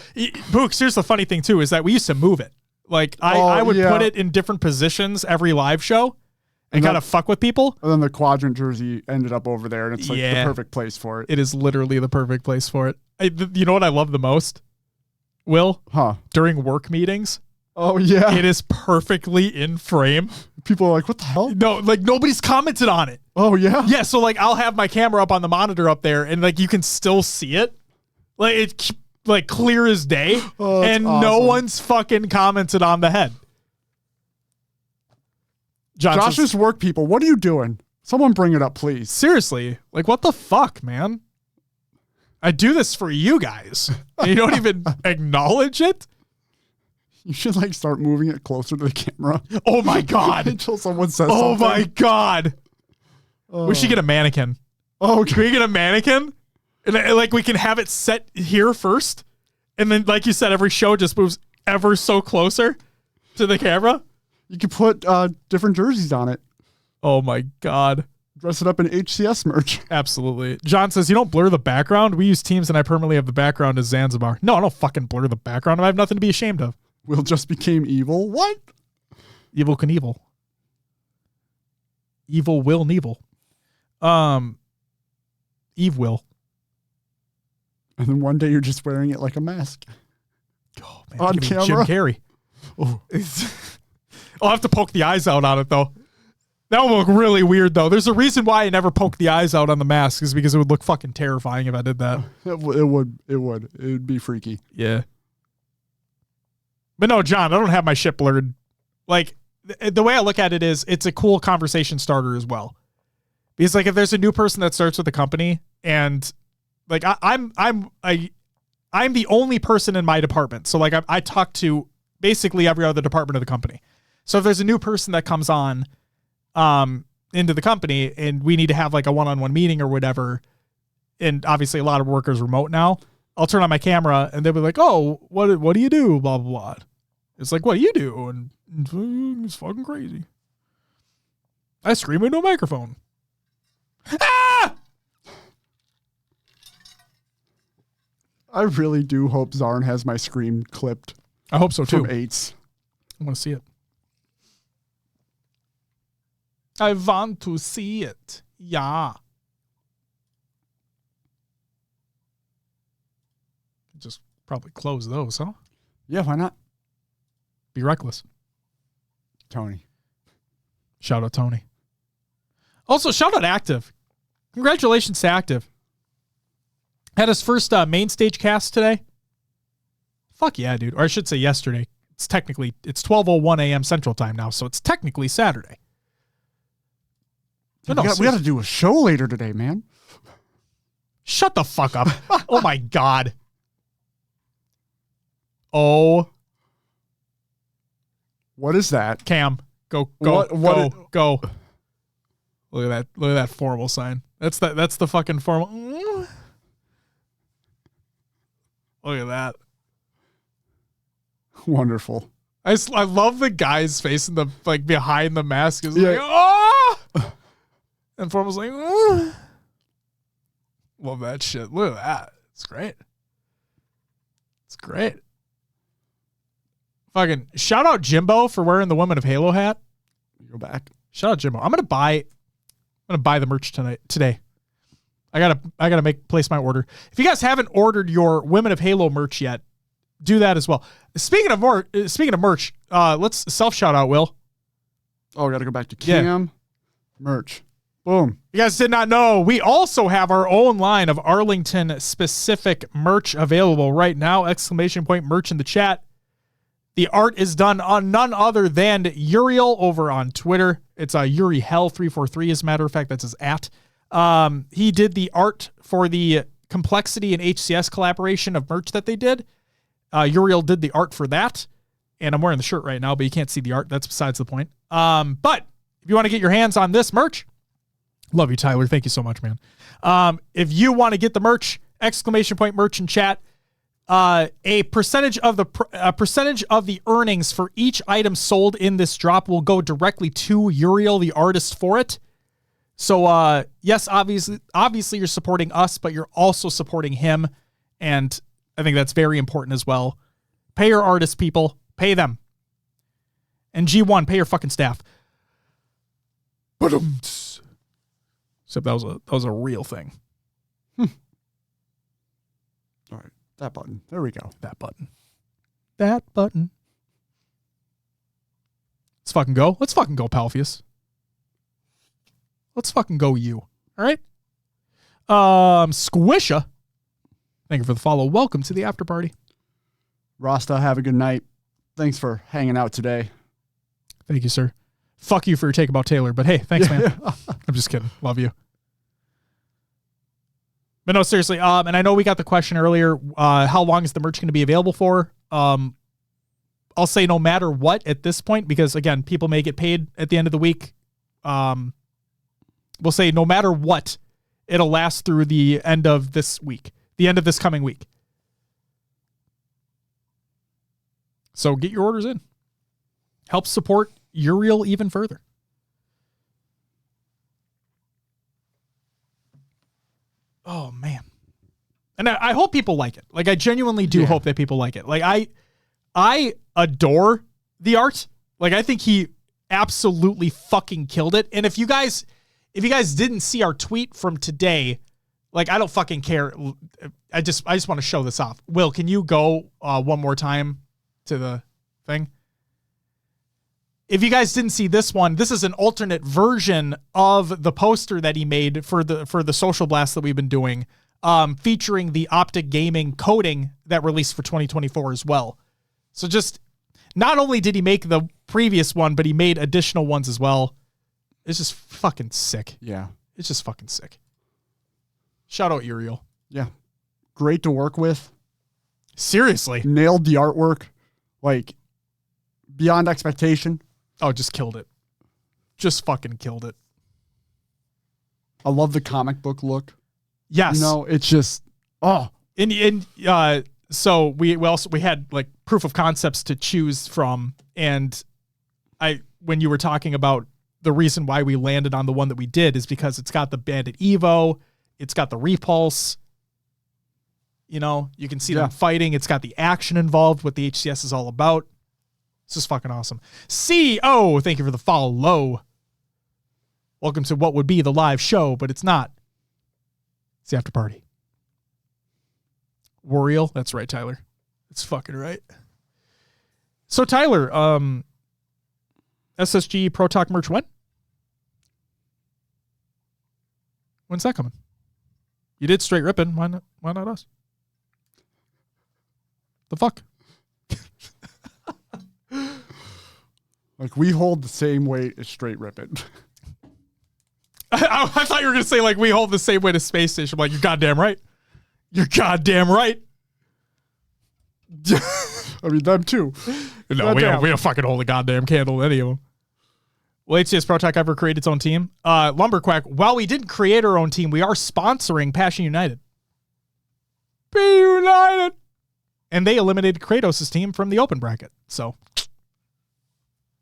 Pooks, here's the funny thing, too, is that we used to move it. Like, I would put it in different positions every live show and kind of fuck with people. And then the quadrant jersey ended up over there, and it's like the perfect place for it. It is literally the perfect place for it. You know what I love the most? Will? Huh. During work meetings. Oh, yeah. It is perfectly in frame. People are like, what the hell? No, like nobody's commented on it. Oh, yeah? Yeah, so like I'll have my camera up on the monitor up there and like you can still see it. Like it's like clear as day. Oh, and awesome. No one's fucking commented on the head. Josh's work people, what are you doing? Someone bring it up, please. Seriously, like what the fuck, man? I do this for you guys. And you don't even acknowledge it? You should like start moving it closer to the camera. Oh my God. Until someone says oh something. my God. We should get a mannequin. Oh, can we get a mannequin? And like we can have it set here first. And then, like you said, every show just moves ever so closer to the camera. You could put different jerseys on it. Oh my God. Dress it up in HCS merch. Absolutely. John says, you don't blur the background. We use Teams and I permanently have the background as Zanzibar. No, I don't fucking blur the background. I have nothing to be ashamed of. Will just became evil. What? Evil Knievel. Evil Will Knievel. Eve will. And then one day you're just wearing it like a mask. Oh, man, on camera. Jim Carrey. Oh. I'll have to poke the eyes out on it, though. That would look really weird, though. There's a reason why I never poke the eyes out on the mask is because it would look fucking terrifying if I did that. It would. It would be freaky. Yeah. But no, John, I don't have my shit blurred. Like, the way I look at it is it's a cool conversation starter as well. Because, like, if there's a new person that starts with the company and, like, I'm the only person in my department. So, like, I talk to basically every other department of the company. So if there's a new person that comes on into the company and we need to have, like, a one-on-one meeting or whatever, and obviously a lot of workers remote now, I'll turn on my camera and they'll be like, oh, what do you do? Blah, blah, blah. It's like, what do you do? And it's fucking crazy. I scream into a microphone. Ah! I really do hope Zarn has my screen clipped. I hope so too. From 8s. I want to see it. I want to see it. Yeah. Just probably close those, huh? Yeah, why not? Be reckless. Tony. Shout out Tony. Also, shout out Active. Congratulations to Active. Had his first main stage cast today. Fuck yeah, dude. Or I should say yesterday. It's 12:01 a.m. Central Time now, so it's technically Saturday. We got to do a show later today, man. Shut the fuck up. Oh my God. Oh. What is that? Cam. Go. Look at that formal sign. That's the fucking formal. Look at that. Wonderful. I love the guy's face in the, like, behind the mask is like, oh! And formal's like, oh! Love that shit. Look at that. It's great. It's great. Fucking shout out Jimbo for wearing the Women of Halo hat. Go back. Shout out Jimbo. I'm gonna buy the merch today. I gotta place my order. If you guys haven't ordered your Women of Halo merch yet, do that as well. Speaking of merch, let's self shout out, Will. Oh, we gotta go back to Cam. Merch. Boom. You guys did not know, we also have our own line of Arlington specific merch available right now. ! Merch in the chat. The art is done on none other than Uriel over on Twitter. It's Uri Hell 343 as a matter of fact. That's his at. He did the art for the Complexity and HCS collaboration of merch that they did. Uriel did the art for that. And I'm wearing the shirt right now, but you can't see the art. That's besides the point. But if you want to get your hands on this merch, love you, Tyler. Thank you so much, man. If you want to get the merch, !merch in chat. A percentage of the earnings for each item sold in this drop will go directly to Uriel, the artist for it. So, yes, obviously you're supporting us, but you're also supporting him. And I think that's very important as well. Pay your artists, people. Pay them. And G1, pay your fucking staff. Except that was a real thing. All right. That button. There we go. That button. Let's fucking go. Let's fucking go, Palpheus. Let's fucking go, you. All right? Squisha. Thank you for the follow. Welcome to the after party. Rasta, have a good night. Thanks for hanging out today. Thank you, sir. Fuck you for your take about Taylor, but hey, thanks, man. I'm just kidding. Love you. But no, seriously. And I know we got the question earlier. How long is the merch going to be available for? I'll say no matter what at this point, because again, people may get paid at the end of the week. We'll say no matter what, it'll last through the end of this week, the end of this coming week. So get your orders in. Help support Uriel even further. Oh, man. And I hope people like it. Like, I genuinely do hope that people like it. Like, I adore the art. Like, I think he absolutely fucking killed it. And if you guys didn't see our tweet from today, like, I don't fucking care. I just want to show this off. Will, can you go one more time to the thing? If you guys didn't see this one, this is an alternate version of the poster that he made for the social blast that we've been doing, featuring the Optic Gaming coding that released for 2024 as well. So just not only did he make the previous one, but he made additional ones as well. It's just fucking sick. Yeah. It's just fucking sick. Shout out Uriel. Yeah. Great to work with. Seriously. Nailed the artwork. Like, beyond expectation. Oh, just killed it. Just fucking killed it. I love the comic book look. Yes. You know, it's just, oh. So we had like proof of concepts to choose from. And when you were talking about the reason why we landed on the one that we did is because it's got the Bandit Evo. It's got the Repulse. You know, you can see them fighting. It's got the action involved, what the HCS is all about. This is fucking awesome. CO, thank you for the follow. Welcome to what would be the live show, but it's not. It's the after party. Wariel, that's right, Tyler. That's fucking right. So, Tyler, SSG Pro Talk merch when? When's that coming? You did straight ripping. Why not us? The fuck? Like, we hold the same weight as straight ripping. I thought you were going to say, like, we hold the same weight as Space Station. I'm like, you're goddamn right. You're goddamn right. I mean, them too. No, we don't fucking hold a goddamn candle to any of them. Will HCS Pro Tech ever create its own team? Lumberquack, while we didn't create our own team, we are sponsoring Passion United. Be United! And they eliminated Kratos' team from the open bracket. So,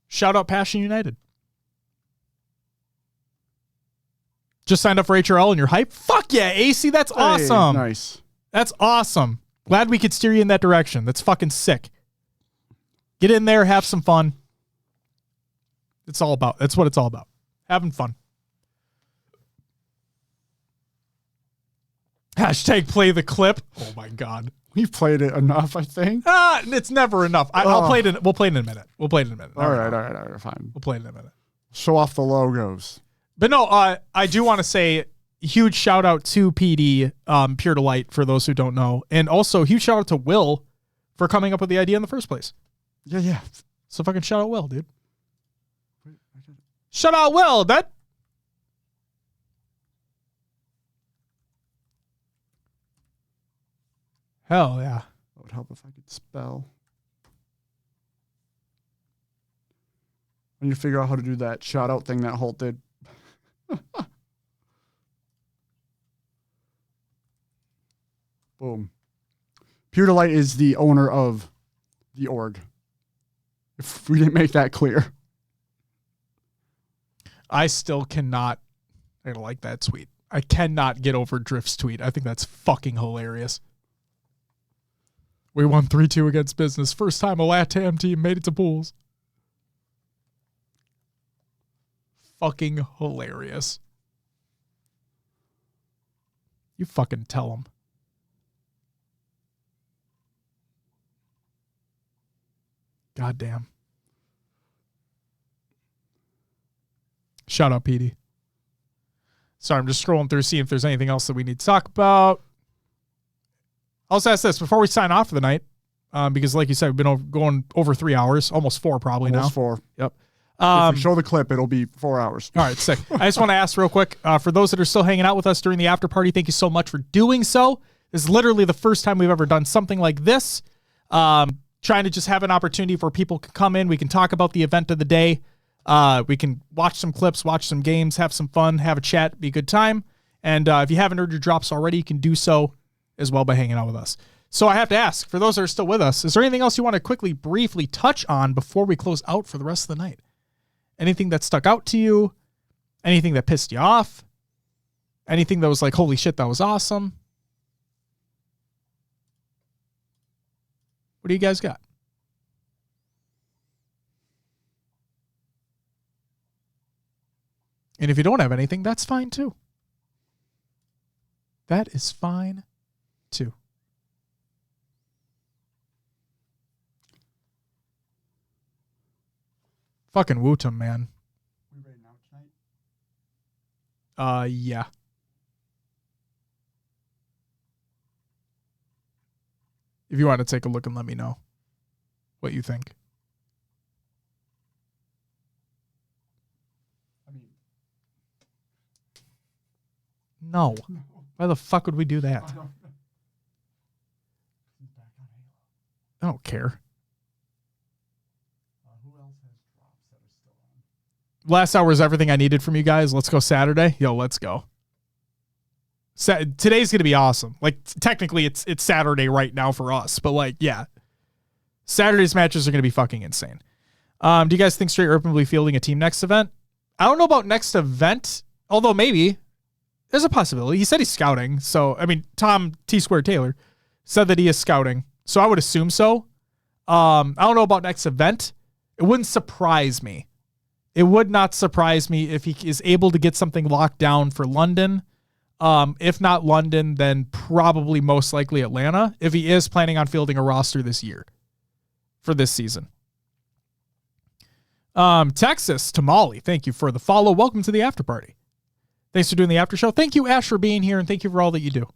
shout out Passion United. Just signed up for HRL and you're hype? Fuck yeah, AC, that's awesome. Nice. That's awesome. Glad we could steer you in that direction. That's fucking sick. Get in there, have some fun. That's what it's all about. Having fun. Hashtag play the clip. Oh my God. We've played it enough, I think. It's never enough. We'll play it in a minute. All right, fine. We'll play it in a minute. Show off the logos. But no, I do want to say huge shout out to PD, Pure Delight, for those who don't know. And also huge shout out to Will for coming up with the idea in the first place. Yeah. So fucking shout out Will, dude. Shout out Will, that. Hell yeah. That would help if I could spell. I need to figure out how to do that shout out thing that Holt did. Boom. Pure Delight is the owner of the org. If we didn't make that clear. I still cannot. I like that tweet. I cannot get over Drift's tweet. I think that's fucking hilarious. We won 3-2 against Business. First time a LATAM team made it to pools. Fucking hilarious. You fucking tell them. Goddamn. Shout out, Petey. Sorry, I'm just scrolling through, seeing if there's anything else that we need to talk about. I'll just ask this before we sign off for the night, because like you said, we've been going over 3 hours, almost 4 probably now. Almost 4. Yep. If we show the clip, it'll be 4 hours. All right, sick. I just want to ask real quick, for those that are still hanging out with us during the after party, thank you so much for doing so. This is literally the first time we've ever done something like this. Trying to just have an opportunity for people to come in. We can talk about the event of the day. We can watch some clips, watch some games, have some fun, have a chat, be a good time. And if you haven't heard your drops already, you can do so as well by hanging out with us. So I have to ask, for those that are still with us, is there anything else you want to quickly, briefly touch on before we close out for the rest of the night? Anything that stuck out to you? Anything that pissed you off? Anything that was like, holy shit, that was awesome? What do you guys got? And if you don't have anything, that's fine too. That is fine too. Fucking Wootum, man. We ready now tonight? Yeah. If you want to take a look and let me know what you think. No. Why the fuck would we do that? I don't care. Who else has drops that are still on? Last hour is everything I needed from you guys. Let's go Saturday. Yo, let's go. Today's going to be awesome. Like, technically, it's Saturday right now for us. But, like, yeah. Saturday's matches are going to be fucking insane. Do you guys think Straight Urban will be fielding a team next event? I don't know about next event, although maybe. There's a possibility. He said he's scouting. So, I mean, Tom T-Square Taylor said that he is scouting. So I would assume so. I don't know about next event. It wouldn't surprise me. It would not surprise me if he is able to get something locked down for London. If not London, then probably most likely Atlanta, if he is planning on fielding a roster this year for this season. Texas, Tamale, thank you for the follow. Welcome to the after party. Thanks for doing the after show. Thank you, Ash, for being here, and thank you for all that you do.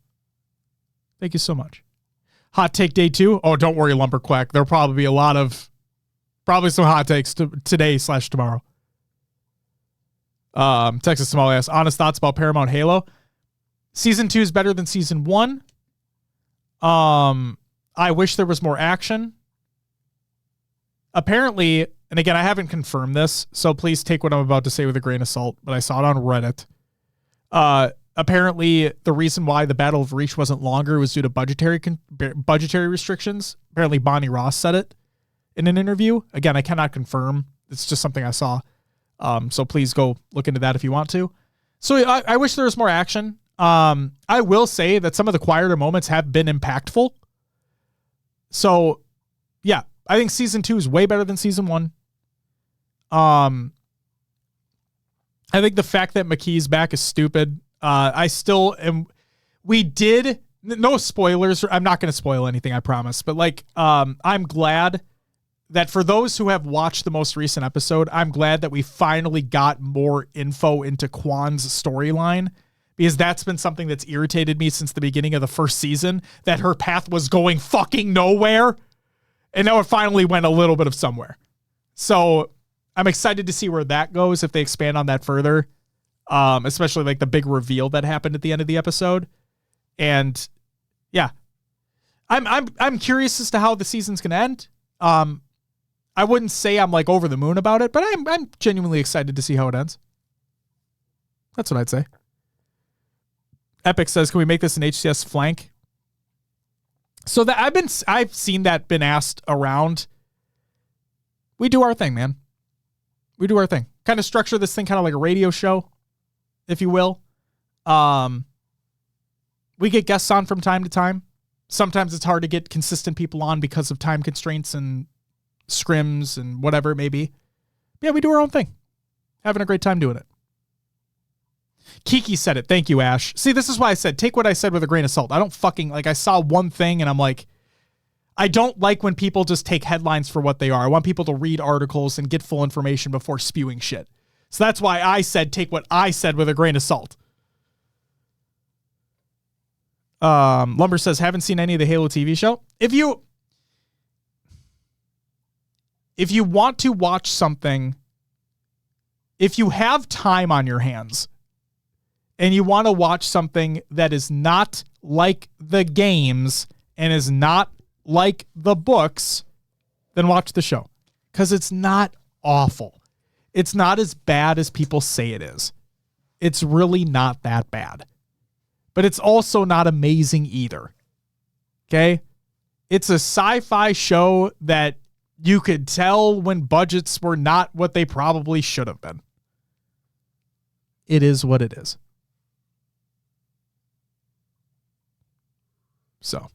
Thank you so much. Hot take day 2. Oh, don't worry, Lumberquack. There'll probably be probably some hot takes today/tomorrow. Texas Tamale asks, honest thoughts about Paramount Halo. Season 2 is better than Season 1. I wish there was more action. Apparently, and again, I haven't confirmed this, so please take what I'm about to say with a grain of salt, but I saw it on Reddit. Apparently, the reason why the Battle of Reach wasn't longer was due to budgetary restrictions. Apparently, Bonnie Ross said it in an interview. Again, I cannot confirm. It's just something I saw. So please go look into that if you want to. So I wish there was more action. I will say that some of the quieter moments have been impactful. So, yeah, I think Season 2 is way better than Season 1. I think the fact that McKee's back is stupid. I still am. We did no spoilers. I'm not going to spoil anything, I promise. But like, I'm glad that for those who have watched the most recent episode, I'm glad that we finally got more info into Kwan's storyline, because that's been something that's irritated me since the beginning of the first season, that her path was going fucking nowhere. And now it finally went a little bit of somewhere. So I'm excited to see where that goes if they expand on that further. Especially like the big reveal that happened at the end of the episode. And yeah, I'm curious as to how the season's going to end. I wouldn't say I'm like over the moon about it, but I'm genuinely excited to see how it ends. That's what I'd say. Epic says, can we make this an HCS flank? So that I've seen that been asked around. We do our thing, man. We do our thing. Kind of structure this thing kind of like a radio show, if you will. We get guests on from time to time. Sometimes it's hard to get consistent people on because of time constraints and scrims and whatever it may be. Yeah, we do our own thing. Having a great time doing it. Kiki said it. Thank you, Ash. See, this is why I said, take what I said with a grain of salt. I don't I saw one thing and I'm like, I don't like when people just take headlines for what they are. I want people to read articles and get full information before spewing shit. So that's why I said, take what I said with a grain of salt. Lumber says, haven't seen any of the Halo TV show. If you want to watch something, if you have time on your hands and you want to watch something that is not like the games and is not like the books, then watch the show. Because it's not awful. It's not as bad as people say it is. It's really not that bad. But it's also not amazing either. Okay? It's a sci-fi show that you could tell when budgets were not what they probably should have been. It is what it is. So.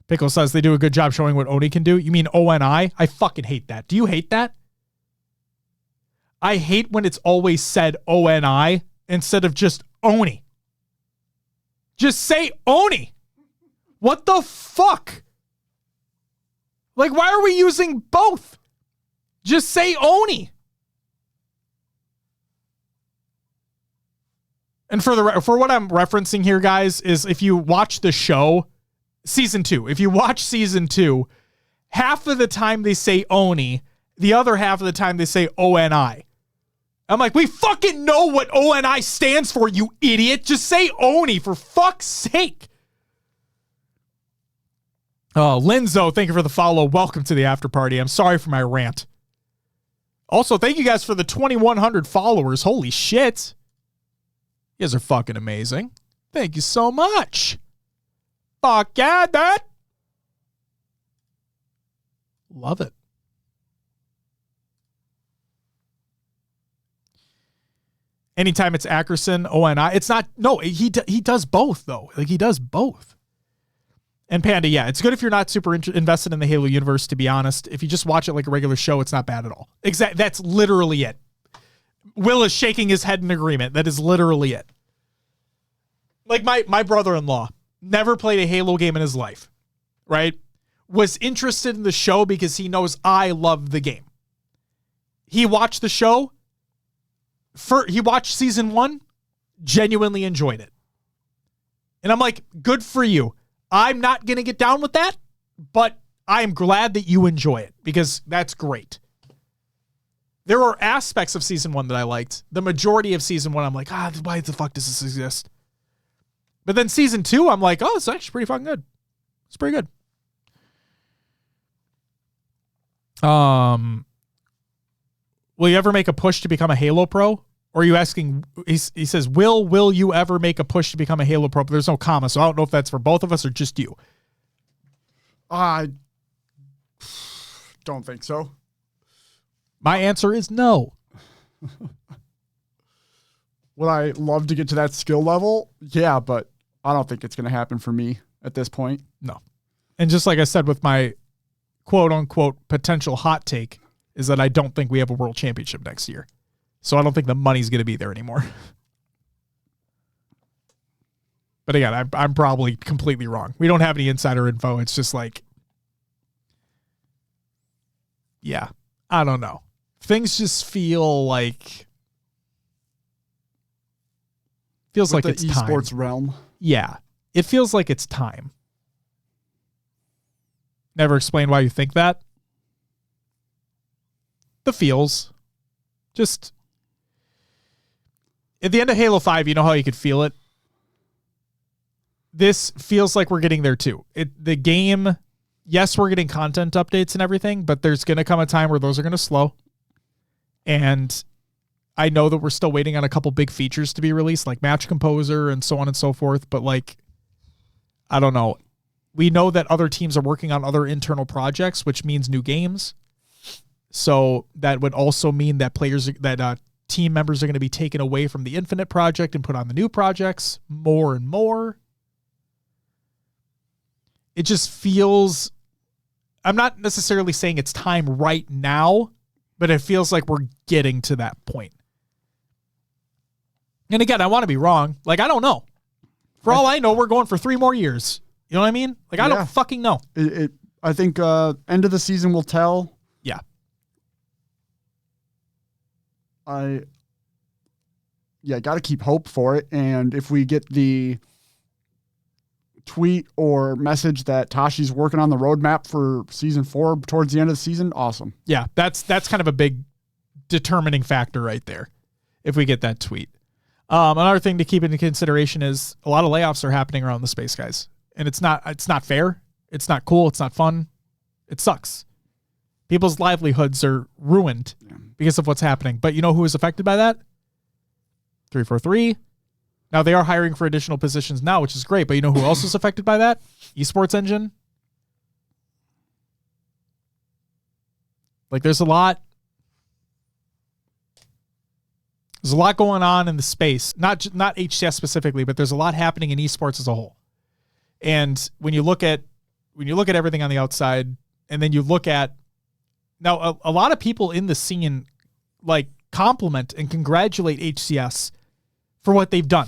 Pickle says they do a good job showing what Oni can do. You mean ONI? I fucking hate that. Do you hate that? I hate when it's always said ONI instead of just Oni. Just say Oni. What the fuck? Like, why are we using both? Just say Oni. And for what I'm referencing here, guys, is if you watch the show, season 2, if you watch season 2, half of the time they say Oni, the other half of the time they say ONI. I'm like, we fucking know what ONI stands for, you idiot. Just say Oni, for fuck's sake. Oh, Linzo, thank you for the follow. Welcome to the after party. I'm sorry for my rant. Also, thank you guys for the 2,100 followers. Holy shit. You guys are fucking amazing. Thank you so much. Fuck yeah, dude. Love it. Anytime it's Ackerson, ONI, it's not, no, he does both, though. Like, he does both. And Panda, yeah, it's good if you're not super invested in the Halo universe, to be honest. If you just watch it like a regular show, it's not bad at all. That's literally it. Will is shaking his head in agreement. That is literally it. Like my brother-in-law never played a Halo game in his life, right? Was interested in the show because he knows I love the game. He watched the show. He watched season 1, genuinely enjoyed it. And I'm like, good for you. I'm not going to get down with that, but I am glad that you enjoy it because that's great. There were aspects of season 1 that I liked. The majority of season 1, I'm like, why the fuck does this exist? But then season 2, I'm like, oh, it's actually pretty fucking good. It's pretty good. Will you ever make a push to become a Halo pro? Or are you asking, he says, will you ever make a push to become a Halo pro? But there's no comma, so I don't know if that's for both of us or just you. I don't think so. My answer is no. Would I love to get to that skill level? Yeah, but I don't think it's going to happen for me at this point. No. And just like I said with my quote-unquote potential hot take is that I don't think we have a world championship next year. So I don't think the money's going to be there anymore. But again, I'm probably completely wrong. We don't have any insider info. It's just like, yeah, I don't know. Things just feel like, feels like it's time. Esports realm. Yeah, it feels like it's time. Never explain why you think that. The feels. Just at the end of Halo 5, you know how you could feel it? this feels like we're getting there too. The game, yes, we're getting content updates and everything, but there's going to come a time where those are going to slow. And I know that we're still waiting on a couple big features to be released, like Match Composer and so on and so forth. But like, I don't know. We know that other teams are working on other internal projects, which means new games. So that would also mean that team members are going to be taken away from the Infinite project and put on the new projects more and more. It just feels, I'm not necessarily saying it's time right now, but it feels like we're getting to that point. And again, I want to be wrong. Like, I don't know. For all I know, we're going for 3 more years. You know what I mean? Like, I don't fucking know. I think end of the season will tell. Yeah. Got to keep hope for it. And if we get the tweet or message that Tashi's working on the roadmap for season 4 towards the end of the season, awesome. Yeah, that's kind of a big determining factor right there if we get that tweet. Another thing to keep into consideration is a lot of layoffs are happening around the space, guys. And it's not fair. It's not cool. It's not fun. It sucks. People's livelihoods are ruined because of what's happening. But you know who is affected by that? 343. Now they are hiring for additional positions now, which is great. But you know who else is affected by that? Esports Engine. Like there's a lot going on in the space, not HCS specifically, but there's a lot happening in esports as a whole. And when you look at everything on the outside, and then you look at now a lot of people in the scene like compliment and congratulate HCS for what they've done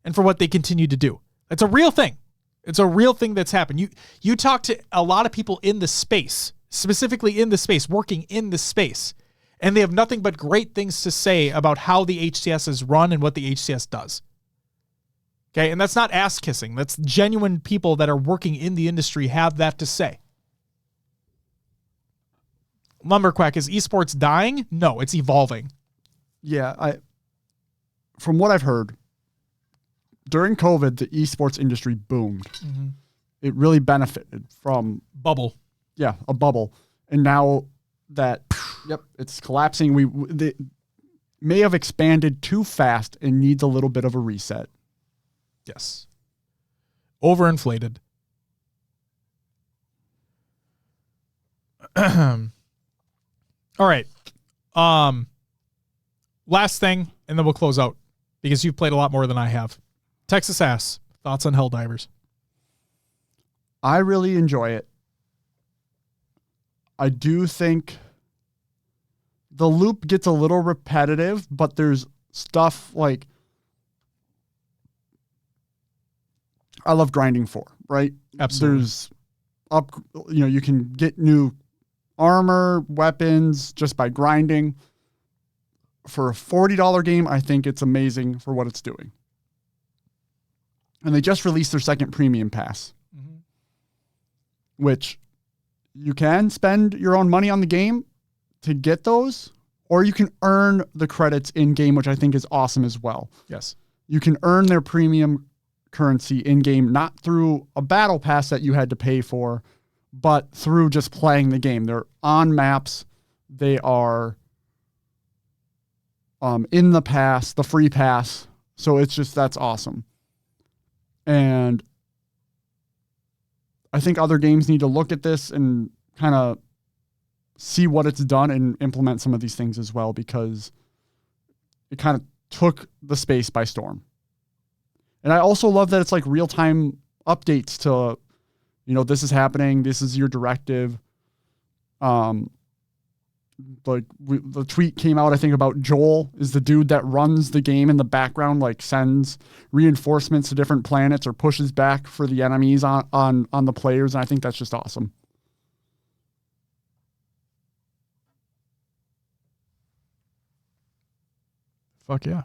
and for what they continue to do. It's a real thing. It's a real thing that's happened. You talk to a lot of people in the space, specifically in the space, working in the space, and they have nothing but great things to say about how the HCS is run and what the HCS does. Okay, and that's not ass kissing. That's genuine people that are working in the industry have that to say. Lumberquack, is esports dying? No, it's evolving. Yeah, from what I've heard, during COVID, the esports industry boomed. Mm-hmm. It really benefited from bubble. Yeah, a bubble. And now that it's collapsing, they may have expanded too fast and needs a little bit of a reset. Yes. Overinflated. All right. Last thing, and then we'll close out because you've played a lot more than I have. Texas Ass, thoughts on Helldivers? I really enjoy it. I do think the loop gets a little repetitive, but there's stuff like I love grinding for, right? Absolutely. There's you can get new armor, weapons just by grinding. For a $40 game, I think it's amazing for what it's doing. And they just released their second premium pass, which you can spend your own money on the game to get those, or you can earn the credits in game, which I think is awesome as well. Yes. You can earn their premium currency in game, not through a battle pass that you had to pay for, but through just playing the game. They're on maps. They are in the pass, the free pass. So that's awesome. And I think other games need to look at this and kind of see what it's done and implement some of these things as well, because it kind of took the space by storm. And I also love that it's like real-time updates to, this is happening. This is your directive. The tweet came out, I think, about Joel is the dude that runs the game in the background, like sends reinforcements to different planets or pushes back for the enemies on the players. And I think that's just awesome. Fuck yeah.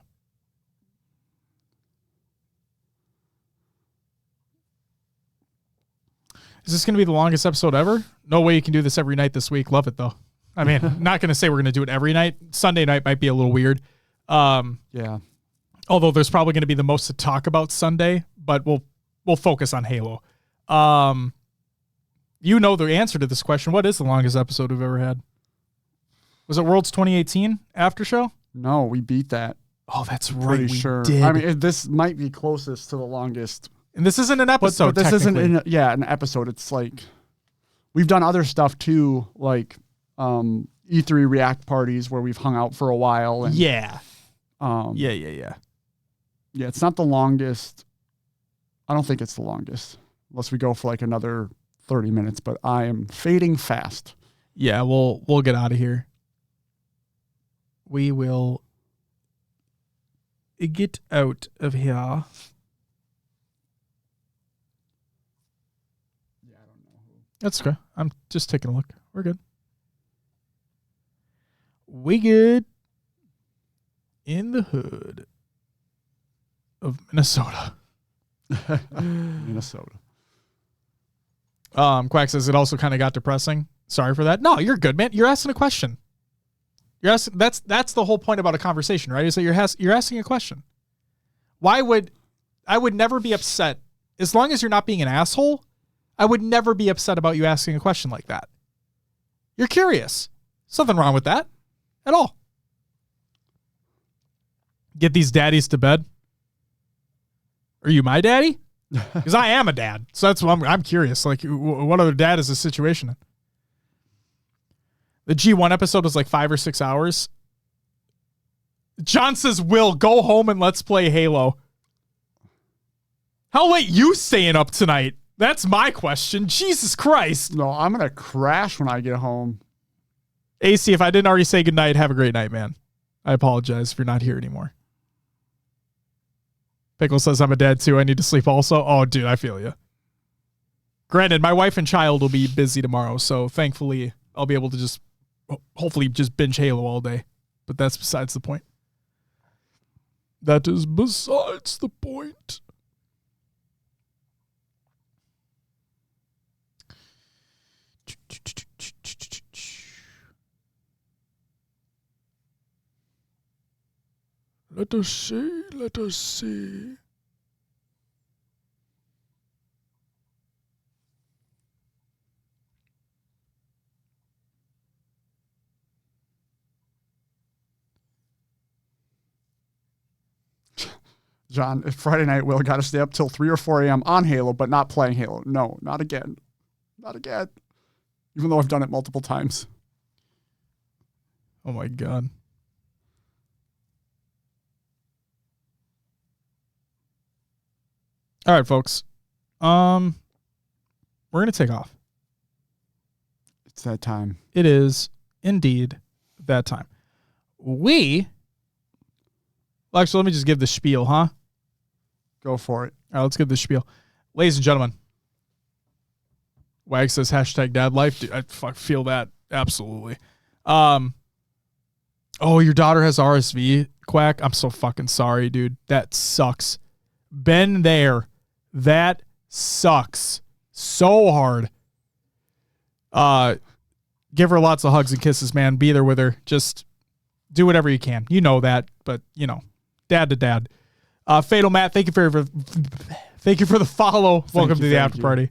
Is this going to be the longest episode ever? No way you can do this every night this week. Love it, though. I mean, not going to say we're going to do it every night. Sunday night might be a little weird. Yeah. Although there's probably going to be the most to talk about Sunday, but we'll we'll focus on Halo. You know the answer to this question. What is the longest episode we've ever had? Was it Worlds 2018 after show? No, we beat that. Oh, that's right. Pretty We sure. did. I mean, this might be closest to the longest. And this isn't an episode. But this isn't technically. an episode. It's like we've done other stuff too, like E3 React parties where we've hung out for a while. And, Yeah. Yeah, Yeah. it's not the longest. I don't think it's the longest unless we go for like another 30 minutes, but I am fading fast. Yeah, we'll get out of here. We will get out of here. Yeah, I don't know who. That's okay. I'm just taking a look. We're good. We good in the hood of Minnesota. Minnesota. Quack says it also kind of got depressing. Sorry for that. No, you're good, man. You're asking a question. You're asking, that's the whole point about a conversation, right? Is that you're asking a question. I would never be upset as long as you're not being an asshole. I would never be upset about you asking a question like that. You're curious. Something wrong with that at all. Get these daddies to bed. Are you my daddy? Because I am a dad. So that's what I'm curious. Like, what other dad is this situation in? The G1 episode was like 5 or 6 hours. John says, Will, go home and let's play Halo. How late you staying up tonight? That's my question. Jesus Christ. No, I'm going to crash when I get home. AC, if I didn't already say goodnight, have a great night, man. I apologize if you're not here anymore. Pickle says, I'm a dad too. I need to sleep also. Oh, dude, I feel you. Granted, my wife and child will be busy tomorrow, so thankfully I'll be able to hopefully just binge Halo all day. But that's besides the point. That is besides the point. Let us see. Let us see. John, if Friday night, Will got to stay up till 3 or 4 a.m. on Halo, but not playing Halo. No, not again. Not again. Even though I've done it multiple times. Oh my God. All right, folks. We're going to take off. It's that time. It is indeed that time. Well, actually, let me just give the spiel, huh? Go for it. All right, let's give the spiel. Ladies and gentlemen, Wag says hashtag dad life. Dude, I feel that. Absolutely. Oh, your daughter has RSV, Quack. I'm so fucking sorry, dude. That sucks. Been there. That sucks so hard. Give her lots of hugs and kisses, man. Be there with her. Just do whatever you can. You know that, but dad to dad. Fatal Matt, thank you for the follow. Welcome to the after party.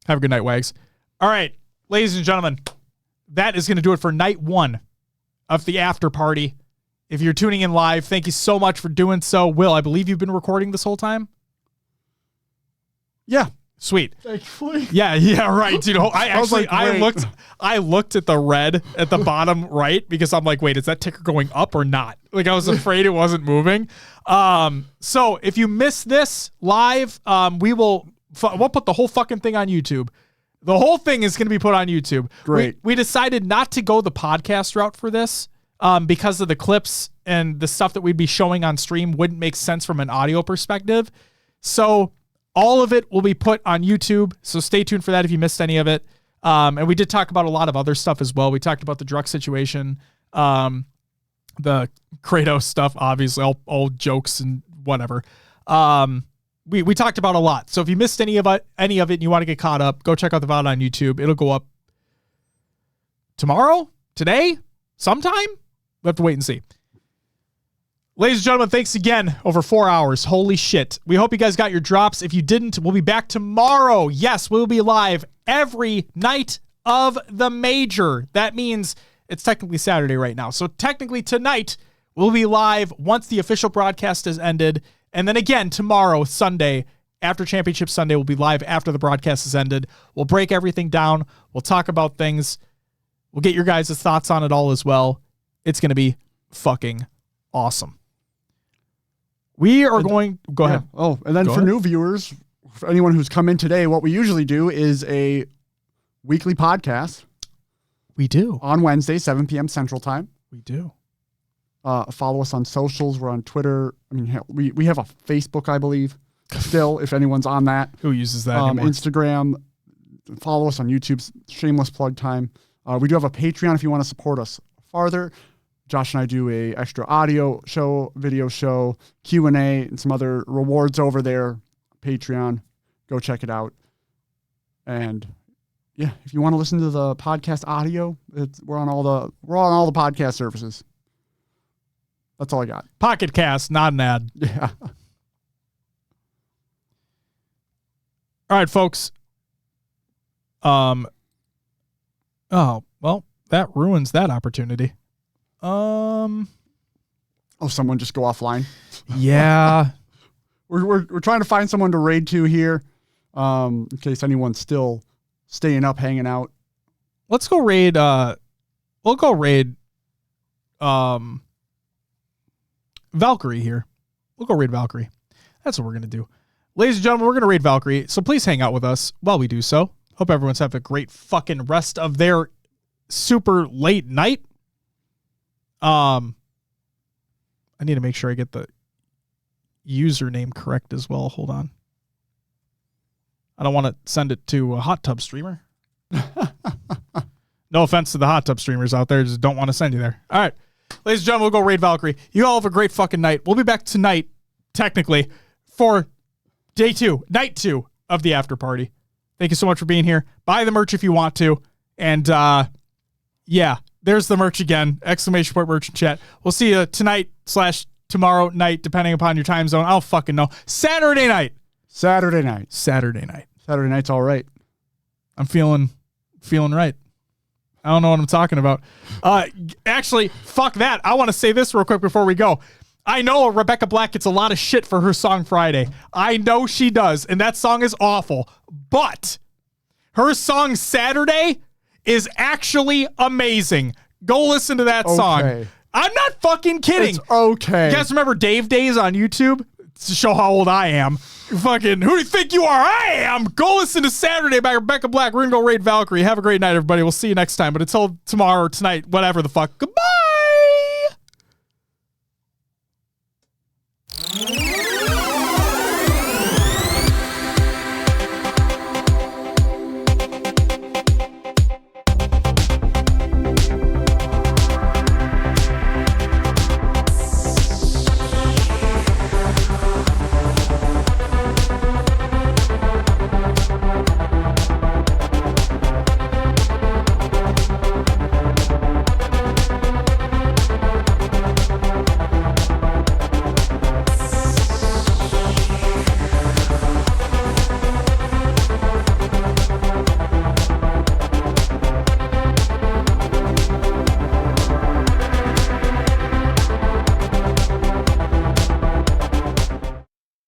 Have a good night, Wags. All right, ladies and gentlemen, that is going to do it for night 1 of the after party. If you're tuning in live, thank you so much for doing so. Will, I believe you've been recording this whole time? Yeah. Sweet. Thankfully. Yeah, right, dude. I looked at the red at the bottom right because I'm like, wait, is that ticker going up or not? Like, I was afraid it wasn't moving. So if you miss this live, we'll put the whole fucking thing on YouTube. The whole thing is going to be put on YouTube. Great. We decided not to go the podcast route for this because of the clips and the stuff that we'd be showing on stream wouldn't make sense from an audio perspective. So all of it will be put on YouTube, so stay tuned for that if you missed any of it. And we did talk about a lot of other stuff as well. We talked about the drug situation, the Kratos stuff, obviously, all jokes and whatever. We talked about a lot. So if you missed any of it and you want to get caught up, go check out the VOD on YouTube. It'll go up tomorrow, today, sometime. We'll have to wait and see. Ladies and gentlemen, thanks again. Over 4 hours. Holy shit. We hope you guys got your drops. If you didn't, we'll be back tomorrow. Yes, we'll be live every night of the Major. That means it's technically Saturday right now. So technically tonight, we'll be live once the official broadcast has ended. And then again, tomorrow, Sunday, after Championship Sunday, we'll be live after the broadcast has ended. We'll break everything down. We'll talk about things. We'll get your guys' thoughts on it all as well. It's going to be fucking awesome. We are going... Go ahead. Oh, and then for new viewers, for anyone who's come in today, what we usually do is a weekly podcast. We do. On Wednesday, 7 p.m. Central Time. We do. Follow us on socials. We're on Twitter. I mean, hell, we have a Facebook, I believe, still, if anyone's on that. Who uses that anymore? Instagram. Follow us on YouTube. Shameless plug time. We do have a Patreon if you want to support us farther. Josh and I do a extra audio show, video show, Q&A, and some other rewards over there. Patreon. Go check it out. And yeah, if you want to listen to the podcast audio, we're on all the podcast services. That's all I got. Pocket Cast, not an ad. Yeah. All right, folks. Oh, well, that ruins that opportunity. Oh, someone just go offline. Yeah. we're trying to find someone to raid to here. In case anyone's still staying up, hanging out. Let's go raid. We'll go raid. Valkyrie here. We'll go raid Valkyrie. That's what we're gonna do, ladies and gentlemen. We're gonna raid Valkyrie. So please hang out with us while we do so. Hope everyone's having a great fucking rest of their super late night. I need to make sure I get the username correct as well. Hold on. I don't want to send it to a hot tub streamer. No offense to the hot tub streamers out there. Just don't want to send you there. All right. Ladies and gentlemen, we'll go raid Valkyrie. You all have a great fucking night. We'll be back tonight, technically, for night 2 of the after party. Thank you so much for being here. Buy the merch if you want to. And, yeah. There's the merch again. Exclamation point merch in chat. We'll see you tonight/tomorrow night, depending upon your time zone. I don't fucking know. Saturday night. Saturday night. Saturday night. Saturday night's all right. I'm feeling right. I don't know what I'm talking about. Actually, fuck that. I want to say this real quick before we go. I know Rebecca Black gets a lot of shit for her song Friday. I know she does, and that song is awful. But her song Saturday is actually amazing. Go listen to that song. I'm not fucking kidding. It's okay. You guys remember Dave Days on YouTube? To show how old I am. Fucking, who do you think you are? I am. Go listen to Saturday by Rebecca Black. We're going to go raid Valkyrie. Have a great night, everybody. We'll see you next time. But until tomorrow or tonight, whatever the fuck. Goodbye.